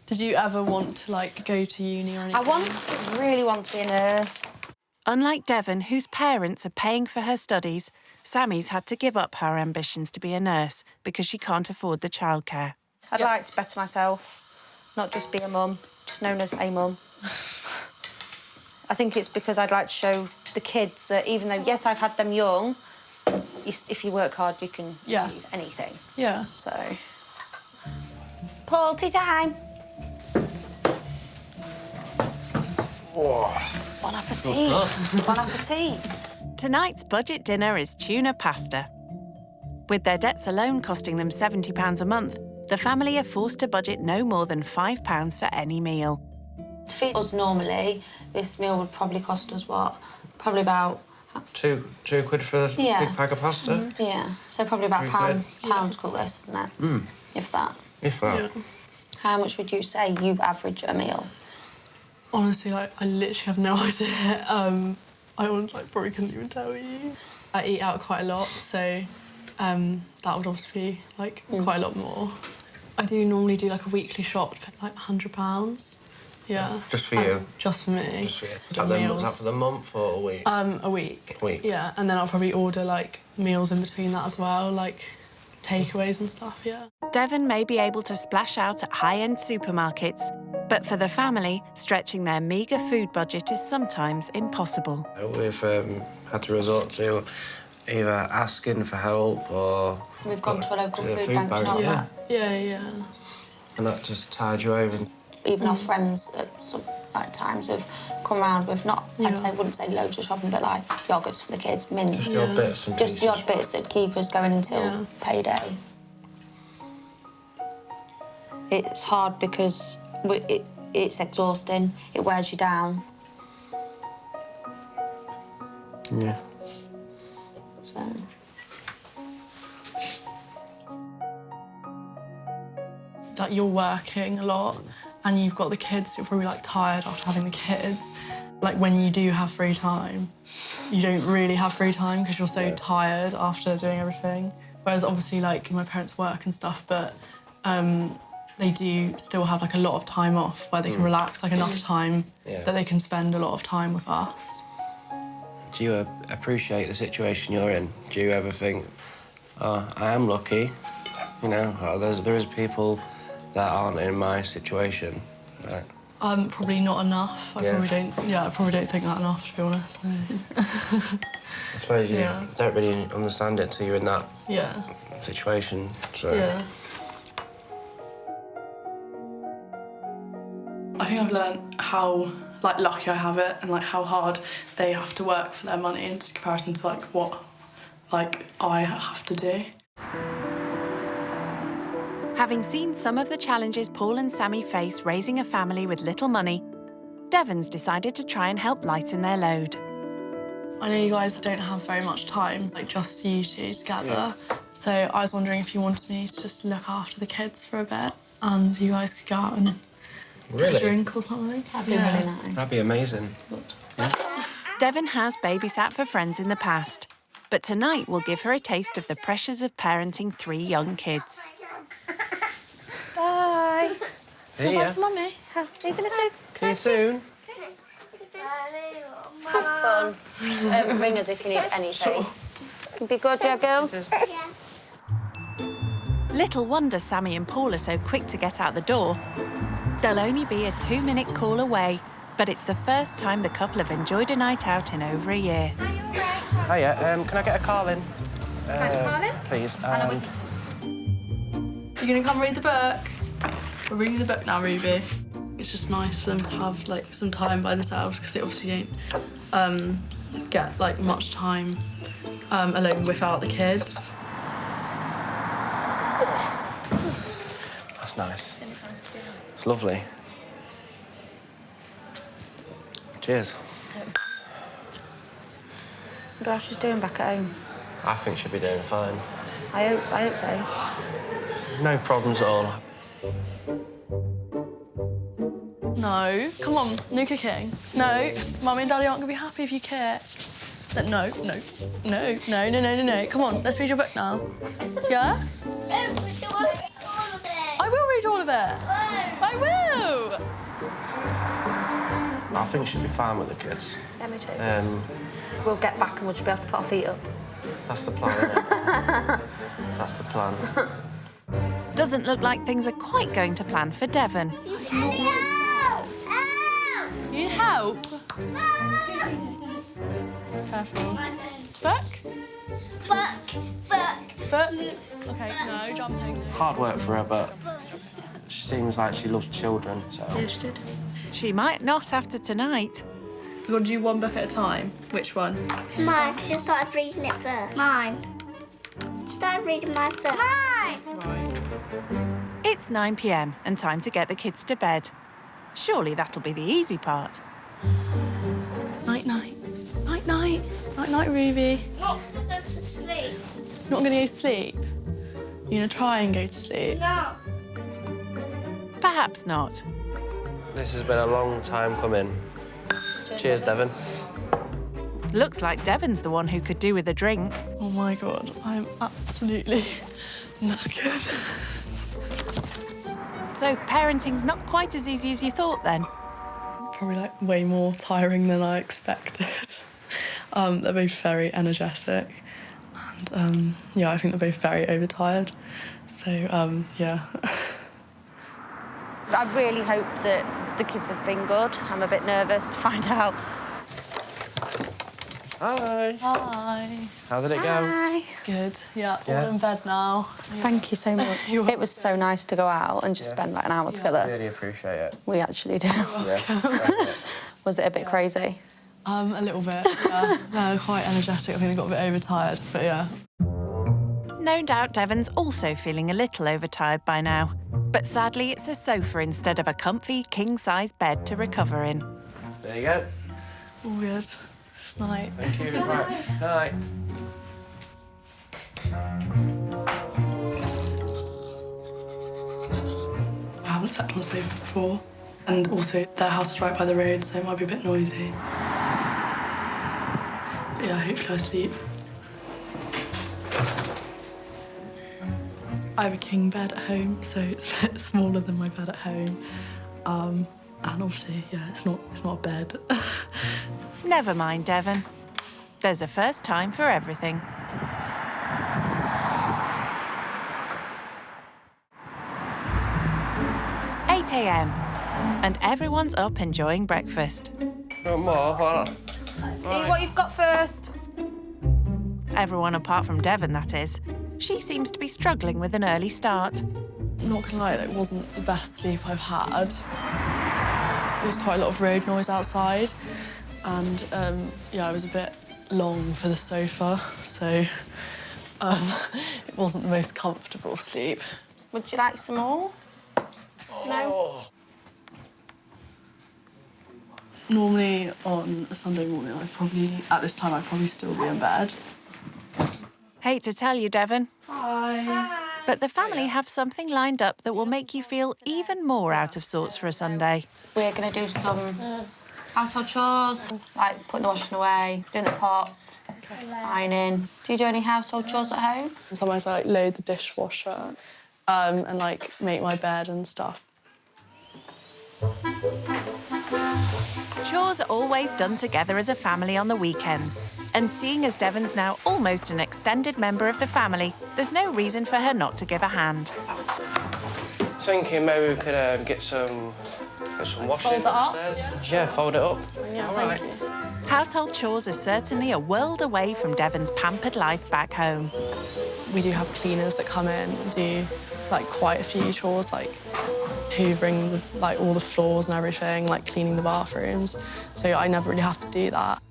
Did you ever want to, like, go to uni or anything?
I really want to be a nurse.
Unlike Devon, whose parents are paying for her studies, Sammy's had to give up her ambitions to be a nurse because she can't afford the childcare.
I'd like to better myself, not just be a mum, just known as a mum. I think it's because I'd like to show the kids that even though, yes, I've had them young, if you work hard, you can achieve anything.
Yeah.
So... Paul, tea time.
Whoa.
Bon appetit. Bon appetit.
Tonight's budget dinner is tuna pasta. With their debts alone costing them £70 a month, the family are forced to budget no more than £5 for any meal.
To feed us normally, this meal would probably cost us, what? Probably about...
£2 for a big bag of pasta?
Yeah, so probably about
£3.
pound to cook this, isn't it?
Mm.
If that.
If that.
Yeah.
How much would you say you average a meal?
Honestly, like, I literally have no idea. I probably couldn't even tell you. I eat out quite a lot, so that would obviously be, like, quite a lot more. I do normally do, like, a weekly shop, like, £100. Yeah.
Just for you?
Just for me.
Just for you. Was that for the month or a week?
A week.
A week?
Yeah, and then I'll probably order, like, meals in between that as well, like takeaways and stuff, yeah.
Devon may be able to splash out at high-end supermarkets, but for the family, stretching their meagre food budget is sometimes impossible.
We've had to resort to either asking for help or...
We've gone to a local food bank,
Yeah. Yeah.
And that just tied you over.
Even our friends at some times have come around with not, wouldn't say loads of shopping, but like yogurts for the kids, mints.
Just the odd bits and
Just the odd bits that keep us going until payday. It's hard because it's exhausting. It wears you down.
Yeah.
So...
That you're working a lot and you've got the kids, you're probably, like, tired after having the kids. Like, when you do have free time, you don't really have free time because you're so tired after doing everything. Whereas, obviously, like, my parents work and stuff, but they do still have, like, a lot of time off where they can relax, like, enough time that they can spend a lot of time with us.
Do you appreciate the situation you're in? Do you ever think, oh, I am lucky, you know, there is people that aren't in my situation? Right?
Probably not enough. I probably don't think that enough, to be honest. No.
I suppose you don't really understand it until you're in that situation. So.
Yeah. I think I've learned how, like, lucky I have it and, like, how hard they have to work for their money in comparison to, like, what, like, I have to do.
Having seen some of the challenges Paul and Sammy face raising a family with little money, Devon's decided to try and help lighten their load.
I know you guys don't have very much time, like, just you two together. So I was wondering if you wanted me to just look after the kids for a bit and you guys could go out and get a drink or something.
That'd be really nice.
That'd be amazing.
Devon has babysat for friends in the past, but tonight will give her a taste of the pressures of parenting 3 young kids.
Bye.
See ya.
Bye to Mummy. Are you going to say?
See you soon.
Have fun. Ring us if you need anything. Be good, yeah, girls?
Little wonder Sammy and Paul are so quick to get out the door. They'll only be a 2-minute call away, but it's the first time the couple have enjoyed a night out in over a year.
Hiya, can I get a Carlin? Please.
You gonna come read the book? We're reading the book now, Ruby. It's just nice for them to have, like, some time by themselves because they obviously don't get, like, much time alone without the kids.
That's nice. It's lovely. Cheers.
What else she's doing back at home?
I think she'll be doing fine.
I hope so.
No problems at all.
No. Come on, no cooking. No. Mummy and Daddy aren't going to be happy if you cook. No. Come on, let's read your book now. Yeah? I will read all of it. I will.
I think she'll be fine with the kids.
Yeah, me too.
We'll
get back and we'll just be able to put our feet up.
That's the plan, isn't it? That's the plan.
Doesn't look like things are quite going to plan for Devon.
You need help? Careful. Book? Book. OK, no jumping.
Hard work for her, but she seems like she loves children, so...
She might not after tonight.
You want to do one book at a time? Which one?
Mine, because you started reading it first. Mine. Started reading mine first. Mine!
Right.
It's 9 p.m. and time to get the kids to bed. Surely that'll be the easy part.
Night-night. Night-night. Night-night, Ruby.
Not go to sleep.
You're not going to go to sleep? You're going to try and go to sleep?
No.
Perhaps not.
This has been a long time coming. Cheers, Devon.
Looks like Devon's the one who could do with a drink.
Oh, my God. I'm absolutely knackered.
So parenting's not quite as easy as you thought, then?
Probably, like, way more tiring than I expected. They're both very energetic. And, yeah, I think they're both very overtired. So, yeah.
I really hope that the kids have been good. I'm a bit nervous to find out.
Hi.
Hi.
How did it go?
Good. Yeah, all in bed now.
Thank you so much. It was so nice to go out and just spend like an hour together.
I really appreciate it.
We actually do.
Yeah.
Was it a bit crazy?
A little bit, yeah. They're quite energetic. I think they got a bit overtired, but yeah.
No doubt Devon's also feeling a little overtired by now. But sadly, it's a sofa instead of a comfy, king-size bed to recover in.
There you go.
All good. Night.
Thank you. Right. Night.
I haven't slept on a sofa before. And also, their house is right by the road, so it might be a bit noisy. But yeah, hopefully I sleep. I have a king bed at home, so it's a bit smaller than my bed at home. And obviously, yeah, it's not a bed.
Never mind, Devon. There's a first time for everything. (8 a.m. and everyone's up enjoying breakfast.
No more.
Eat what you've got first.
Everyone apart from Devon, that is. She seems to be struggling with an early start.
Not gonna lie, it wasn't the best sleep I've had. There was quite a lot of road noise outside, and yeah, I was a bit long for the sofa, so it wasn't the most comfortable sleep.
Would you like some more? No.
Normally on a Sunday morning, at this time, I'd probably still be in bed.
Hate to tell you, Devon.
Hi.
But the family have something lined up that will make you feel even more out of sorts for a Sunday.
We're going to do some household chores, like putting the washing away, doing the pots, ironing. Do you do any household chores at home?
Sometimes I load the dishwasher and make my bed and stuff.
Chores are always done together as a family on the weekends. And seeing as Devon's now almost an extended member of the family, there's no reason for her not to give a hand.
Thinking maybe we could get some washing upstairs. Yeah, fold it up.
Yeah,
thank
you.
Household chores are certainly a world away from Devon's pampered life back home.
We do have cleaners that come in and do quite a few chores, like hoovering all the floors and everything, cleaning the bathrooms. So I never really have to do that.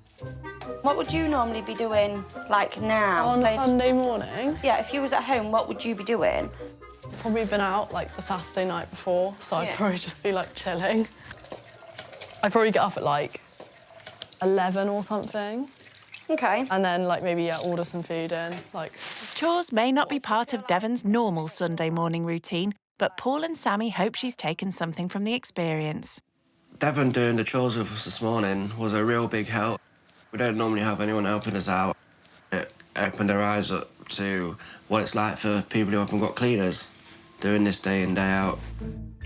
What would you normally be doing, now?
On a Sunday morning?
Yeah, if you was at home, what would you be doing?
Probably been out, the Saturday night before, so I'd probably just be, chilling. I'd probably get up at, 11 or something, OK. And then, like, maybe, yeah, order some food in, like...
Chores may not be part of Devon's normal Sunday morning routine, but Paul and Sammy hope she's taken something from the experience.
Devon doing the chores with us this morning was a real big help. We don't normally have anyone helping us out. It opened our eyes up to what it's like for people who haven't got cleaners, doing this day in, day out.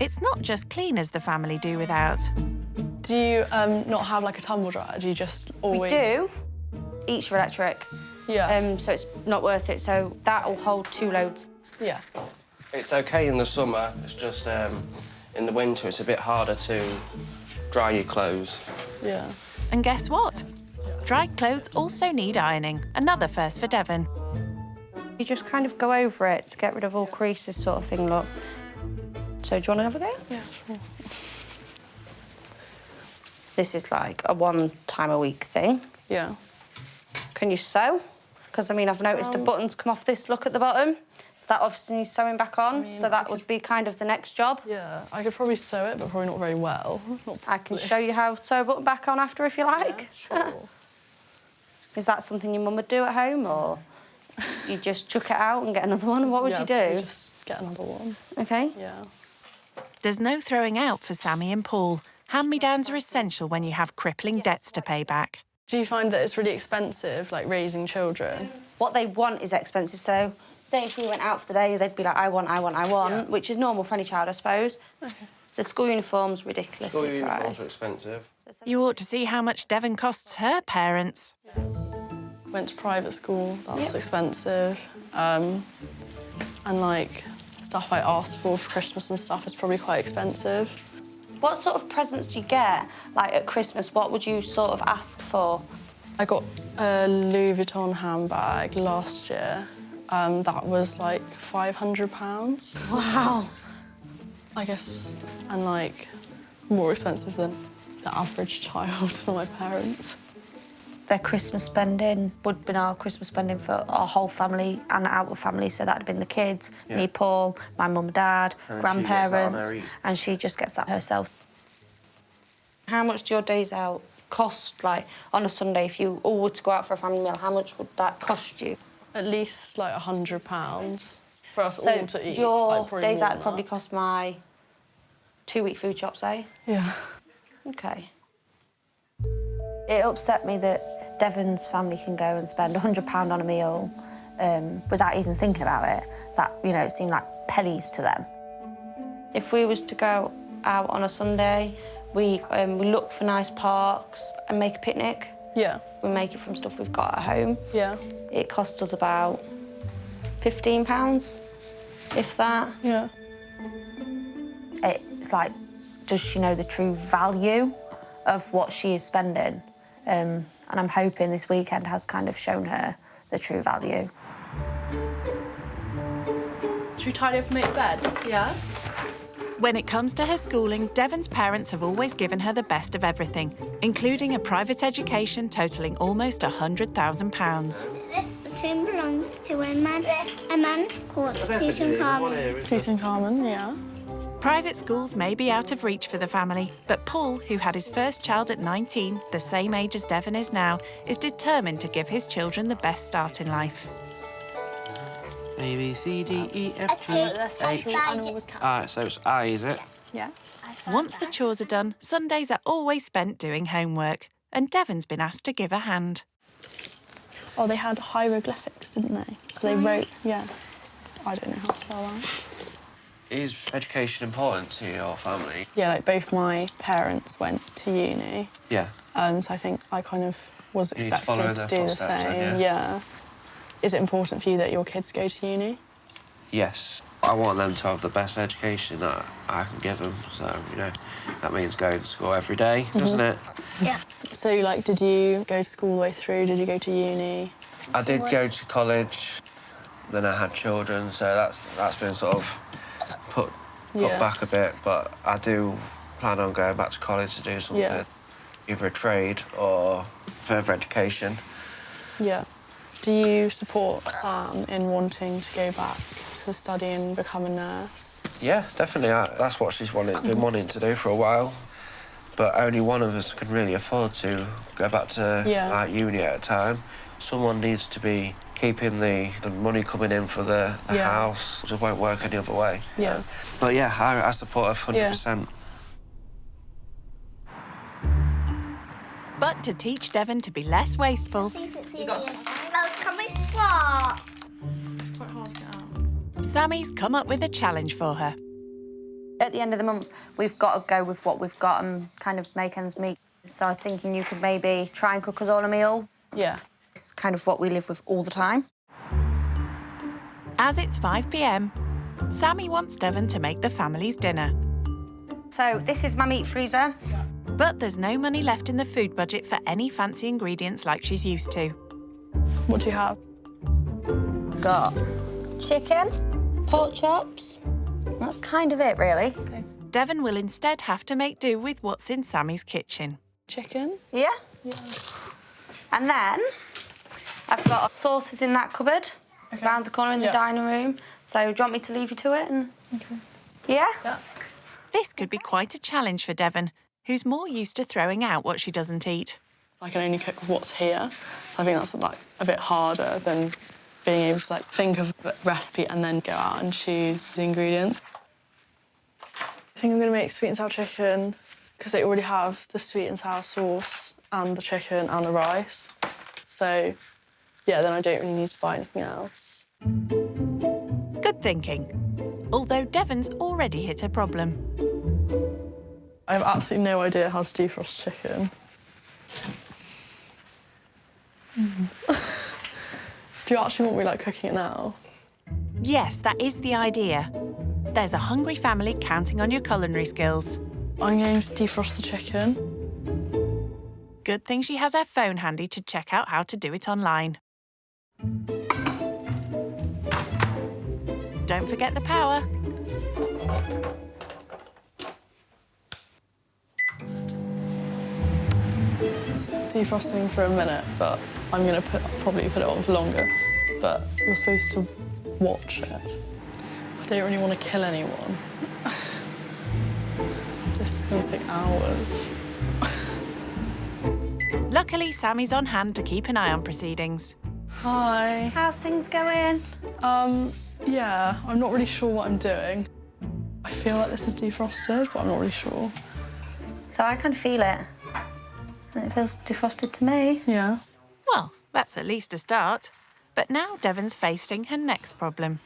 It's not just cleaners the family do without.
Do you not have, like, a tumble dryer? Do you just always...
We do. Each are electric.
Yeah.
So it's not worth it, so that'll hold 2 loads.
Yeah.
It's OK in the summer, it's just in the winter it's a bit harder to dry your clothes.
Yeah.
And guess what? Dried clothes also need ironing, another first for Devon.
You just kind of go over it to get rid of all creases sort of thing, look. So do you want to have a go?
Yeah, sure.
This is like a 1 time a week thing.
Yeah.
Can you sew? Because, I mean, I've noticed the buttons come off this look at the bottom. So that obviously needs sewing back on. So that would be kind of the next job.
Yeah, I could probably sew it, but probably not very well.
I can show you how to sew a button back on after if you like.
Yeah, sure.
Is that something your mum would do at home, or you just chuck it out and get another one? What would you do?
Just get another one.
OK.
Yeah.
There's no throwing out for Sammy and Paul. Hand-me-downs are essential when you have crippling debts to pay back.
Do you find that it's really expensive, like, raising children?
What they want is expensive, so say if we went out for the day, they'd be like, I want, which is normal for any child, I suppose.
Okay.
The school uniform's ridiculously
School uniforms
priced.
are expensive.
You ought to see how much Devon costs her parents.
Went to private school, that's expensive. And, like, stuff I asked for Christmas and stuff is probably quite expensive.
What sort of presents do you get? Like, at Christmas, what would you sort of ask for?
I got a Louis Vuitton handbag last year. That was, like, £500.
Wow.
I guess, and, like, more expensive than the average child for my parents.
Their Christmas spending would have been our Christmas spending for our whole family and our family, so that'd have been the kids, me, Paul, my mum and dad,
And
grandparents, and she just gets that herself. How much do your days out cost, like, on a Sunday? If you all were to go out for a family meal, how much would that cost you?
At least, like, £100 for us
So
all to eat.
your
like, probably
days
more
out
than
probably
that.
cost my 2-week food shop, say?
Yeah.
OK. It upset me that Devon's family can go and spend £100 on a meal without even thinking about it. That, you know, it seemed like pennies to them. If we was to go out on a Sunday, we look for nice parks and make a picnic.
Yeah.
We make it from stuff we've got at home.
Yeah.
It costs us about £15, if that.
Yeah.
It's like, does she know the true value of what she is spending? And I'm hoping this weekend has kind of shown her the true value.
Should we tidy up and make beds? Yeah.
When it comes to her schooling, Devon's parents have always given her the best of everything, including a private education totalling almost £100,000.
The tomb belongs to a man called Tutankhamun.
Tutankhamun, yeah.
Private schools may be out of reach for the family, but Paul, who had his first child at 19, the same age as Devon is now, is determined to give his children the best start in life.
A, B, C, D, E, F, G, H. So it's I, is it?
Yeah.
Once the chores are done, Sundays are always spent doing homework, and Devon's been asked to give a hand.
Oh, they had hieroglyphics, didn't they? So they wrote, yeah. I don't know how to spell that.
Is education important to your family?
Yeah, like both my parents went to uni.
Yeah.
So I think I kind of was
You need to follow
expected to
their
do the
footsteps
same.
then,
Yeah. Is it important for you that your kids go to uni?
Yes. I want them to have the best education that I can give them. So, you know, that means going to school every day, doesn't it?
Yeah. So, like, did you go to school all the way through? Did you go to uni?
I did go to college, then I had children, so that's been sort of put back a bit, but I do plan on going back to college to do something, either a trade or further education.
Yeah. Do you support Sam in wanting to go back to study and become a nurse?
Yeah, definitely. That's what she's been wanting to do for a while. but only one of us can really afford to go back to like uni at a time. Someone needs to be keeping the money coming in for the house. It just won't work any other way.
Yeah.
But yeah, I support her 100%.
But to teach Devon to be less wasteful, Sammy's come up with a challenge for her.
At the end of the month, we've got to go with what we've got and kind of make ends meet. So I was thinking you could maybe try and cook us all a meal.
Yeah.
It's kind of what we live with all the time.
As it's 5 p.m, Sammy wants Devon to make the family's dinner.
So this is my meat freezer.
But there's no money left in the food budget for any fancy ingredients like she's used to.
What do you have?
Got chicken, pork chops. That's kind of it, really.
Okay.
Devon will instead have to make do with what's in Sammy's kitchen.
Chicken?
Yeah.
Yeah.
And then I've got sauces in that cupboard around the corner in the dining room. So do you want me to leave you to it? And...
Okay.
Yeah?
This could be quite a challenge for Devon, who's more used to throwing out what she doesn't eat.
I can only cook with what's here, so I think that's like a bit harder than being able to like think of a recipe and then go out and choose the ingredients. I think I'm going to make sweet and sour chicken because they already have the sweet and sour sauce and the chicken and the rice. So, yeah, then I don't really need to buy anything else.
Good thinking. Although Devon's already hit a problem.
I have absolutely no idea how to defrost chicken. Do you actually want me, like, cooking it now?
Yes, that is the idea. There's a hungry family counting on your culinary skills.
I'm going to defrost the chicken.
Good thing she has her phone handy to check out how to do it online. Don't forget the power.
It's defrosting for a minute, but I'm going to probably put it on for longer. But you're supposed to watch it. I don't really want to kill anyone. This is going to take hours.
Luckily, Sammy's on hand to keep an eye on proceedings.
Hi.
How's things going?
Yeah, I'm not really sure what I'm doing. I feel like this is defrosted, but I'm not really sure.
So I kind of feel it. And it feels defrosted to me.
Yeah.
Well, that's at least a start. But now Devon's facing her next problem.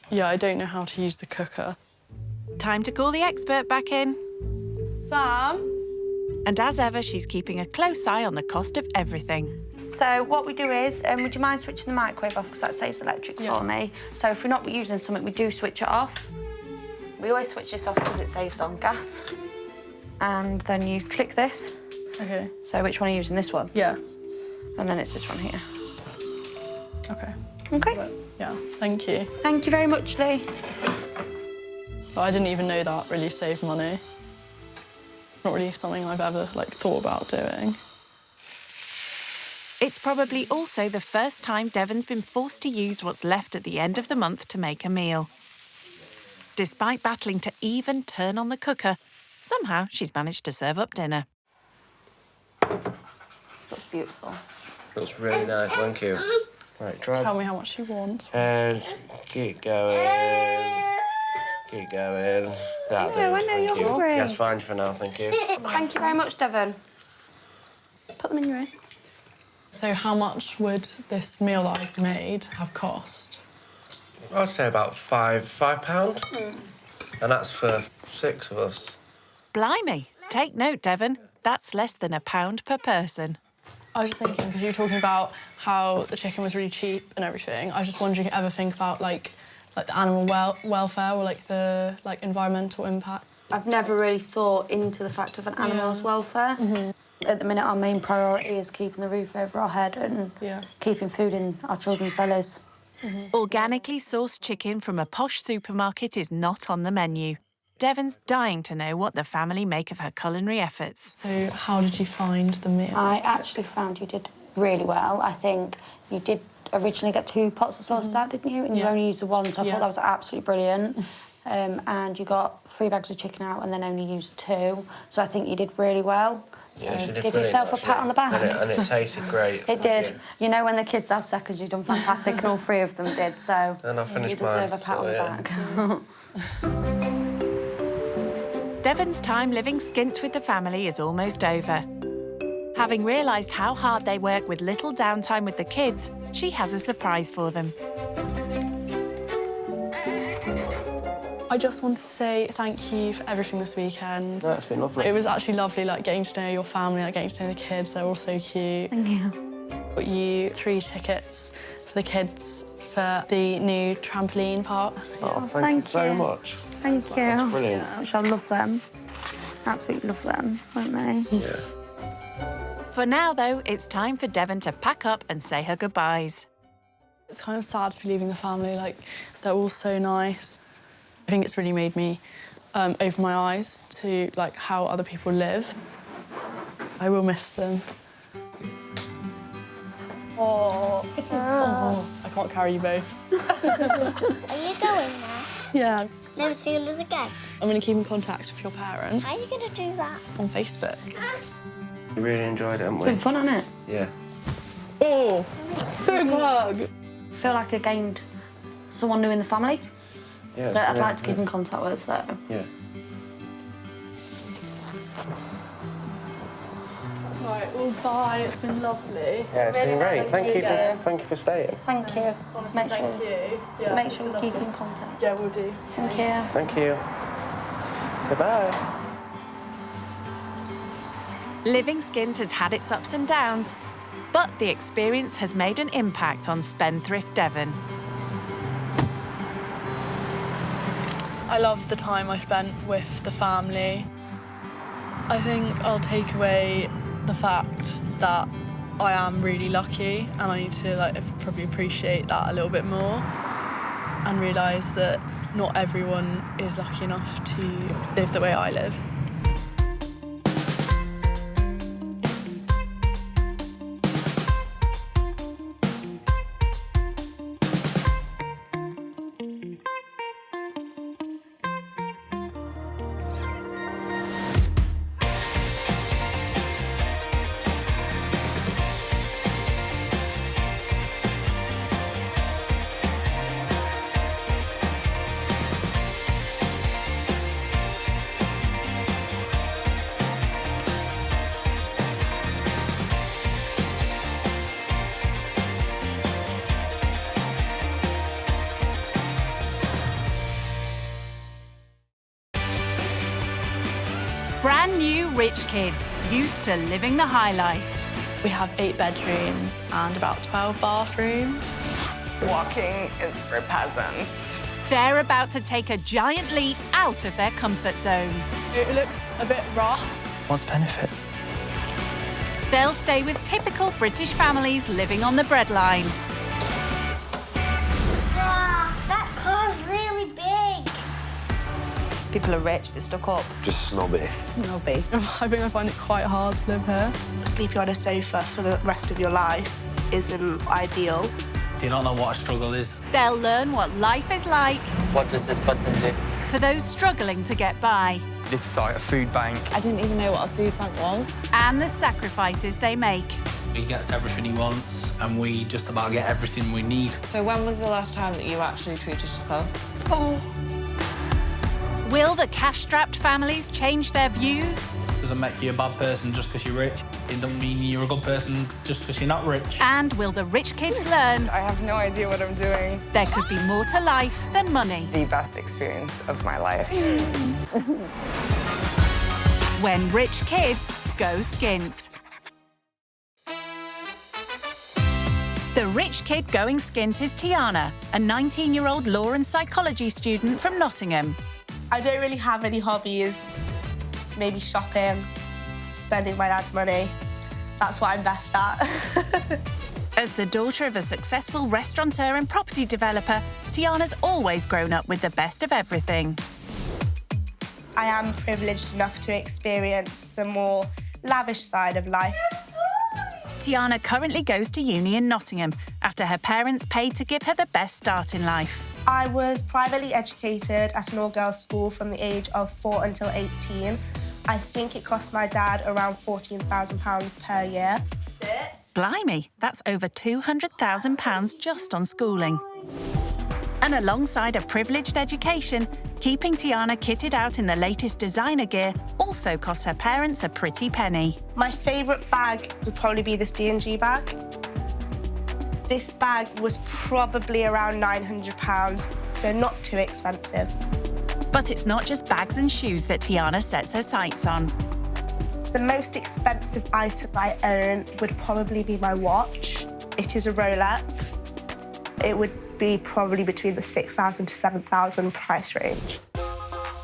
Yeah, I don't know how to use the cooker.
Time to call the expert back in.
Sam?
And as ever, she's keeping a close eye on the cost of everything.
So what we do is, would you mind switching the microwave off because that saves electric for me? So if we're not using something, we do switch it off. We always switch this off because it saves on gas. And then you click this.
Okay.
So which one are you using? This one?
Yeah.
And then it's this one here.
Okay.
Okay.
Yeah, thank you.
Thank you very much, Lee.
But I didn't even know that really saved money. Not really something I've ever, like, thought about doing.
It's probably also the first time Devon's been forced to use what's left at the end of the month to make a meal. Despite battling to even turn on the cooker, somehow she's managed to serve up dinner.
Looks beautiful.
Looks really nice, thank you. Right, try.
Tell me how much you want.
Keep going. Keep going. That'll do.
I know you're hungry.
That's fine for now, thank you.
Thank you very much, Devon. Put them in your own.
So how much would this meal that I've made have cost?
I'd say about £5. And that's for 6 of us.
Blimey! Take note, Devon. That's less than £1 per person.
I was just thinking, because you were talking about how the chicken was really cheap and everything, I was just wondering if you ever think about, like the animal welfare or, like, the, environmental impact.
I've never really thought into the fact of an animal's welfare. At the minute, our main priority is keeping the roof over our head and keeping food in our children's bellies.
Organically sourced chicken from a posh supermarket is not on the menu. Devon's dying to know what the family make of her culinary efforts.
So how did you find the meal?
I actually found you did really well. I think you did originally get 2 pots of sauce out, didn't you? And you only used the one, so I thought that was absolutely brilliant. and you got 3 bags of chicken out and then only used 2. So I think you did really well. So
Yeah, she did
give
brilliant,
yourself a
actually.
pat on the back.
And it tasted great.
It did. You know, when the kids have seconds, you've done fantastic, and all 3 of them did. So
And I finished
you deserve
mine,
a pat
so,
on the
yeah.
back.
Devon's time living skint with the family is almost over. Having realised how hard they work with little downtime with the kids, she has a surprise for them.
I just want to say thank you for everything this weekend.
No, it's been lovely.
It was actually lovely, like, getting to know your family, like, getting to know the kids. They're all so cute.
Thank you.
Got you 3 tickets for the kids for the new trampoline park.
Oh, thank you so much.
Thank you.
That's brilliant.
I love them. Absolutely love them, won't they?
Yeah.
For now, though, it's time for Devon to pack up and say her goodbyes.
It's kind of sad to be leaving the family, like, they're all so nice. I think it's really made me open my eyes to, like, how other people live. I will miss them. Oh, I can't carry you both.
Are you going now?
Yeah.
Never seen us again.
I'm going to keep in contact with your parents.
How are you going to do that?
On Facebook.
We really enjoyed it, haven't
It's
we?
been fun, hasn't it?
Yeah.
Oh, so hug.
I feel like I gained someone new in the family
Yeah,
that I'd like to keep in contact with, so.
Yeah.
Right, well, bye. It's been lovely.
Yeah, it's been great. Thank you for staying.
Thank you.
Honestly,
Make
thank
sure,
you. Yeah,
make
it's
sure we
been
keep
lovely.
in contact.
Yeah, we'll do.
Thank you.
Thank you. So bye.
Living skint has had its ups and downs, but the experience has made an impact on spendthrift Devon.
I love the time I spent with the family. I think I'll take away the fact that I am really lucky, and I need to, like, probably appreciate that a little bit more and realise that not everyone is lucky enough to live the way I live.
Brand new rich kids, used to living the high life.
We have 8 bedrooms and about 12 bathrooms.
Walking is for peasants.
They're about to take a giant leap out of their comfort zone.
It looks a bit rough.
What's the benefits?
They'll stay with typical British families living on the breadline.
Wow, that car's really big.
People are rich, they're stuck up.
Just snobby.
Snobby.
I think I find it quite hard to live here.
Sleeping on a sofa for the rest of your life isn't ideal.
You don't know what a struggle is.
They'll learn what life is like
What does this button do?
for those struggling to get by
This is like a food bank.
I didn't even know what a food bank was.
and the sacrifices they make.
He gets everything he wants, and we just about get everything we need.
So when was the last time that you actually treated yourself? Oh.
Will the cash-strapped families change their views?
Doesn't make you a bad person just because you're rich. It doesn't mean you're a good person just because you're not rich.
And will the rich kids learn
I have no idea what I'm doing.
there could be more to life than money?
The best experience of my life.
When rich kids go skint. The rich kid going skint is Tiana, a 19-year-old law and psychology student from Nottingham.
I don't really have any hobbies. Maybe shopping, spending my dad's money. That's what I'm best at.
As the daughter of a successful restaurateur and property developer, Tiana's always grown up with the best of everything.
I am privileged enough to experience the more lavish side of life.
Tiana currently goes to uni in Nottingham after her parents paid to give her the best start in life.
I was privately educated at an all-girls school from the age of 4 until 18. I think it cost my dad around £14,000 per year.
Blimey, that's over £200,000 just on schooling. And alongside a privileged education, keeping Tiana kitted out in the latest designer gear also costs her parents a pretty penny.
My favourite bag would probably be this D&G bag. This bag was probably around £900, so not too expensive.
But it's not just bags and shoes that Tiana sets her sights on.
The most expensive item I own would probably be my watch. It is a Rolex. It would be probably between the £6,000 to £7,000 price range.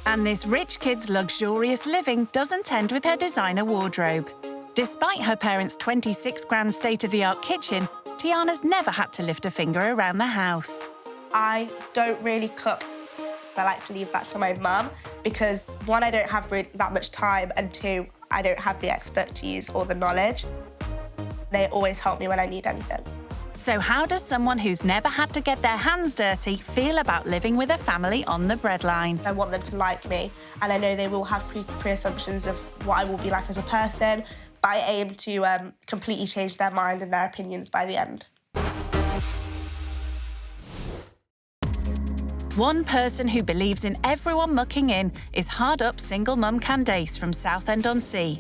And this rich kid's luxurious living doesn't end with her designer wardrobe. Despite her parents' 26 grand state-of-the-art kitchen, Tiana's never had to lift a finger around the house.
I don't really cook. I like to leave that to my mum because, one, I don't have really that much time, and two, I don't have the expertise or the knowledge. They always help me when I need anything.
So how does someone who's never had to get their hands dirty feel about living with a family on the breadline?
I want them to like me, and I know they will have pre-assumptions of what I will be like as a person, but I aim to completely change their mind and their opinions by the end.
One person who believes in everyone mucking in is hard-up single mum Candace from Southend-on-Sea,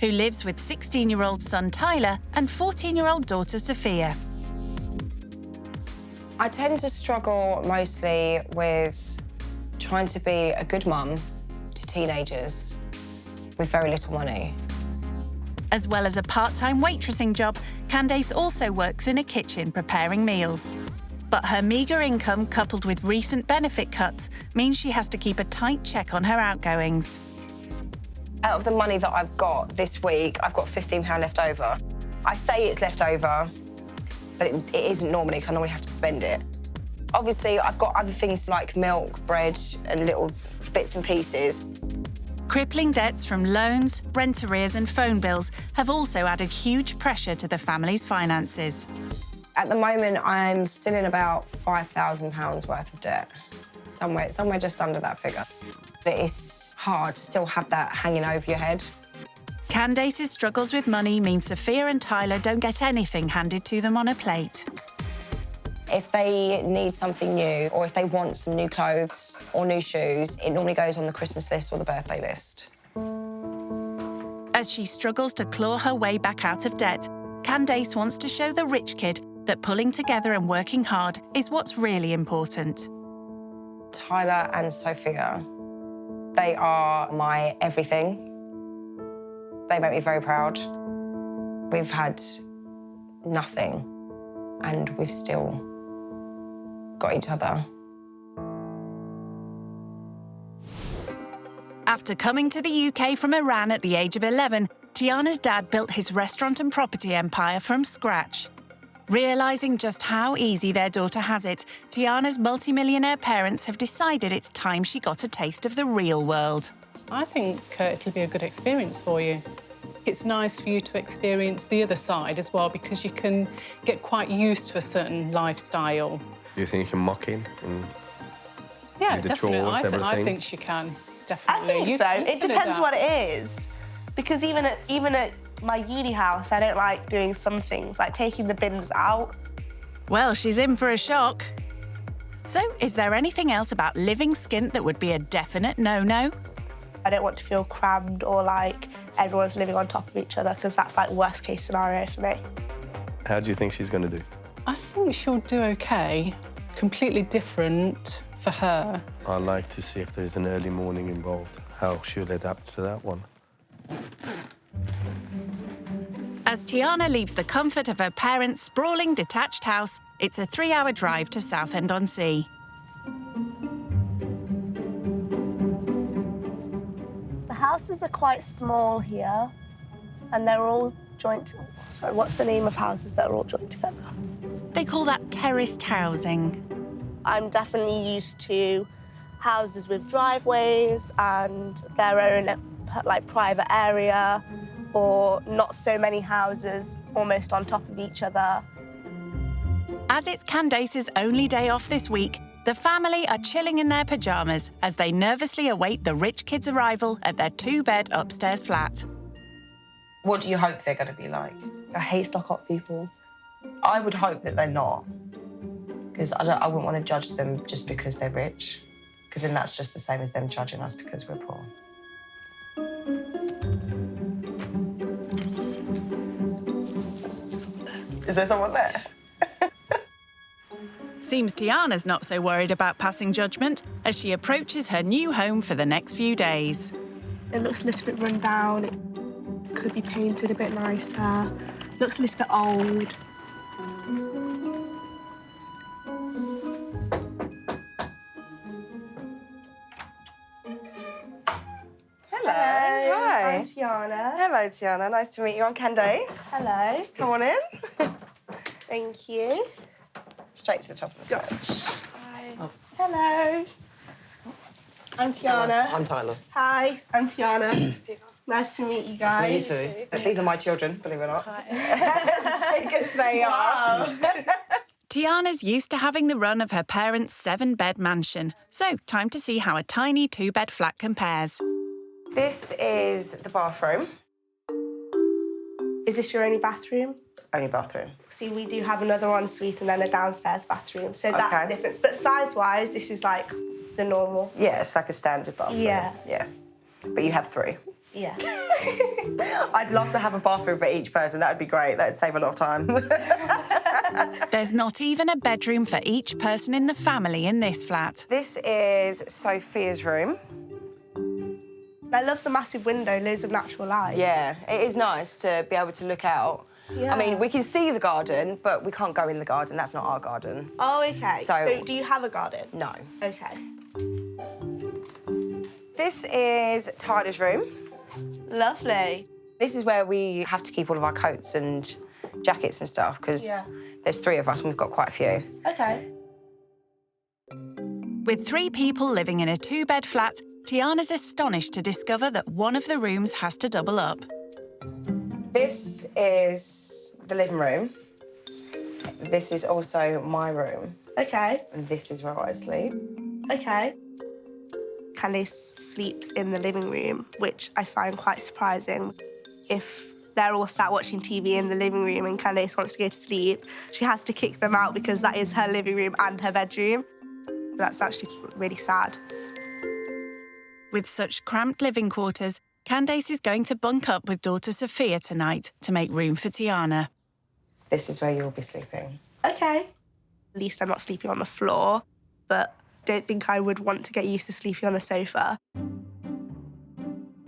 who lives with 16-year-old son Tyler and 14-year-old daughter Sophia.
I tend to struggle mostly with trying to be a good mum to teenagers with very little money.
As well as a part-time waitressing job, Candace also works in a kitchen preparing meals. But her meagre income, coupled with recent benefit cuts, means she has to keep a tight check on her outgoings.
Out of the money that I've got this week, I've got £15 left over. I say it's left over, but it isn't normally, because I normally have to spend it. Obviously, I've got other things like milk, bread, and little bits and pieces.
Crippling debts from loans, rent arrears and phone bills have also added huge pressure to the family's finances.
At the moment, I'm still in about £5,000 worth of debt. Somewhere just under that figure. It's hard to still have that hanging over your head.
Candace's struggles with money mean Sophia and Tyler don't get anything handed to them on a plate.
If they need something new, or if they want some new clothes or new shoes, it normally goes on the Christmas list or the birthday list.
As she struggles to claw her way back out of debt, Candace wants to show the rich kid that pulling together and working hard is what's really important.
Tyler and Sophia, they are my everything. They make me very proud. We've had nothing, and we've still got each other.
After coming to the UK from Iran at the age of 11, Tiana's dad built his restaurant and property empire from scratch. Realising just how easy their daughter has it, Tiana's multimillionaire parents have decided it's time she got a taste of the real world.
I think it'll be a good experience for you. It's nice for you to experience the other side as well, because you can get quite used to a certain lifestyle.
Do you think you can muck in and
Yeah,
do the
definitely.
chores,
I think she can, definitely.
I think so. It depends what it is. Because even at my uni house, I don't like doing some things, like taking the bins out.
Well, she's in for a shock. So, is there anything else about living skint that would be a definite no-no?
I don't want to feel crammed or like everyone's living on top of each other, because that's like worst case scenario for me.
How do you think she's going to do?
I think she'll do OK. Completely different for her.
I'd like to see if there's an early morning involved, how she'll adapt to that one.
As Tiana leaves the comfort of her parents' sprawling detached house, it's a 3-hour drive to Southend-on-Sea.
The houses are quite small here, and they're all joint... Sorry, what's the name of houses that are all joined together?
They call that terraced housing.
I'm definitely used to houses with driveways and their own, like, private area, or not so many houses almost on top of each other.
As it's Candace's only day off this week, The family are chilling in their pyjamas as they nervously await the rich kids' arrival at their 2-bed upstairs flat.
What do you hope they're going to be like? I hate stuck-up people. I would hope that they're not, because I wouldn't want to judge them just because they're rich, because then that's just the same as them judging us because we're poor. Is there someone there?
Seems Tiana's not so worried about passing judgment as she approaches her new home for the next few days.
It looks a little bit run down. It could be painted a bit nicer. Looks a little bit old.
Hello. Hi.
I'm Tiana.
Hello, Tiana. Nice to meet you. I'm Candace.
Hello.
Come on in.
Thank you.
Straight to the top of the stairs.
Hi. Oh. Hello. I'm Tiana.
I'm Tyler.
Hi, I'm Tiana. Nice to meet you guys.
Nice to meet you too.
These are my children, believe it or not. Because they are.
Tiana's used to having the run of her parents' 7-bed mansion, so time to see how a tiny 2-bed flat compares.
This is the bathroom.
Is this your only bathroom?
Only bathroom.
See, we do have another ensuite and then a downstairs bathroom, so that's the difference. But size-wise, this is like the normal.
Yeah, it's like a standard bathroom.
Yeah.
Yeah. But you have 3.
Yeah.
I'd love to have a bathroom for each person. That would be great. That would save a lot of time.
There's not even a bedroom for each person in the family in this flat.
This is Sophia's room.
I love the massive window, loads of natural light.
Yeah, it is nice to be able to look out.
Yeah.
I mean, we can see the garden, but we can't go in the garden. That's not our garden.
Oh, OK.
So
do you have a garden?
No.
OK.
This is Tyler's room.
Lovely.
This is where we have to keep all of our coats and jackets and stuff, because there's 3 of us and we've got quite a few.
OK.
With 3 people living in a 2-bed flat, Tiana's astonished to discover that one of the rooms has to double up.
This is the living room. This is also my room.
OK.
And this is where I sleep.
OK. Candace sleeps in the living room, which I find quite surprising. If they're all sat watching TV in the living room and Candace wants to go to sleep, she has to kick them out because that is her living room and her bedroom. That's actually really sad.
With such cramped living quarters, Candace is going to bunk up with daughter Sophia tonight to make room for Tiana.
This is where you'll be sleeping.
OK. At least I'm not sleeping on the floor, but don't think I would want to get used to sleeping on the sofa.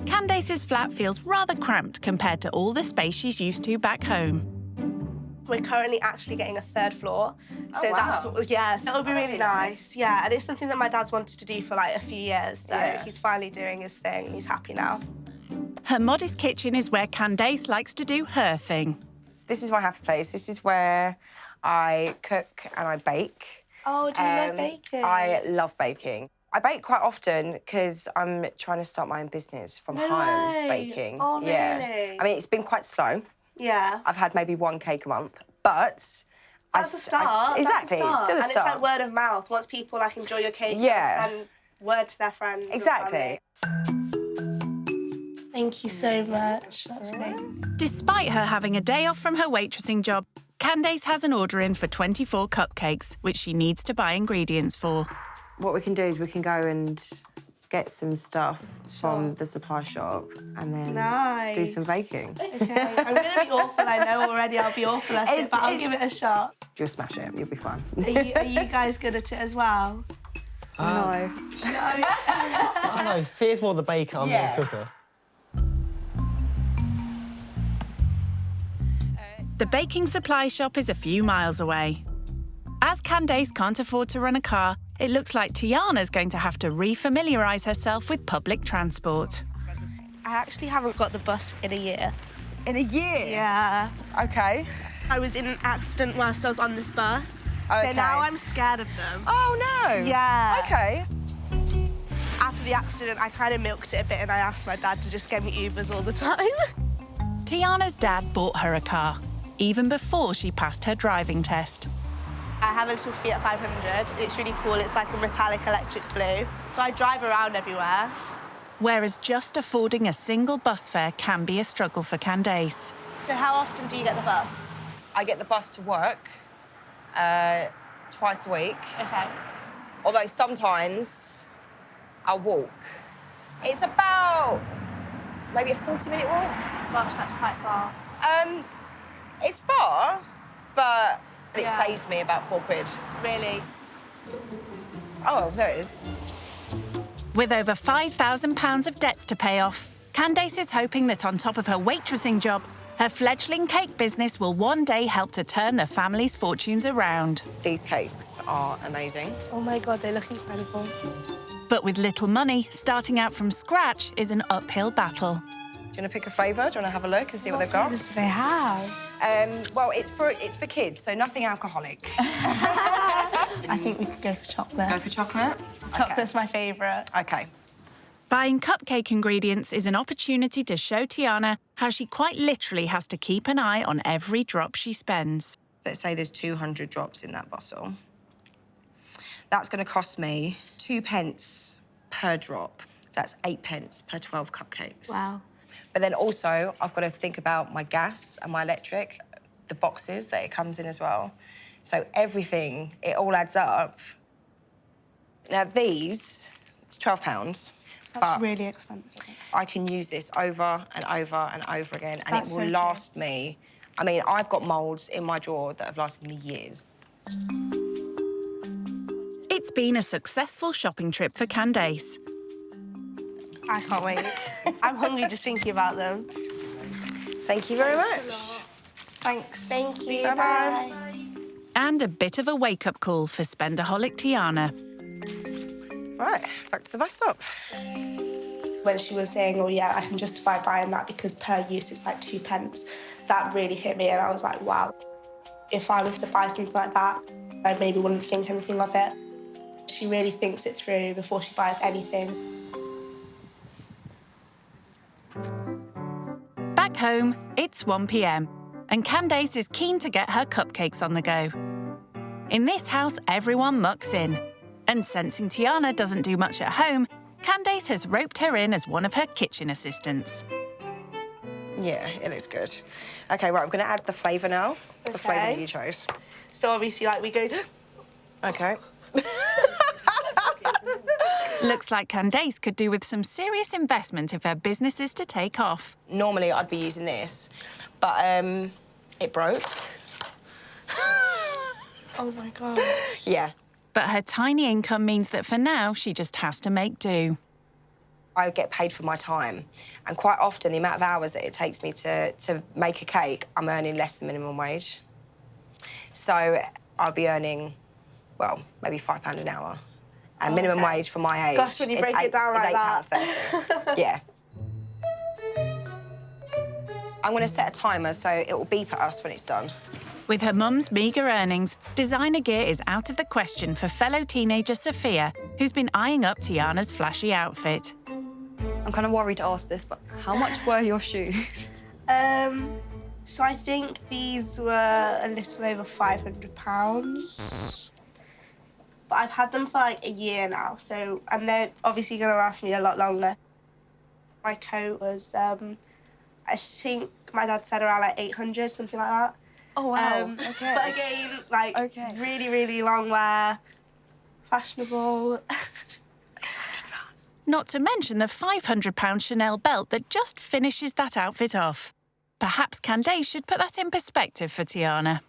Candace's flat feels rather cramped compared to all the space she's used to back home.
We're currently actually getting a 3rd floor. So
wow.
so it'll be really nice. Yeah, and it's something that my dad's wanted to do for like a few years. So he's finally doing his thing and he's happy now.
Her modest kitchen is where Candace likes to do her thing.
This is my happy place. This is where I cook and I bake.
Oh, do you love baking?
I love baking. I bake quite often because I'm trying to start my own business from home baking.
Oh, really?
Yeah. I mean, it's been quite slow.
Yeah.
I've had maybe 1 cake a month, but...
That's a start.
Exactly,
That's a start.
It's still a
and
start.
it's like word of mouth. Once people like enjoy your cake, and word to their friends.
Exactly.
Thank you so much. That's great.
Despite her having a day off from her waitressing job, Candace has an order in for 24 cupcakes, which she needs to buy ingredients for.
What we can do is we can go and get some stuff from the supply shop and then do some baking.
OK. I'm going to be awful, I know already. I'll be awful at it, but I'll give it a shot.
You'll smash it. You'll be fine.
Are you guys good at it as well?
No.
I don't know. Fear's more the baker, I'm more the cooker.
The baking supply shop is a few miles away. As Candace can't afford to run a car, it looks like Tiana's going to have to re-familiarise herself with public transport.
I actually haven't got the bus in a year.
In a year?
Yeah.
OK.
I was in an accident whilst I was on this bus, so now I'm scared of them.
Oh, no.
Yeah.
OK.
After the accident, I kind of milked it a bit and I asked my dad to just get me Ubers all the time.
Tiana's dad bought her a car, even before she passed her driving test.
I have a little Fiat 500. It's really cool. It's like a metallic electric blue. So I drive around everywhere.
Whereas just affording a single bus fare can be a struggle for Candace.
So how often do you get the bus?
I get the bus to work twice a week.
Okay.
Although sometimes I'll walk. It's about maybe a 40-minute walk.
Gosh, that's quite far.
It's far, but it
Yeah.
saves me about £4.
Really?
Oh, there it is.
With over £5,000 of debts to pay off, Candace is hoping that on top of her waitressing job, her fledgling cake business will one day help to turn the family's fortunes around.
These cakes are amazing.
Oh my God, they look incredible.
But with little money, starting out from scratch is an uphill battle.
Do you want to pick a flavour? Do you want to have a look and see what they've got?
What flavours do they have?
Well, it's for kids, so nothing alcoholic.
I think we could go for chocolate.
Go for chocolate?
Chocolate's my favourite.
OK.
Buying cupcake ingredients is an opportunity to show Tiana how she quite literally has to keep an eye on every drop she spends.
Let's say there's 200 drops in that bottle. That's going to cost me 2p per drop. So that's 8p per 12 cupcakes.
Wow.
But then also, I've got to think about my gas and my electric, the boxes that it comes in as well. So everything, it all adds up. Now these, it's £12.
That's really expensive.
I can use this over and over and over again, and
That's
it will
so
last me. I mean, I've got moulds in my drawer that have lasted me years.
It's been a successful shopping trip for Candace.
I can't wait. I'm hungry just thinking about them.
Thank you very much. Thanks.
Thank you.
Bye-bye.
And a bit of a wake-up call for spendaholic Tiana.
Right, back to the bus stop.
When she was saying, oh yeah, I can justify buying that because per use it's like 2p, that really hit me and I was like, wow. If I was to buy something like that, I maybe wouldn't think anything of it. She really thinks it through before she buys anything.
Back home, it's 1 p.m, and Candace is keen to get her cupcakes on the go. In this house, everyone mucks in. And sensing Tiana doesn't do much at home, Candace has roped her in as one of her kitchen assistants.
Yeah, it looks good. OK, right, I'm going to add the flavour now. The flavour that you chose.
So obviously, like, we go...
OK.
Looks like Candace could do with some serious investment if her business is to take off.
Normally, I'd be using this, but it broke.
Oh, my God.
Yeah.
But her tiny income means that for now, she just has to make do.
I get paid for my time, and quite often the amount of hours that it takes me to make a cake, I'm earning less than minimum wage. So I'll be earning, well, maybe £5 an hour. And minimum wage for my age
Gosh, when you
is
break it down like that.
£8.30. Yeah. I'm going to set a timer so it will beep at us when it's done.
With her mum's meagre earnings, designer gear is out of the question for fellow teenager Sophia, who's been eyeing up Tiana's flashy outfit.
I'm kind of worried to ask this, but how much were your shoes?
So I think these were a little over £500. But I've had them for like a year now, so, and they're obviously going to last me a lot longer. My coat was, I think my dad said around like 800, something like that.
Oh, wow. Okay.
But again, like, really, really long wear, fashionable.
Not to mention the £500 Chanel belt that just finishes that outfit off. Perhaps Candace should put that in perspective for Tiana.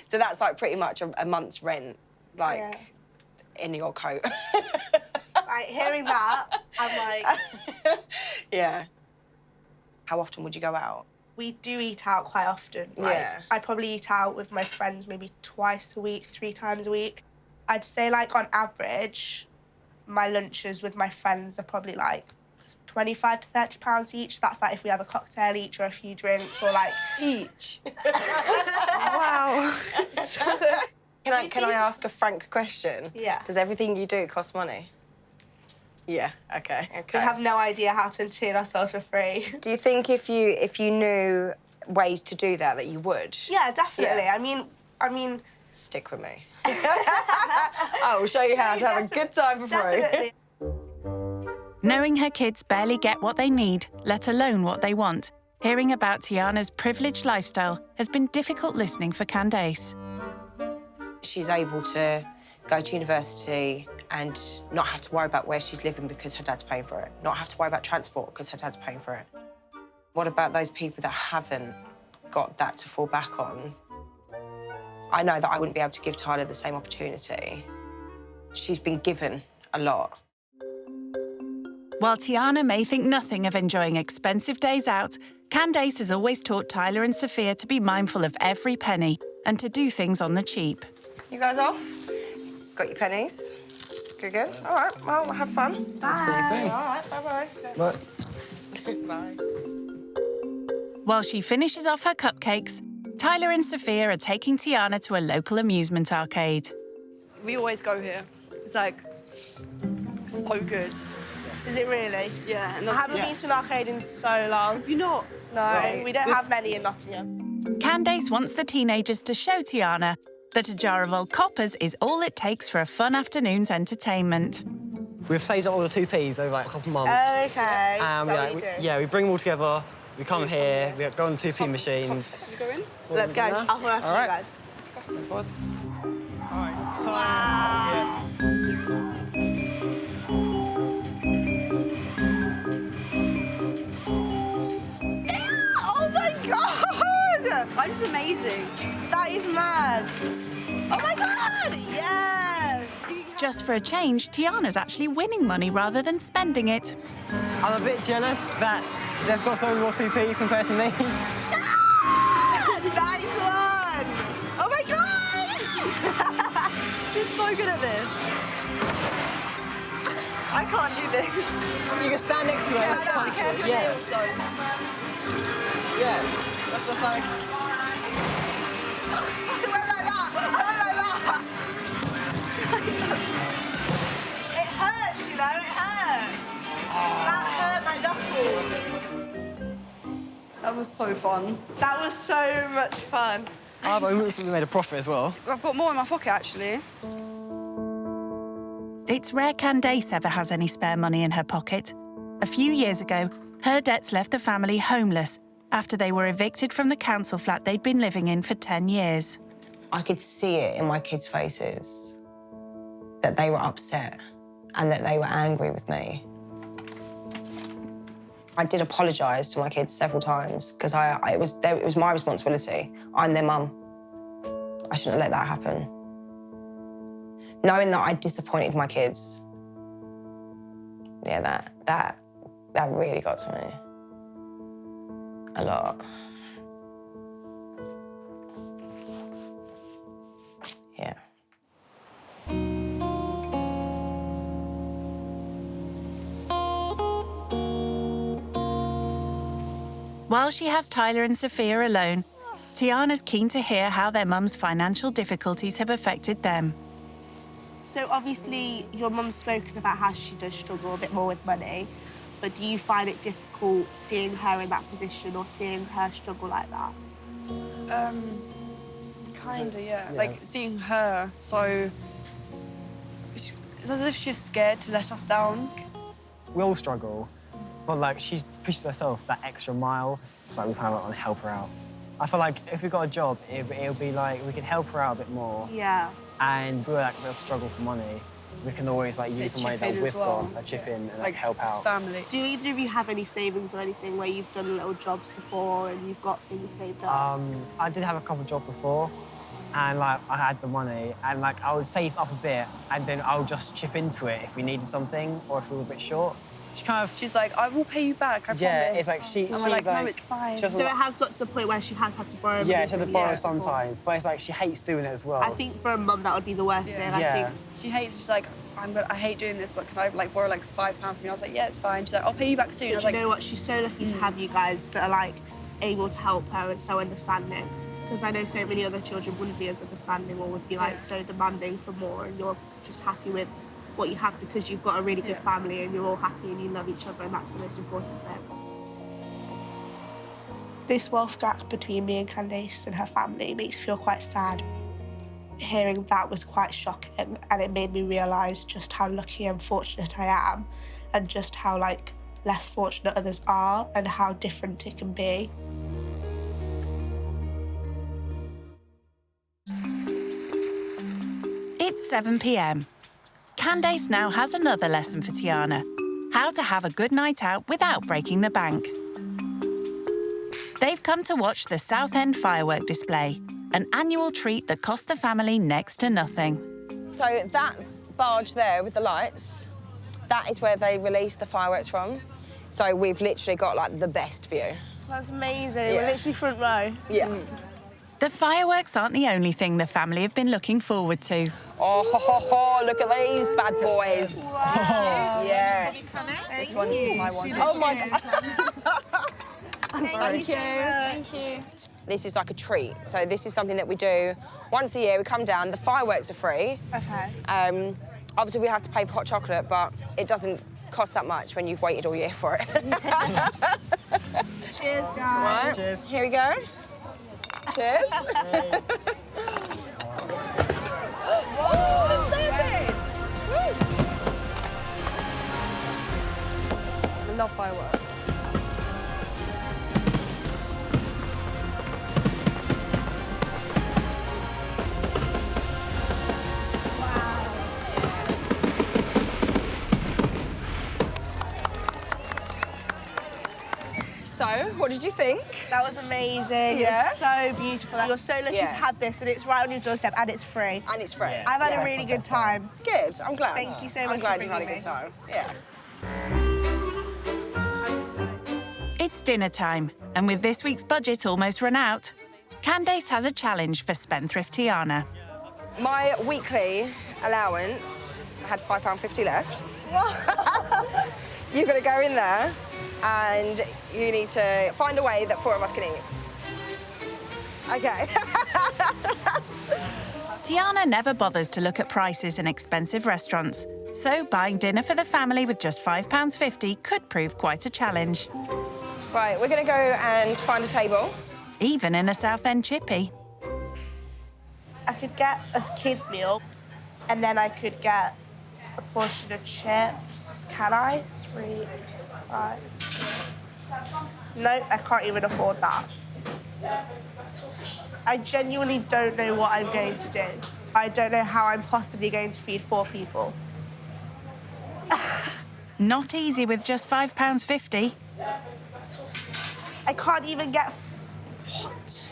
So that's like pretty much a month's rent, like, in your coat.
Like, hearing that, I'm like...
Yeah. How often would you go out?
We do eat out quite often. Like,
Yeah.
I probably eat out with my friends maybe twice a week, 3 times a week. I'd say, like, on average, my lunches with my friends are probably, like, £25 to £30 each. That's, like, if we have a cocktail each or a few drinks or, like...
Each?
Wow. Can I ask a frank question?
Yeah.
Does everything you do cost money? Yeah, OK.
We have no idea how to entertain ourselves for free.
Do you think if you knew ways to do that you would?
Yeah, definitely.
Yeah.
I mean,
stick with me. I will show you how to have a good time for free.
Knowing her kids barely get what they need, let alone what they want, hearing about Tiana's privileged lifestyle has been difficult listening for Candace.
She's able to go to university and not have to worry about where she's living because her dad's paying for it, not have to worry about transport because her dad's paying for it. What about those people that haven't got that to fall back on? I know that I wouldn't be able to give Tyler the same opportunity. She's been given a lot.
While Tiana may think nothing of enjoying expensive days out, Candace has always taught Tyler and Sophia to be mindful of every penny and to do things on the cheap.
You guys off? Got your pennies? Good, good. All right, well, have fun.
Bye. See you soon.
All right, bye-bye.
Bye.
Bye.
While she finishes off her cupcakes, Tyler and Sophia are taking Tiana to a local amusement arcade.
We always go here. It's like so good.
Is it really?
Yeah.
I haven't been to an arcade in so long.
Have you not?
No, we don't have many in Nottingham.
Candace wants the teenagers to show Tiana that a jar of old coppers is all it takes for a fun afternoon's entertainment.
We've saved up all the 2p's over like a couple of months.
Okay.
We bring them all together. We come here. We go on the 2p machine.
Should we go in?
Let's go. I'll follow after you guys.
All right. So.
Wow. Oh my God!
I'm just amazing.
That is mad. Oh my God! Yes!
Just for a change, Tiana's actually winning money rather than spending it.
I'm a bit jealous that they've got so many more 2p compared to me.
Nice one! Oh my God!
You're so good at this. I can't do this.
You can stand next to it.
Yeah.
Yeah. That's just like.
It hurts, you know, it hurts. That hurt my knuckles.
That was so fun.
That was so much fun.
I've almost made a profit as well.
I've got more in my pocket, actually.
It's rare Candace ever has any spare money in her pocket. A few years ago, her debts left the family homeless after they were evicted from the council flat they'd been living in for 10 years.
I could see it in my kids' faces that they were upset and that they were angry with me. I did apologise to my kids several times because it was my responsibility. I'm their mum. I shouldn't have let that happen. Knowing that I disappointed my kids, yeah, that really got to me. A lot. Yeah.
While she has Tyler and Sophia alone, Tiana's keen to hear how their mum's financial difficulties have affected them.
So obviously your mum's spoken about how she does struggle a bit more with money, but do you find it difficult seeing her in that position or seeing her struggle like that?
Kinda, yeah. Like, seeing her, so... It's as if she's scared to let us down.
We all struggle, but like she pushes herself that extra mile, so we kind of want to help her out. I feel like if we got a job, it'll be like we could help her out a bit more.
Yeah.
And if we're like real struggle for money, we can always like use some money that we've got, like chip in and like help out.
Family.
Do either of you have any savings or anything where you've done little jobs before and you've got things saved up?
I did have a couple of jobs before, and like I had the money, and like I would save up a bit, and then I would just chip into it if we needed something or if we were a bit short.
She's like, I will pay you back, I promise.
Yeah, it's like she's
like, no,
like,
it's fine.
So it has got to the point where she has had to borrow money.
Yeah, she had to
from
borrow
you
sometimes, but it's like she hates doing it as well.
I think for a mum that would be the worst thing. I think
She hates, she's like, I hate doing this, but can I like borrow like £5 from you? I was like, yeah, it's fine. She's like, I'll pay you back soon. I was
you
like,
know what? She's so lucky to have you guys that are like able to help her and so understanding. Because I know so many other children wouldn't be as understanding or would be like so demanding for more, and you're just happy with what you have because you've got a really good family and you're all happy and you love each other, and that's the most important thing. This wealth gap between me and Candace and her family makes me feel quite sad. hearing that was quite shocking, and it made me realise just how lucky and fortunate I am, and just how like less fortunate others are, and how different it can be.
It's 7 p.m. Candace now has another lesson for Tiana: how to have a good night out without breaking the bank. They've come to watch the Southend firework display, an annual treat that cost the family next to nothing.
So that barge there with the lights, that is where they release the fireworks from. So we've literally got like the best view.
That's amazing.
Yeah.
We're literally front row.
Yeah.
The fireworks aren't the only thing the family have been looking forward to.
Oh, ho, ho, ho, look at these bad boys.
Wow.
Yes.
This one is my one.
Oh my God.
Thank you. Thank you.
This is like a treat. So this is something that we do once a year. We come down, the fireworks are free.
Okay.
Obviously we have to pay for hot chocolate, but it doesn't cost that much when you've waited all year for it.
Cheers, guys.
Right.
Cheers.
Here we go. Cheers. Oh, I'm excited.
I love fireworks.
So, what did you think?
That was amazing.
Yeah?
It's so beautiful. You're so lucky
Yeah.
to have this, and it's right on your doorstep, and it's free.
And it's free.
I've had
Yeah.
a really good time.
Good, I'm glad.
Thank you so much
I'm glad
for
you've had a
bringing
good
me.
time. Yeah.
It's dinner time, and with this week's budget almost run out, Candace has a challenge for spendthrift Tiana.
My weekly allowance, I had £5.50 left. You're going to go in there and you need to find a way that 4 of us can eat. Okay.
Tiana never bothers to look at prices in expensive restaurants, so buying dinner for the family with just £5.50 could prove quite a challenge.
Right, we're going to go and find a table.
Even in a Southend chippy.
I could get a kid's meal, and then I could get a portion of chips. Can I? 3, 5. No, I can't even afford that. I genuinely don't know what I'm going to do. I don't know how I'm possibly going to feed 4 people.
Not easy with just £5.50.
I can't even get... What?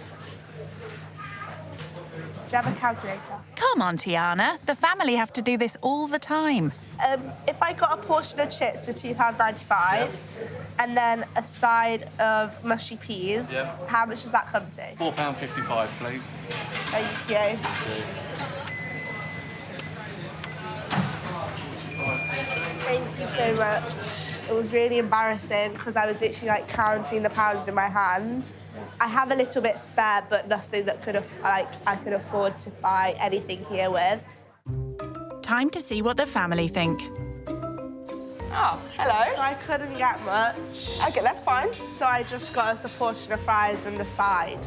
Do you have a calculator?
Come on, Tiana. The family have to do this all the time.
If I got a portion of chips for £2.95 and then a side of mushy peas, how much does that come to?
£4.55, please.
Thank you. Thank you so much. It was really embarrassing because I was literally like counting the pounds in my hand. I have a little bit spare, but nothing that I could afford to buy anything here with.
Time to see what the family think.
Oh, hello.
So I couldn't get much.
Okay, that's fine.
So I just got us a portion of fries and the side.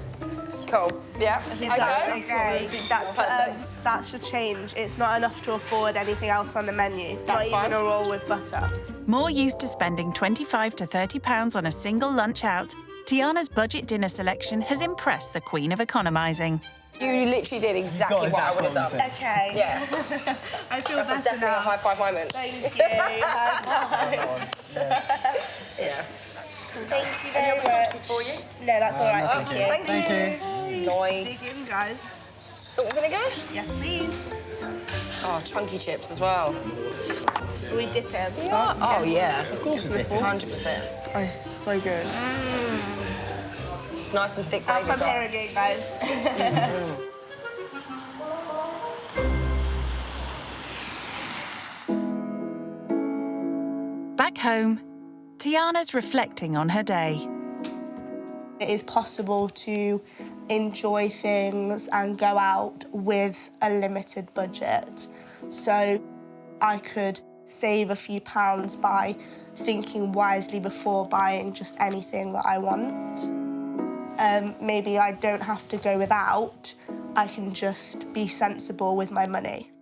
Cool. Yeah.
I think that's okay.
That's perfect.
That should change. It's not enough to afford anything else on the menu.
That's
not even a roll with butter.
More used to spending £25 to £30 on a single lunch out, Tiana's budget dinner selection has impressed the queen of economising.
You literally did exactly what I would have done.
Okay.
Yeah.
I feel
That's
better
definitely
now.
a high five moment.
Thank you. High five.
Yeah.
Thank you
Any
very
other
much.
sauces for you?
No, that's all right.
Okay.
Thank you.
Nice.
Dig in, guys.
Salt and vinegar?
Yes, please.
Oh, chunky chips as well.
We dip in.
Yeah. Oh, yeah.
Of course we dip in.
100%.
Oh, it's so good.
It's nice and thick
That's
gravy.
what I'm hearing, guys.
Back home, Tiana's reflecting on her day.
It is possible to enjoy things and go out with a limited budget. So I could save a few pounds by thinking wisely before buying just anything that I want. Maybe I don't have to go without. I can just be sensible with my money.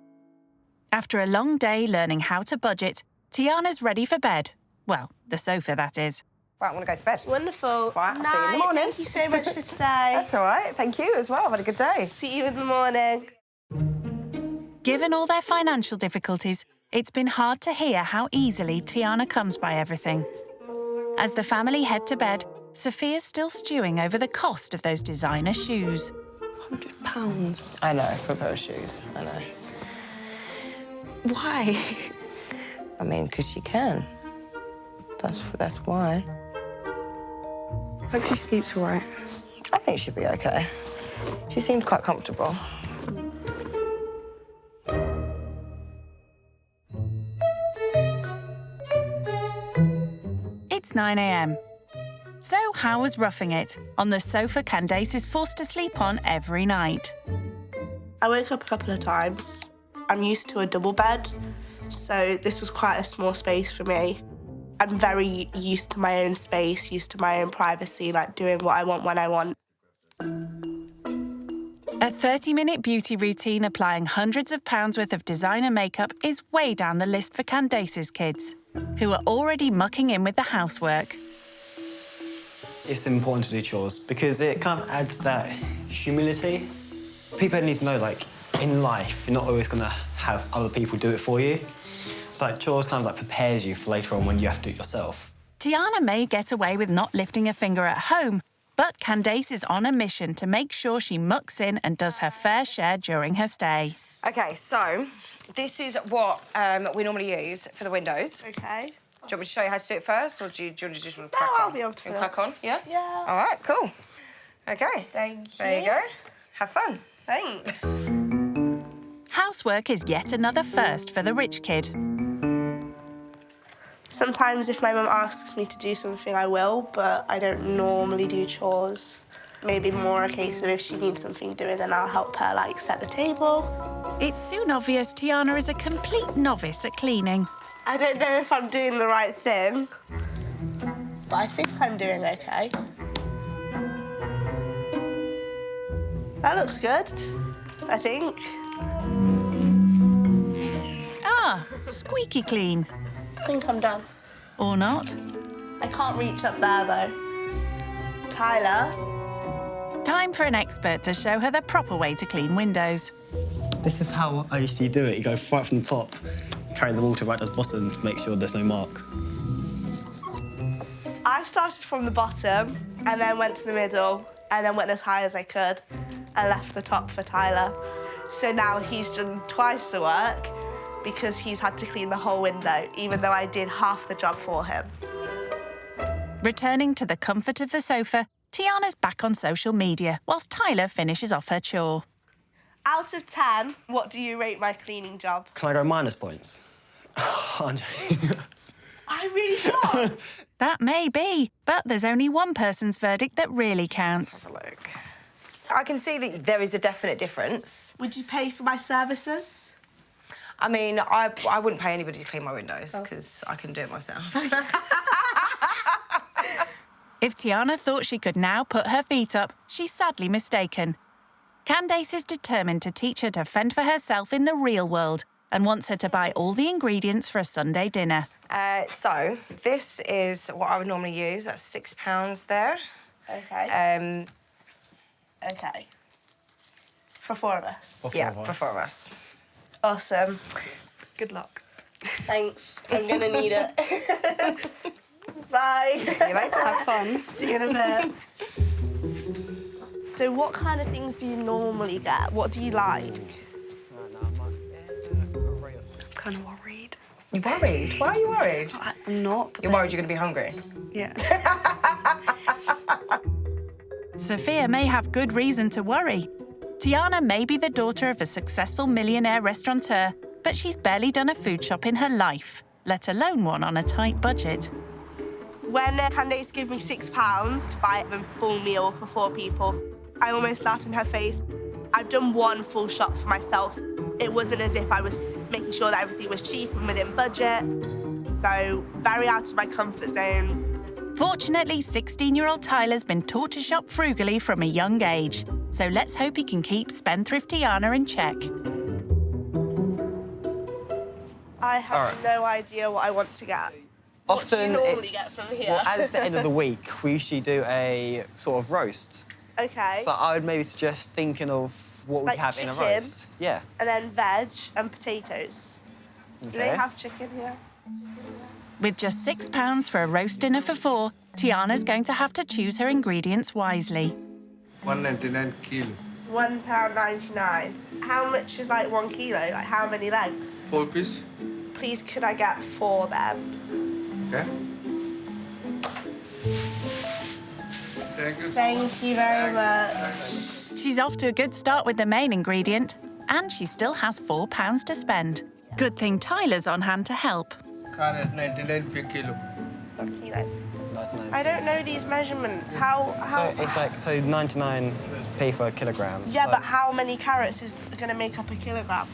After a long day learning how to budget, Tiana's ready for bed. Well, the sofa, that is.
Right, I want to go to bed.
Wonderful.
Right, I'll see you in the morning.
Thank you so much for today.
That's all right. Thank you as well. I've had a good day.
See you in the morning.
Given all their financial difficulties, it's been hard to hear how easily Tiana comes by everything. As the family head to bed, Sophia's still stewing over the cost of those designer shoes.
£100. I know, for a pair of shoes. I know.
Why?
I mean, because she can. That's why.
Hope she sleeps all right.
I think she'll be okay. She seemed quite comfortable.
It's 9 a.m. So how was roughing it on the sofa Candace is forced to sleep on every night?
I woke up a couple of times. I'm used to a double bed, so this was quite a small space for me. I'm very used to my own space, used to my own privacy, like doing what I want when I want.
A 30-minute beauty routine applying hundreds of pounds worth of designer makeup is way down the list for Candace's kids, who are already mucking in with the housework.
It's important to do chores because it kind of adds that humility. People need to know, like, in life, you're not always going to have other people do it for you. So, like, chores kind of, like, prepares you for later on when you have to do it yourself.
Tiana may get away with not lifting a finger at home, but Candace is on a mission to make sure she mucks in and does her fair share during her stay.
OK, so this is what we normally use for the windows.
OK.
Do you want me to show you how to do it first, or do you just want to crack on?
I'll be able to.
Crack on, yeah?
Yeah.
All right, cool. OK.
Thank you.
There you go. Have fun.
Thanks.
Housework is yet another first for the rich kid.
Sometimes if my mum asks me to do something, I will, but I don't normally do chores. Maybe more a case of if she needs something doing, then I'll help her, like, set the table.
It's soon obvious Tiana is a complete novice at cleaning.
I don't know if I'm doing the right thing, but I think I'm doing OK. That looks good, I think.
Ah, squeaky clean.
I think I'm done.
Or not.
I can't reach up there, though. Tyler?
Time for an expert to show her the proper way to clean windows.
This is how I usually do it. You go right from the top, carry the water right to the bottom to make sure there's no marks.
I started from the bottom and then went to the middle and then went as high as I could and left the top for Tyler. So now he's done twice the work because he's had to clean the whole window, even though I did half the job for him.
Returning to the comfort of the sofa, Tiana's back on social media whilst Tyler finishes off her chore.
Out of 10, what do you rate my cleaning job?
Can I go minus points?
I really can't.
That may be, but there's only one person's verdict that really counts.
Let's have a look. I can see that there is a definite difference.
Would you pay for my services?
I mean, I wouldn't pay anybody to clean my windows because I can do it myself.
If Tiana thought she could now put her feet up, she's sadly mistaken. Candace is determined to teach her to fend for herself in the real world and wants her to buy all the ingredients for a Sunday dinner.
So, this is what I would normally use. That's £6 there.
OK. OK. For 4 of us?
For four of us.
Awesome.
Good luck.
Thanks. I'm going to need it. Bye.
See you later.
Have fun.
See you in a bit. So what kind of things do you normally get? What do you like?
I'm kind of worried.
You worried? Why are you worried?
I'm not.
You're worried you're going to be hungry?
Yeah.
Sophia may have good reason to worry. Tiana may be the daughter of a successful millionaire restaurateur, but she's barely done a food shop in her life, let alone one on a tight budget.
When Candace gave me £6 to buy a full meal for 4 people, I almost laughed in her face. I've done one full shop for myself. It wasn't as if I was making sure that everything was cheap and within budget. So, very out of my comfort zone.
Fortunately, 16-year-old Tyler's been taught to shop frugally from a young age. So let's hope he can keep spendthrift Tiana in check.
I have no idea what I want to get. What do you normally get from here?
Well, as the end of the week, we usually do a sort of roast.
Okay.
So I would maybe suggest thinking of what we
Like
have in a
chicken?
roast. Yeah.
And then veg and potatoes. Do they
Okay.
have chicken here?
With just £6 for a roast dinner for 4, Tiana's going to have to choose her ingredients wisely.
£1.99 kilo.
£1.99. How much is like 1 kilo? Like how many legs?
4 piece.
Please, could I get 4 then?
Okay. Thank you.
Thank you very much.
She's off to a good start with the main ingredient, and she still has £4 to spend. Good thing Tyler's on hand to help.
Car is 99 per kilo.
1 kilo. I don't know these measurements. How?
So it's like 99p for a kilogram.
Yeah,
so...
but how many carrots is going to make up a kilogram?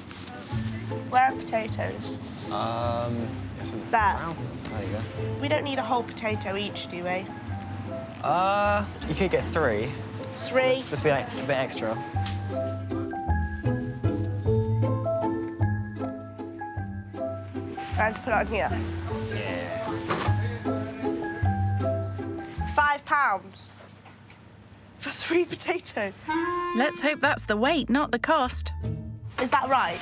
Where are potatoes?
There. There you go.
We don't need a whole potato each, do we?
You could get 3.
3?
Just be like a bit extra.
I have to put it on here.
Yeah.
£5 for 3 potatoes.
Let's hope that's the weight, not the cost.
Is that right?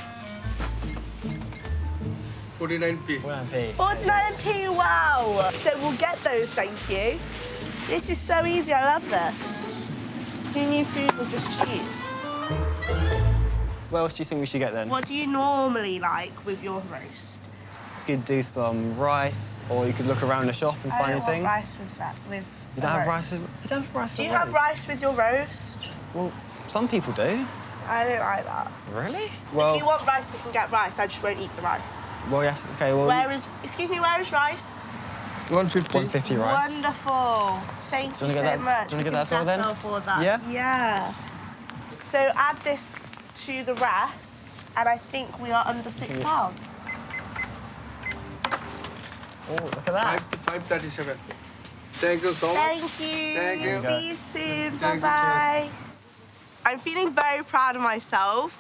49p.
49p.
49p, wow! So we'll get those, thank you. This is so easy, I love this. Who knew food was this cheap?
What else do you think we should get then?
What do you normally like with your roast?
You could do some rice, or you could look around the shop and find anything.
I don't want rice with that.
You don't have rice? You don't have rice
Do
with
you have rice with your roast?
Well, some people do.
I don't like that.
Really?
If you want rice, we can get rice. I just won't eat the rice.
Well, yes. Okay. Well.
Excuse me, where is rice?
150.
150 rice.
Wonderful. Thank you so much.
Do you want to get that as well then?
Afford that.
Yeah.
Yeah. So add this to the rest, and I think we are under £6.
Oh, look at that.
537. Thank you so much.
Thank you.
Thank you.
See you soon.
Thank you,
Bye-bye. I'm feeling very proud of myself.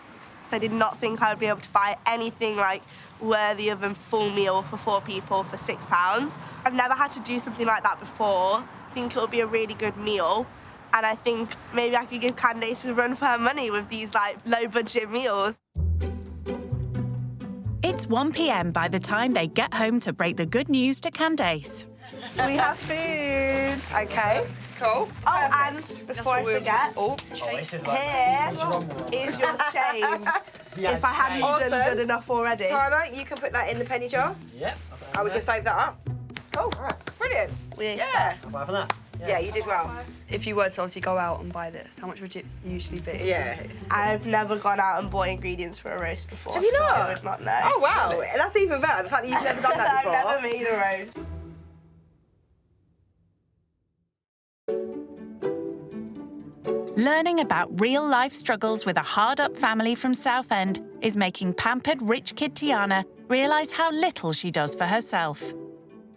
I did not think I would be able to buy anything like worthy of a full meal for 4 people for £6. I've never had to do something like that before. I think it'll be a really good meal. And I think maybe I could give Candace a run for her money with these like low-budget meals.
It's 1 p.m. by the time they get home to break the good news to Candace.
We have food.
Okay, cool.
Oh, and before I forget, here is your change. If I hadn't done good enough already.
Tyler, you can put that in the penny jar.
Yep.
And we can save that up. Cool. Brilliant. Yeah.
Apart from that.
Yeah, you did well.
If you were to obviously go out and buy this, how much would it usually be?
Yeah.
I've never gone out and bought ingredients for a roast before.
Have you
so
not?
I would not know.
Oh, wow. That's even better, the fact that you've never done that before.
I've never made a roast.
Learning about real-life struggles with a hard-up family from Southend is making pampered rich kid Tiana realise how little she does for herself.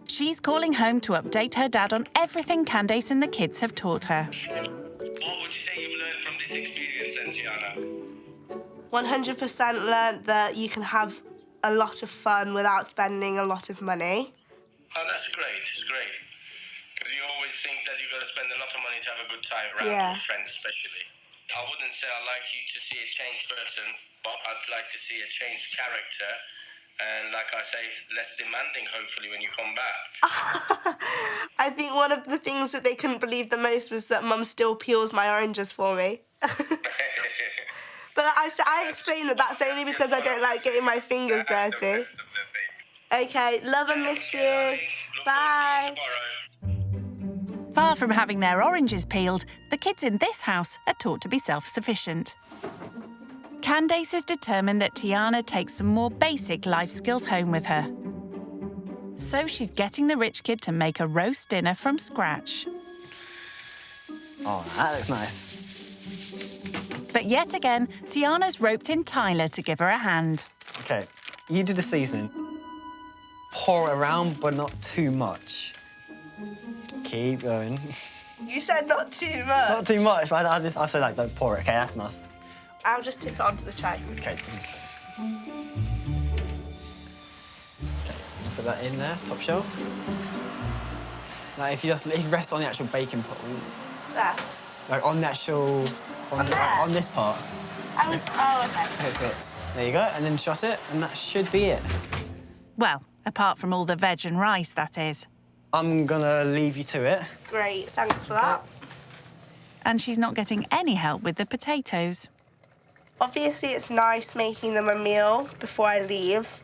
She's calling home to update her dad on everything Candace and the kids have taught her.
What would you say you've learned from this experience, then, Tiana?
100% learnt that you can have a lot of fun without spending a lot of money.
Oh, that's great. It's great. Because you always think that you've got to spend a lot of money to have a good time around
Yeah.
your friends, especially. I wouldn't say I'd like you to see a changed person, but I'd like to see a changed character. And like I say, less demanding, hopefully, when you come back.
I think one of the things that they couldn't believe the most was that Mum still peels my oranges for me. But I explained that that's only because I don't like getting my fingers dirty. Okay, love and miss you. Bye.
Far from having their oranges peeled, the kids in this house are taught to be self-sufficient. Candace is determined that Tiana takes some more basic life skills home with her. So she's getting the rich kid to make a roast dinner from scratch.
Oh, that looks nice.
But yet again, Tiana's roped in Tyler to give her a hand.
Okay, you do the seasoning. Pour it around, but not too much. Keep going.
You said not too much.
Not too much, but I said, like, don't pour it, okay? That's enough.
I'll just tip it onto the tray.
Okay. Put that in there, top shelf. Now, if you rest on the actual baking pot,
There.
like on the actual, on this part.
Oh, okay.
There you go, and then shut it, and that should be it.
Well, apart from all the veg and rice, that is.
I'm gonna leave you to it.
Great, thanks for that.
And she's not getting any help with the potatoes.
Obviously, it's nice making them a meal before I leave,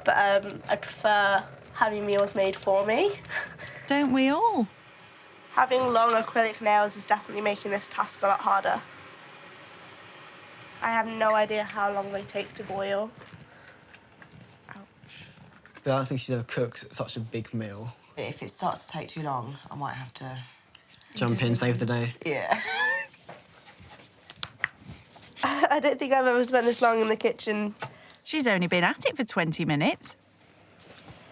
but I prefer having meals made for me.
Don't we all?
Having long acrylic nails is definitely making this task a lot harder. I have no idea how long they take to boil.
I don't think she's ever cooked such a big meal.
If it starts to take too long, I might have to...
Jump in, save the day.
Yeah.
I don't think I've ever spent this long in the kitchen.
She's only been at it for 20 minutes.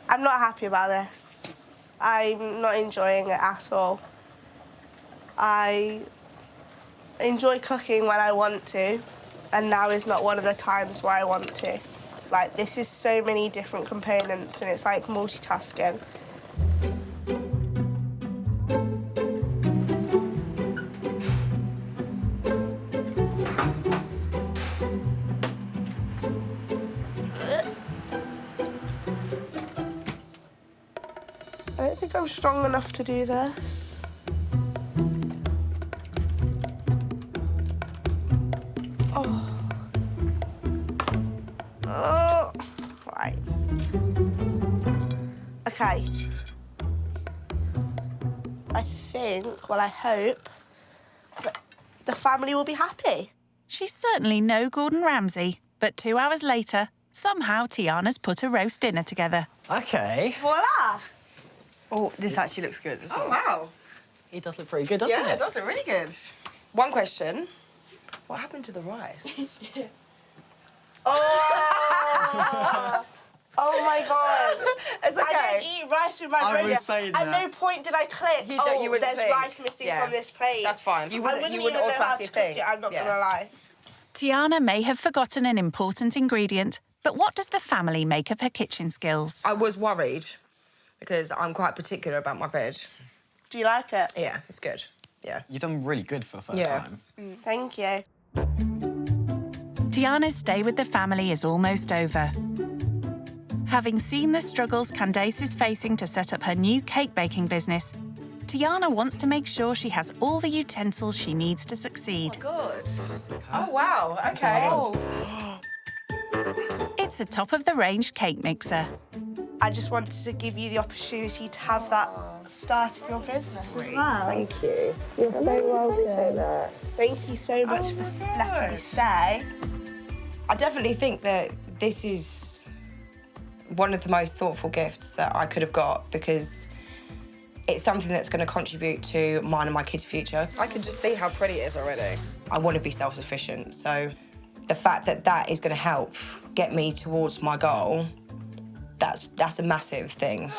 I'm not happy about this. I'm not enjoying it at all. I enjoy cooking when I want to, and now is not one of the times where I want to. Like, this is so many different components, and it's like multitasking. I don't think I'm strong enough to do this. Oh. Oh. Right. Okay. I think, well, I hope that the family will be happy.
She's certainly no Gordon Ramsay, but 2 hours later, somehow Tiana's put a roast dinner together.
Okay.
Voila!
Oh, this actually looks good as well.
Oh, wow.
It does look pretty good, doesn't it?
Yeah, it does look really good. One question. What happened to the rice?
Oh! Oh my God!
It's okay.
I don't eat rice with my
I
bread.
was saying
At
that.
no point did I click.
You wouldn't
there's
think.
rice missing
Yeah.
from this plate.
That's fine. You
I
wouldn't
even know how
automatically
to cook
think.
it. I'm not
Yeah.
gonna lie.
Tiana may have forgotten an important ingredient, but what does the family make of her kitchen skills?
I was worried because I'm quite particular about my veg.
Do you like it?
Yeah, it's good. Yeah.
You've done really good for the first
Yeah.
time.
Thank you.
Tiana's stay with the family is almost over. Having seen the struggles Candace is facing to set up her new cake baking business, Tiana wants to make sure she has all the utensils she needs to succeed.
Good. Oh, wow. Okay.
It's a top-of-the-range cake mixer.
I just wanted to give you the opportunity to have that start in your business as well.
Thank you. You're so welcome.
Thank you so much for letting me stay.
I definitely think that this is one of the most thoughtful gifts that I could have got because it's something that's going to contribute to mine and my kids' future.
I can just see how pretty it is already.
I want to be self-sufficient, so the fact that that is going to help get me towards my goal, that's a massive thing.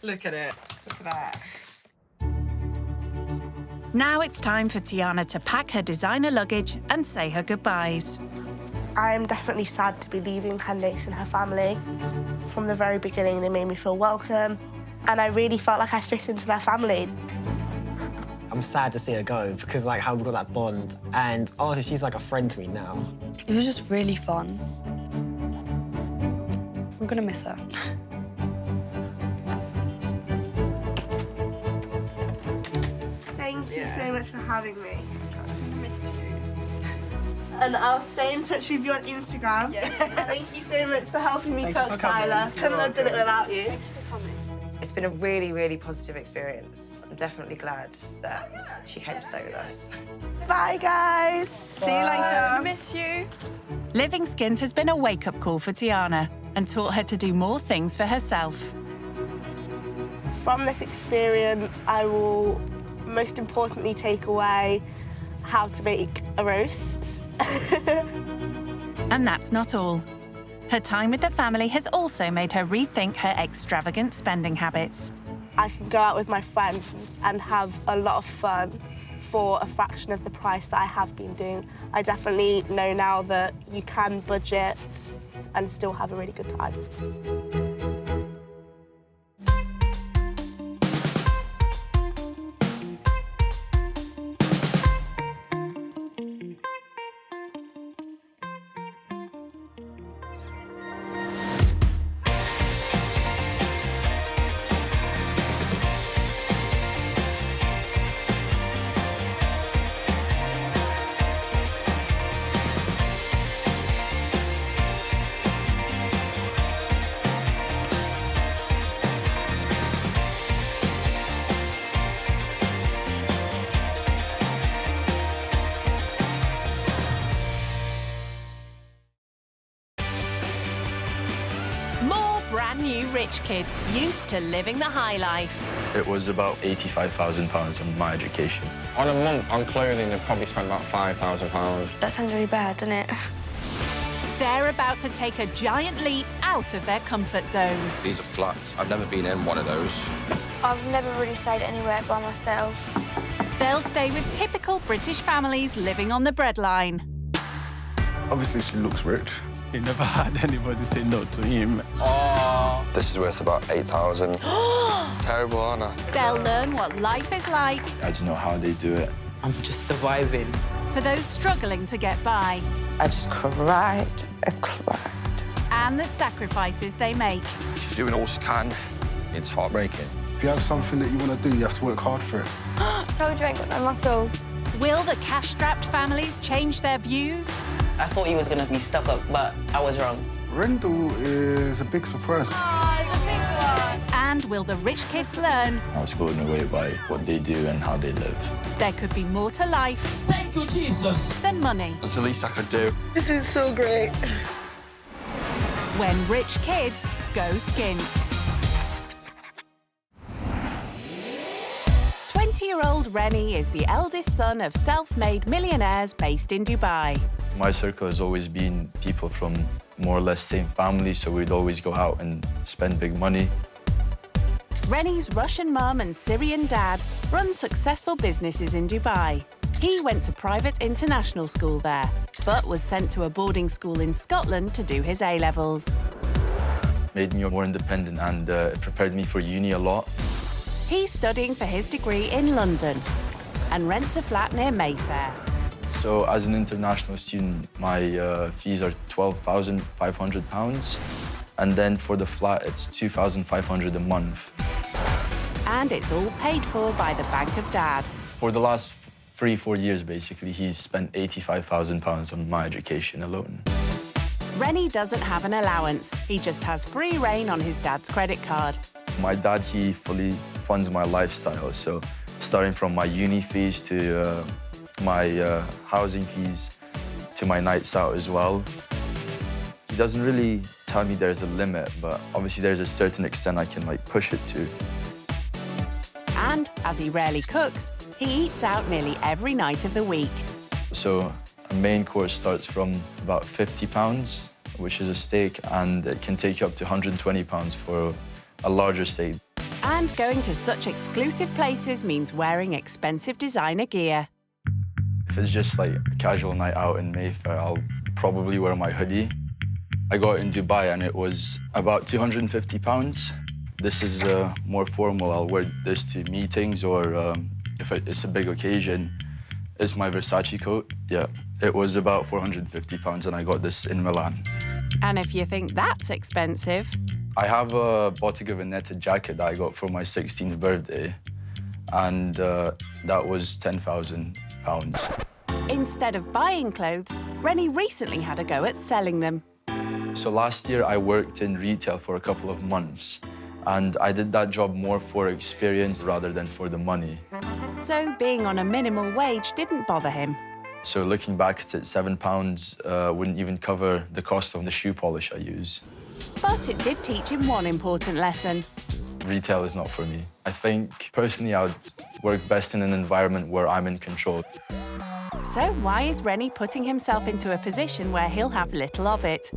Look at it. Look at that.
Now it's time for Tiana to pack her designer luggage and say her goodbyes.
I am definitely sad to be leaving Candace and her family. From the very beginning, they made me feel welcome, and I really felt like I fit into their family.
I'm sad to see her go because, like, how we got that bond. And honestly, she's like a friend to me now.
It was just really fun. I'm gonna miss her.
Thank you so much for having me. And I'll stay in touch with you on Instagram. Yeah. Thank you so much for helping me cook, Tyler. Couldn't have done it without you.
It's been a really, really positive experience. I'm definitely glad that she came to stay with us.
Bye, guys.
See you later. Miss you.
Living Skint has been a wake-up call for Tiana and taught her to do more things for herself.
From this experience, I will most importantly take away how to make a roast.
And that's not all. Her time with the family has also made her rethink her extravagant spending habits.
I can go out with my friends and have a lot of fun for a fraction of the price that I have been doing. I definitely know now that you can budget and still have a really good time.
Brand new rich kids used to living the high life.
It was about £85,000 on my education.
On a month on clothing, I've probably spent about £5,000.
That sounds really bad, doesn't it?
They're about to take a giant leap out of their comfort zone.
These are flats. I've never been in one of those.
I've never really stayed anywhere by myself.
They'll stay with typical British families living on the breadline.
Obviously, she looks rich.
He never had anybody say no to him.
This is worth about 8,000. Terrible, aren't I?
They'll learn what life is like.
I don't know how they do it.
I'm just surviving.
For those struggling to get by.
I just cried and cried.
And the sacrifices they make.
She's doing all she can. It's heartbreaking.
If you have something that you want to do, you have to work hard for it.
Told you I ain't got no muscles.
Will the cash-strapped families change their views?
I thought he was going to be stuck up, but I was wrong.
Rendell is a big surprise.
Oh, it's a big one.
And will the rich kids learn?
I was blown away by what they do and how they live.
There could be more to life.
Thank you, Jesus.
Than money.
That's the least I could do.
This is so great.
When rich kids go skint. 20-year-old Rennie is the eldest son of self-made millionaires based in Dubai.
My circle has always been people from more or less same family, so we'd always go out and spend big money.
Rennie's Russian mum and Syrian dad run successful businesses in Dubai. He went to private international school there, but was sent to a boarding school in Scotland to do his A-levels.
Made me more independent and it prepared me for uni a lot.
He's studying for his degree in London and rents a flat near Mayfair.
So as an international student, my fees are £12,500. And then for the flat, it's £2,500 a month.
And it's all paid for by the Bank of Dad.
For the last 3-4 years, basically, he's spent £85,000 on my education alone.
Rennie doesn't have an allowance. He just has free rein on his dad's credit card.
My dad, he fully funds my lifestyle. So starting from my uni fees to my housing fees to my nights out as well. He doesn't really tell me there's a limit, but obviously there's a certain extent I can push it to.
And as he rarely cooks, he eats out nearly every night of the week.
So a main course starts from about £50, which is a steak, and it can take you up to £120 for a larger steak.
And going to such exclusive places means wearing expensive designer gear.
If it's just a casual night out in Mayfair, I'll probably wear my hoodie. I got it in Dubai and it was about £250. This is more formal. I'll wear this to meetings or if it's a big occasion. It's my Versace coat. Yeah, it was about £450 and I got this in Milan.
And if you think that's expensive...
I have a Bottega Veneta jacket that I got for my 16th birthday and that was £10,000.
Instead of buying clothes, Rennie recently had a go at selling them.
So last year I worked in retail for a couple of months and I did that job more for experience rather than for the money.
So being on a minimal wage didn't bother him.
So looking back at it, £7 wouldn't even cover the cost of the shoe polish I use.
But it did teach him one important lesson.
Retail is not for me. I think, personally, I would work best in an environment where I'm in control.
So why is Rennie putting himself into a position where he'll have little of it?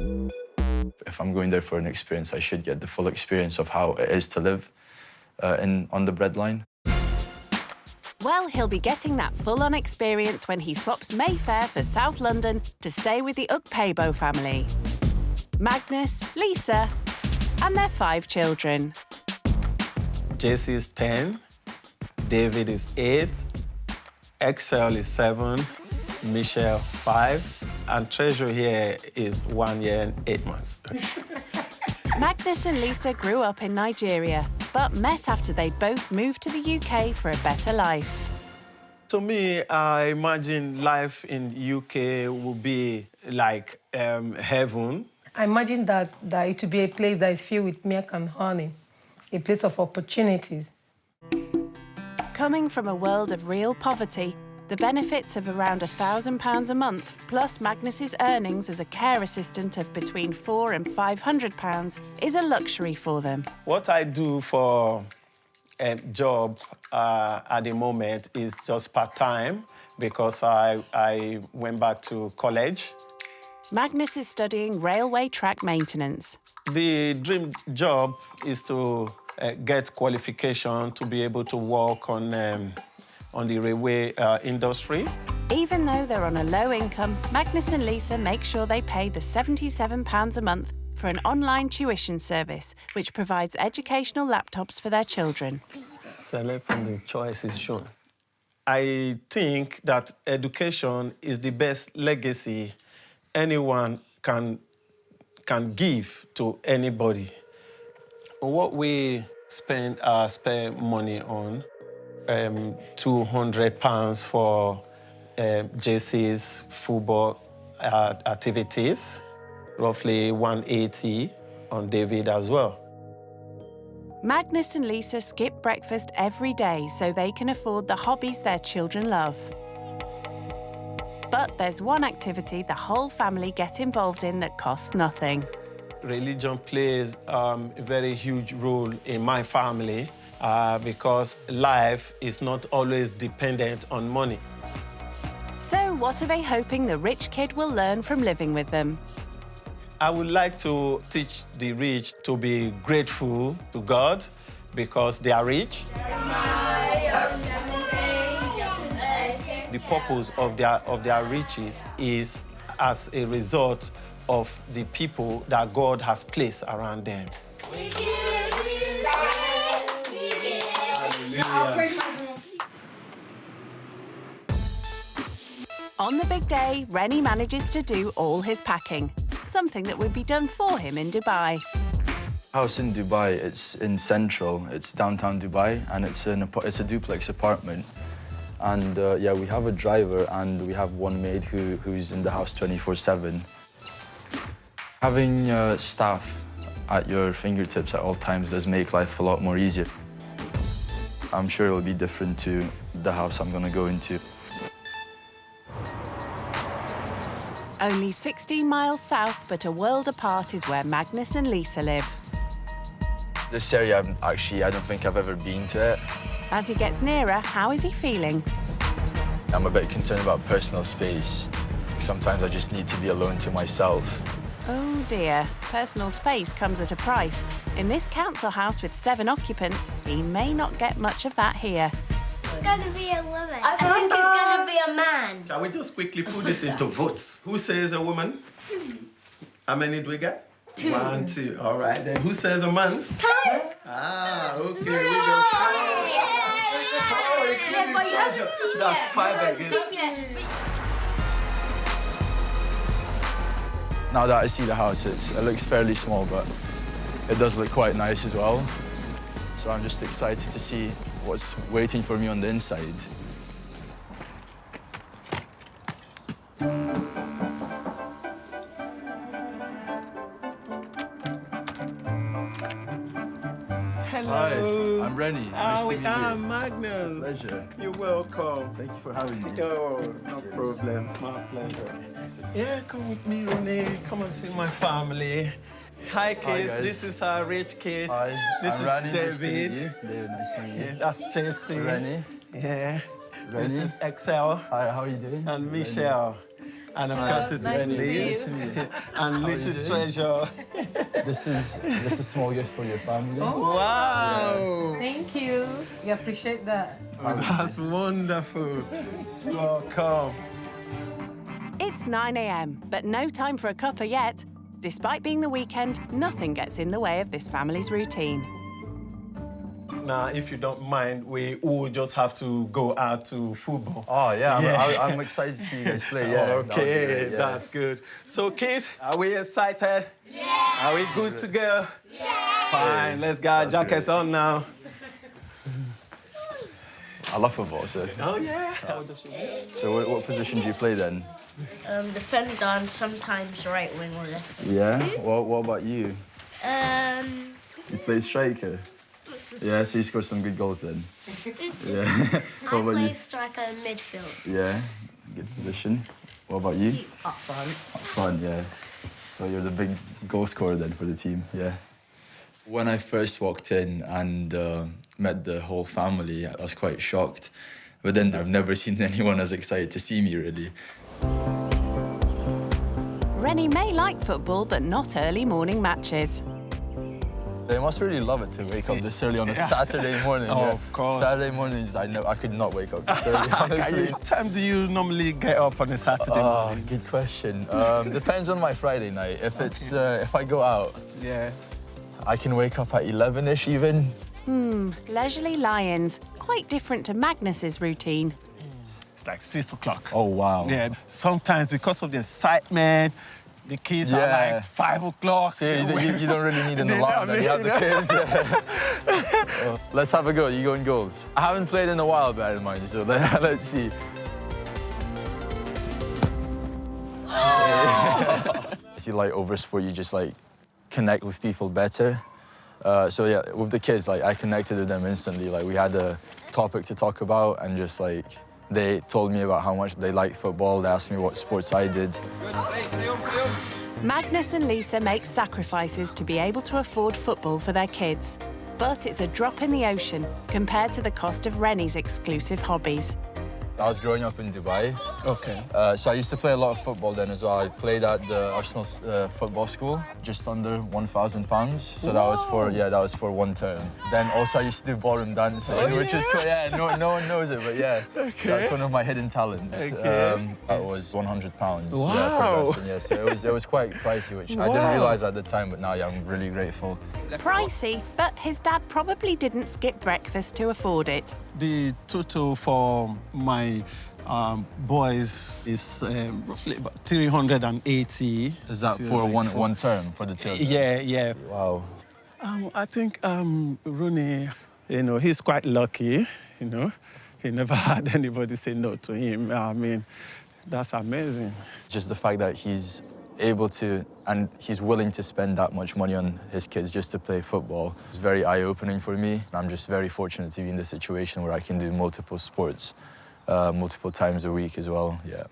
If I'm going there for an experience, I should get the full experience of how it is to live. on the breadline.
Well, he'll be getting that full-on experience when he swaps Mayfair for South London to stay with the Ukpebo family. Magnus, Lisa, and their 5 children.
Jesse is 10, David is 8, Excel is 7, Michelle 5, and Treasure here is 1 year and 8 months.
Magnus and Lisa grew up in Nigeria, but met after they'd both moved to the UK for a better life.
To me, I imagine life in UK would be like heaven.
I imagine that it would be a place that is filled with milk and honey, a place of opportunities.
Coming from a world of real poverty, the benefits of around £1,000 a month, plus Magnus's earnings as a care assistant of between £400 and £500, is a luxury for them.
What I do for a job at the moment is just part-time because I went back to college.
Magnus is studying railway track maintenance.
The dream job is to get qualification to be able to work on the railway industry.
Even though they're on a low income, Magnus and Lisa make sure they pay the £77 a month for an online tuition service, which provides educational laptops for their children.
Select from the choices shown. I think that education is the best legacy anyone can give to anybody. What we spend our spare money on, £200 for JC's football activities, roughly 180 on David as well.
Magnus and Lisa skip breakfast every day so they can afford the hobbies their children love. But there's one activity the whole family get involved in that costs nothing.
Religion plays a very huge role in my family because life is not always dependent on money.
So what are they hoping the rich kid will learn from living with them?
I would like to teach the rich to be grateful to God because they are rich. The purpose of their riches is as a result of the people that God has placed around them.
On the big day, Rennie manages to do all his packing, something that would be done for him in Dubai.
House in Dubai, it's in Central, it's downtown Dubai, and it's a duplex apartment. And yeah, we have a driver and we have one maid who's in the house 24/7. Having staff at your fingertips at all times does make life a lot more easier. I'm sure it'll be different to the house I'm gonna go into.
Only 16 miles south, but a world apart, is where Magnus and Lisa live.
This area, I don't think I've ever been to it.
As he gets nearer, how is he feeling?
I'm a bit concerned about personal space. Sometimes I just need to be alone to myself.
Oh dear, personal space comes at a price. In this council house with 7 occupants, he may not get much of that here.
It's going to be a woman. I think it's going to be a man.
Shall we just quickly put this into votes? Who says a woman? How many do we get?
2.
1, 2. All right, then who says a man?
2.
Ah, okay, we go 4.
Yeah, but you haven't seen
That's 5
yet.
against.
Now that I see the house, it looks fairly small, but it does look quite nice as well. So I'm just excited to see what's waiting for me on the inside.
Hello.
Hi, I'm Rennie. Nice to meet you.
Magnus.
It's a pleasure.
You're welcome.
Thank you for having me.
Oh, no problem. It's my pleasure. Yeah, come with me, Renee. Come and see my family. Hi, kids.
guys.
This is our rich kid.
Hi,
This
I'm
is
Rennie.
David.
Nice to meet you. David, nice to meet you.
Yeah, that's Chelsea.
Rennie.
Yeah.
Rennie.
This is Excel.
Hi, how are you doing?
And Michelle. And of course, this
nice
is
to meet you.
Liz.
Nice to meet you.
And
How are you
little
doing?
Treasure.
This is a small gift for your family.
Wow.
Yeah.
Thank you.
You appreciate that? Oh, that's wonderful. Welcome.
It's 9 a.m, but no time for a cuppa yet. Despite being the weekend, nothing gets in the way of this family's routine.
Now, if you don't mind, we all just have to go out to football.
Oh, yeah, I'm excited to see you guys play, yeah.
Okay, that's good. So, kids, are we excited? Yeah! Are we good to go? Yeah! Fine, let's get our jackets on now.
I love football, so...
Oh, yeah.
So what position do you play then?
Defender and sometimes right wing or left wing.
Yeah? What about you? You play striker? Yeah, so you scored some good goals then? Yeah. What
I
about
play
you?
striker and midfield.
Yeah, good position. What about you?
Up front.
Up front, yeah. So you're the big goal scorer then for the team, yeah. When I first walked in and met the whole family, I was quite shocked. But then I've never seen anyone as excited to see me, really.
Rennie may like football, but not early morning matches.
They must really love it to wake up this early on a Saturday morning.
Oh,
yeah.
of course.
Saturday mornings, I could not wake up this early, honestly.
What time do you normally get up on a Saturday morning?
Good question. Depends on my Friday night. If it's if I go out,
yeah,
I can wake up at 11-ish even.
Leisurely Lions, quite different to Magnus's routine.
It's like 6 o'clock.
Oh, wow.
Yeah, sometimes because of the excitement, the kids are like 5 o'clock.
So you don't really need an alarm when you have the kids. Yeah. Let's have a go. You go in goals. I haven't played in a while, bear in mind, so let's see. If you like over sport, you just like connect with people better. So yeah, with the kids, like I connected with them instantly. Like we had a topic to talk about, and just like they told me about how much they liked football. They asked me what sports I did.
Magnus and Lisa make sacrifices to be able to afford football for their kids. But it's a drop in the ocean compared to the cost of Rennie's exclusive hobbies.
I was growing up in Dubai.
Okay.
So I used to play a lot of football then as well. I played at the Arsenal football school, just under £1,000. So that was for one term. Then also I used to do ballroom dancing, which is cool. Yeah, no one knows it, but yeah, that's one of my hidden talents. That was £100.
Wow.
Yeah, per person, yeah. So it was quite pricey, which I didn't realise at the time, but now yeah, I'm really grateful.
Pricey, but his dad probably didn't skip breakfast to afford it.
The total for my boys is roughly about 380.
Is that for one term for the children?
Yeah, yeah.
Wow.
I think Rooney, he's quite lucky, He never had anybody say no to him. I mean, that's amazing.
Just the fact that he's able to, and he's willing to spend that much money on his kids just to play football. It's very eye-opening for me. I'm just very fortunate to be in the situation where I can do multiple sports, multiple times a week as well, yeah.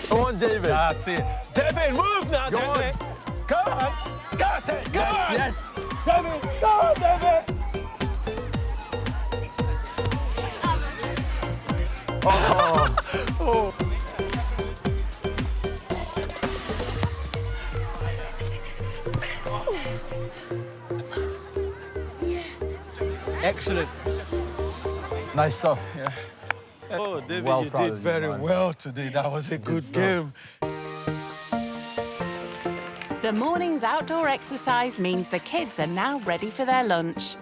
Come on, David.
That's it. David, move now,
Go
David.
on.
Come on. That's it. Go on.
Yes.
David, go on, David.
Oh.
Excellent.
Nice stuff.
Yeah. Oh, David,
Well
you
proud
did
of you,
very
man.
well today. That was a good game.
The morning's outdoor exercise means the kids are now ready for their lunch.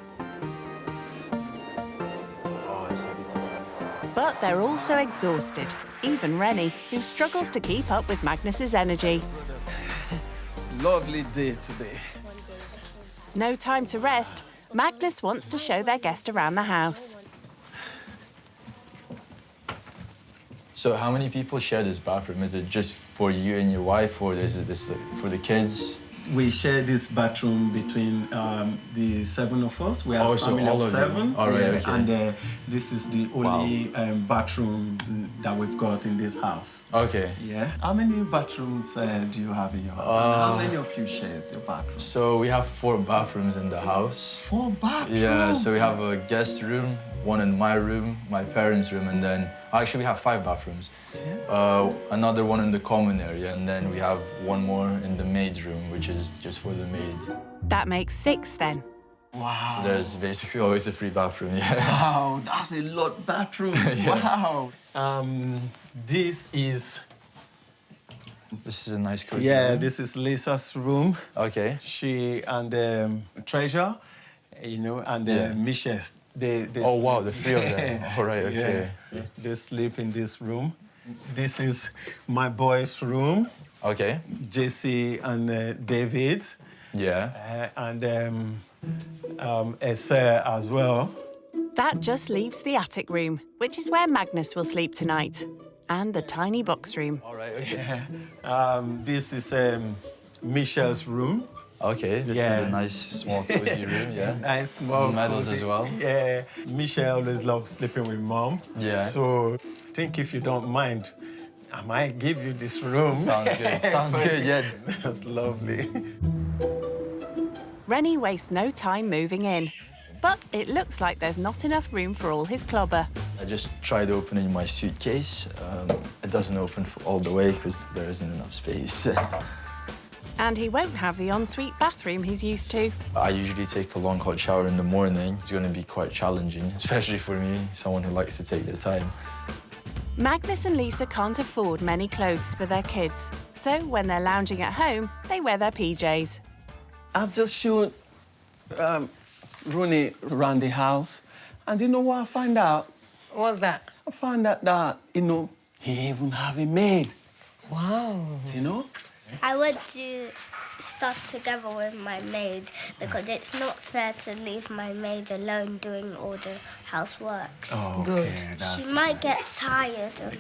But they're also exhausted, even Rennie, who struggles to keep up with Magnus's energy.
Lovely day today.
No time to rest. Magnus wants to show their guest around the house.
So how many people share this bathroom? Is it just for you and your wife, or is it this for the kids?
We share this bathroom between the 7 of us. We are a
so
family
all
of
of
7.
you. All right, okay.
And this is the only bathroom that we've got in this house.
Okay.
Yeah. How many bathrooms do you have in your house? And how many of you shares your bathroom?
So we have 4 bathrooms in the house.
4 bathrooms?
Yeah, so we have a guest room, one in my room, my parents' room, and then actually we have 5 bathrooms. Yeah. Another one in the common area, and then we have one more in the maid's room, which is just for the maid.
That makes 6 then.
Wow.
So there's basically always a free bathroom, yeah.
Wow, that's a lot bathroom.
Yeah.
Wow. This is
a nice cozy
Yeah,
room.
this is Lisa's room.
Okay.
She and Treasure, you know, and
Yeah.
Michelle. They
Oh, wow, the three of them. All right, okay.
Yeah. They sleep in this room. This is my boys' room.
Okay.
JC and David.
Yeah.
And Esther as well.
That just leaves the attic room, which is where Magnus will sleep tonight, and the tiny box room.
All right, okay.
This is Michelle's room.
Okay, this is a nice, small, cozy room, yeah.
Nice, small,
medals
cozy.
as well.
Yeah. Michelle always loves sleeping with Mom.
Yeah.
So I think if you don't mind, I might give you this room.
Sounds good. Sounds good, yeah.
That's lovely.
Rennie wastes no time moving in, but it looks like there's not enough room for all his clobber.
I just tried opening my suitcase. It doesn't open all the way because there isn't enough space.
And he won't have the ensuite bathroom he's used to.
I usually take a long hot shower in the morning. It's going to be quite challenging, especially for me, someone who likes to take their time.
Magnus and Lisa can't afford many clothes for their kids, so when they're lounging at home, they wear their PJs.
I've just shown Rooney around the house, and you know what I find out?
What's that?
I found out that, you know, he even have a maid.
Wow.
You know?
I would do stuff together with my maid because it's not fair to leave my maid alone doing all the houseworks.
Oh,
good.
Okay,
She might get tired and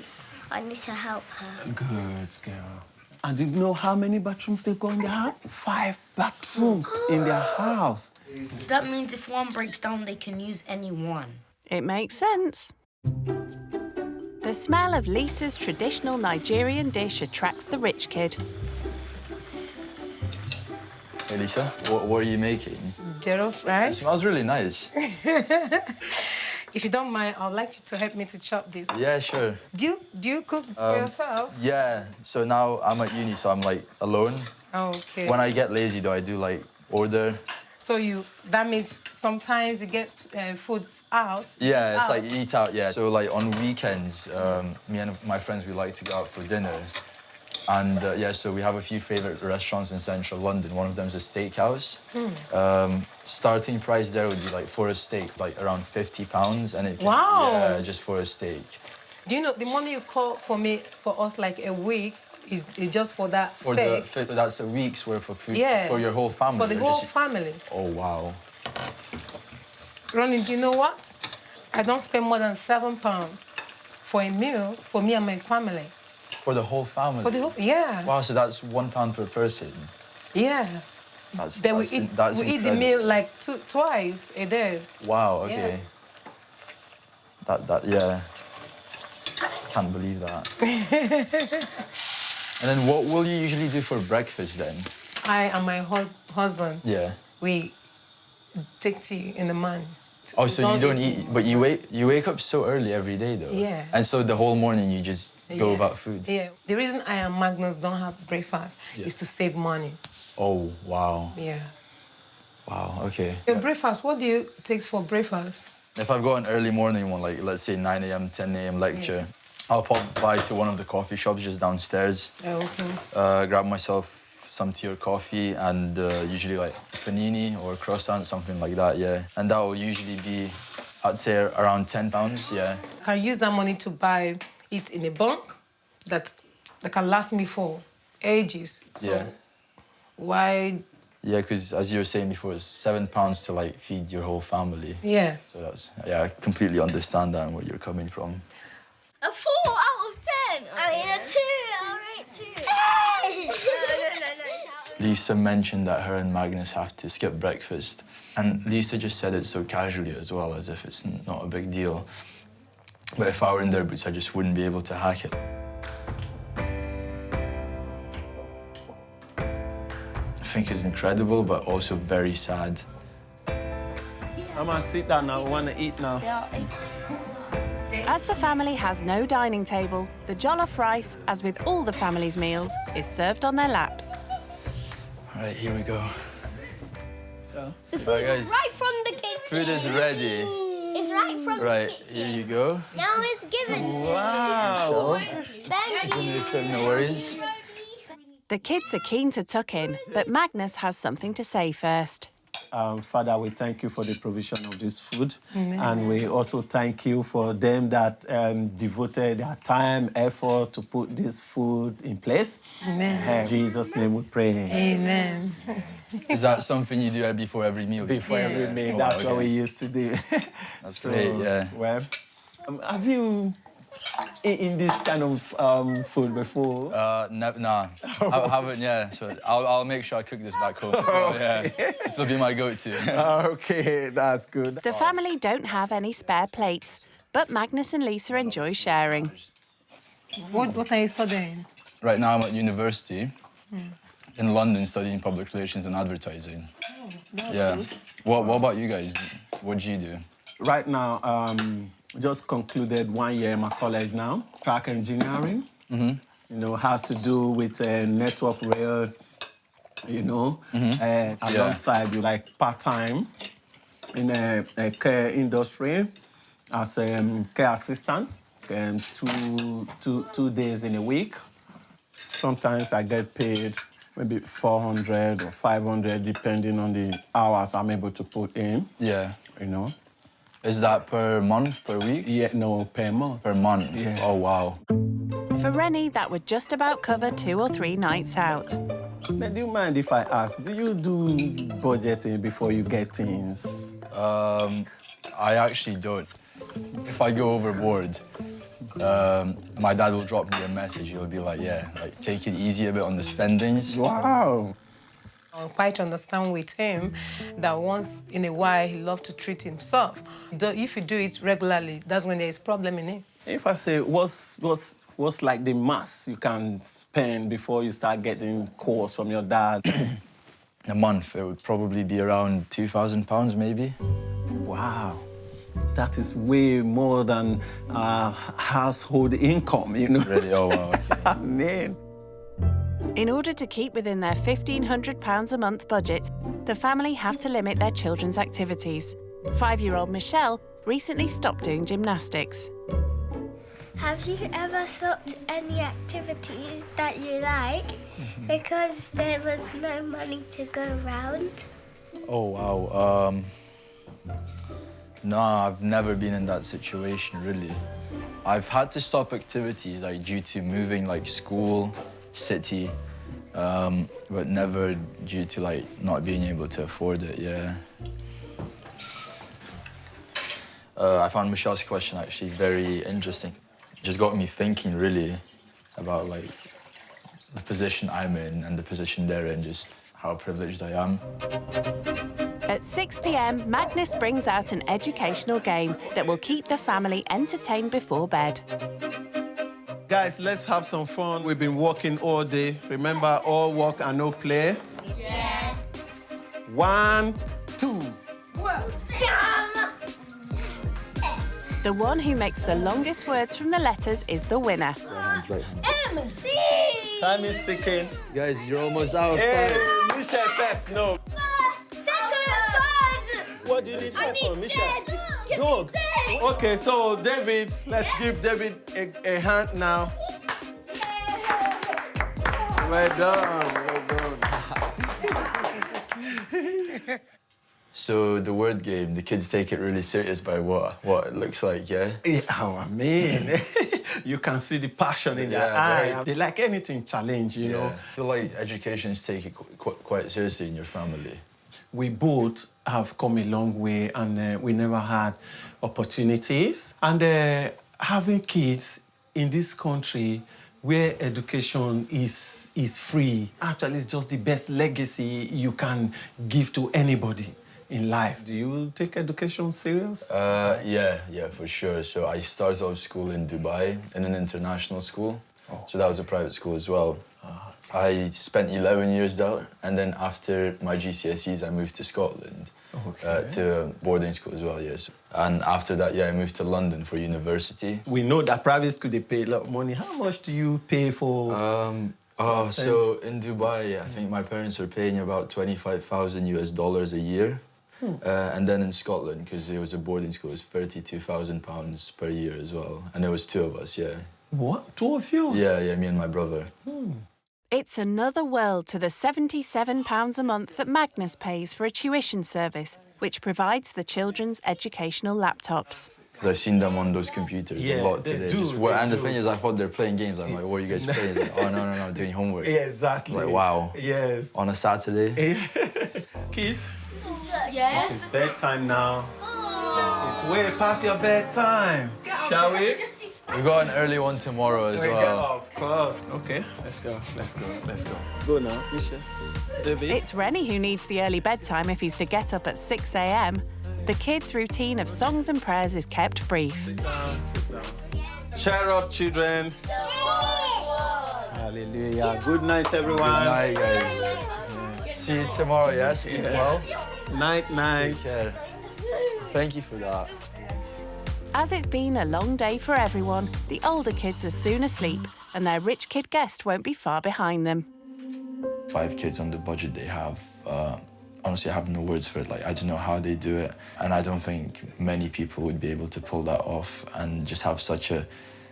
I need to help her.
Good girl. And do you know how many bathrooms they've got in their house? 5 bathrooms in their house.
So that means if one breaks down, they can use any one.
It makes sense. The smell of Lisa's traditional Nigerian dish attracts the rich kid.
Hey, Lisa, what are you making?
Jollof
It
rice.
smells really nice.
If you don't mind, I'd like you to help me to chop this.
Yeah, sure.
Do you cook for yourself?
Yeah, so now I'm at uni, so I'm, like, alone.
Okay.
When I get lazy, though, I do, like, order.
So that means sometimes you get food out.
Yeah, it's like eat out, yeah. So, like, on weekends, me and my friends, we like to go out for dinner. And, yeah, so we have a few favourite restaurants in central London. One of them is a steakhouse. Starting price there would be, like, for a steak, like, around £50. And it can,
Wow.
Yeah, just for a steak.
Do you know the money you call for us like a week is just for that steak?
That's a week's worth of food
Yeah.
for your whole family.
For the
or
whole
just-
family.
Oh, wow.
Ronnie, do you know what? I don't spend more than £7 for a meal for me and my family.
For the whole family?
For the whole, yeah.
Wow, so that's £1 per person.
Yeah. Then we eat the meal like twice a day.
Wow, okay. Yeah. Can't believe that. And then what will you usually do for breakfast then?
I and my husband,
Yeah.
we take tea in the morning.
Oh, so you don't eat, but you wake up so early every day though?
Yeah.
And so the whole morning you just go about food?
Yeah. The reason I and Magnus don't have breakfast is to save money.
Oh, wow.
Yeah.
Wow, okay.
Your breakfast, what do you take for breakfast?
If I've got an early morning one, like let's say 9 a.m., 10 a.m. lecture, I'll pop by to one of the coffee shops just downstairs.
Oh, okay.
Grab myself some tea or coffee and usually like panini or croissant, something like that, yeah. And that will usually be, I'd say, around £10, yeah.
I can use that money to buy it in a bulk that can last me for ages. So
Yeah.
why?
Yeah, because as you were saying before, it's £7 to like feed your whole family.
Yeah.
So that's, yeah, I completely understand that and where you're coming from.
A 4 out of 10. I mean, a 2. I'll rate 2. Hey! No.
Lisa mentioned that her and Magnus have to skip breakfast. And Lisa just said it so casually as well, as if it's not a big deal. But if I were in their boots, I just wouldn't be able to hack it. I think it's incredible, but also very sad.
I'm gonna sit down now. I wanna eat now.
As the family has no dining table, the jollof rice, as with all the family's meals, is served on their laps.
All right, here we go.
The food was right from
Food is ready.
It's right from
Right,
the kitchen.
here you go.
Now it's given to
Wow.
you. Thank you.
No worries.
The kids are keen to tuck in, but Magnus has something to say first.
Father, we thank you for the provision of this food.
Amen.
And we also thank you for them that devoted their time, effort to put this food in place.
Amen.
In Jesus' name we pray.
Amen.
Is that something you do before every meal?
Before every meal,
Oh,
that's
wow,
what we
okay.
usy to do.
That's great, yeah.
Well, have you eaten this kind of food before?
Nah, I haven't, yeah. So I'll make sure I cook this back home. So, yeah, this will be my go-to.
Okay, that's good.
The family don't have any spare plates, but Magnus and Lisa enjoy sharing.
What are you studying?
Right now I'm at university in London studying public relations and advertising. Yeah. What about you guys? What do you do?
Right now, just concluded 1 year in my college now, track engineering.
Mm-hmm.
You know, has to do with network rail, you know, alongside you like part-time in a care industry as a care assistant, 2 days in a week. Sometimes I get paid maybe 400 or 500, depending on the hours I'm able to put in.
Yeah.
You know.
Is that per month, per week?
Yeah, no, per month.
Per month?
Yeah.
Oh, wow.
For Rennie, that would just about cover 2 or 3 nights out.
But do you mind if I ask, do you do budgeting before you get things?
I actually don't. If I go overboard, my dad will drop me a message. He'll be like, yeah, like, take it easy a bit on the spendings.
Wow.
I quite understand with him that once in a while he loves to treat himself. If you do it regularly, that's when there's problem in it.
If I say, what's like the max you can spend before you start getting calls from your dad?
A month, it would probably be around £2,000 maybe.
Wow. That is way more than household income, you know?
Really? Oh, wow, okay.
Man.
In order to keep within their £1,500 a month budget, the family have to limit their children's activities. 5-year-old Michelle recently stopped doing gymnastics.
Have you ever stopped any activities that you like because there was no money to go round?
Oh, wow. No, I've never been in that situation, really. I've had to stop activities like due to moving like school, city, but never due to like not being able to afford it, yeah. I found Michelle's question actually very interesting. It just got me thinking really about like the position I'm in and the position they're in, just how privileged I am.
At 6 p.m, Magnus brings out an educational game that will keep the family entertained before bed.
Guys, let's have some fun. We've been working all day. Remember, all work and no play?
Yeah.
1, 2.
The one who makes the longest words from the letters is the winner.
MC!
Time is ticking.
Guys, you're almost out of
Hey,
time.
Michelle first, no.
Second, third!
What do you need
I
help
need
on, Michelle?
third.
Dog. Okay, so David, let's give David a hand now. Well done, well done.
So the word game, the kids take it really serious by what it looks like, yeah?
Yeah, oh, I mean, you can see the passion in their eye. They like anything challenge, you know.
I feel like education's take it quite seriously in your family.
We both have come a long way and we never had opportunities. And having kids in this country where education is free, actually it's just the best legacy you can give to anybody in life. Do you take education serious?
Yeah, for sure. So I started off school in Dubai in an international school. Oh. So that was a private school as well. I spent 11 years there, and then after my GCSEs, I moved to Scotland to a boarding school as well, yes. And after that, I moved to London for university.
We know that private school, they pay a lot of money. How much do you pay for?
So in Dubai, I think my parents were paying about $25,000 a year. And then in Scotland, because it was a boarding school, it was £32,000 per year as well. And there was 2 of us, yeah.
What? 2 of you?
Yeah, me and my brother.
It's another world to the £77 a month that Magnus pays for a tuition service, which provides the children's educational laptops.
Because I've seen them on those computers a lot today. And the thing is, I thought they're playing games. I'm like, what are you guys playing? It's like, oh, no, I'm doing homework.
Yeah, exactly.
Like, wow.
Yes.
On a Saturday.
Kids?
Yes?
It's bedtime now. It's way past your bedtime. Shall we?
We got an early one tomorrow as well.
Of course. Okay, let's go. Go now, Misha. David?
It's Rennie who needs the early bedtime if he's to get up at 6 a.m. The kids' routine of songs and prayers is kept brief.
Sit down. Cheer up, children. Hallelujah. Good night, everyone.
Good night, guys. Yeah. See you tomorrow, yeah? Sleep well.
Night.
Take care. Thank you for that.
As it's been a long day for everyone, the older kids are soon asleep and their rich kid guest won't be far behind them.
5 kids on the budget they have. Honestly, I have no words for it. Like, I don't know how they do it. And I don't think many people would be able to pull that off and just have such a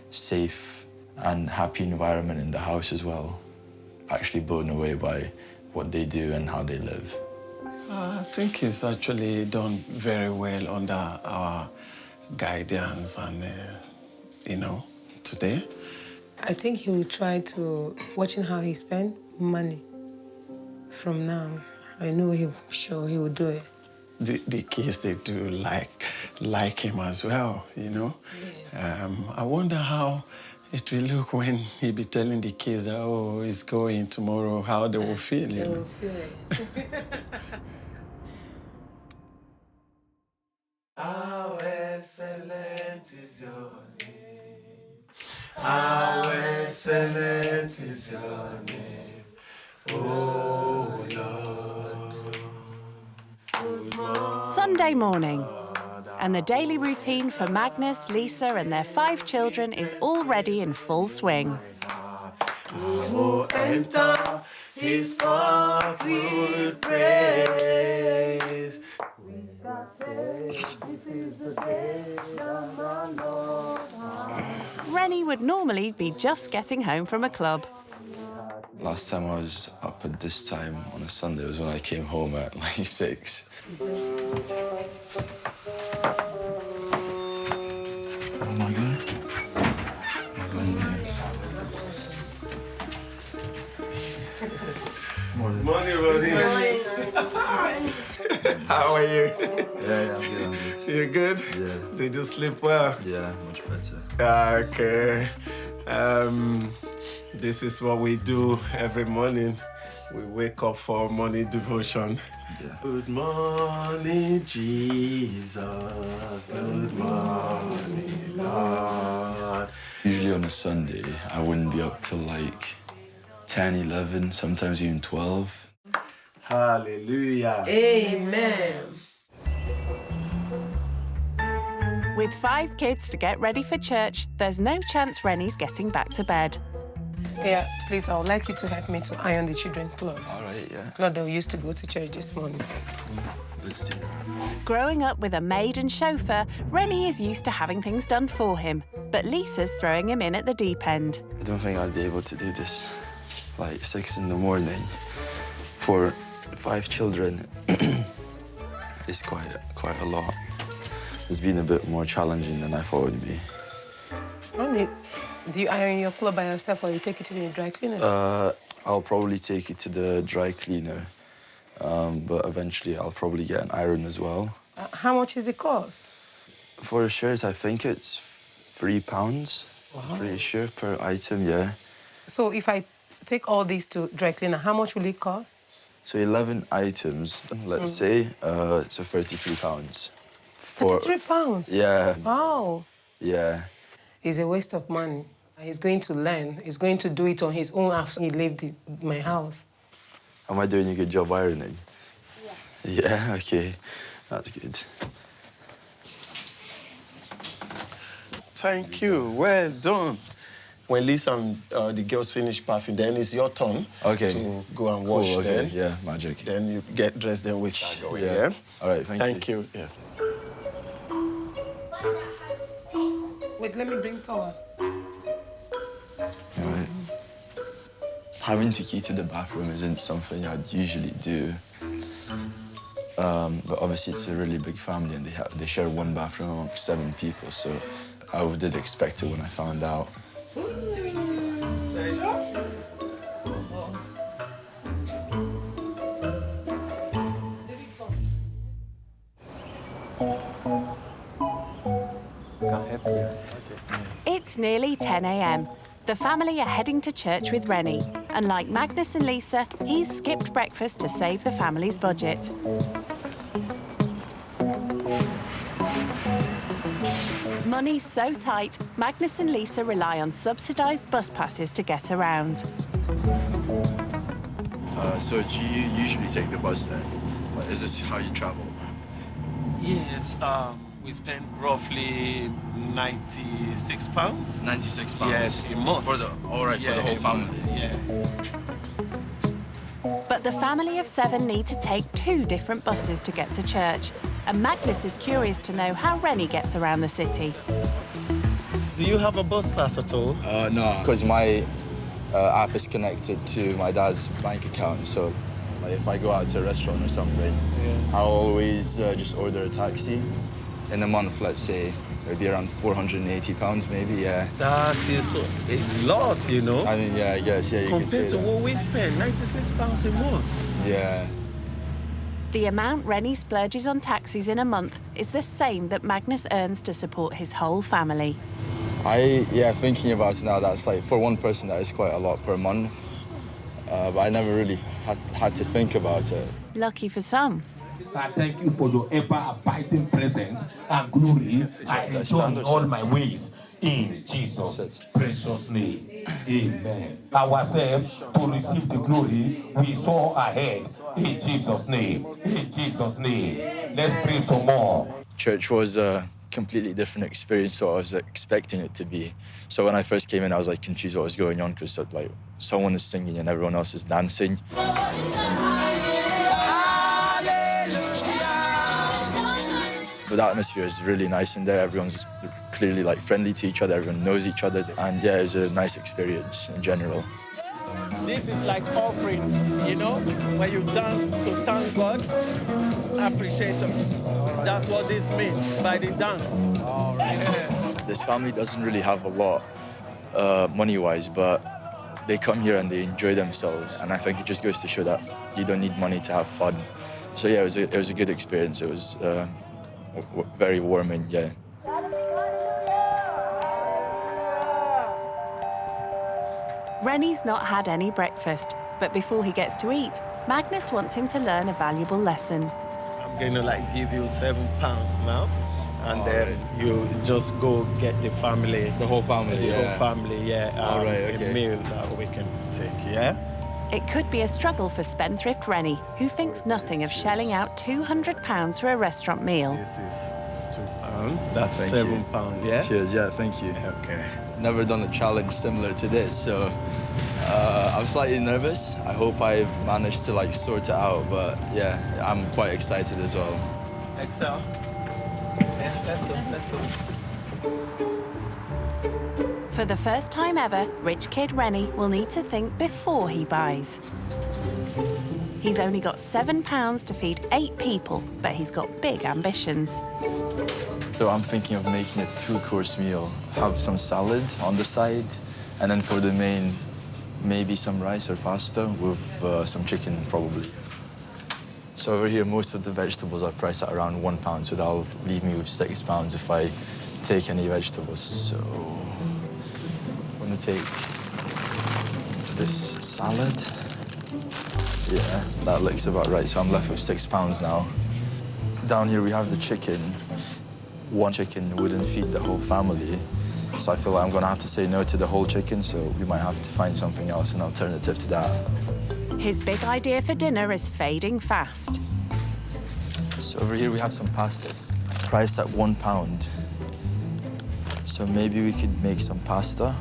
safe and happy environment in the house as well. Actually blown away by what they do and how they live.
I think he's actually done very well under our guidance and, today.
I think he will try to, watching how he spend money from now. I know he will do it.
The kids, they do like him as well, Yeah. I wonder how it will look when he be telling the kids that, oh, he's going tomorrow, how they will feel,
They will feel it.
How excellent is your name. How excellent is your name. Oh, Lord.
Sunday morning. And the daily routine for Magnus, Lisa and their 5 children is already in full swing.
Who enter his court with praise.
Rennie would normally be just getting home from a club.
Last time I was up at this time on a Sunday was when I came home at like 6. Oh my God.
Morning, Roddy. How are you?
Yeah, I'm good.
You good?
Yeah.
Did you sleep well?
Yeah, much better.
Okay. This is what we do every morning. We wake up for morning devotion.
Yeah.
Good morning, Jesus. Good morning, Lord.
Usually on a Sunday, I wouldn't be up till like 10, 11, sometimes even 12.
Hallelujah.
Amen.
With 5 kids to get ready for church, there's no chance Rennie's getting back to bed.
Yeah, please, I would like you to help me to iron the children's clothes.
All right, yeah.
Clothes they used to go to church this morning.
Let's do that.
Growing up with a maid and chauffeur, Rennie is used to having things done for him. But Lisa's throwing him in at the deep end.
I don't think I'd be able to do this. Like 6 in the morning for 5 children is quite a lot. It's been a bit more challenging than I thought it would be.
Ronnie, do you iron your clothes by yourself or you take it to the dry cleaner?
I'll probably take it to the dry cleaner, but eventually I'll probably get an iron as well.
How much is it cost?
For a shirt, I think it's £3.
Wow.
Pretty sure per item, yeah.
So if I take all these to dry cleaner, how much will it cost?
So 11 items, let's say, so £33.
£33?
Yeah.
Wow.
Yeah.
It's a waste of money. He's going to learn. He's going to do it on his own after he left my house.
Am I doing a good job ironing? Yes. Yeah, okay. That's good.
Thank you. Well done. When Lisa and the girls finish bathing, then it's your turn to go and wash
okay.
them.
Yeah, magic.
Then you get dressed, then we start going, yeah?
All right, thank
you. Yeah.
Wait, let me bring towel.
All right. Having to key to the bathroom isn't something I'd usually do. But obviously it's a really big family and they share one bathroom amongst 7 people, so I did expect it when I found out.
It's nearly 10 a.m. The family are heading to church with Rennie, and like Magnus and Lisa, he's skipped breakfast to save the family's budget. Money's so tight, Magnus and Lisa rely on subsidised bus passes to get around.
So do you usually take the bus then? Is this how you travel?
Yes, we spend roughly £96.
96 pounds?
Yes, a month.
For the whole family?
Yeah.
But the family of 7 need to take 2 different buses to get to church, and Magnus is curious to know how Rennie gets around the city.
Do you have a bus pass at all?
No, because my app is connected to my dad's bank account, so like, if I go out to a restaurant or something, I'll always just order a taxi. In a month, let's say, it'd be around £480 maybe, yeah.
That is a lot, you know?
I mean, yeah, I guess, yeah, you can say
compared to
that.
what we spend, £96 a month.
Yeah.
The amount Rennie splurges on taxis in a month is the same that Magnus earns to support his whole family.
Thinking about it now, that's like, for one person, that is quite a lot per month. But I never really had to think about it.
Lucky for some.
I thank you for your ever-abiding presence and glory. I enjoy in all my ways. In Jesus' precious name. Amen. Ourselves to receive the glory we saw ahead. In Jesus' name. In Jesus' name. Let's pray some more.
Church was a completely different experience to what I was expecting it to be. So when I first came in, I was like confused what was going on because like someone is singing and everyone else is dancing. But the atmosphere is really nice in there. Everyone's clearly like friendly to each other. Everyone knows each other, and yeah, it was a nice experience in general.
This is like offering, you know, when you dance to thank God, appreciation. That's what this means by the dance.
This family doesn't really have a lot money-wise, but they come here and they enjoy themselves, and I think it just goes to show that you don't need money to have fun. So yeah, it was a good experience. It was very warming, yeah.
Rennie's not had any breakfast, but before he gets to eat, Magnus wants him to learn a valuable lesson.
I'm going to like give you £7 now, and then you just go get the family.
The whole family,
The whole family, yeah. A meal that we can take, yeah?
It could be a struggle for spendthrift Rennie, who thinks nothing of shelling out £200 for a restaurant meal.
This is £2. That's
Thank
£7, yeah?
Cheers, yeah, thank you.
Okay.
Never done a challenge similar to this, so I'm slightly nervous. I hope I managed to like sort it out, but yeah, I'm quite excited as well.
Excel. Yeah, let's go.
For the first time ever, rich kid Rennie will need to think before he buys. He's only got £7 to feed 8 people, but he's got big ambitions.
So I'm thinking of making a 2-course meal. Have some salad on the side, and then for the main, maybe some rice or pasta with some chicken, probably. So over here, most of the vegetables are priced at around £1, so that'll leave me with £6 if I take any vegetables. So I'm gonna take this salad. Yeah, that looks about right, so I'm left with £6 now. Down here we have the chicken. One chicken wouldn't feed the whole family, so I feel like I'm gonna have to say no to the whole chicken, so we might have to find something else, an alternative to that.
His big idea for dinner is fading fast.
So over here we have some pasta. It's priced at £1. So maybe we could make some pasta.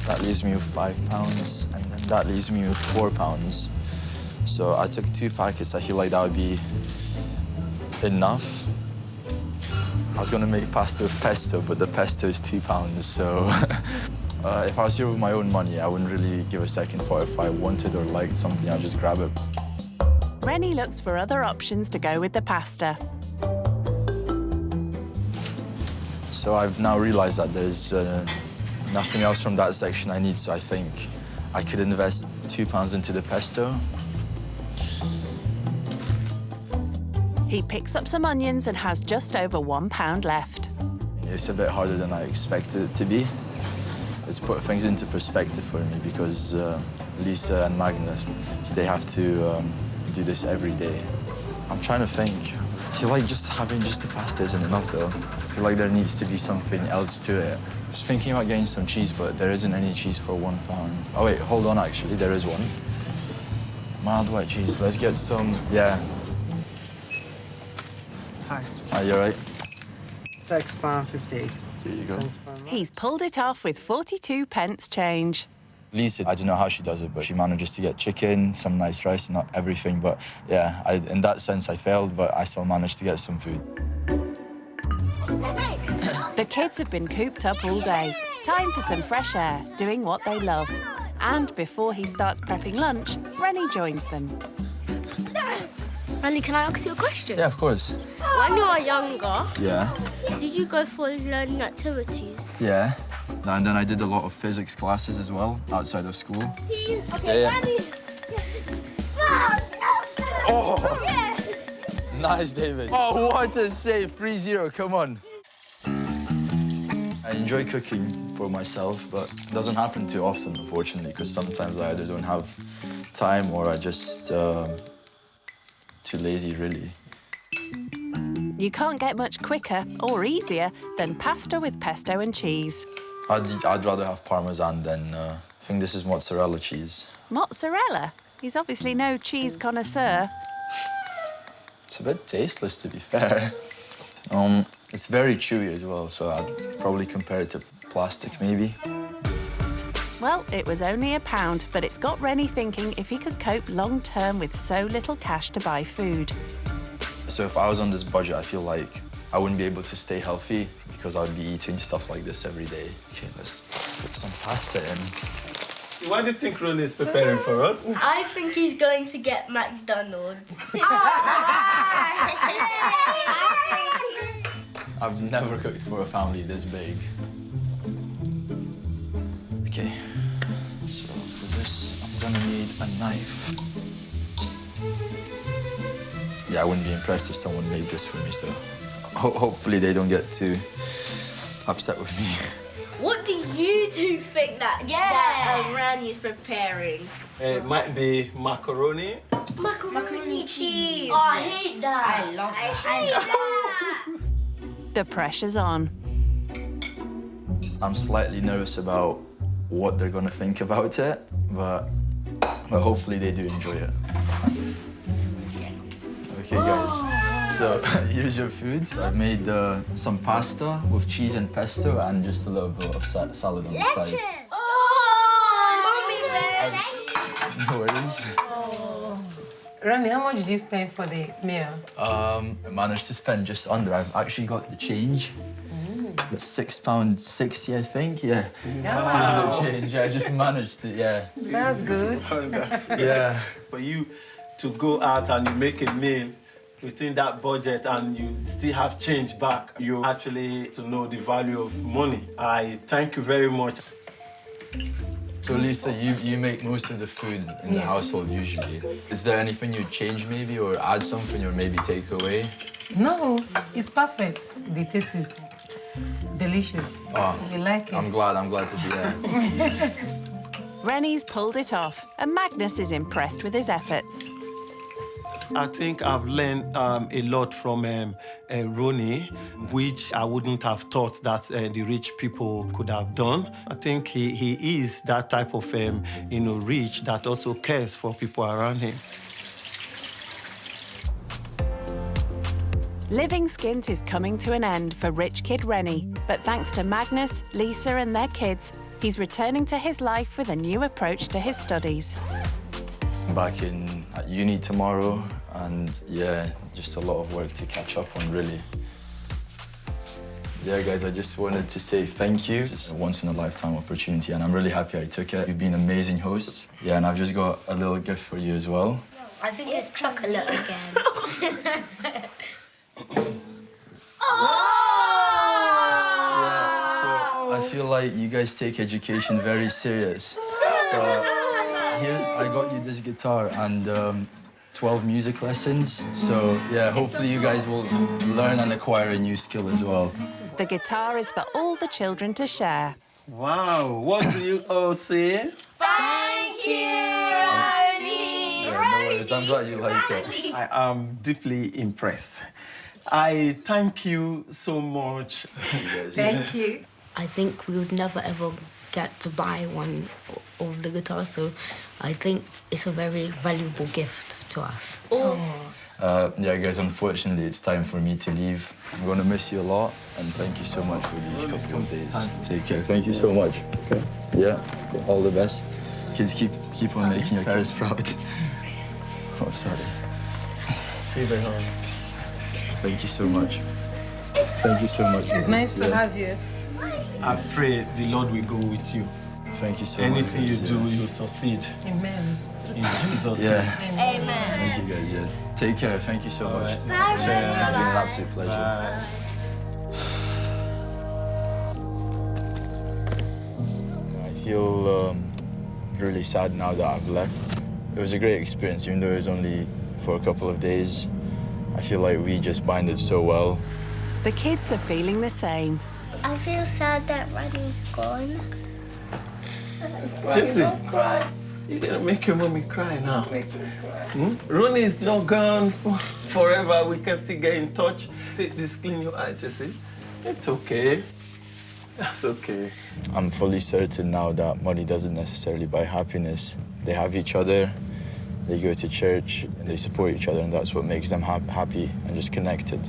That leaves me with £5, and then that leaves me with £4. So I took 2 packets. I feel like that would be enough. I was gonna make pasta with pesto, but the pesto is £2, so if I was here with my own money, I wouldn't really give a second thought. If I wanted or liked something, I'd just grab it.
Rennie looks for other options to go with the pasta.
So I've now realized that there's nothing else from that section I need, so I think I could invest £2 into the pesto.
He picks up some onions and has just over £1 left.
It's a bit harder than I expected it to be. It's put things into perspective for me because Lisa and Magnus, they have to do this every day. I'm trying to think. I feel like just having just the pasta isn't enough though. I feel like there needs to be something else to it. I was thinking about getting some cheese, but there isn't any cheese for £1. Oh wait, hold on, actually, there is one. Mild white cheese, let's get some, yeah.
Hi.
Are you all right?
£6.58.
Here you go.
He's pulled it off with 42p change.
Lisa, I don't know how she does it, but she manages to get chicken, some nice rice, not everything, but yeah, in that sense I failed, but I still managed to get some food.
The kids have been cooped up all day. Time for some fresh air, doing what they love. And before he starts prepping lunch, Rennie joins them.
Rennie, can I ask you a question?
Yeah, of course.
When you were younger,
Yeah.
did you go for learning activities?
Yeah. And then I did a lot of physics classes as well, outside of school.
Okay,
Yeah. Oh! Nice, David. Oh, what a save. 3-0, come on. I enjoy cooking for myself, but it doesn't happen too often, unfortunately, because sometimes I either don't have time or I just too lazy, really.
You can't get much quicker or easier than pasta with pesto and cheese.
I'd rather have Parmesan than, I think this is mozzarella cheese.
Mozzarella? He's obviously no cheese connoisseur.
It's a bit tasteless, to be fair. It's very chewy as well, so I'd probably compare it to plastic, maybe.
Well, it was only £1, but it's got Rennie thinking if he could cope long-term with so little cash to buy food.
So if I was on this budget, I feel like I wouldn't be able to stay healthy because I would be eating stuff like this every day. Okay, let's put some pasta in.
What do you think Ronnie is preparing for us?
I think he's going to get McDonald's.
I've never cooked for a family this big. Okay, so for this, I'm gonna need a knife. Yeah, I wouldn't be impressed if someone made this for me, so hopefully they don't get too upset with me.
What do you two think that Rennie's preparing?
It might be macaroni.
Macaroni cheese. Oh, I hate that. I love that. I hate that.
The pressure's on.
I'm slightly nervous about what they're gonna think about it, but hopefully they do enjoy it. Okay, guys, so here's your food. I've made some pasta with cheese and pesto and just a little bit of salad on the side. No worries.
Ronnie, how much did you spend for the meal?
I managed to spend just under. I've actually got the change. It's £6.60, I think. Yeah.
Wow.
The change. I just managed to. Yeah.
That's good.
Yeah.
For you to go out and you make a meal within that budget and you still have change back, you actually to know the value of money. I thank you very much.
So Lisa, you make most of the food in the household usually. Is there anything you'd change maybe, or add something, or maybe take away?
No, it's perfect. The taste is delicious.
Oh,
you like it?
I'm glad to hear.
Rennie's pulled it off, and Magnus is impressed with his efforts.
I think I've learned a lot from Ronnie, which I wouldn't have thought that the rich people could have done. I think he is that type of rich that also cares for people around him.
Living Skint is coming to an end for rich kid Rennie, but thanks to Magnus, Lisa and their kids, he's returning to his life with a new approach to his studies.
Back in, I at uni tomorrow, and yeah, just a lot of work to catch up on, really. Yeah, guys, I just wanted to say thank you. It's a once-in-a-lifetime opportunity, and I'm really happy I took it. You've been amazing hosts. Yeah, and I've just got a little gift for you as well.
I think it's chocolate again.
I feel like you guys take education very serious. So here, I got you this guitar and 12 music lessons. So yeah, hopefully you guys will learn and acquire a new skill as well.
The guitar is for all the children to share.
Wow, what do you all say?
Thank you, Ronnie!
Yeah, no worries, I'm glad you like it.
I am deeply impressed. I thank you so much.
Thank you. I think we would never ever get to buy one of the guitars, so I think it's a very valuable gift to us.
Yeah, guys, unfortunately, it's time for me to leave. I'm going to miss you a lot, and thank you so much for these couple of days. Take care. Thank you so much. Okay. Yeah, all the best. Kids, keep on making your parents proud. Oh, sorry.
Favorite hands.
Thank you so much. Thank you so much.
It's nice to have you.
I pray the Lord will go with you.
Thank you so much.
Anything you do, you'll succeed.
Amen.
In Jesus'
Yeah.
name.
Amen.
Thank you, guys. Yeah. Take care. Thank you so much.
Bye.
It's been an absolute pleasure. I feel really sad now that I've left. It was a great experience, even though it was only for a couple of days. I feel like we just bonded so well.
The kids are feeling the same.
I feel sad that Ronnie's gone.
Jesse, you're gonna make your mommy cry now. Ronnie is not gone forever. We can still get in touch. Take this, clean your eye, Jesse. It's okay. That's okay.
I'm fully certain now that money doesn't necessarily buy happiness. They have each other, they go to church, and they support each other, and that's what makes them happy and just connected.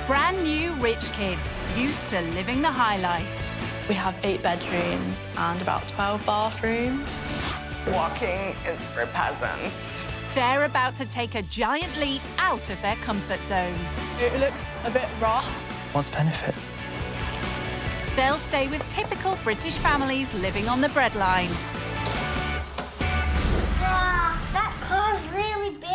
Brand new rich kids, used to living the high life.
We have 8 bedrooms and about 12 bathrooms.
Walking is for peasants.
They're about to take a giant leap out of their comfort zone.
It looks a bit rough.
What's the benefits?
They'll stay with typical British families living on the breadline.
Wow, that car's really big.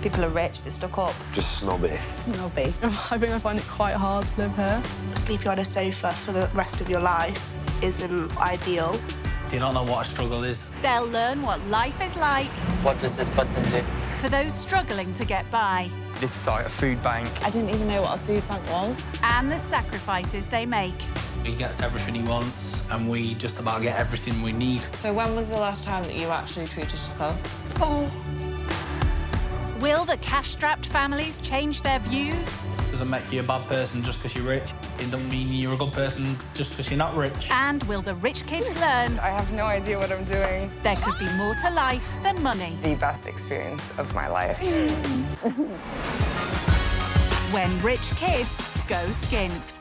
People are rich, they're stuck up.
Just snobby.
Snobby.
I think I find it quite hard to live here.
Sleeping on a sofa for the rest of your life isn't ideal.
You don't know what a struggle is.
They'll learn what life is like
What does this button do?
for those struggling to get by
This is like a food bank.
I didn't even know what a food bank was.
and the sacrifices they make.
He gets everything he wants, and we just about get everything we need.
So when was the last time that you actually treated yourself? Oh.
Will the cash-strapped families change their views?
Doesn't make you a bad person just because you're rich. It doesn't mean you're a good person just because you're not rich.
And will the rich kids learn
I have no idea what I'm doing.
there could be more to life than money?
The best experience of my life.
When rich kids go skint.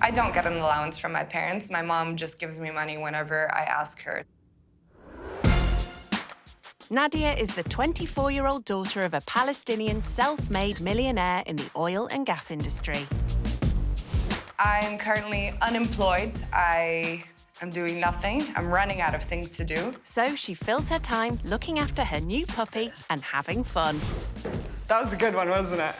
I don't get an allowance from my parents. My mom just gives me money whenever I ask her.
Nadia is the 24-year-old daughter of a Palestinian self-made millionaire in the oil and gas industry.
I'm currently unemployed. I am doing nothing. I'm running out of things to do.
So she fills her time looking after her new puppy and having fun.
That was a good one, wasn't it?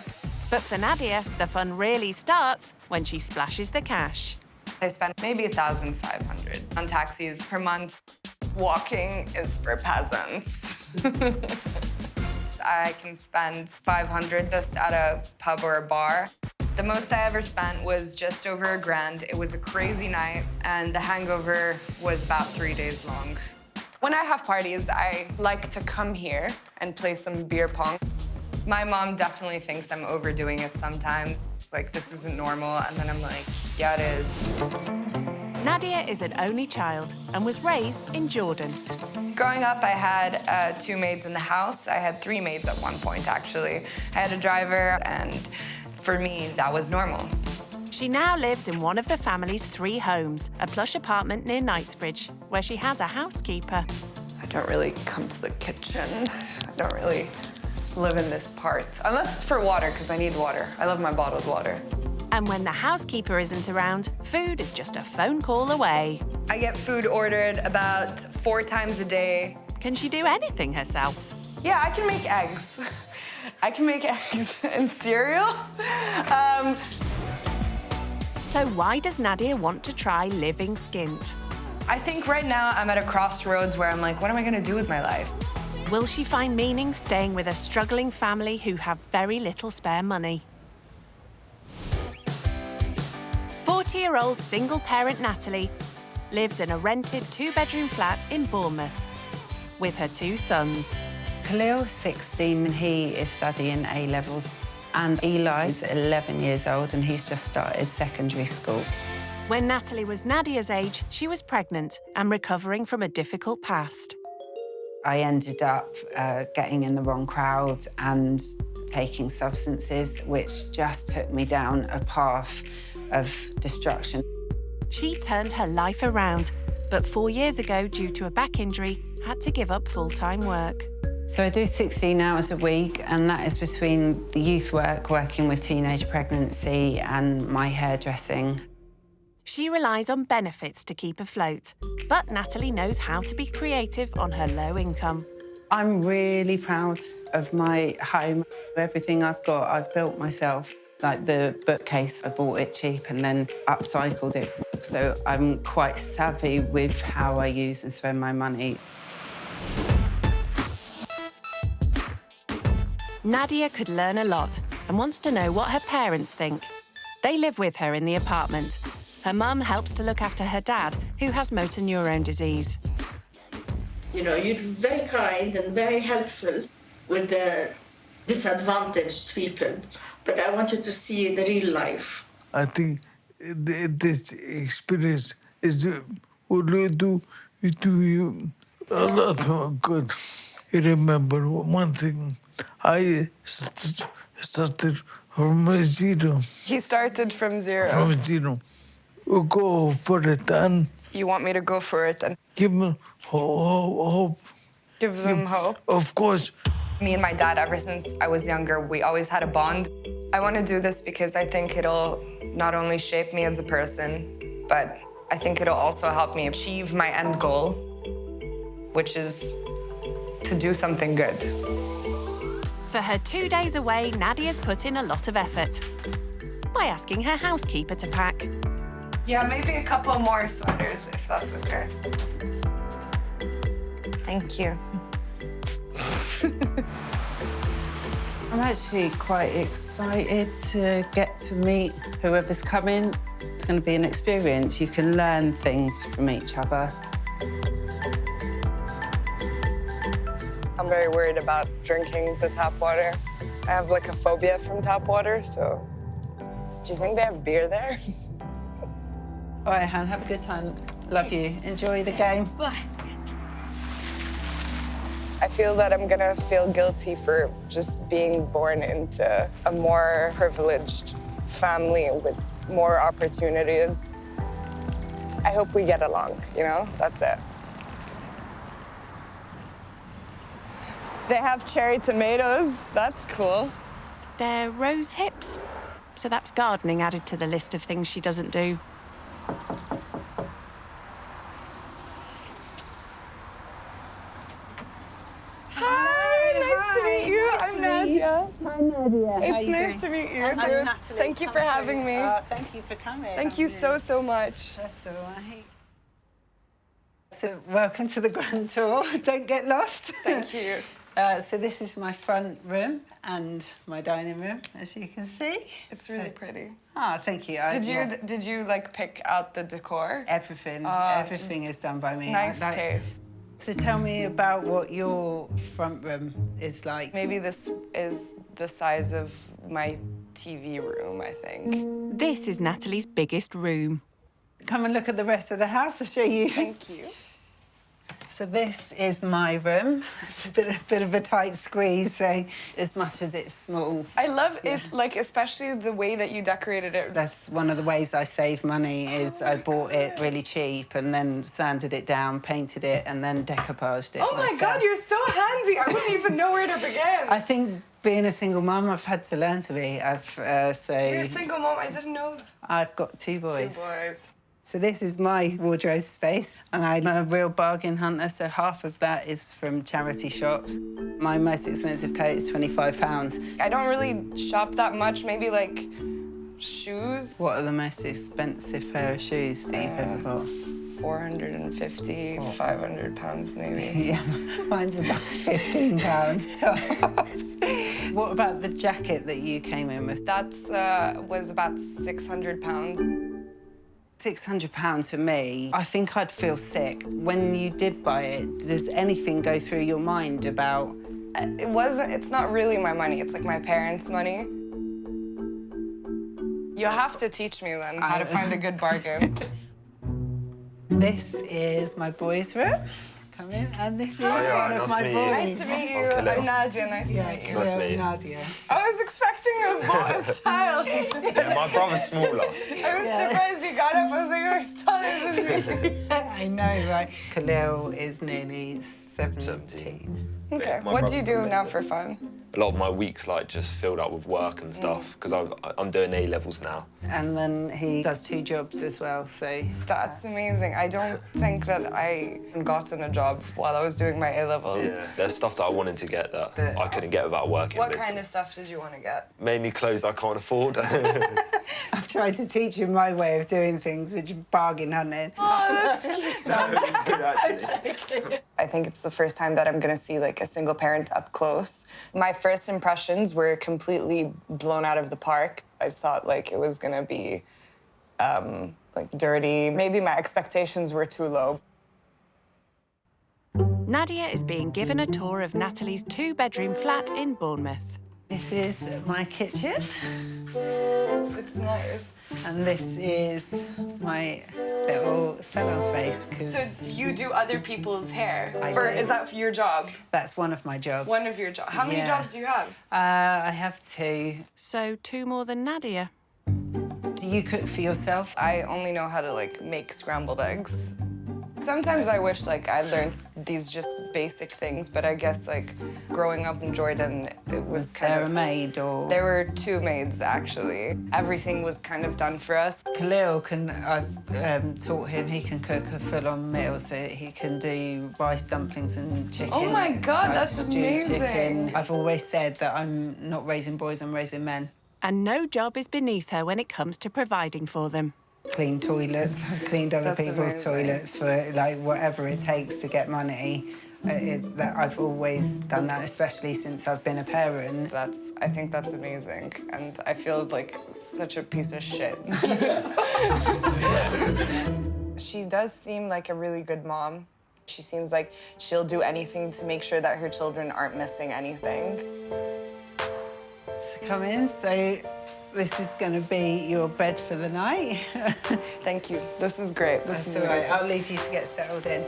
But for Nadia, the fun really starts when she splashes the cash.
I spend maybe 1,500 on taxis per month. Walking is for peasants. I can spend 500 just at a pub or a bar. The most I ever spent was just over $1,000. It was a crazy night, and the hangover was about 3 days long. When I have parties, I like to come here and play some beer pong. My mom definitely thinks I'm overdoing it sometimes. Like, this isn't normal, and then I'm like, yeah, it is.
Nadia is an only child and was raised in Jordan.
Growing up, I had 2 maids in the house. I had 3 maids at one point, actually. I had a driver, and for me, that was normal.
She now lives in one of the family's 3 homes, a plush apartment near Knightsbridge, where she has a housekeeper.
I don't really come to the kitchen. I don't really live in this part, unless it's for water, because I need water. I love my bottled water.
And when the housekeeper isn't around, food is just a phone call away.
I get food ordered about 4 times a day.
Can she do anything herself?
Yeah, I can make eggs. I can make eggs and cereal.
So why does Nadia want to try living skint?
I think right now I'm at a crossroads where I'm like, what am I gonna do with my life?
Will she find meaning staying with a struggling family who have very little spare money? 40-year-old single-parent Natalie lives in a rented 2-bedroom flat in Bournemouth with her 2 sons.
Khalil's 16 and he is studying A-levels. And Eli's 11 years old and he's just started secondary school.
When Natalie was Nadia's age, she was pregnant and recovering from a difficult past.
I ended up getting in the wrong crowd and taking substances, which just took me down a path of destruction.
She turned her life around, but 4 years ago, due to a back injury, had to give up full-time work.
So I do 16 hours a week, and that is between the youth work, working with teenage pregnancy, and my hairdressing.
She relies on benefits to keep afloat, but Natalie knows how to be creative on her low income.
I'm really proud of my home. Everything I've got, I've built myself. Like the bookcase, I bought it cheap and then upcycled it. So I'm quite savvy with how I use and spend my money.
Nadia could learn a lot and wants to know what her parents think. They live with her in the apartment. Her mum helps to look after her dad, who has motor neurone disease.
You know, you're very kind and very helpful with the disadvantaged people, but I wanted to see the real life.
I think this experience will do you a lot of good. I remember one thing, I started from 0.
He started from 0.
From 0. We'll go for it and...
You want me to go for it and...
Give them hope.
Give them hope?
Of course.
Me and my dad, ever since I was younger, we always had a bond. I want to do this because I think it'll not only shape me as a person, but I think it'll also help me achieve my end goal, which is to do something good.
For her 2 days away, Nadia's put in a lot of effort by asking her housekeeper to pack.
Yeah, maybe a couple more sweaters, if that's okay. Thank you.
I'm actually quite excited to get to meet whoever's coming. It's going to be an experience. You can learn things from each other.
I'm very worried about drinking the tap water. I have like a phobia from tap water, so... Do you think they have beer there?
All right, Han, have a good time. Love you. Enjoy the game.
Bye.
I feel that I'm gonna feel guilty for just being born into a more privileged family with more opportunities. I hope we get along, you know? That's it. They have cherry tomatoes. That's cool.
They're rose hips, so that's gardening added to the list of things she doesn't do.
Hi, nice to meet you. I'm Nadia.
Hi, Nadia.
Nadia.
It's nice to meet you. Thank you for having me.
Thank you for coming.
Thank you so much.
That's all right. So welcome to the grand tour. Don't get lost.
Thank you.
So this is my front room and my dining room, as you can see.
It's really pretty.
Oh, thank you.
Did you like pick out the decor?
Everything. Everything is done by me.
Nice taste.
So tell me about what your front room is like.
Maybe this is the size of my TV room, I think.
This is Natalie's biggest room.
Come and look at the rest of the house. I'll show you.
Thank you.
So this is my room. It's a bit of a tight squeeze, so as much as it's small.
I love it, like, especially the way that you decorated it.
That's one of the ways I save money, is I bought it really cheap and then sanded it down, painted it, and then decoupaged it
Oh my
myself.
God, you're so handy. I wouldn't even know where to begin.
I think being a single mum, I've had to learn to be.
You're a single mom, I didn't know.
I've got 2 boys.
2 boys.
So this is my wardrobe space, and I'm a real bargain hunter, so half of that is from charity shops. My most expensive coat is £25.
I don't really shop that much, maybe like shoes.
What are the most expensive pair of shoes that you've ever bought?
450, 500 pounds maybe.
Yeah, mine's about £15 tops. What about the jacket that you came in with?
That was about 600 pounds.
£600 to me, I think I'd feel sick. When you did buy it, does anything go through your mind about...
It's not really my money, it's like my parents' money. You'll have to teach me then how to find a good bargain.
This is my boys' room. Come in, and this is one of my boys.
Nice to meet you. I'm Nadia, nice to meet you.
Nice to meet you. Nadia.
I was expecting a child.
Yeah, my brother's smaller.
I was surprised he got up. I was like, oh, he's taller than me.
I know, right? Khalil is nearly 17.
Okay,
My
what do you
brother's
do now for fun?
A lot of my week's like just filled up with work and stuff because I'm doing A-levels now.
And then he does 2 jobs as well, so...
That's amazing. I don't think that I gotten a job while I was doing my A-levels.
Yeah, there's stuff that I wanted to get that I couldn't get without working.
What kind of stuff did you want to get?
Mainly clothes I can't afford.
I've tried to teach him my way of doing things, which is bargain hunting.
Oh, that's cute. I think it's the first time that I'm going to see, like, a single parent up close. My first impressions were completely blown out of the park. I thought, like, it was going to be, like, dirty. Maybe my expectations were too low.
Nadia is being given a tour of Natalie's 2-bedroom flat in Bournemouth.
This is my kitchen.
It's nice.
And this is my little salon space.
So you do other people's hair?
I do.
Is that your job?
That's one of my jobs.
One of your jobs. How many jobs do you have?
I have 2.
So 2 more than Nadia.
Do you cook for yourself?
I only know how to, like, make scrambled eggs. Sometimes I wish, like, I learned these just basic things, but I guess, like, growing up in Jordan, it was kind of...
Was there a maid, or...?
There were 2 maids, actually. Everything was kind of done for us.
Khalil I've taught him, he can cook a full-on meal, so he can do rice dumplings and chicken.
Oh, my God,
like
that's
stewed
amazing.
Chicken. I've always said that I'm not raising boys, I'm raising men.
And no job is beneath her when it comes to providing for them.
Clean toilets. I've cleaned other
That's
people's
amazing.
toilets for, like, whatever it takes to get money. I've always done that, especially since I've been a parent.
I think that's amazing, and I feel like such a piece of shit. She does seem like a really good mom. She seems like she'll do anything to make sure that her children aren't missing anything.
So come in, so this is going to be your bed for the night.
Thank you. This is great.
That's all right. I'll leave you to get settled in.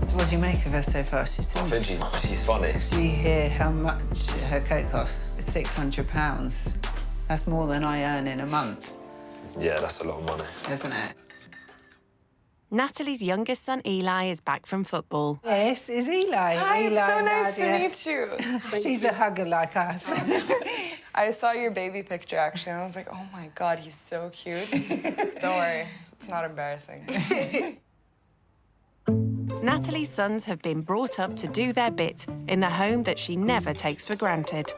So what do you make of her so far?
I think she's funny.
Do you hear how much her coat costs? It's £600. That's more than I earn in a month.
Yeah, that's a lot of money.
Isn't it?
Natalie's youngest son, Eli, is back from football.
Yes, is Eli.
Hi,
Eli,
it's so nice
Nadia.
to meet you.
She's a hugger like us.
I saw your baby picture, actually, and I was like, oh, my God, he's so cute. Don't worry, it's not embarrassing.
Natalie's sons have been brought up to do their bit in the home that she never takes for granted.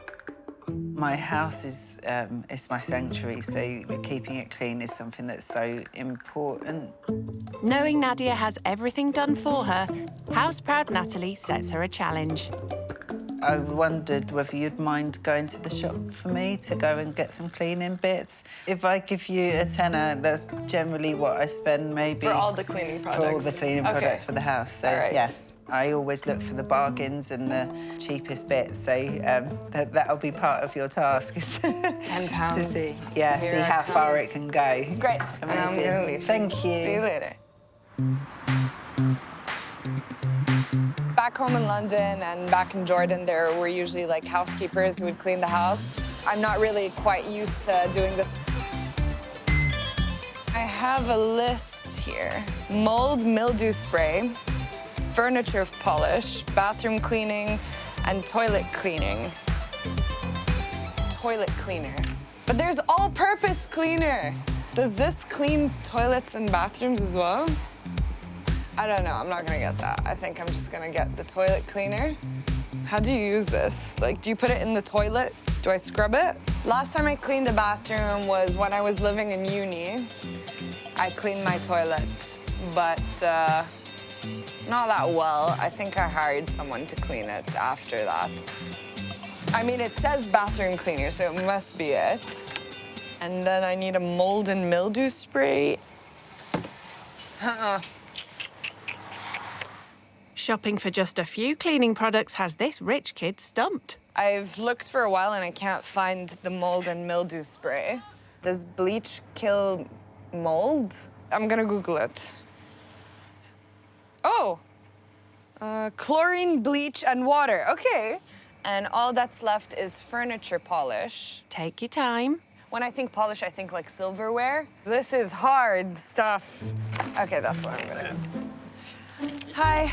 My house is my sanctuary, so keeping it clean is something that's so important.
Knowing Nadia has everything done for her, house-proud Natalie sets her a challenge.
I wondered whether you'd mind going to the shop for me to go and get some cleaning bits. If I give you a tenner, that's generally what I spend, maybe...
For all the cleaning products?
For all the cleaning products for the house. So,
all right.
yeah. I always look for the bargains and the cheapest bits, so that'll be part of your task.
£10.
To see, yeah, see how far it can go.
Great. And I'm gonna leave.
Thank you.
See you later. Back home in London and back in Jordan, there were usually like housekeepers who would clean the house. I'm not really quite used to doing this. I have a list here. Mold mildew spray, furniture polish, bathroom cleaning, and toilet cleaning. Toilet cleaner. But there's all-purpose cleaner. Does this clean toilets and bathrooms as well? I don't know, I'm not gonna get that. I think I'm just gonna get the toilet cleaner. How do you use this? Like, do you put it in the toilet? Do I scrub it? Last time I cleaned a bathroom was when I was living in uni. I cleaned my toilet, but not that well. I think I hired someone to clean it after that. I mean, it says bathroom cleaner, so it must be it. And then I need a mold and mildew spray.
Shopping for just a few cleaning products has this rich kid stumped.
I've looked for a while and I can't find the mold and mildew spray. Does bleach kill mold? I'm gonna Google it. Oh, chlorine, bleach, and water. Okay. And all that's left is furniture polish.
Take your time.
When I think polish, I think like silverware. This is hard stuff. Okay, that's what I'm gonna do. Hi.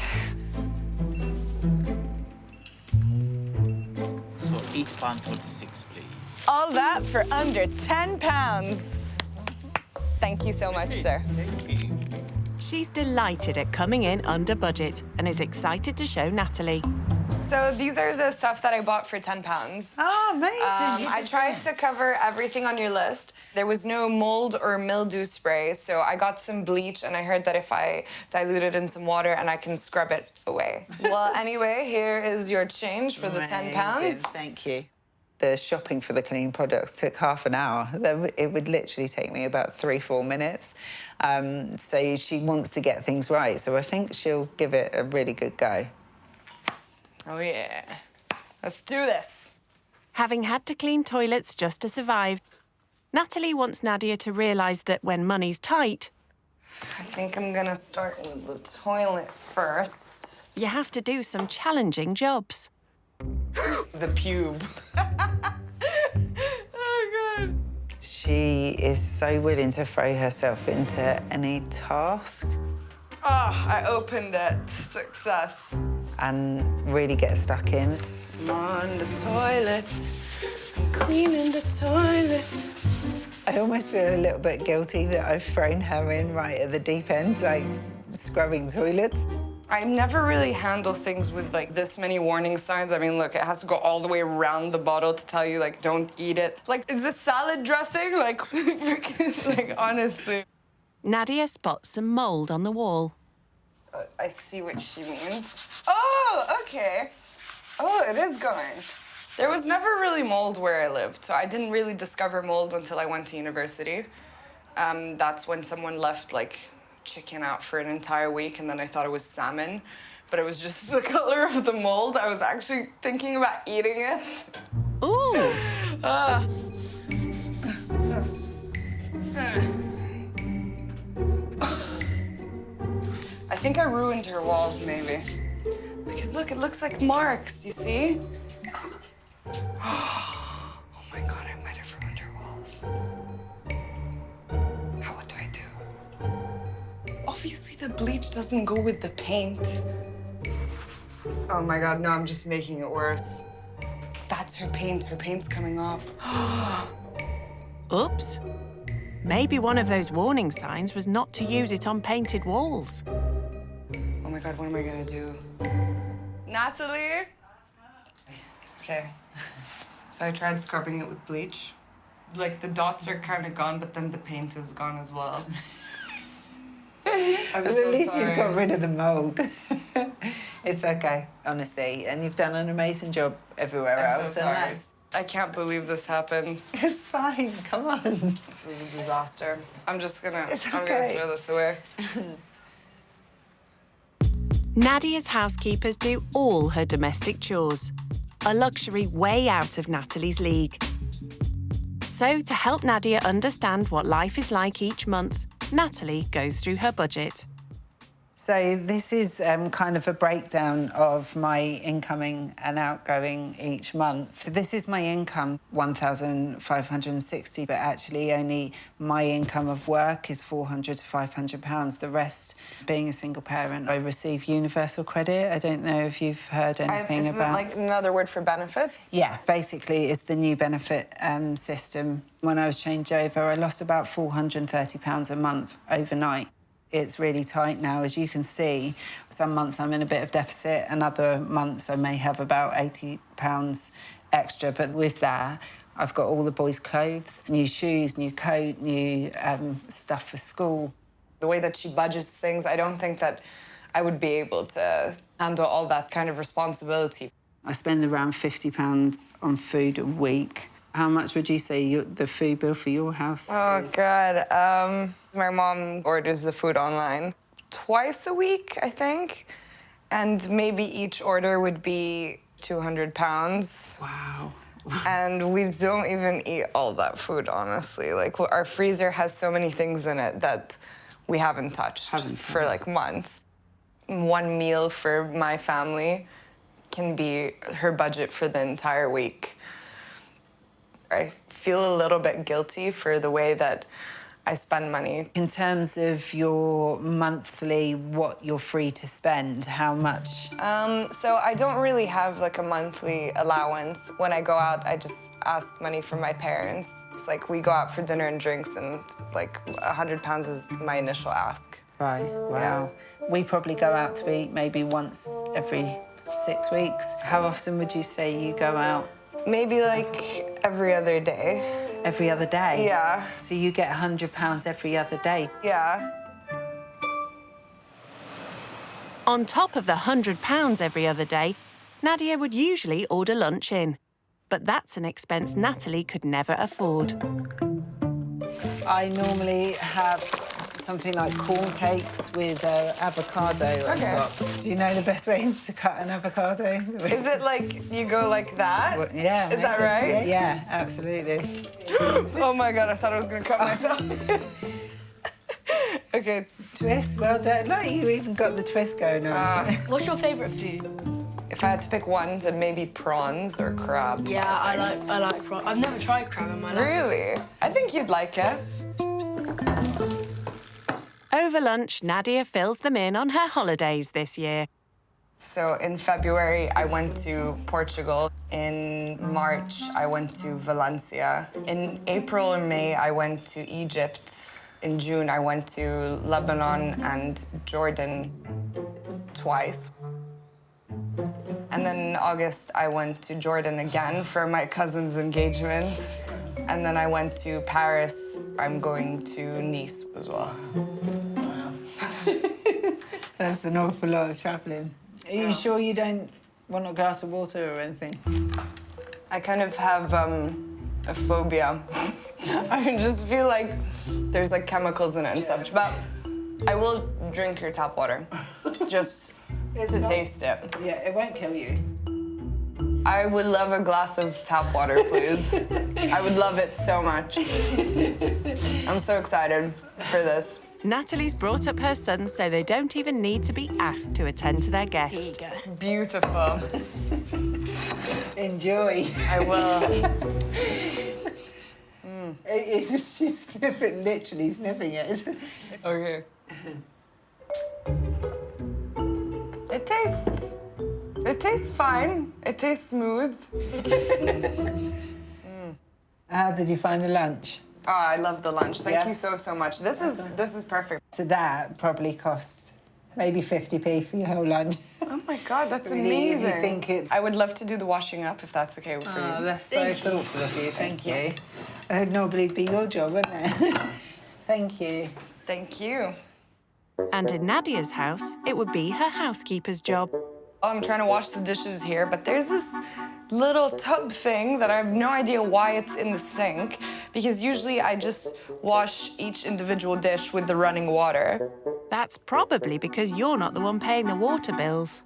So £8.46, please.
All that for under £10. Thank you so much, sir.
Thank you.
She's delighted at coming in under budget and is excited to show Natalie.
So these are the stuff that I bought for £10.
Oh, amazing.
I tried to cover everything on your list. There was no mold or mildew spray, so I got some bleach, and I heard that if I dilute it in some water, and I can scrub it away. Well, anyway, here is your change for the £10.
Thank you. The shopping for the cleaning products took half an hour. It would literally take me about 3-4 minutes. So she wants to get things right, so I think she'll give it a really good go.
Oh, yeah. Let's do this.
Having had to clean toilets just to survive, Natalie wants Nadia to realise that when money's tight...
I think I'm gonna start with the toilet first.
You have to do some challenging jobs.
The pube. Oh, God.
She is so willing to throw herself into any task.
Oh, I opened it. Success.
And really get stuck in.
I'm on the toilet. I'm cleaning the toilet.
I almost feel a little bit guilty that I've thrown her in right at the deep end, like scrubbing toilets.
I never really handle things with like this many warning signs. I mean, look, it has to go all the way around the bottle to tell you, like, don't eat it. Like, is this salad dressing? Like, honestly.
Nadia spots some mould on the wall.
I see what she means. Oh, okay. Oh, it is going. There was never really mold where I lived, so I didn't really discover mold until I went to university. That's when someone left, like, chicken out for an entire week, and then I thought it was salmon, but it was just the color of the mold. I was actually thinking about eating it.
Ooh.
I think I ruined her walls, maybe. Because look, it looks like marks, you see? Oh my God, I might have ruined her walls. What do I do? Obviously the bleach doesn't go with the paint. Oh my God, no, I'm just making it worse. That's her paint. Her paint's coming off.
Oops. Maybe one of those warning signs was not to use it on painted walls.
Oh my God, what am I gonna do? Natalie? Okay. So I tried scrubbing it with bleach. Like, the dots are kind of gone, but then the paint is gone as well. I'm
But
so
at least
sorry.
you've got rid of the mould. It's okay, honestly. And you've done an amazing job everywhere
I'm
else.
so sorry. I can't believe this happened.
It's fine, come on.
This is a disaster. I'm just gonna,
It's
I'm
okay.
gonna throw this away.
Nadia's housekeepers do all her domestic chores, a luxury way out of Natalie's league. So, to help Nadia understand what life is like each month, Natalie goes through her budget.
So this is kind of a breakdown of my incoming and outgoing each month. This is my income, 1,560, but actually only my income of work is 400 to 500 pounds. The rest, being a single parent, I receive universal credit. I don't know if you've heard anything
Isn't
about...
it like another word for benefits?
Yeah, basically it's the new benefit system. When I was changed over, I lost about £430 a month overnight. It's really tight now, as you can see. Some months I'm in a bit of deficit, and other months I may have about £80 extra. But with that, I've got all the boys' clothes, new shoes, new coat, new stuff for school.
The way that she budgets things, I don't think that I would be able to handle all that kind of responsibility.
I spend around £50 on food a week. How much would you say the food bill for your house is?
God. My mom orders the food online twice a week, I think. And maybe each order would be £200.
Wow.
And we don't even eat all that food, honestly. Like, our freezer has so many things in it that we haven't touched for, like, months. One meal for my family can be her budget for the entire week. I feel a little bit guilty for the way that I spend money.
In terms of your monthly, what you're free to spend, how much?
So I don't really have like a monthly allowance. When I go out, I just ask money from my parents. It's like we go out for dinner and drinks, and like £100 is my initial ask.
Right, wow. Yeah. We probably go out to eat maybe once every 6 weeks. How often would you say you go out?
Maybe like every other day.
Every other day?
Yeah.
So you get £100 every other day?
Yeah.
On top of the £100 every other day, Nadia would usually order lunch in. But that's an expense Natalie could never afford.
I normally have something like corn cakes with avocado on top. Do you know the best way to cut an avocado?
Is it like you go like that?
Well, yeah.
Is that right?
Yeah, absolutely.
Oh my God, I thought I was gonna cut myself. Okay.
Twist, well done. Look, you even got the twist going on.
What's your favourite food?
If I had to pick one, then maybe prawns or crab.
Yeah, I like prawns. I've never tried crab in my life.
Really? I think you'd like it.
Over lunch, Nadia fills them in on her holidays this year.
So in February, I went to Portugal. In March, I went to Valencia. In April or May, I went to Egypt. In June, I went to Lebanon and Jordan twice. And then in August, I went to Jordan again for my cousin's engagement. And then I went to Paris. I'm going to Nice as well.
Wow. That's an awful lot of travelling. Are you sure you don't want a glass of water or anything?
I kind of have a phobia. I just feel like there's like chemicals in it and such. But I will drink your tap water just to taste it.
Yeah, it won't kill you.
I would love a glass of tap water, please. I would love it so much. I'm so excited for this.
Natalie's brought up her sons so they don't even need to be asked to attend to their guests.
Here you go.
Beautiful.
Enjoy.
I will.
She's sniffing, literally sniffing it.
Okay. It tastes fine. It tastes smooth.
How did you find the lunch?
Oh, I love the lunch. Thank
Yeah?
you so much. This is perfect.
So that probably cost Maybe 50p for your whole lunch.
Oh my God, that's
Really,
amazing.
you think it...
I would love to do the washing up if that's okay for you.
Oh, that's so thoughtful of you. Thank you. That'd normally be your job, wouldn't it? Thank you.
Thank you.
And in Nadia's house, it would be her housekeeper's job.
I'm trying to wash the dishes here, but there's this little tub thing that I have no idea why it's in the sink, because usually I just wash each individual dish with the running water.
That's probably because you're not the one paying the water bills.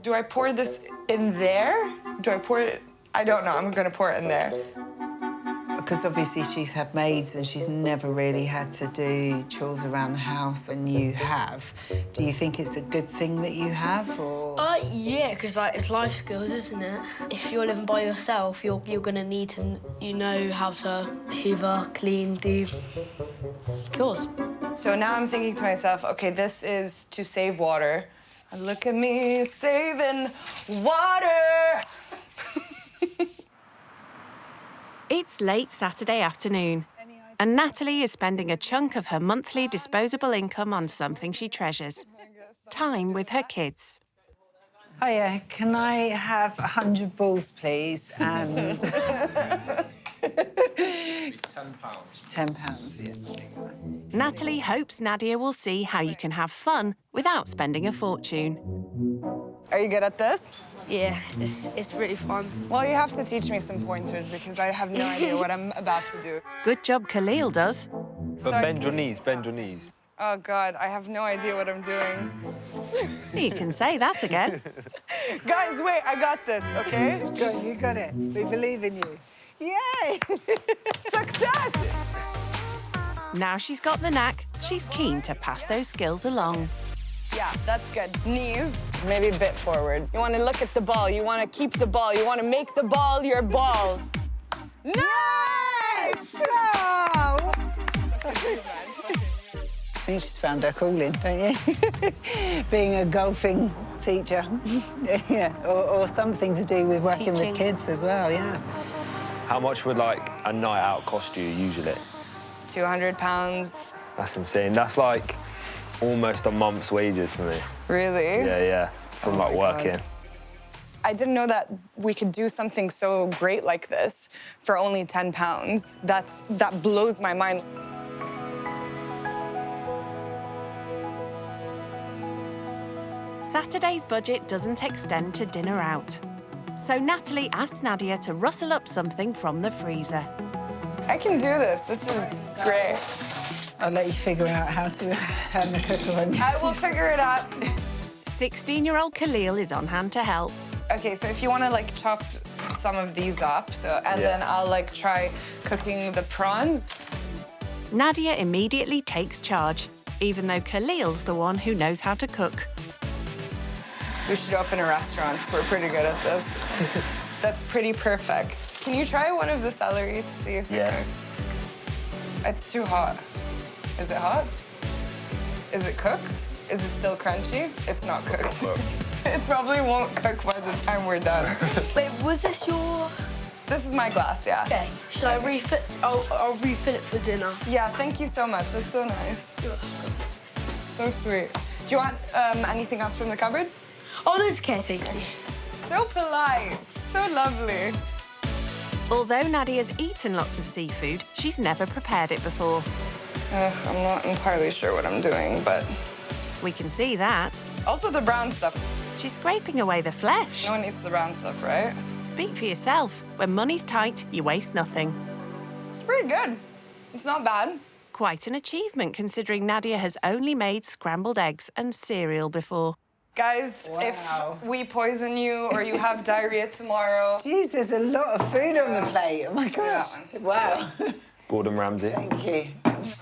Do I pour this in there? Do I pour it? I don't know. I'm gonna pour it in there.
Because obviously she's had maids and she's never really had to do chores around the house, and you have. Do you think it's a good thing that you have, or...?
Yeah, because like it's life skills, isn't it? If you're living by yourself, you're gonna need to, how to hoover, clean, do chores.
So now I'm thinking to myself, okay, this is to save water. And look at me saving water.
It's late Saturday afternoon, and Natalie is spending a chunk of her monthly disposable income on something she treasures. Time with her kids.
Hiya, can I have 100 balls, please, and... £10, yeah.
Natalie hopes Nadia will see how you can have fun without spending a fortune.
Are you good at this?
Yeah, it's really fun.
Well, you have to teach me some pointers because I have no idea what I'm about to do.
Good job Khalil does.
But bend your knees, bend your knees.
Oh, God, I have no idea what I'm doing.
You can say that again.
Guys, wait, I got this, okay?
Go on, you got it. We believe in you. Yay!
Success!
Now she's got the knack, she's keen to pass those skills along.
Yeah, that's good. Knees, maybe a bit forward. You want to look at the ball. You want to keep the ball. You want to make the ball your ball. Nice!
Oh! I think she's found her calling, don't you? Being a golfing teacher. Yeah, or something to do with working with kids as well, yeah.
How much would, like, a night out cost you usually?
£200.
That's insane. That's, like, almost a month's wages for me.
Really?
Yeah, from, like, working.
I didn't know that we could do something so great like this for only £10. That blows my mind.
Saturday's budget doesn't extend to dinner out. So Natalie asks Nadia to rustle up something from the freezer.
I can do this. This is great.
I'll let you figure out how to turn the cooker on.
I will figure it out.
16-year-old Khalil is on hand to help.
Okay, so if you want to, like, chop some of these up, then I'll, like, try cooking the prawns.
Nadia immediately takes charge, even though Khalil's the one who knows how to cook.
We should open a restaurant. We're pretty good at this. That's pretty perfect. Can you try one of the celery to see if it cooks? It's too hot. Is it hot? Is it cooked? Is it still crunchy? It's not cooked. It probably won't cook by the time we're done.
Wait, was this your...
This is my glass, yeah.
Okay, should I refill? I'll refill it for dinner.
Yeah, thank you so much. That's so nice. It's so sweet. Do you want anything else from the cupboard?
Oh, no, it's okay, thank you.
So polite, so lovely.
Although Nadia's eaten lots of seafood, she's never prepared it before.
I'm not entirely sure what I'm doing, but...
We can see that.
Also the brown stuff.
She's scraping away the flesh.
No one eats the brown stuff, right?
Speak for yourself. When money's tight, you waste nothing.
It's pretty good. It's not bad.
Quite an achievement, considering Nadia has only made scrambled eggs and cereal before.
Guys, if we poison you or you have diarrhea tomorrow...
Jeez, there's a lot of food on the plate. Oh, my gosh. Wow.
Gordon Ramsay.
Thank you.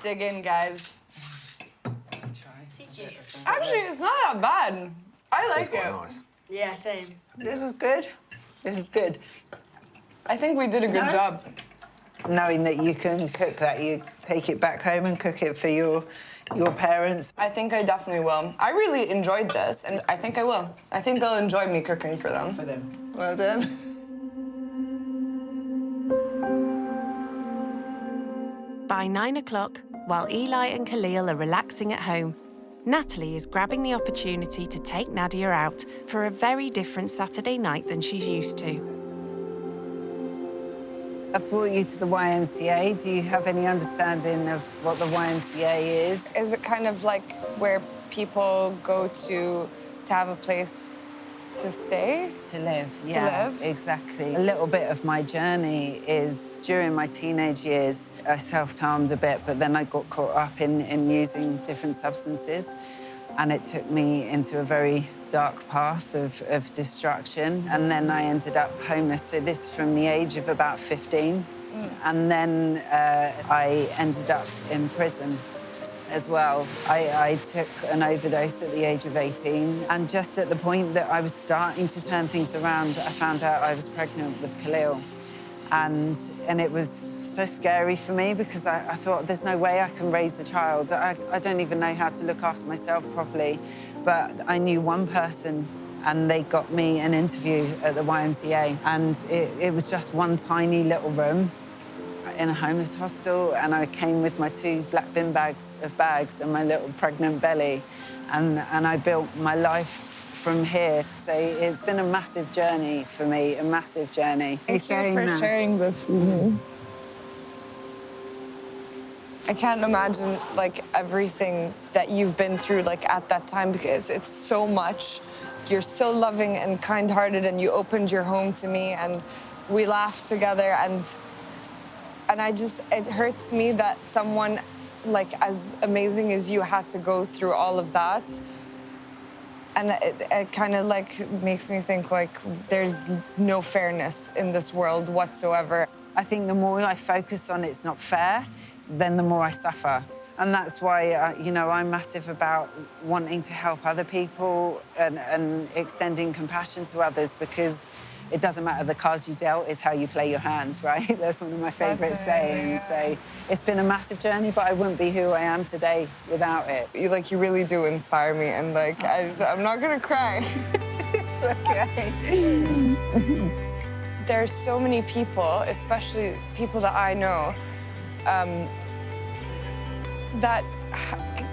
Dig in, guys.
Thank you.
Actually, it's not that bad. I like it.
Nice.
Yeah, same.
This is good. This is good.
I think we did a good job.
Knowing that you can cook that, you take it back home and cook it for your parents.
I think I definitely will. I really enjoyed this, and I think I will. I think they'll enjoy me cooking for them.
For them. Well done.
By 9 o'clock, while Eli and Khalil are relaxing at home, Natalie is grabbing the opportunity to take Nadia out for a very different Saturday night than she's used to.
I've brought you to the YMCA. Do you have any understanding of what the YMCA is?
Is it kind of like where people go to have a place to stay?
To live, yeah.
To live?
Exactly. A little bit of my journey is during my teenage years, I self-harmed a bit, but then I got caught up in using different substances. And it took me into a very dark path of destruction. And then I ended up homeless. So this from the age of about 15. And then I ended up in prison as well. I took an overdose at the age of 18. And just at the point that I was starting to turn things around, I found out I was pregnant with Khalil. And it was so scary for me because I thought, there's no way I can raise a child. I don't even know how to look after myself properly. But I knew one person and they got me an interview at the YMCA. And it was just one tiny little room in a homeless hostel. And I came with my 2 black bin bags of bags and my little pregnant belly. And I built my life from here. So it's been a massive journey for me, a massive journey.
Thank you for sharing this with me. I can't imagine, like, everything that you've been through, like, at that time, because it's so much. You're so loving and kind-hearted, and you opened your home to me, and we laughed together, and it hurts me that someone, like, as amazing as you had to go through all of that. And it kind of, like, makes me think, like, there's no fairness in this world whatsoever.
I think the more I focus on it's not fair, then the more I suffer. And that's why, you know, I'm massive about wanting to help other people and extending compassion to others, because it doesn't matter the cards you dealt, it's how you play your hands, right? That's one of my favourite sayings. So it's been a massive journey, but I wouldn't be who I am today without it.
You really do inspire me, and, like, I'm not gonna cry.
It's okay.
There's so many people, especially people that I know, that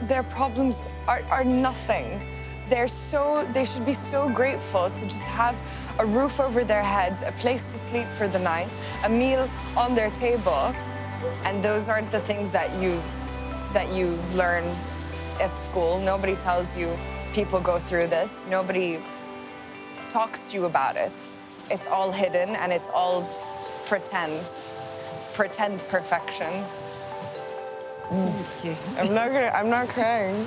their problems are nothing. They should be so grateful to just have a roof over their heads, a place to sleep for the night, a meal on their table. And those aren't the things that you learn at school. Nobody tells you people go through this. Nobody talks to you about it. It's all hidden, and it's all pretend perfection.
Thank you.
I'm not crying.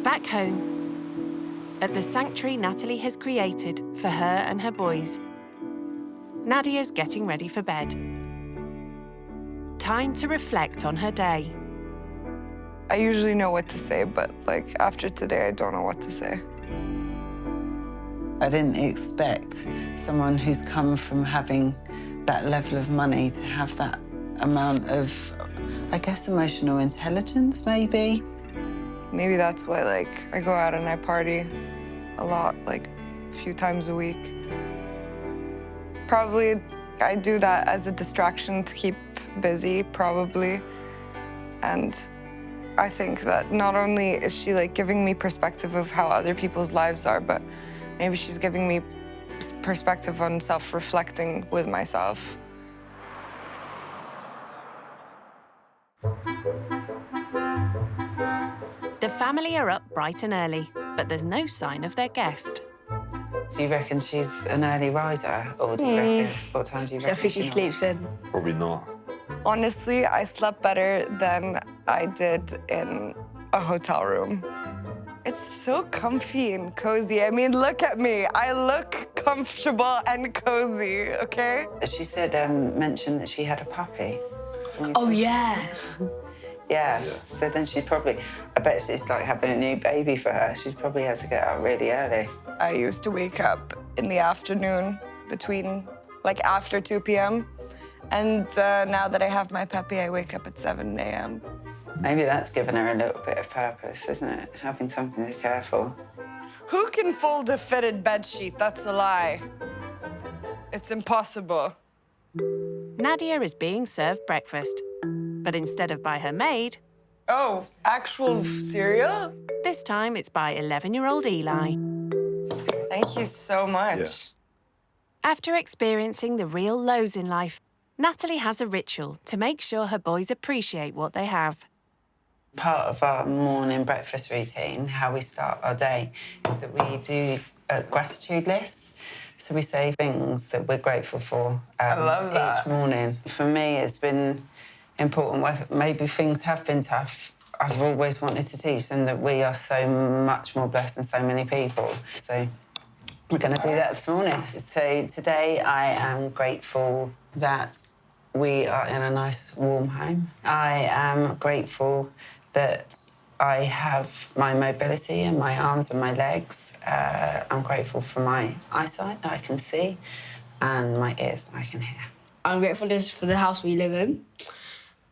Back home, at the sanctuary Natalie has created for her and her boys, Nadia's getting ready for bed. Time to reflect on her day.
I usually know what to say, but, like, after today, I don't know what to say.
I didn't expect someone who's come from having that level of money to have that amount of, I guess, emotional intelligence, maybe.
Maybe that's why, like, I go out and I party a lot, like, a few times a week. Probably I do that as a distraction to keep busy, probably. And I think that not only is she, like, giving me perspective of how other people's lives are, but maybe she's giving me perspective on self-reflecting with myself.
The family are up bright and early, but there's no sign of their guest.
Do you reckon she's an early riser, or do you reckon, what time do you reckon
I think she sleeps in.
Probably not.
Honestly, I slept better than I did in a hotel room. It's so comfy and cozy. I mean, look at me. I look comfortable and cozy, okay?
She said, mentioned that she had a puppy.
Oh, yeah.
Yeah, so then she'd probably, I bet it's like having a new baby for her. She probably has to get up really early.
I used to wake up in the afternoon between, like, after 2 p.m. And now that I have my puppy, I wake up at 7 a.m.
Maybe that's given her a little bit of purpose, isn't it? Having something to care for.
Who can fold a fitted bedsheet? That's a lie. It's impossible.
Nadia is being served breakfast. But instead of by her maid...
Oh, actual cereal?
This time it's by 11-year-old Eli.
Thank you so much.
Yeah.
After experiencing the real lows in life, Natalie has a ritual to make sure her boys appreciate what they have.
Part of our morning breakfast routine, how we start our day, is that we do a gratitude list. So we say things that we're grateful for
I love that.
each morning. For me, it's been important. Maybe things have been tough. I've always wanted to teach them that we are so much more blessed than so many people. So we're going to do that this morning. So today I am grateful that we are in a nice, warm home. I am grateful that I have my mobility in my arms and my legs. I'm grateful for my eyesight that I can see and my ears that I can hear.
I'm grateful for the house we live in.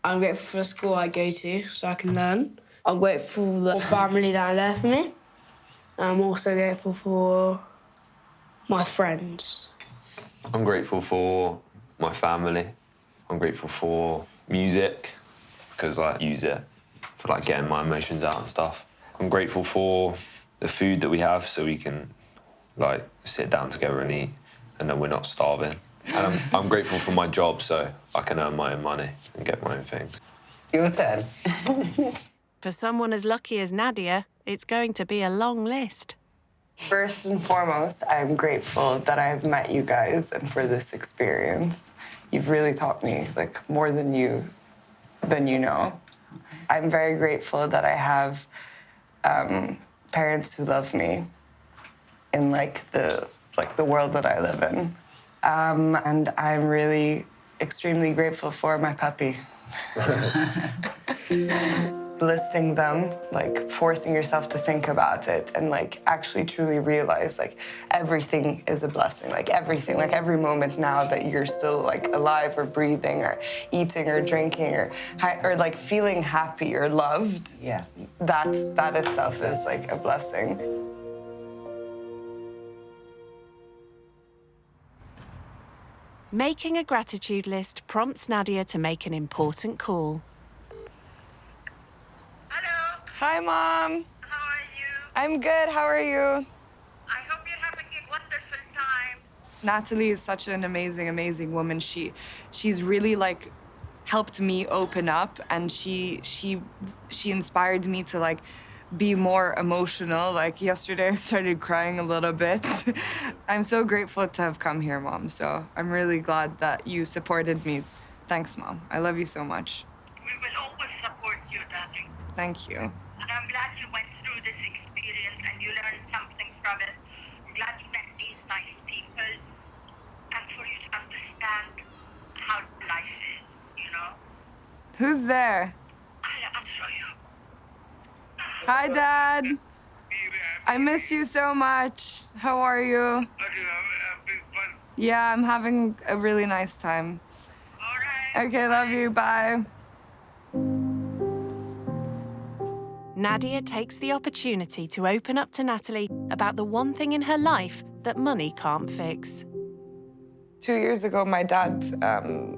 I'm grateful for the school I go to so I can learn. I'm grateful for the family that are there for me. I'm also grateful for my friends.
I'm grateful for my family. I'm grateful for music because I use it for like getting my emotions out and stuff. I'm grateful for the food that we have so we can like sit down together and eat and then we're not starving. And I'm grateful for my job so I can earn my own money and get my own things.
Your turn.
For someone as lucky as Nadia, it's going to be a long list.
First and foremost, I'm grateful that I've met you guys and for this experience. You've really taught me like more than you know. I'm very grateful that I have parents who love me in the world that I live in. And I'm really extremely grateful for my puppy. Listing them, like forcing yourself to think about it and like actually truly realize like everything is a blessing, like everything, like every moment now that you're still like alive or breathing or eating or drinking or like feeling happy or loved.
Yeah.
That itself is like a blessing.
Making a gratitude list prompts Nadia to make an important call.
Hi, Mom.
How are you?
I'm good. How are you?
I hope you're having a wonderful time.
Natalie is such an amazing, amazing woman. She's really like helped me open up, and she inspired me to like be more emotional. Like yesterday, I started crying a little bit. I'm so grateful to have come here, Mom. So I'm really glad that you supported me. Thanks, Mom. I love you so much.
We will always support you, darling.
Thank you.
And I'm glad you went through this experience and you learned something from it. I'm glad you met these nice people and for you to understand how life is, you know?
Who's there?
I'll show you.
Hi, Dad. I miss you so much. How are you? Yeah, I'm having a really nice time. All right. Okay, love you. Bye.
Nadia takes the opportunity to open up to Natalie about the one thing in her life that money can't fix.
2 years ago, my dad,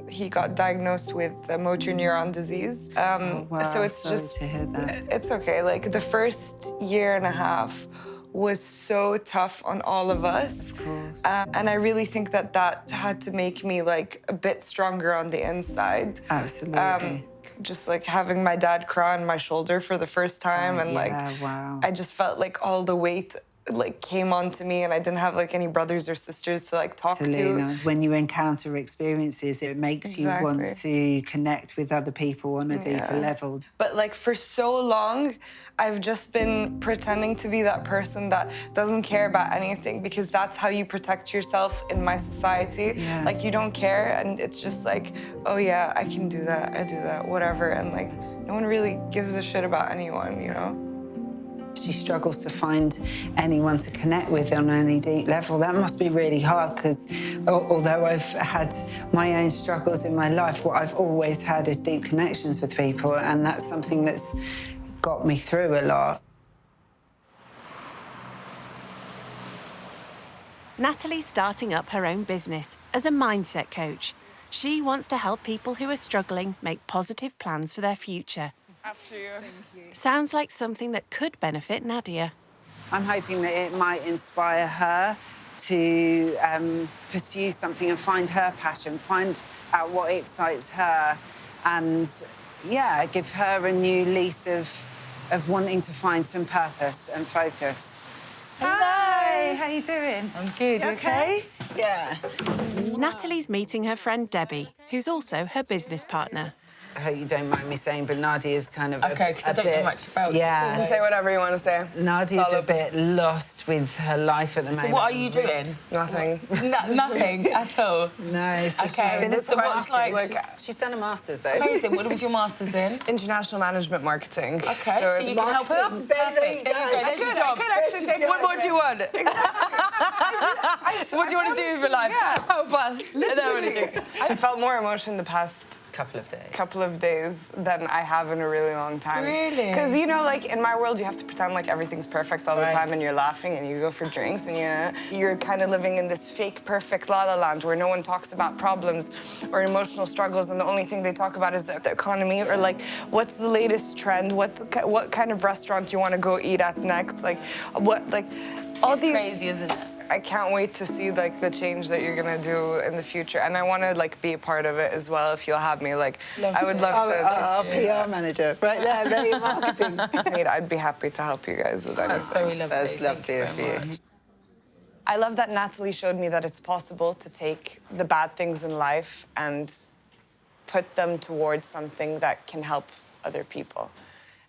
he got diagnosed with motor neuron disease. So it's
sorry
just,
to hear that.
It's okay. Like the first year and a half was so tough on all of us.
Of course.
And I really think that had to make me like a bit stronger on the inside.
Absolutely.
Just like having my dad cry on my shoulder for the first time, and like,
wow.
I just felt like all the weight like came onto me, and I didn't have like any brothers or sisters to like talk to.
When you encounter experiences, it makes you want to connect with other people on a deeper level.
But like for so long, I've just been pretending to be that person that doesn't care about anything, because that's how you protect yourself in my society.
Yeah.
Like you don't care, and it's just like, oh yeah, I can do that, I do that, whatever. And like no one really gives a shit about anyone, you know?
She struggles to find anyone to connect with on any deep level. That must be really hard, because although I've had my own struggles in my life, what I've always had is deep connections with people, and that's something that's got me through a lot.
Natalie's starting up her own business as a mindset coach. She wants to help people who are struggling make positive plans for their future.
After you.
Sounds like something that could benefit Nadia.
I'm hoping that it might inspire her to pursue something and find her passion, find out what excites her, and, yeah, give her a new lease of wanting to find some purpose and focus. Hi, how you doing?
I'm good, you okay?
Yeah.
Natalie's meeting her friend Debbie, who's also her business partner.
I hope you don't mind me saying, but Nadia's kind of
Okay, because I don't know much about you.
Yeah.
You can say whatever you want to say.
Nadia's a bit lost with her life at the moment.
So what are you doing?
Nothing.
Nothing at all?
No, so
Okay,
she's finished
so
her
what's
masters.
like-
She's done a master's, though.
Amazing. What was your master's in?
International management marketing.
Okay, so you can help her? Perfect. There you go. There's your job. What more do you want? What do you want to do with your life? Help us.
I felt more emotion the past
couple of
days than I have in a really long time.
Really?
Because, you know, like, in my world, you have to pretend like everything's perfect all the time, and you're laughing, and you go for drinks, and you're kind of living in this fake, perfect la-la land where no one talks about problems or emotional struggles, and the only thing they talk about is the economy, or, like, what's the latest trend, what kind of restaurant you want to go eat at next, like, what, like, all
it's
these...
crazy, isn't it?
I can't wait to see, like, the change that you're gonna do in the future, and I want to, like, be a part of it as well. If you'll have me, like, I would love to.
Our PR manager, right there, very marketing.
I'd be happy to help you guys with anything.
That's very lovely.
That's lovely of you.
I love that Natalie showed me that it's possible to take the bad things in life and put them towards something that can help other people,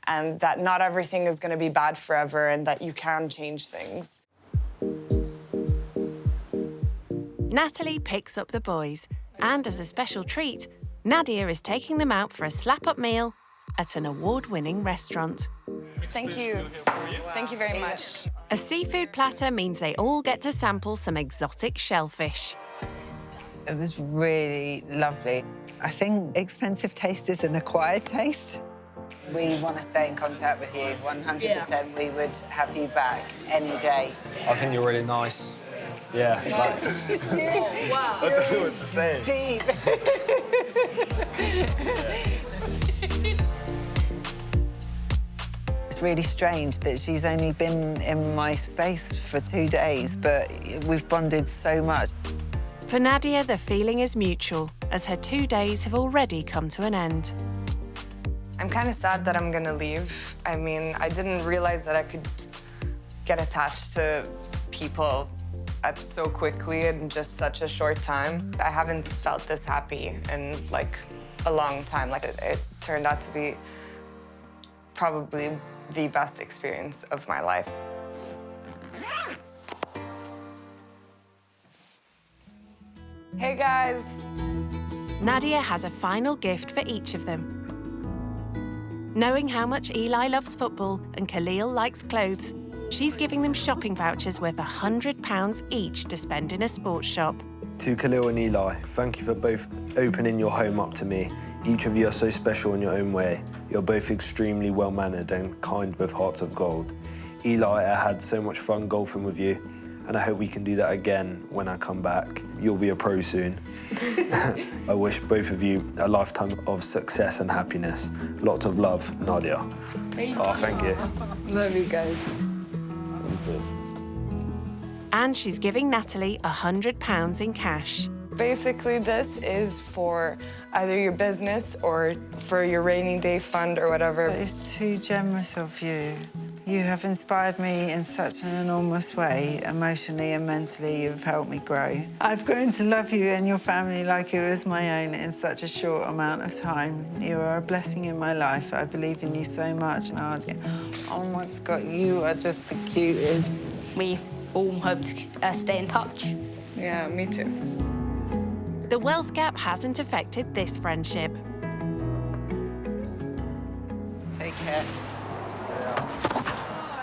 and that not everything is going to be bad forever, and that you can change things.
Natalie picks up the boys, and as a special treat, Nadia is taking them out for a slap-up meal at an award-winning restaurant.
Thank you. Thank you very much.
A seafood platter means they all get to sample some exotic shellfish.
It was really lovely. I think expensive taste is an acquired taste. We want to stay in contact with you, 100%.
Yeah.
We would have you back any day.
I think you're really nice. Yeah.
Wow.
I don't know what to say.
Deep. It's really strange that she's only been in my space for 2 days, but we've bonded so much.
For Nadia, the feeling is mutual, as her 2 days have already come to an end.
I'm kind of sad that I'm gonna leave. I mean, I didn't realize that I could get attached to people so quickly in just such a short time. I haven't felt this happy in, like, a long time. Like, it turned out to be probably the best experience of my life. Hey, guys.
Nadia has a final gift for each of them. Knowing how much Eli loves football and Khalil likes clothes, she's giving them shopping vouchers worth £100 each to spend in a sports shop.
To Khalil and Eli, thank you for both opening your home up to me. Each of you are so special in your own way. You're both extremely well-mannered and kind with hearts of gold. Eli, I had so much fun golfing with you, and I hope we can do that again when I come back. You'll be a pro soon. I wish both of you a lifetime of success and happiness. Lots of love, Nadia.
Thank
you.
Love you guys.
And she's giving Natalie £100 in cash.
Basically, this is for either your business or for your rainy day fund or whatever.
It's too generous of you. You have inspired me in such an enormous way, emotionally and mentally. You've helped me grow. I've grown to love you and your family like it was my own in such a short amount of time. You are a blessing in my life. I believe in you so much, Nadia. Oh my God, you are just the cutest.
We all hope to stay in touch.
Yeah, me too.
The wealth gap hasn't affected this friendship.
Take care.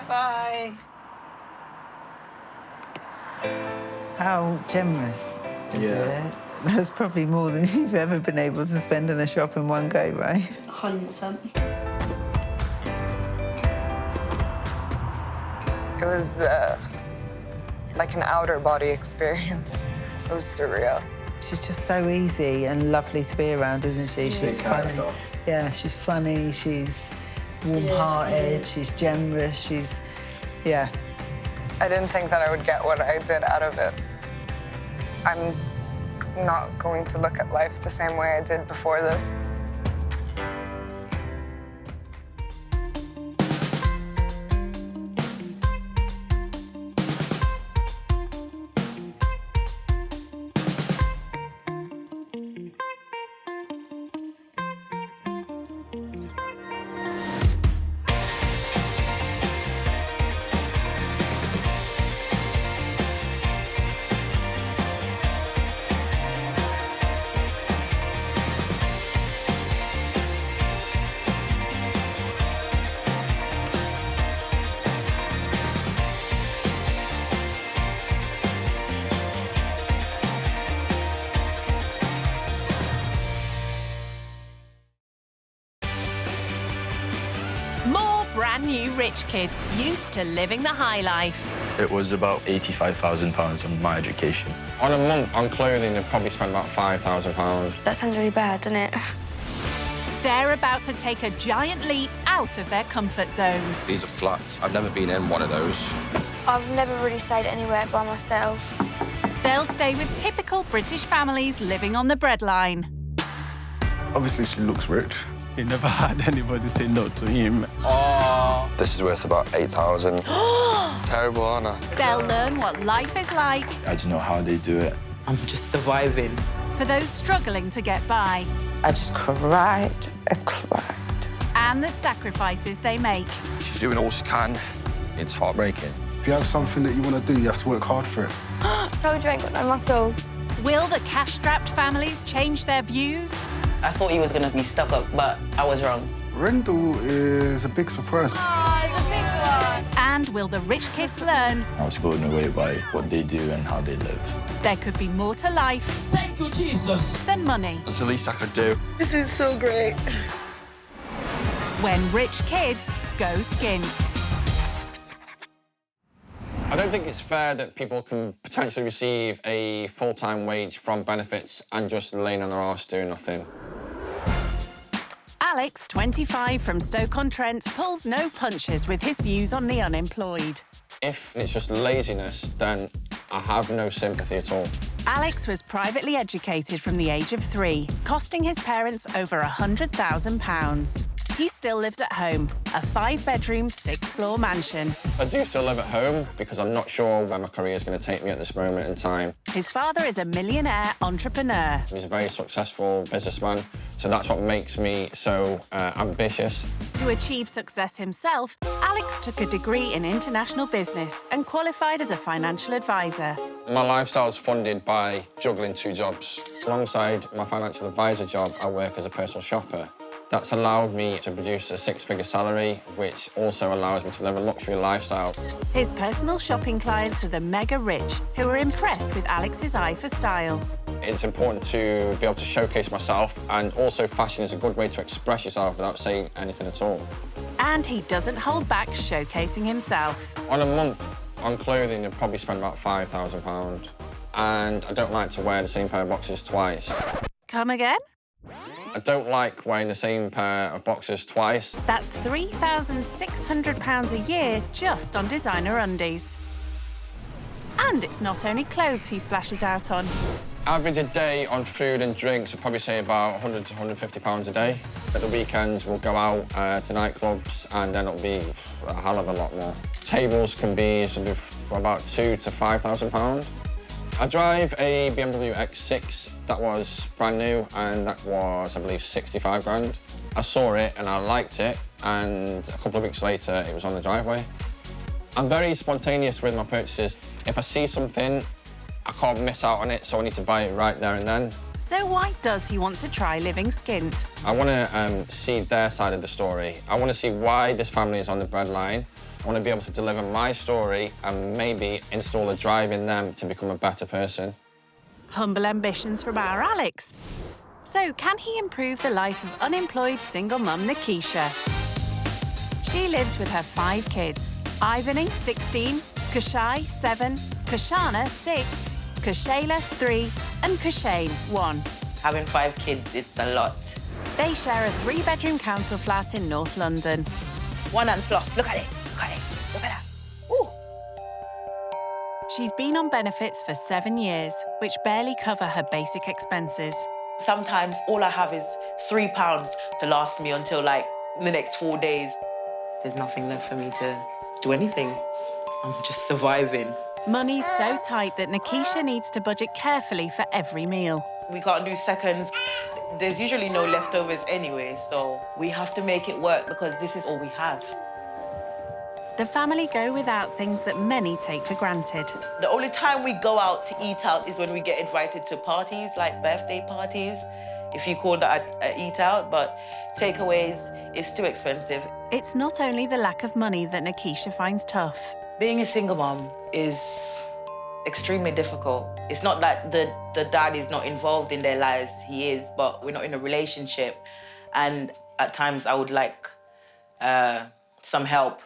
Bye. How generous is it? That's probably more than you've ever been able to spend in the shop in one go, right?
100%.
It was like an outer body experience. It was surreal.
She's just so easy and lovely to be around, isn't she? She's funny. Yeah, she's funny, she's warm-hearted, she's generous, she's... yeah.
I didn't think that I would get what I did out of it. I'm not going to look at life the same way I did before this.
Brand new rich kids used to living the high life.
It was about £85,000 on my education.
On a month on clothing, I'd probably spend about £5,000.
That sounds really bad, doesn't it?
They're about to take a giant leap out of their comfort zone.
These are flats. I've never been in one of those.
I've never really stayed anywhere by myself.
They'll stay with typical British families living on the breadline.
Obviously, she looks rich.
He never had anybody say no to him.
Oh. This is worth about 8,000. Terrible, aren't I?
They'll learn what life is like.
I don't know how they do it.
I'm just surviving.
For those struggling to get by.
I just cried and cried.
And the sacrifices they make.
She's doing all she can. It's heartbreaking.
If you have something that you want to do, you have to work hard for it.
Told you I ain't got no muscles.
Will the cash-strapped families change their views?
I thought he was going to be stuck up, but I was wrong.
Rendell is a big surprise.
Oh, it's a big one.
And will the rich kids learn?
I was blown away by what they do and how they live.
There could be more to life.
Thank you, Jesus.
Than money.
That's the least I could do.
This is so great.
When rich kids go skint.
I don't think it's fair that people can potentially receive a full-time wage from benefits and just laying on their arse doing nothing.
Alex, 25, from Stoke-on-Trent, pulls no punches with his views on the unemployed.
If it's just laziness, then I have no sympathy at all.
Alex was privately educated from the age of 3, costing his parents over £100,000. He still lives at home, a 5-bedroom, 6-floor mansion.
I do still live at home because I'm not sure where my career is going to take me at this moment in time.
His father is a millionaire entrepreneur.
He's a very successful businessman, so that's what makes me so ambitious.
To achieve success himself, Alex took a degree in international business and qualified as a financial advisor.
My lifestyle is funded by juggling 2 jobs. Alongside my financial advisor job, I work as a personal shopper. That's allowed me to produce a 6-figure salary, which also allows me to live a luxury lifestyle.
His personal shopping clients are the mega rich, who are impressed with Alex's eye for style.
It's important to be able to showcase myself, and also fashion is a good way to express yourself without saying anything at all.
And he doesn't hold back showcasing himself.
On a month on clothing, I'd probably spend about £5,000. And I don't like to wear the same pair of boxers twice.
Come again?
I don't like wearing the same pair of boxers twice.
That's £3,600 a year just on designer undies. And it's not only clothes he splashes out on.
Average a day on food and drinks, I'd probably say about £100 to £150 a day. At the weekends, we'll go out to nightclubs, and then it'll be a hell of a lot more. Tables can be sort of about £2,000 to £5,000. I drive a BMW X6 that was brand new, and that was, I believe, 65 grand. I saw it and I liked it, and a couple of weeks later, it was on the driveway. I'm very spontaneous with my purchases. If I see something, I can't miss out on it, so I need to buy it right there and then.
So why does he want to try living skint?
I want to see their side of the story. I want to see why this family is on the breadline. I want to be able to deliver my story and maybe install a drive in them to become a better person.
Humble ambitions from our Alex. So can he improve the life of unemployed single mum Nikisha? She lives with her 5 kids. Ivany, 16, Kashai, 7, Kashana, 6, Kushayla, 3, and Kushane, 1.
Having 5 kids, it's a lot.
They share a 3-bedroom council flat in North London.
1 and plus. Look at it. Look at it. Look at that. Ooh.
She's been on benefits for 7 years, which barely cover her basic expenses.
Sometimes all I have is £3 to last me until, like, the next 4 days. There's nothing left for me to do anything. I'm just surviving.
Money's so tight that Nikisha needs to budget carefully for every meal.
We can't do seconds. There's usually no leftovers anyway, so we have to make it work because this is all we have.
The family go without things that many take for granted.
The only time we go out to eat out is when we get invited to parties, like birthday parties, if you call that a eat out, but takeaways is too expensive.
It's not only the lack of money that Nikisha finds tough.
Being a single mom is extremely difficult. It's not that the dad is not involved in their lives, he is, but we're not in a relationship. And at times I would like some help.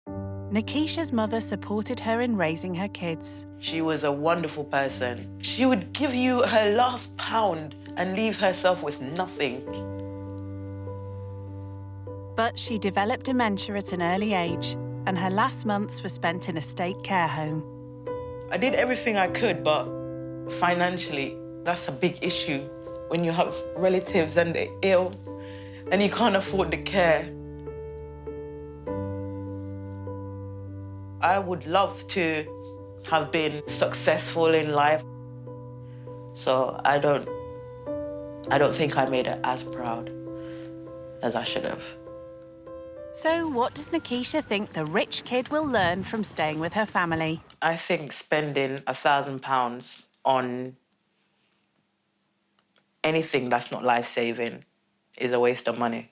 Nikisha's mother supported her in raising her kids.
She was a wonderful person. She would give you her last pound and leave herself with nothing.
But she developed dementia at an early age, and her last months were spent in a state care home.
I did everything I could, but financially, that's a big issue when you have relatives and they're ill and you can't afford the care. I would love to have been successful in life, so I don't think I made her as proud as I should have.
So what does Nikisha think the rich kid will learn from staying with her family?
I think spending £1,000 on anything that's not life-saving is a waste of money.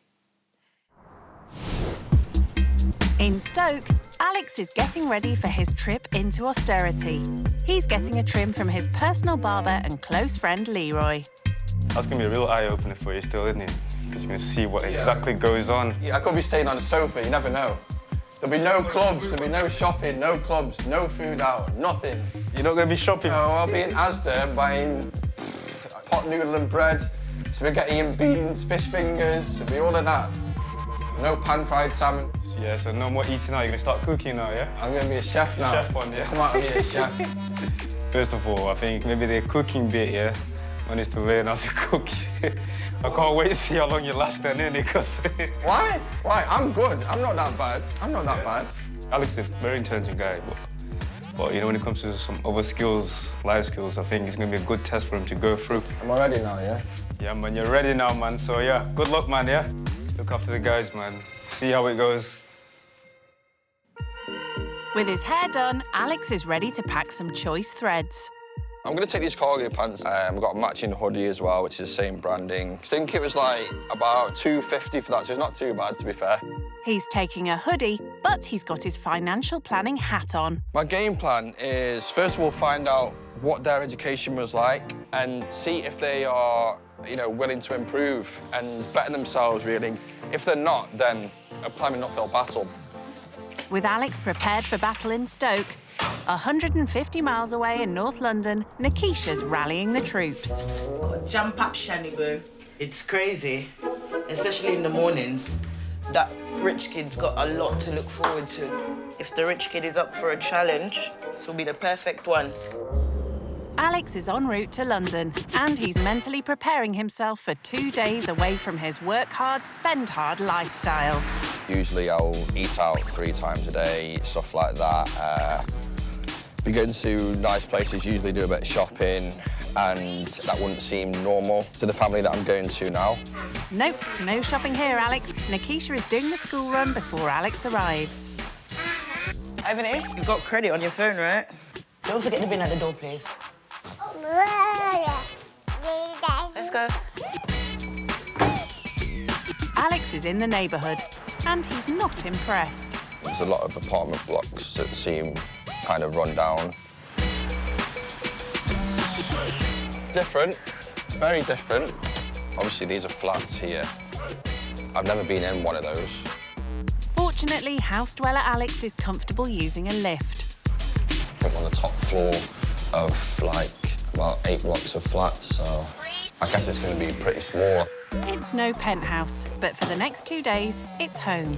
In Stoke, Alex is getting ready for his trip into austerity. He's getting a trim from his personal barber and close friend Leroy.
That's going to be a real eye-opener for you still, isn't it? Because you're going to see what exactly goes on.
Yeah, I could be staying on a sofa, you never know. There'll be no clubs, there'll be no shopping, no clubs, no food out, nothing.
You're not going to be shopping?
No, I'll be in Asda buying pot noodle and bread, spaghetti and beans, fish fingers, it'll be all of that. No pan-fried salmon.
Yeah, so no more eating out, you're going to start cooking now, yeah?
I'm going to be a chef now.
Chef one, yeah.
Come out and be a chef.
First of all, I think maybe the cooking bit, yeah? One is to learn how to cook. I can't wait to see how long you last then, innit? Because
Why? Why? I'm good. I'm not that bad. I'm not that bad.
Alex is a very intelligent guy, but you know, when it comes to some other skills, life skills, I think it's going to be a good test for him to go through.
Am I ready now, yeah?
Yeah, man, you're ready now, man. So, yeah, good luck, man, yeah? Look after the guys, man. See how it goes.
With his hair done, Alex is ready to pack some choice threads.
I'm going to take these cargo pants. We've got a matching hoodie as well, which is the same branding. I think it was like about $2.50 for that, so it's not too bad, to be fair.
He's taking a hoodie, but he's got his financial planning hat on.
My game plan is, first of all, find out what their education was like and see if they are, you know, willing to improve and better themselves, really. If they're not, then a climbing uphill battle.
With Alex prepared for battle in Stoke, 150 miles away in North London, Nikisha's rallying the troops.
Jump up, Shani boo. It's crazy, especially in the mornings. That rich kid's got a lot to look forward to. If the rich kid is up for a challenge, this will be the perfect one.
Alex is en route to London, and he's mentally preparing himself for 2 days away from his work hard, spend hard lifestyle.
Usually I'll eat out 3 times a day, stuff like that. We go to nice places, usually do a bit of shopping, and that wouldn't seem normal to the family that I'm going to now.
Nope, no shopping here, Alex. Nikisha is doing the school run before Alex arrives.
Ivany, you've got credit on your phone, right? Don't forget the bin at the door, please. Let's go.
Alex is in the neighbourhood, and he's not impressed.
There's a lot of apartment blocks that seem kind of run down. Different, very different. Obviously, these are flats here. I've never been in one of those.
Fortunately, house dweller Alex is comfortable using a lift.
I'm on the top floor
of like about 8 blocks of flats, so I guess it's going to be pretty small.
It's no penthouse, but for the next 2 days, it's home.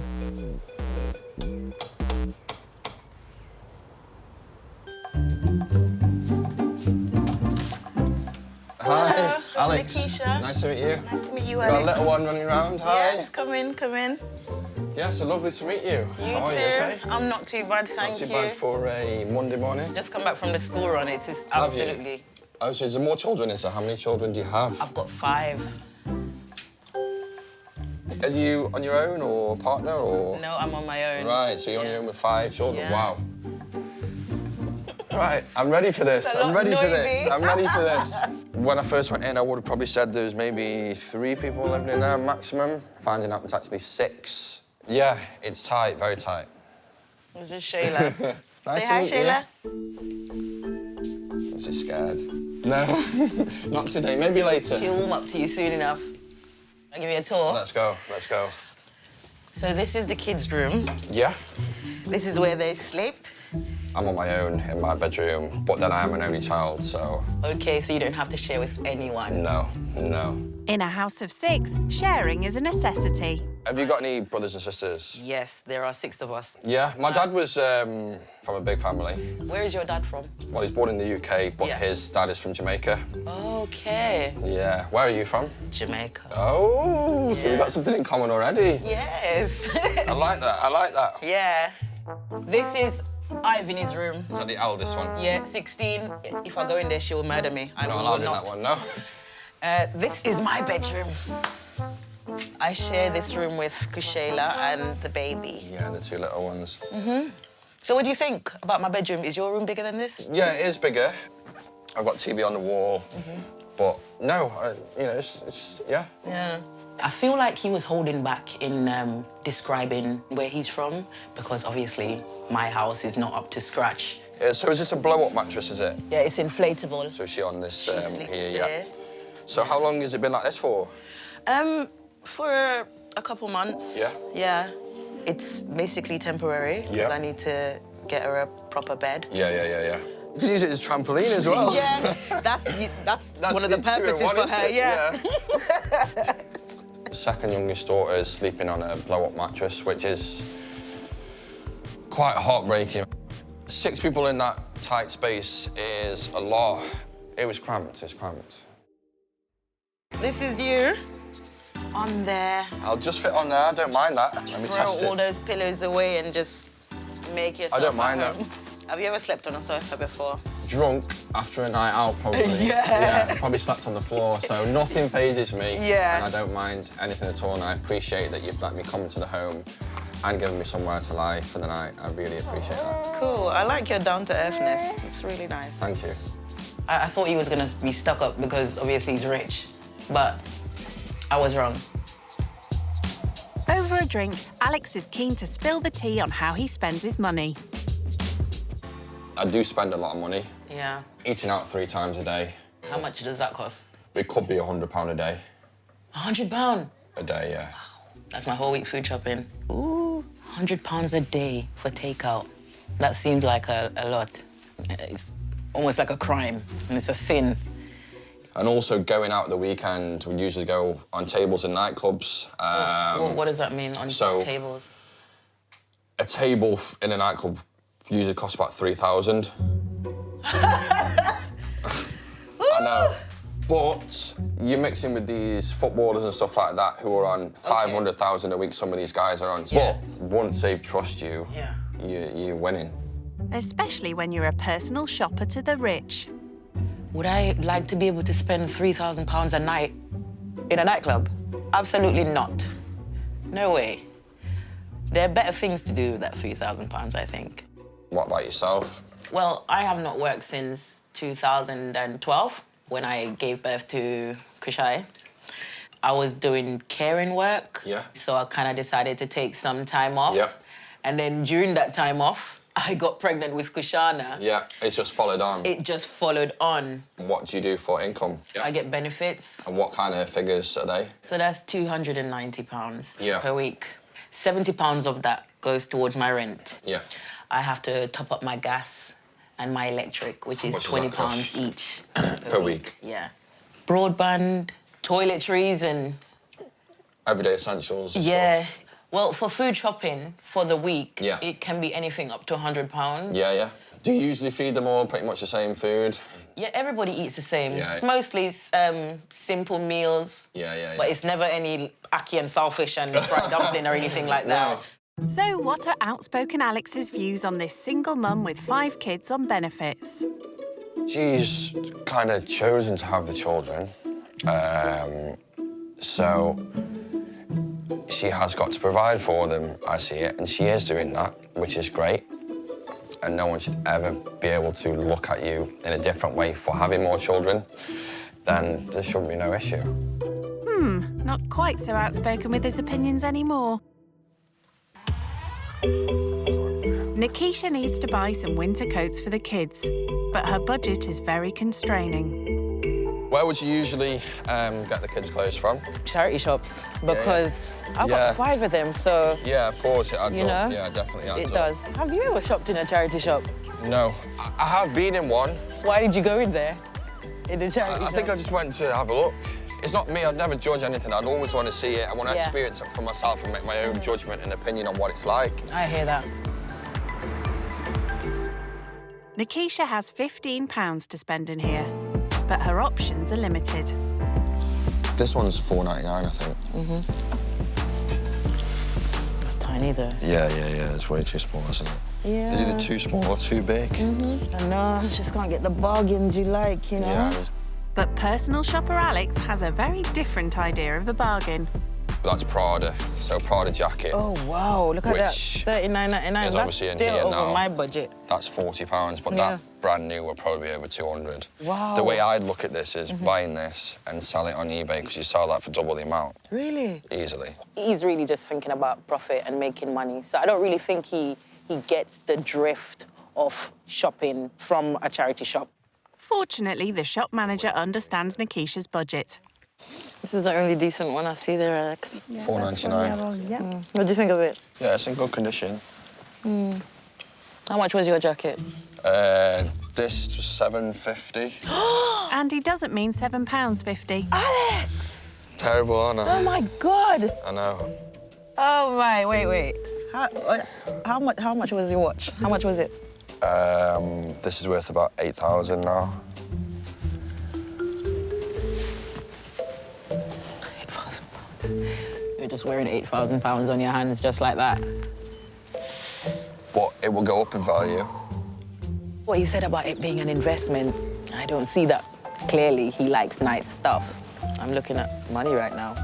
Hi, Alex.
Lakeisha.
Nice to meet you.
Nice to meet you,
Got
Alex.
a little one running around. Hi.
Yes, come in, come in.
Yeah, so lovely to meet you.
You
How are
too.
you, okay?
I'm not too bad, thank you.
Not too bad for a Monday morning.
Just come back from the school run. It is
Have you?
absolutely...
Oh, so is there more children? Is there? How many children do you have?
I've got 5.
Are you on your own or partner or?
No, I'm on my own.
Right, so you're on your own with 5 children.
Yeah.
Wow. Right, I'm ready for this.
It's a
I'm
lot
ready for
noisy.
this. I'm ready for this. When I first went in, I would have probably said there's maybe 3 people living in there maximum. Finding out it's actually 6. Yeah, it's tight, very tight.
This is Shayla.
Nice
Say
to
hi,
meet
Shayla.
you. Is she scared? No, not today. Maybe later.
She'll warm up to you soon enough. I'll give you a tour.
Let's go, let's go.
So this is the kids' room.
Yeah?
This is where they sleep.
I'm on my own in my bedroom, but then I am an only child, so...
Okay, so you don't have to share with anyone.
No, no.
In a house of 6, sharing is a necessity.
Have you got any brothers and sisters?
Yes, there are 6 of us.
Yeah, my dad was from a big family.
Where is your dad from?
Well, he's born in the UK, but
Yeah.
his dad is from Jamaica.
Okay.
Yeah. Where are you from?
Jamaica.
Oh, so we've got something in common already.
Yes.
I like that, I like that.
Yeah. This is Ivan's room.
Is that the eldest one?
Yeah, 16. If I go in there, she'll murder me. I
Not
will
allowed in
not.
that one, no?
This is my bedroom. I share this room with Kushayla and the baby.
Yeah, the 2 little ones.
So what do you think about my bedroom? Is your room bigger than this?
Yeah, it is bigger. I've got TV on the wall, but no, you know, yeah.
Yeah. I feel like he was holding back in describing where he's from because obviously my house is not up to scratch.
So is this a blow-up mattress, is it?
Yeah, it's inflatable.
So is she on this
She sleeps
here,
there.
yeah? So how long has it been like this for?
For a couple months.
Yeah?
Yeah. It's basically temporary because
Yeah.
I need to get her a proper bed.
Yeah. You can use it as a trampoline as well.
Yeah, that's one of the
the
purposes
2 in 1,
for
isn't
her,
it?
yeah.
Second youngest daughter is sleeping on a blow-up mattress, which is quite heartbreaking. 6 people in that tight space is a lot. It was cramped, it's cramped.
This is you on there.
I'll just fit on there, I don't mind that. Let me test
Throw all
it.
those pillows away and just make yourself
I don't mind
at
that.
home. Have you ever slept on a sofa before?
Drunk after a night out, probably.
Yeah.
Probably slept on the floor, so nothing phases me.
Yeah.
And I don't mind anything at all, and I appreciate that you've let me come into the home and given me somewhere to lie for the night. I really appreciate that.
Cool. I like your down-to-earthness. It's really nice.
Thank you.
I thought he was gonna be stuck up because obviously he's rich, but I was wrong.
Over a drink, Alex is keen to spill the tea on how he spends his money.
I do spend a lot of money.
Yeah.
Eating out 3 times a day.
How much does that cost?
It could be £100 a day.
£100?
A day, yeah.
That's my whole week food shopping. Ooh, £100 a day for takeout. That seems like a lot. It's almost like a crime, and it's a sin.
And also going out at the weekend, we usually go on tables in nightclubs.
What does that mean on
so-
tables?
A table in a nightclub usually costs about 3,000. I know. But you mix in with these footballers and stuff like that who are on 500,000 a week, some of these guys are on.
Yeah.
But once they trust you,
Yeah.
you're winning.
Especially when you're a personal shopper to the rich.
Would I like to be able to spend £3,000 a night in a nightclub? Absolutely not. No way. There are better things to do with that £3,000, I think.
What about yourself?
Well, I have not worked since 2012 when I gave birth to Kushai. I was doing caring work, so I kind of decided to take some time off.
Yeah.
And then during that time off, I got pregnant with Kushana.
Yeah, it's just followed on.
It just followed on.
What do you do for income?
I get benefits.
And what kind of figures are they?
So that's £290
Yeah.
per week. £70 of that goes towards my rent.
Yeah.
I have to top up my gas
and my electric, which is
How much does that cost?
£20 each
Per week?
Yeah. Broadband, toiletries, and
Everyday essentials and
yeah.
stuff.
Well, for food shopping for the week,
Yeah.
it can be anything up to £100.
Yeah, yeah. Do you usually feed them all pretty much the same food?
Yeah, everybody eats the same.
Yeah.
Mostly simple meals.
Yeah.
But it's never any ackee and saltfish and fried dumpling or anything like that.
So what are outspoken Alex's views on this single mum with 5 kids on benefits?
She's kind of chosen to have the children. So she has got to provide for them, I see it, and she is doing that, which is great. And no one should ever be able to look at you in a different way for having more children. Then there shouldn't be no issue.
Not quite so outspoken with his opinions anymore. Nikisha needs to buy some winter coats for the kids, but her budget is very constraining.
Where would you usually get the kids' clothes from?
Charity shops, because I've got 5 of them, so...
Yeah, of course, it adds
You
up.
know,
Yeah, definitely adds
it
up.
does. Have you ever shopped in a charity shop?
No. I have been in one.
Why did you go in there? In a charity
I
shop?
think I just went to have a look. It's not me, I'd never judge anything. I'd always want to see it. I want to
Yeah.
experience it for myself and make my own judgment and opinion on what it's like.
I hear that.
Nikisha has £15 to spend in here, but her options are limited.
This one's $4.99, I think.
It's tiny, though.
Yeah. It's way too small, isn't it?
Yeah.
It's either too small or too big.
I know, just can't get the bargains you like, you know?
Yeah,
But personal shopper Alex has a very different idea of the bargain.
that's Prada. So Prada jacket.
Oh, wow, look at that.
Which
$39.99.
is
That's
obviously in
still
here
over
now.
my budget.
That's £40, but
Yeah.
that brand new will probably be over 200.
Wow.
The way I'd look at this is buying this and sell it on eBay because you sell that for double the amount.
Really?
Easily.
He's really just thinking about profit and making money. So I don't really think he gets the drift of shopping from a charity shop.
Fortunately, the shop manager understands Nikisha's budget.
This is the only decent one I see there, Alex.
$4.99.
Yeah. What do you think of it?
Yeah, it's in good condition.
How much was your jacket?
This was $7.50.
And he doesn't mean £7.50.
Alex!
Terrible, aren't I?
Oh, my God!
I know.
Oh, my, wait. How much was your watch? How much was it?
This is worth about 8,000 now.
You're just wearing £8,000 on your hands just like that.
But it will go up in value.
What he said about it being an investment, I don't see that clearly. He likes nice stuff. I'm looking at money right now.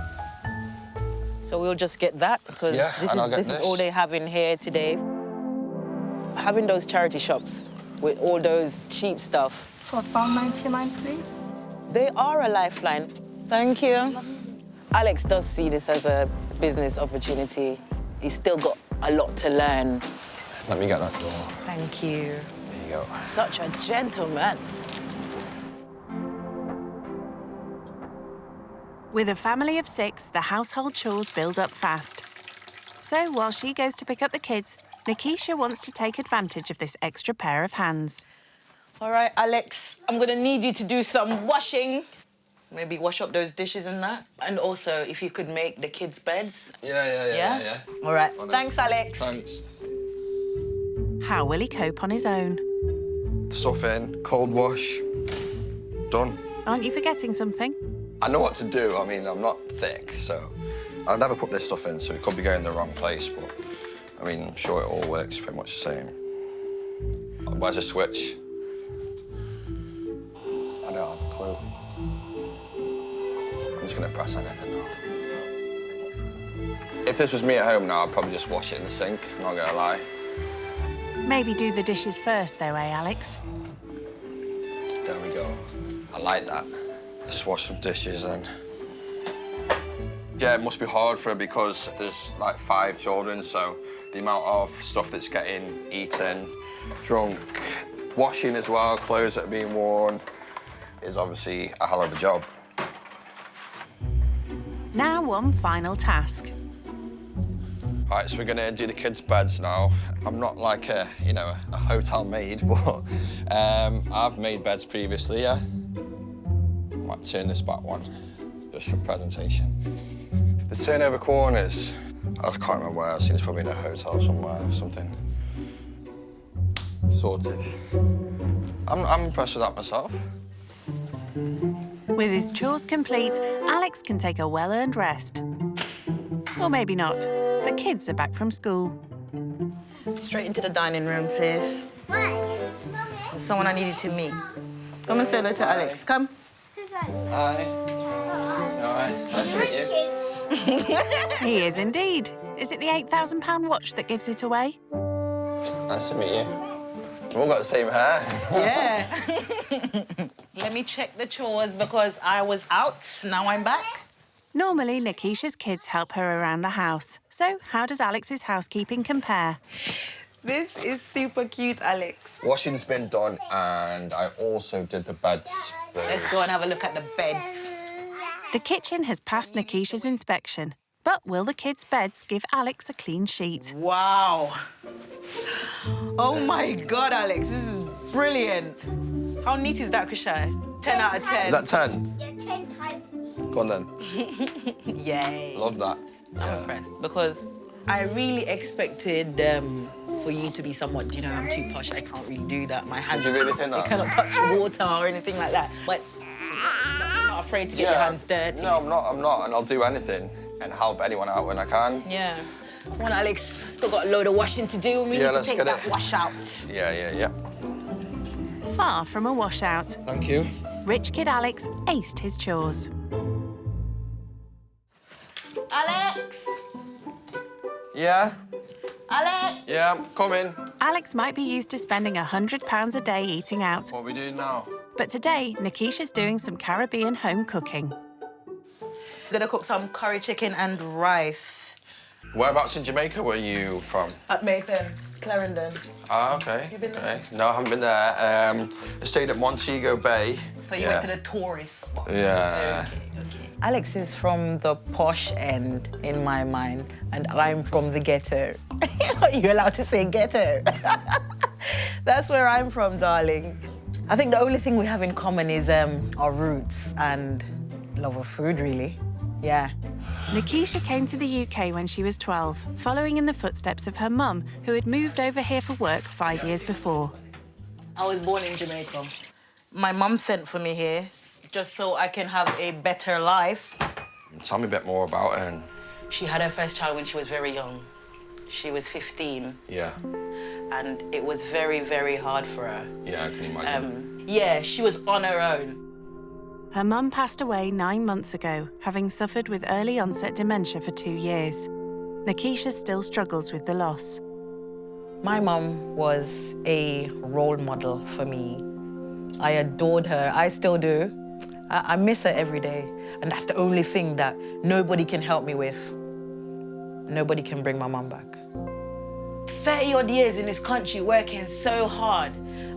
So we'll just get that because
Yeah, and I'll get
this is
this.
all they have in here today. Having those charity shops with all those cheap stuff.
For £1.99, please.
They are a lifeline. Thank you. Alex does see this as a business opportunity. He's still got a lot to learn.
Let me get that door.
Thank you.
There you go.
Such a gentleman.
With a family of 6, the household chores build up fast. So while she goes to pick up the kids, Nikisha wants to take advantage of this extra pair of hands.
All right, Alex, I'm gonna need you to do some washing. Maybe wash up those dishes and that. And also, if you could make the kids' beds.
Yeah.
All right. Thanks, Alex.
Thanks.
How will he cope on his own?
Stuff in, cold wash, done.
Aren't you forgetting something?
I know what to do. I mean, I'm not thick, so I'll never put this stuff in, so it could be going in the wrong place, but I mean, I'm sure it all works pretty much the same. Where's the switch? I don't have a clue. I'm just gonna press anything now. If this was me at home now, I'd probably just wash it in the sink, I'm not gonna lie.
Maybe do the dishes first, though, Alex?
There we go. I like that. Just wash some dishes then. Yeah, it must be hard for her because there's like 5 children, so the amount of stuff that's getting eaten, drunk, washing as well, clothes that are being worn, is obviously a hell of a job.
Now one final task.
Hi,
Right, so we're gonna do the kids' beds now. I'm not like a hotel maid, but I've made beds previously, yeah. Might turn this back one, just for presentation. The turnover corners, I can't remember where I've seen this, probably in a hotel somewhere or something. Sorted. I'm impressed with that myself.
With his chores complete, Alex can take a well-earned rest. Or maybe not. The kids are back from school.
Straight into the dining room, please. There's someone I needed to meet. Come and say hello to Alex. Come.
Hi. All right, nice to meet you.
He is indeed. Is it the £8,000 watch that gives it away?
Nice to meet you. We've all got the same hair.
Yeah. Let me check the chores because I was out. Now I'm back.
Normally, Nikisha's kids help her around the house. So how does Alex's housekeeping compare?
This is super cute, Alex.
Washing's been done, and I also did the beds.
Let's go and have a look at the beds.
The kitchen has passed Nikisha's inspection. But will the kids' beds give Alex a clean sheet?
Wow. Oh, my God, Alex, this is brilliant. How neat is that, Kushai? 10 out of 10.
Is that 10?
Yeah, 10 times neat.
Go on, then.
Yay.
Love that.
I'm impressed because I really expected for you to be somewhat, I'm too posh, I can't really do that. My hands,
Did you really think that?
I cannot touch water or anything like that. But you're not afraid to get your hands dirty.
No, I'm not, and I'll do anything and help anyone out when I can.
Yeah. Come on, Alex, still got a load of washing to do and we need to take that wash out.
Yeah.
Far from a washout.
Thank you.
Rich kid Alex aced his chores.
Alex!
Yeah?
Alex!
Yeah, I'm coming.
Alex might be used to spending £100 a day eating out.
What are we doing now?
But today, Nikisha's doing some Caribbean home cooking.
I'm gonna cook some curry chicken and rice.
Whereabouts in Jamaica were you from?
At Mayfair, Clarendon.
Ah, okay.
You been there?
Okay. No, I haven't been there. I stayed at Montego Bay.
So you went to the tourist spots.
Yeah.
Okay. Alex is from the posh end, in my mind, and I'm from the ghetto. Are you allowed to say ghetto? That's where I'm from, darling. I think the only thing we have in common is our roots and love of food, really. Yeah.
Nikisha came to the UK when she was 12, following in the footsteps of her mum, who had moved over here for work 5 years before.
I was born in Jamaica. My mum sent for me here just so I can have a better life.
Tell me a bit more about her.
She had her first child when she was very young. She was 15.
Yeah.
And it was very, very hard for her.
Yeah, I can imagine.
Yeah, she was on her own.
Her mum passed away 9 months ago, having suffered with early onset dementia for 2 years. Nikisha still struggles with the loss.
My mum was a role model for me. I adored her, I still do. I miss her every day. And that's the only thing that nobody can help me with. Nobody can bring my mum back. 30-odd years in this country working so hard.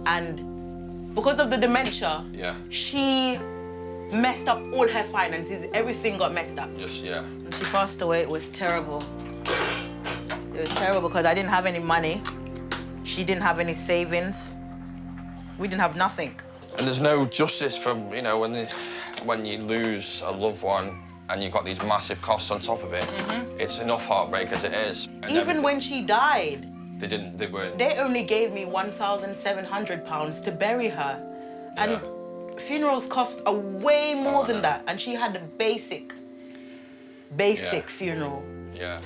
And because of the dementia, she messed up all her finances. Everything got messed up.
Yes, yeah.
When she passed away, it was terrible. It was terrible because I didn't have any money. She didn't have any savings. We didn't have nothing.
And there's no justice from, when you lose a loved one and you've got these massive costs on top of it. It's enough heartbreak as it is. And
even when she died,
they weren't.
They only gave me £1,700 to bury her. And funerals cost way more than that. And she had a basic funeral.
Yeah.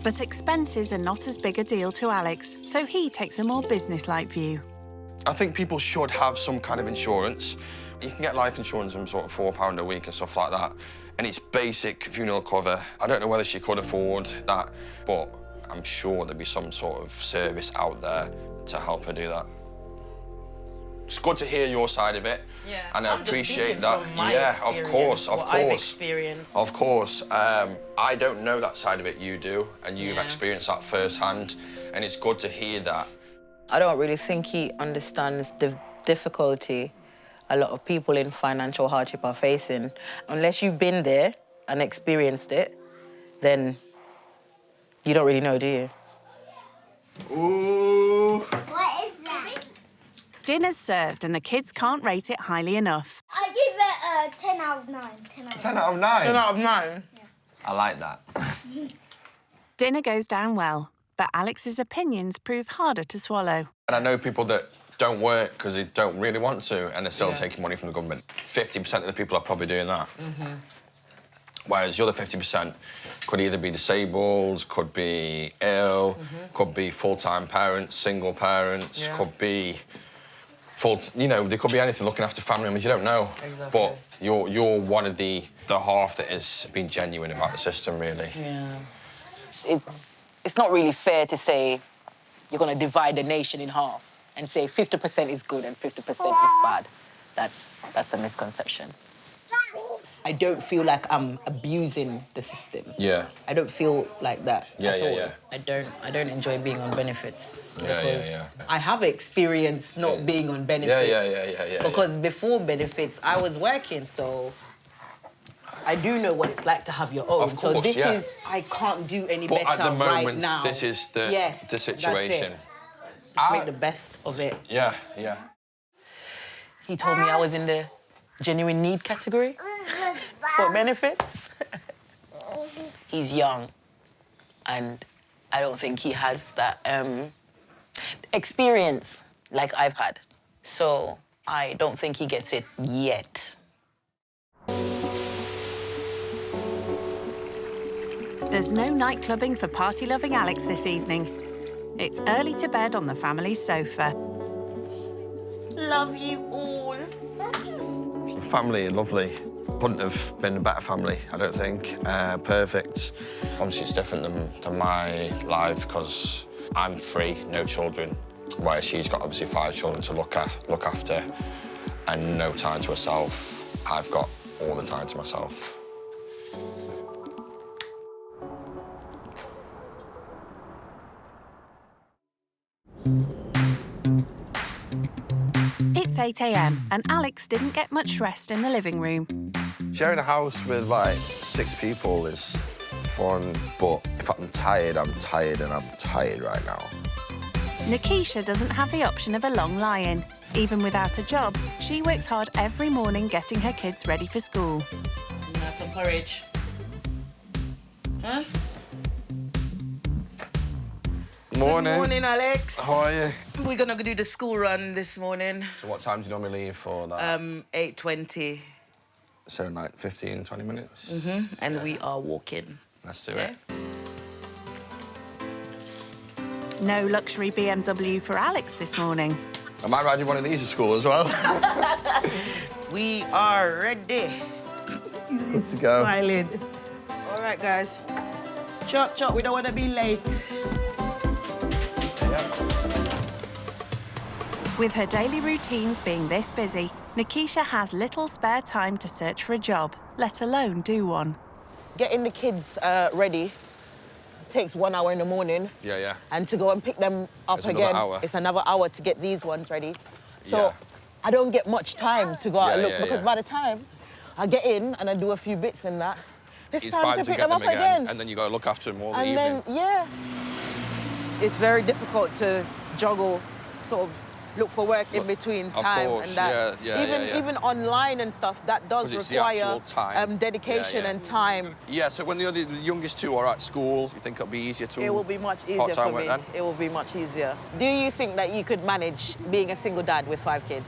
But expenses are not as big a deal to Alex, so he takes a more business-like view.
I think people should have some kind of insurance. You can get life insurance from sort of £4 a week and stuff like that. And it's basic funeral cover. I don't know whether she could afford that, but I'm sure there'd be some sort of service out there to help her do that. It's good to hear your side of it.
Yeah,
and I appreciate that. Of course.
I've experienced.
Of course. I don't know that side of it, you do, and you've experienced that firsthand, and it's good to hear that.
I don't really think he understands the difficulty a lot of people in financial hardship are facing. Unless you've been there
and experienced it, then you don't really know, do you?
Ooh. What is that? Dinner's served and the kids can't rate it highly enough.
I give it a 10 out of 9.
10 out of 9?
10 out of 9?
Yeah.
I like that.
Dinner goes down well, but Alex's opinions prove harder to swallow.
And I know people that don't work because they don't really want to, and they're still taking money from the government. 50% of the people are probably doing that. Whereas the other 50% could either be disabled, could be ill, could be full-time parents, single parents, could be there could be anything, looking after family members, you don't know.
Exactly.
But you're one of the half that has been genuine about the system, really.
Yeah. It's not really fair to say you're going to divide the nation in half and say 50% is good and 50% is bad. That's a misconception. I don't feel like I'm abusing the system.
Yeah.
I don't feel like that at all.
Yeah.
I don't enjoy being on benefits.
Yeah.
I have experience not being on benefits.
Yeah.
Because before benefits, I was working, so I do know what it's like to have your own.
Of course,
so this is, I can't do any better
at the moment,
right now.
this is the situation.
Just make the best of it.
Yeah.
He told me I was in the genuine need category for benefits. He's young, and I don't think he has that experience like I've had. So I don't think he gets it yet.
There's no nightclubbing for party-loving Alex this evening. It's early to bed on the family's sofa.
Love you all.
Family, lovely. Couldn't have been a better family, I don't think. Perfect. Obviously, it's different than my life because I'm free, no children, whereas she's got obviously 5 children to look after and no time to herself. I've got all the time to myself.
It's 8 a.m. and Alex didn't get much rest in the living room.
Sharing a house with, like, 6 people is fun, but if I'm tired and I'm tired right now.
Nikisha doesn't have the option of a long lie-in. Even without a job, she works hard every morning getting her kids ready for school.
Have some porridge. Huh?
Morning.
Good morning, Alex.
How are you?
We're gonna go do the school run this morning.
So what time do you normally leave for that?
8:20.
So like 15, 20 minutes?
And we are walking.
Let's do it.
No luxury BMW for Alex this morning.
I might ride you one of these at school as well.
We are ready.
Good to go.
Smiling. All right, guys. Chop, we don't want to be late.
With her daily routines being this busy, Nikisha has little spare time to search for a job, let alone do one.
Getting the kids ready takes 1 hour in the morning.
Yeah.
And to go and pick them up
It's
again,
another hour.
it's another hour to get these ones ready. So I don't get much time to go out and look because by the time I get in and I do a few bits and that, it's time to pick them up again.
And then you got to look after them all the
and
evening.
then, it's very difficult to juggle, sort of look for work in between time
course,
and that. Even online and stuff, that does
'Cause it's the
require
actual time.
dedication and time.
Yeah, so when the youngest 2 are at school, you think it'll be easier to
It will be much easier
part-time
for
work
me.
then?
It will be much easier. Do you think that you could manage being a single dad with 5 kids?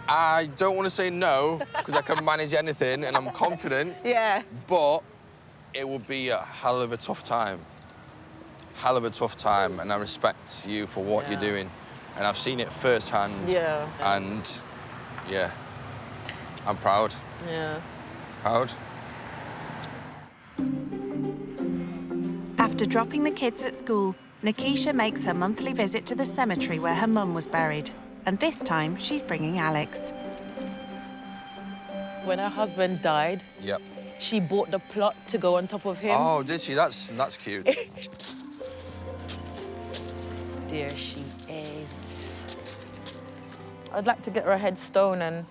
I don't want to say no, because I can manage anything and I'm confident.
Yeah.
But it will be a hell of a tough time. Hell of a tough time, and I respect you for what you're doing. And I've seen it firsthand.
Yeah.
And, yeah, I'm proud.
Yeah.
Proud.
After dropping the kids at school, Nikisha makes her monthly visit to the cemetery where her mum was buried. And this time, she's bringing Alex.
When her husband died, she bought the plot to go on top of him.
Oh, did she? That's cute.
There she is. I'd like to get her a headstone and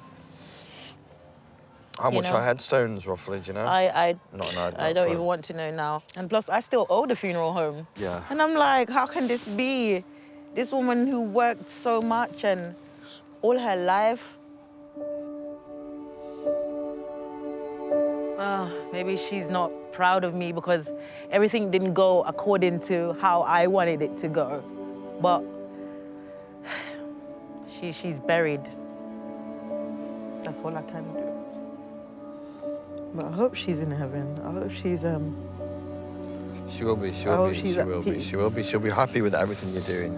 How
You
much
know?
are headstones, roughly, do you know?
I
Not an idea.
I don't even want to know now. And plus, I still owe the funeral home.
Yeah.
And I'm like, how can this be? This woman who worked so much and all her life. Maybe she's not proud of me because everything didn't go according to how I wanted it to go. But she's buried. That's all I can do. But I hope she's in heaven. I hope she's
She will be, she
I
will
hope
be,
she's
she
at
will be,
peace.
she will be. She'll be happy with everything you're doing.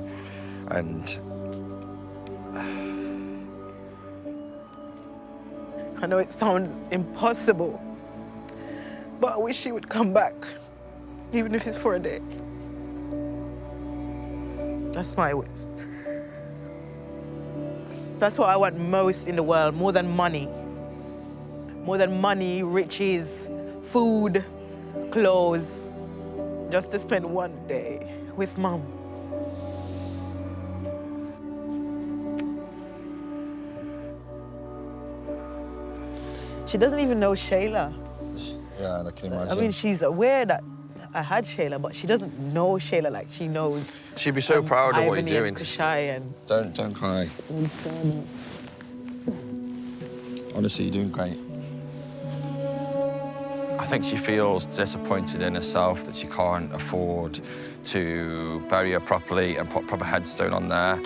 And
I know it sounds impossible, but I wish she would come back, even if it's for a day. That's my wish. That's what I want most in the world, more than money. More than money, riches, food, clothes. Just to spend one day with Mum. She doesn't even know Shayla.
yeah, I can imagine.
I mean, she's aware that I had Shayla, but she doesn't know Shayla like she knows.
She'd be so proud of what
Ivany
you're
and
doing.
Kushai and
Don't cry. Honestly, you're doing great. I think she feels disappointed in herself that she can't afford to bury her properly and put a proper headstone on there.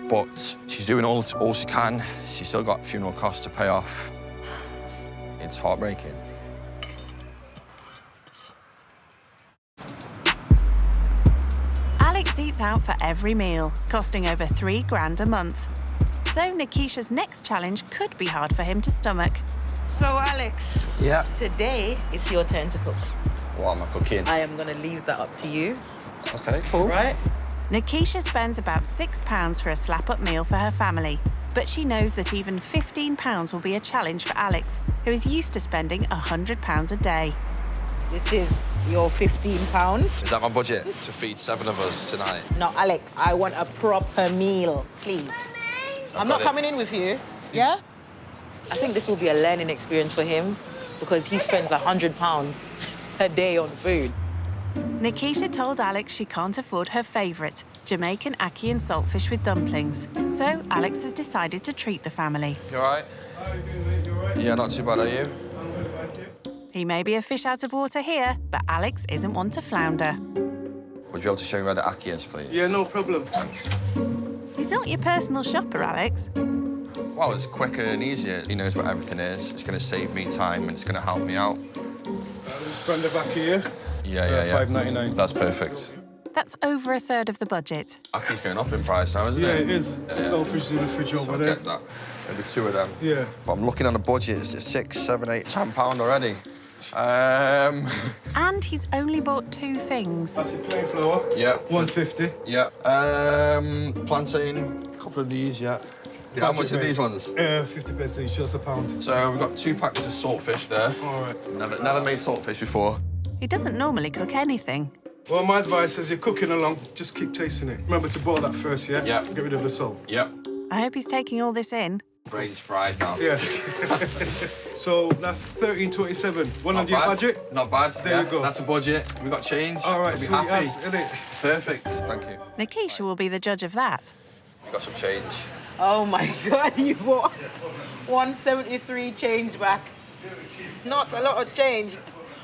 But she's doing all she can. She's still got funeral costs to pay off. It's heartbreaking.
Alex eats out for every meal, costing over $3,000 a month. So Nikisha's next challenge could be hard for him to stomach.
So, Alex.
Yeah.
Today, it's your turn to cook.
What am I cooking?
I am gonna leave that up to you.
Okay, cool.
Right?
Nikisha spends about £6 for a slap-up meal for her family, but she knows that even £15 will be a challenge for Alex, who is used to spending £100 a day.
This is your £15.
Is that my budget to feed 7 of us tonight?
No, Alex, I want a proper meal, please. I'm not coming in with you, yeah? I think this will be a learning experience for him because he spends £100 a day on food.
Nikisha told Alex she can't afford her favourite, Jamaican ackee and saltfish with dumplings. So Alex has decided to treat the family.
You all right? Yeah, not too bad, are you?
He may be a fish out of water here, but Alex isn't one to flounder.
Would you be able to show me where the ackee is, please?
Yeah, no problem.
He's not your personal shopper, Alex.
Well, it's quicker and easier. He knows what everything is. It's going to save me time and it's going to help me out.
This brand of ackee here.
Yeah.
$5.99.
That's perfect.
That's over a third of the budget.
Ackee's going up in price now, isn't it?
Yeah, it is. Selfish in the fridge over there.
Get that. Maybe 2 of them.
Yeah.
But I'm looking on a budget. It's $6, $7, $8, £10 already.
And he's only bought 2 things.
That's your plain flour.
Yeah.
$1.50.
Yeah. Plantain, a couple of these, yeah. How much are these ones?
50p each, just £1.
So we've got 2 packs of saltfish there.
All right.
Never made saltfish before.
He doesn't normally cook anything.
Well, my advice is you're cooking along, just keep tasting it. Remember to boil that first, yeah?
Yeah.
Get rid of the salt.
Yep.
I hope he's taking all this in.
Brain's fried now.
Yeah. So that's $13.27. One under your budget?
Not bad.
There you go.
That's a budget. We got change.
All right,
We'll be
sweet
happy.
as, innit?
Perfect. Thank you.
Nikisha will be the judge of that.
Got some change.
Oh my God, you bought 173 change back. Not a lot of change.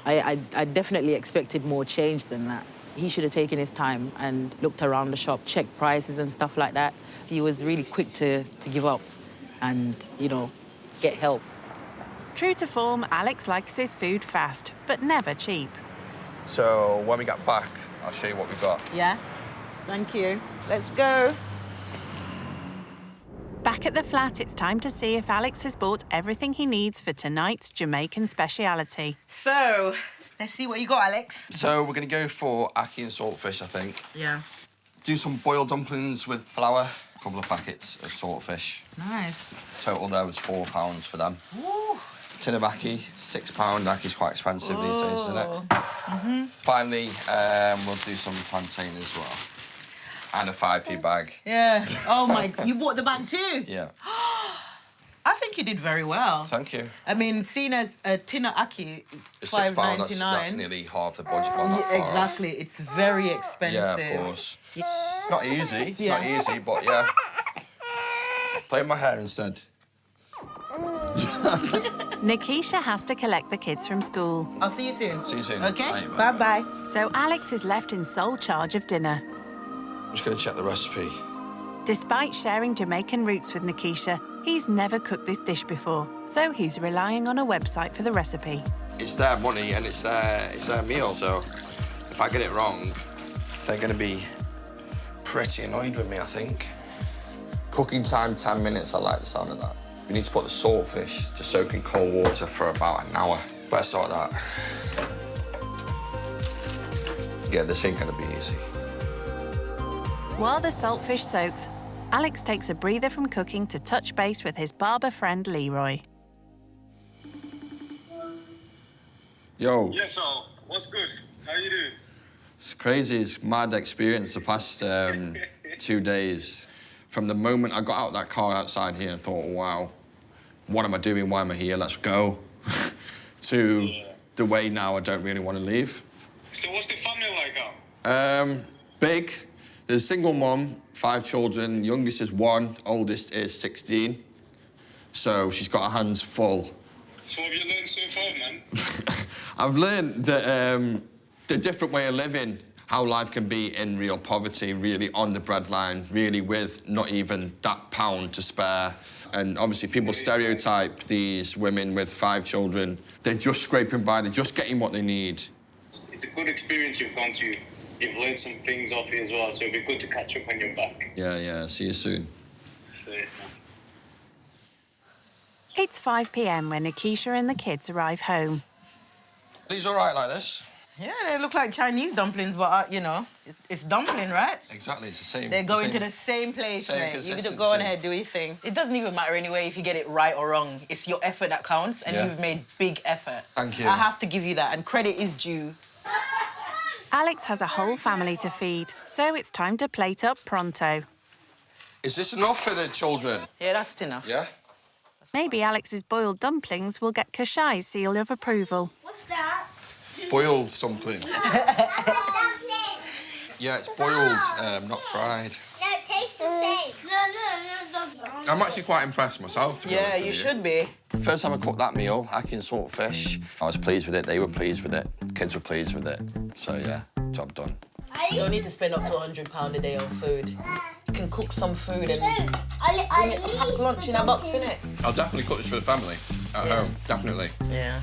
I definitely expected more change than that. He should have taken his time and looked around the shop, checked prices and stuff like that. He was really quick to give up and, you know, get help.
True to form, Alex likes his food fast, but never cheap.
So when we get back, I'll show you what we've got.
Yeah? Thank you. Let's go.
Back at the flat, it's time to see if Alex has bought everything he needs for tonight's Jamaican speciality.
So, let's see what you got, Alex.
So we're going to go for ackee and saltfish, I think.
Yeah.
Do some boiled dumplings with flour. A couple of packets of saltfish.
Nice.
Total there was £4 for them.
Ooh.
Tin of ackee, £6. Ackee quite expensive these days, isn't it?
Mm-hmm.
Finally, we'll do some plantain as well. And a 5p bag.
Yeah. Oh my, you bought the bag too?
Yeah.
I think think you did very well.
Thank you.
I mean, seen as a tin of ackee,
It's
£5.99.
That's nearly half the budget. Not that far off.
Exactly. It's very expensive.
Yeah, of course. It's not easy. It's not easy, but yeah. Play with my hair instead.
Nikisha has to collect the kids from school.
I'll see you soon.
See you soon.
Okay? Bye-bye.
So Alex is left in sole charge of dinner.
I'm just going to check the recipe.
Despite sharing Jamaican roots with Nikisha, he's never cooked this dish before, so he's relying on a website for the recipe.
It's their money and it's their meal, so if I get it wrong, they're going to be pretty annoyed with me, I think. Cooking time, 10 minutes, I like the sound of that. We need to put the saltfish to soak in cold water for about an hour. Better sort that. Yeah, this ain't going to be easy.
While the saltfish soaks, Alex takes a breather from cooking to touch base with his barber friend Leroy.
Yo.
Yes, Al. What's good? How you doing?
It's crazy. It's mad experience the past 2 days. From the moment I got out that car outside here and thought, wow, what am I doing? Why am I here? Let's go. To the way now I don't really want to leave.
So what's the family like, Al?
Big. There's a single mum, 5 children. Youngest is 1, oldest is 16. So she's got her hands full.
So what have you learned so far, man?
I've learned that the different way of living, how life can be in real poverty, really on the breadline, really with not even that pound to spare. And obviously people stereotype these women with 5 children. They're just scraping by, they're just getting what they need.
It's a good experience you've gone to. You've learned some things off it as well, so it'd be good to catch up when you're back.
Yeah, see you soon.
So, yeah.
It's 5 p.m. when Nikisha and the kids arrive home.
These all right like this?
Yeah, they look like Chinese dumplings, but, you know, it's dumpling, right?
Exactly, it's the same.
They're going to the same place,
same
mate. You
consistency.
can go on ahead, do your thing. It doesn't even matter anyway if you get it right or wrong. It's your effort that counts, and you've made big effort.
Thank you.
I have to give you that, and credit is due.
Alex has a whole family to feed, so it's time to plate up pronto.
Is this enough for the children?
Yeah, that's enough.
Yeah?
Maybe Alex's boiled dumplings will get Kashai's seal of approval.
What's that?
Boiled something. Yeah, it's boiled, not fried.
No, it tastes the same. No.
I'm actually quite impressed myself, to be honest with
you should be.
First time I cooked that meal, ackee and saltfish, I was pleased with it, they were pleased with it, kids were pleased with it. So, yeah, job done.
You don't need to spend up to £100 a day on food. You can cook some food and pack lunch in a box, innit?
I'll definitely cook this for the family at home, definitely.
Yeah.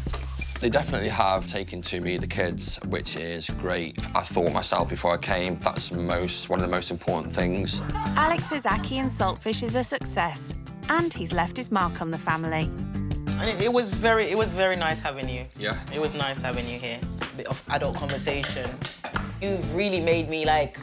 They definitely have taken to me, the kids, which is great. I thought myself before I came, that's one of the most important things.
Alex's ackee and saltfish is a success, and he's left his mark on the family.
And it was very nice having you.
Yeah.
It was nice having you here. A bit of adult conversation. You've really made me, like,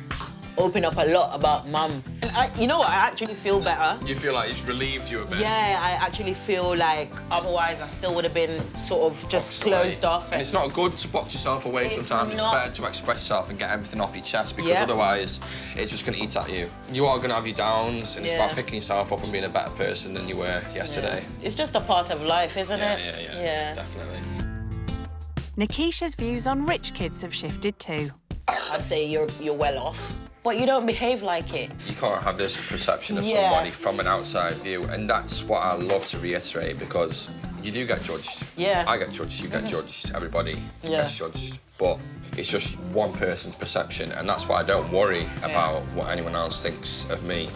open up a lot about Mum. And you know what? I actually feel better.
You feel like it's relieved you a bit?
Yeah, I actually feel like otherwise I still would have been sort of just closed off.
And it's not good to box yourself away sometimes. It's better to express yourself and get everything off your chest because otherwise it's just going to eat at you. You are going to have your downs and it's about picking yourself up and being a better person than you were yesterday.
Yeah. It's just a part of life, isn't it?
Yeah, definitely.
Nikisha's views on rich kids have shifted too.
I'd say you're well off, but you don't behave like it.
You can't have this perception of somebody from an outside view, and that's what I love to reiterate because you do get judged.
Yeah.
I get judged, you get judged, everybody gets judged, but it's just one person's perception, and that's why I don't worry about what anyone else thinks of me.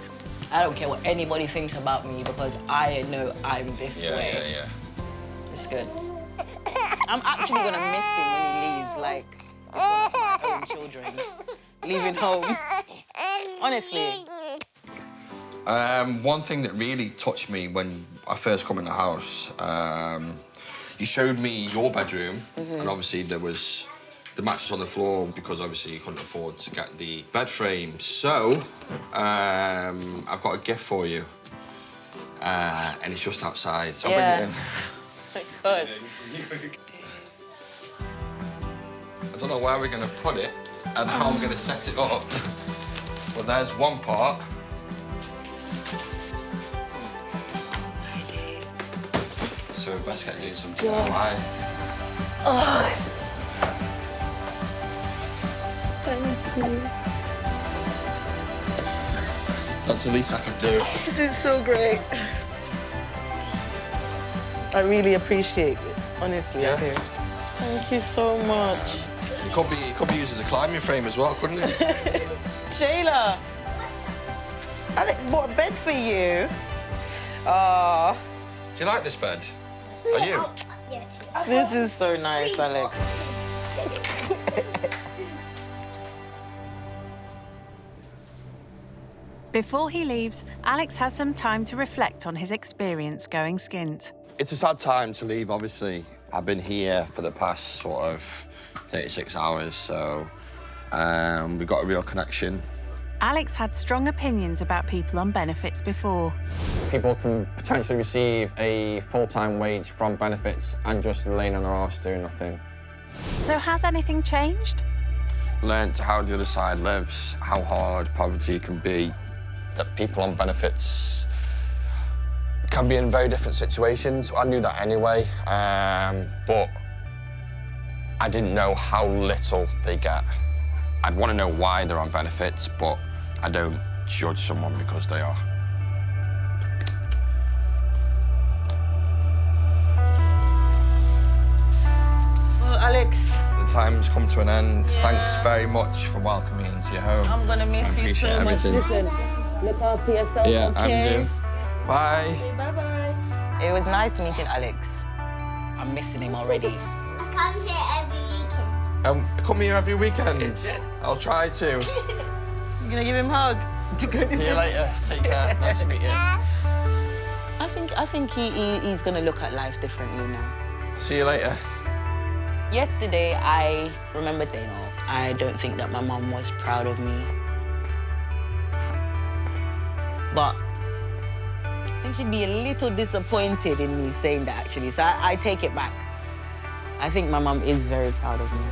I don't care what anybody thinks about me because I know I'm this way.
Yeah.
It's good. I'm actually gonna miss him when he leaves, like, it's one of my own children leaving home. Honestly.
One thing that really touched me when I first come in the house, you showed me your bedroom, and obviously there was the mattress on the floor because obviously you couldn't afford to get the bed frame. So, I've got a gift for you, and it's just outside, so I'll bring it in.
Good.
I don't know where we're going to put it and how I'm going to set it up, but there's one part.
So we best get doing something now, right?
Oh, thank you.
That's the least I could do.
This is so great. I really appreciate it, honestly, I do. Thank you so much.
It could be used as a climbing frame as well, couldn't it?
Shayla, Alex bought a bed for you. Ah.
Do you like this bed? Are you?
This is so nice, Alex.
Before he leaves, Alex has some time to reflect on his experience going skint.
It's a sad time to leave, obviously. I've been here for the past sort of 36 hours, so we've got a real connection.
Alex had strong opinions about people on benefits before.
People can potentially receive a full-time wage from benefits and just laying on their arse doing nothing.
So has anything changed?
Learned how the other side lives, how hard poverty can be, that people on benefits can be in very different situations. I knew that anyway, but I didn't know how little they get. I'd want to know why they're on benefits, but I don't judge someone because they are.
Well, Alex.
The time's come to an end. Yeah. Thanks very much for welcoming me into your home.
I'm gonna miss you so much. Listen, look after yourself,
yeah,
okay?
I do. Bye.
Okay, bye-bye.
It was nice meeting Alex. I'm missing him already.
I come here every weekend.
Come here every weekend. I'll try to.
You gonna give him a hug?
See you later. Take care. Nice to meet you.
I think he's gonna look at life differently now.
See you later.
Yesterday, I remembered saying, I don't think that my mum was proud of me. But I think she'd be a little disappointed in me saying that, actually. So I take it back. I think my mum is very proud of me.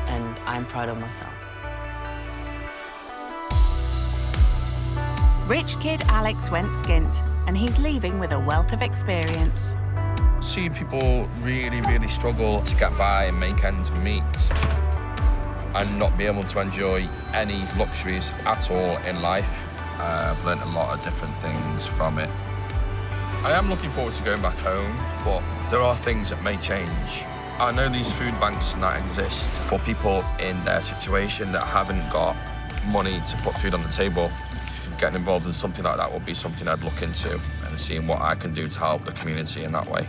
And I'm proud of myself.
Rich kid Alex went skint, and he's leaving with a wealth of experience.
Seeing people really, really struggle to get by and make ends meet and not be able to enjoy any luxuries at all in life, I've learnt a lot of different things from it. I am looking forward to going back home, but there are things that may change. I know these food banks and that exist for people in their situation that haven't got money to put food on the table. Getting involved in something like that will be something I'd look into and seeing what I can do to help the community in that way.